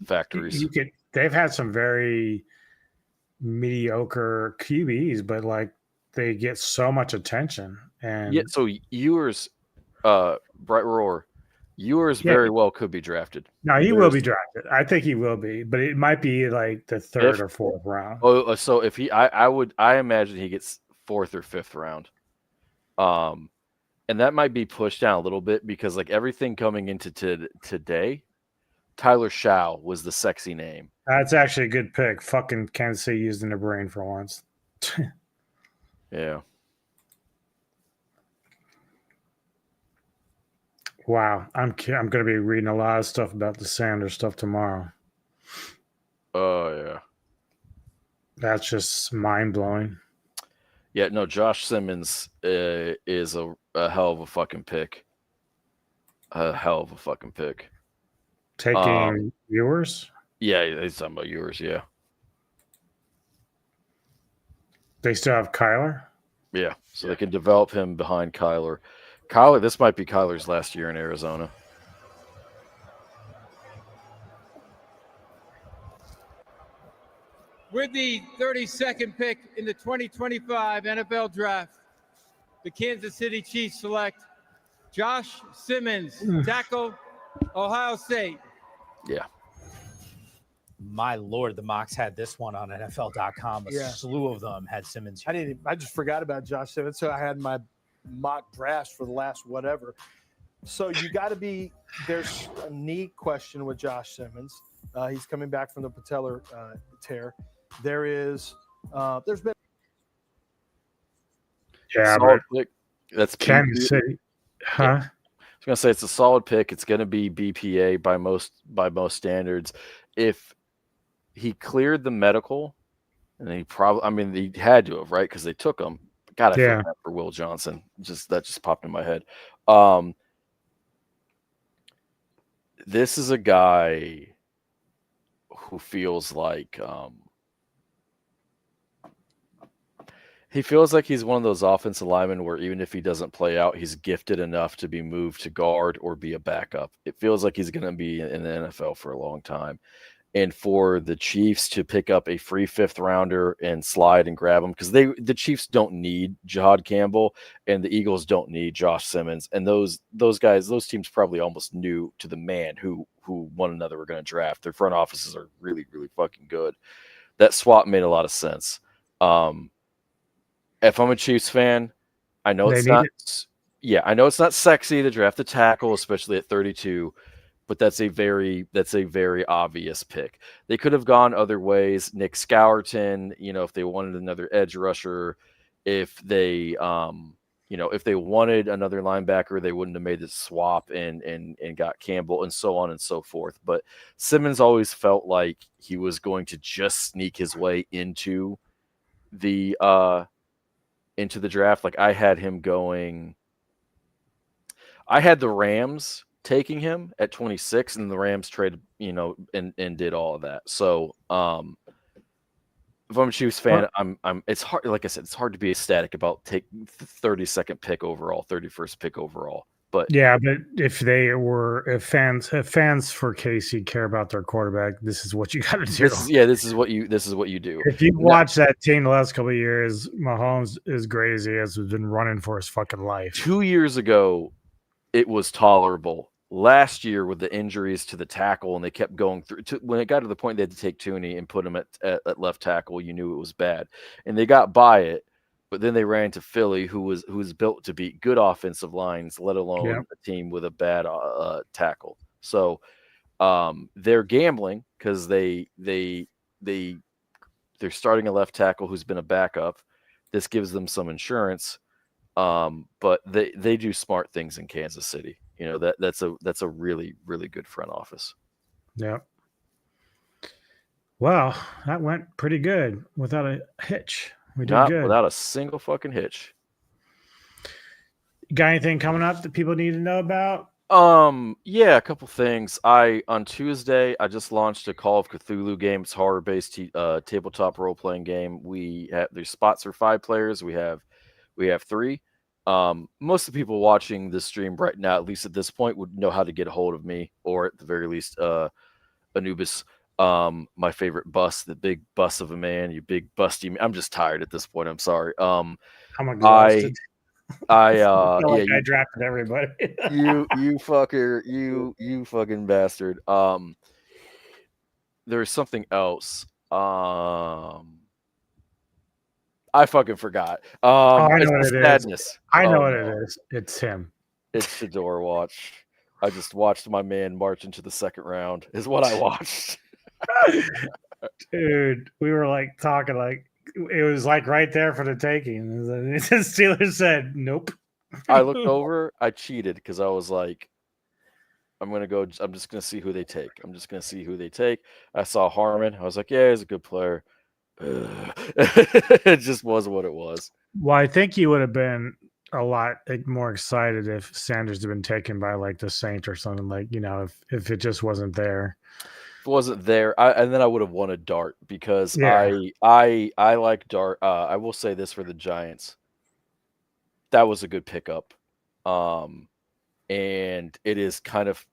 factories. They've had some very mediocre QBs, but like they get so much attention. And yeah, so Ewers, Bright Roar, Ewers very well could be drafted. No, he will be drafted. I think he will be, but it might be like the third or fourth round. Oh, so if I imagine he gets fourth or fifth round. And that might be pushed down a little bit because like everything coming into today, Tyler Shaw was the sexy name. That's actually a good pick. Fucking Kansas City used in their brain for once. Yeah. Wow, I'm going to be reading a lot of stuff about the Sanders stuff tomorrow. Oh yeah, that's just mind blowing. Yeah, no, Josh Simmons is a hell of a fucking pick. A hell of a fucking pick. Taking Ewers? Yeah, he's talking about Ewers. Yeah. They still have Kyler? Yeah, so they can develop him behind Kyler. Kyler, this might be Kyler's last year in Arizona. With the 32nd pick in the 2025 NFL Draft, the Kansas City Chiefs select Josh Simmons, tackle, Ohio State. Yeah. My Lord, the mocks had this one on NFL.com. A slew of them had Simmons. I just forgot about Josh Simmons, so I had my mock drafts for the last whatever. So you got to be. There's a knee question with Josh Simmons. He's coming back from the patellar tear. There's been solid pick. That's Kansas City, huh? Yeah. I was gonna say it's a solid pick. It's gonna be BPA by most standards. If he cleared the medical, and he had to have, right? Because they took him. God, I feel bad for Will Johnson. That just popped in my head. This is a guy who feels like He feels like he's one of those offensive linemen where even if he doesn't play out, he's gifted enough to be moved to guard or be a backup. It feels like he's going to be in the NFL for a long time. And for the Chiefs to pick up a free 5th rounder and slide and grab him, because the Chiefs don't need Jahad Campbell and the Eagles don't need Josh Simmons. And those guys, those teams probably almost knew to the man who one another were going to draft. Their front offices are really, really fucking good. That swap made a lot of sense. If I'm a Chiefs fan, I know it's not. Yeah, I know it's not sexy to draft a tackle, especially at 32, but that's a very obvious pick. They could have gone other ways. Nick Scourton, if they wanted another edge rusher, if they if they wanted another linebacker, they wouldn't have made this swap and got Campbell and so on and so forth. But Simmons always felt like he was going to just sneak his way into the draft. Like I had the Rams taking him at 26, and the Rams traded, and did all of that. So, if I'm a Chiefs fan, it's hard. Like I said, it's hard to be ecstatic about taking the 32nd pick overall, 31st pick overall. But yeah, but if fans for Casey care about their quarterback, this is what you got to do. This is what you do. If you watch that team the last couple of years, Mahomes, as great as he has been running for his fucking life. 2 years ago, it was tolerable. Last year, with the injuries to the tackle, and they kept going through. When it got to the point they had to take Tooney and put him at left tackle, you knew it was bad, and they got by it. But then they ran into Philly, who was built to beat good offensive lines, let alone a team with a bad tackle. So they're gambling because they're starting a left tackle who's been a backup. This gives them some insurance, but they do smart things in Kansas City. That's a really, really good front office. Yeah. Well, that went pretty good without a hitch. We did good. Without a single fucking hitch. Got anything coming up that people need to know about? Yeah, a couple things. On Tuesday, I just launched a Call of Cthulhu game. It's horror-based tabletop role-playing game. There's spots for 5 players. We have 3. Most of the people watching this stream right now, at least at this point, would know how to get a hold of me, or at the very least, Anubis. My favorite bust, the big bust of a man, you big busty man. I'm just tired at this point. I'm sorry. I'm exhausted. I drafted everybody. you fucker, you fucking bastard. There's something else. I fucking forgot. I know what it sadness. is. I know what it is. It's him. It's the door watch. I just watched my man march into the second round. Is what I watched. Dude, we were like talking like it was like right there for the taking. The Steelers said nope. I looked over, I cheated because I was like, I'm just gonna see who they take. I saw Harmon. I was like, yeah, he's a good player. It just wasn't what it was. Well, I think you would have been a lot more excited if Sanders had been taken by like the Saints or something, like, if it just wasn't there. Wasn't there, and then I would have wanted Dart because I like Dart. I will say this for the Giants, that was a good pickup, and it is kind of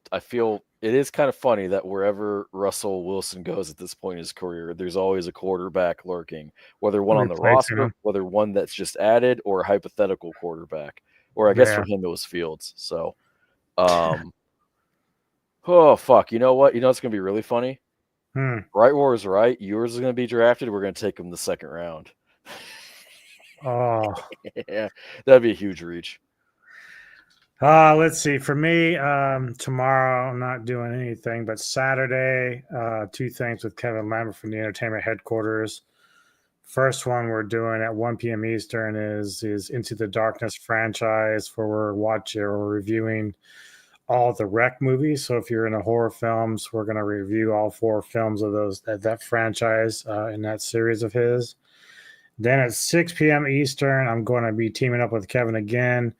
funny that wherever Russell Wilson goes at this point in his career, there's always a quarterback lurking, whether one on the roster, whether one that's just added, or a hypothetical quarterback, or I guess for him it was Fields. So, oh, fuck. You know what? It's going to be really funny. Right War is right. Yours is going to be drafted. We're going to take him the second round. Oh. Yeah, that'd be a huge reach. Let's see. For me, tomorrow I'm not doing anything, but Saturday, 2 things with Kevin Lambert from the Entertainment Headquarters. First one we're doing at 1 p.m. Eastern is Into the Darkness franchise, where we're watching or reviewing all the Rec movies. So if you're into horror films, we're going to review all 4 films of that franchise in that series of his. Then at 6 p.m. Eastern, I'm going to be teaming up with Kevin again.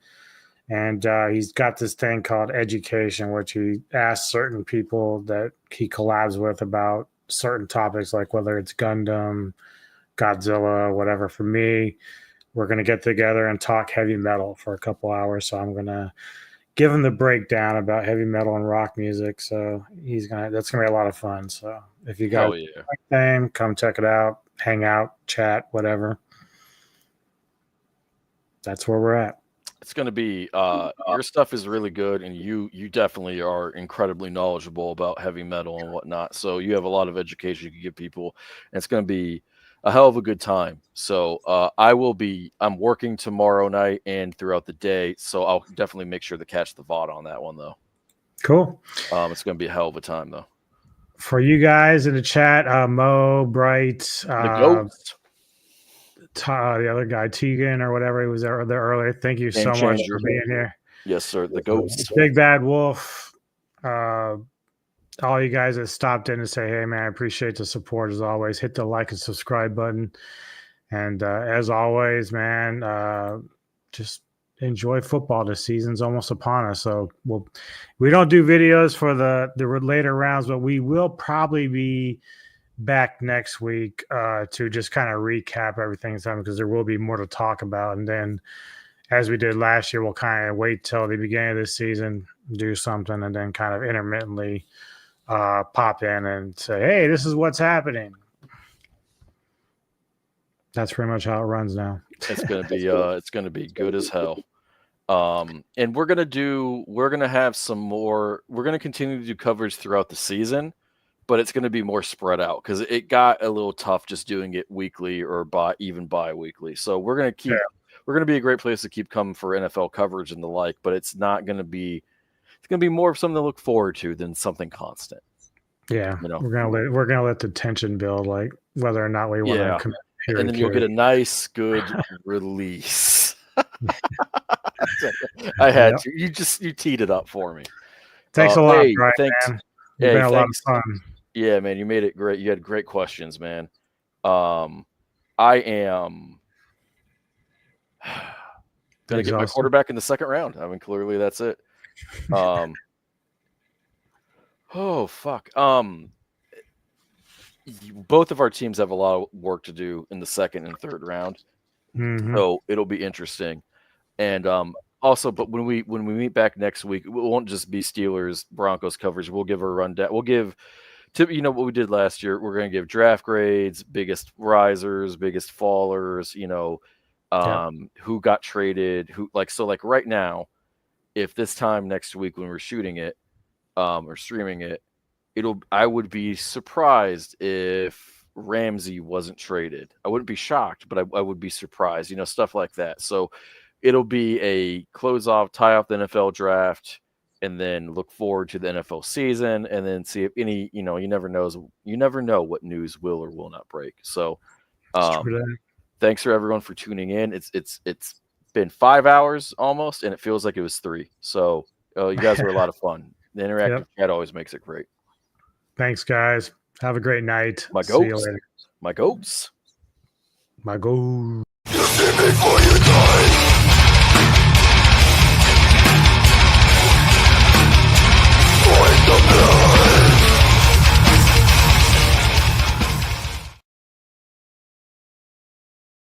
And he's got this thing called Education, which he asks certain people that he collabs with about certain topics, like whether it's Gundam, Godzilla, whatever. For me, we're going to get together and talk heavy metal for a couple hours. So I'm going to give him the breakdown about heavy metal and rock music. So that's going to be a lot of fun. So if you guys like them, come check it out, hang out, chat, whatever. That's where we're at. It's going to be your stuff is really good, and you definitely are incredibly knowledgeable about heavy metal and whatnot. So you have a lot of education you can give people, and it's going to be a hell of a good time. So I'm working tomorrow night and throughout the day, so I'll definitely make sure to catch the VOD on that one though. Cool. It's going to be a hell of a time though. For you guys in the chat, Mo, Bright, the Ghost. The other guy, Tegan or whatever, he was there earlier. Thank you so much for being here. Yes, sir. The Ghost. Big Bad Wolf. All you guys that stopped in and say, hey, man, I appreciate the support as always. Hit the like and subscribe button. And as always, man, just enjoy football. The season's almost upon us. So we don't do videos for the later rounds, but we will probably be back next week to just kind of recap everything that's happened, because there will be more to talk about. And then, as we did last year, we'll kind of wait till the beginning of this season, do something, and then kind of intermittently pop in and say, hey, this is what's happening. That's pretty much how it runs now. It's gonna be good as hell. And we're gonna have some more. We're gonna continue to do coverage throughout the season, but it's going to be more spread out because it got a little tough just doing it weekly or bi-weekly. So we're going to be a great place to keep coming for NFL coverage and the like, but it's going to be more of something to look forward to than something constant. Yeah. We're going to let the tension build, like whether or not we want to come here. And then you'll get a nice, good release. I had to. You teed it up for me. Thanks a lot, Brian, man. It's been a lot of fun. Yeah, man, you made it great. You had great questions, man. I am gonna get my quarterback in the second round. I mean, clearly that's it. Oh fuck. Both of our teams have a lot of work to do in the second and third round, so it'll be interesting. And also, but when we meet back next week, it won't just be Steelers Broncos coverage. We'll give a rundown. We'll give, what we did last year. We're going to give draft grades, biggest risers, biggest fallers. Who got traded, right now. If this time next week when we're shooting it, or streaming it, I would be surprised if Ramsey wasn't traded. I wouldn't be shocked, but I would be surprised. Stuff like that. So it'll be a tie off the NFL draft, and then look forward to the NFL season, and then see if any, you never know what news will or will not break. So, thanks for everyone for tuning in. It's been 5 hours almost, and it feels like it was 3. So, you guys were a lot of fun. The interactive chat always makes it great. Thanks, guys. Have a great night. My goats.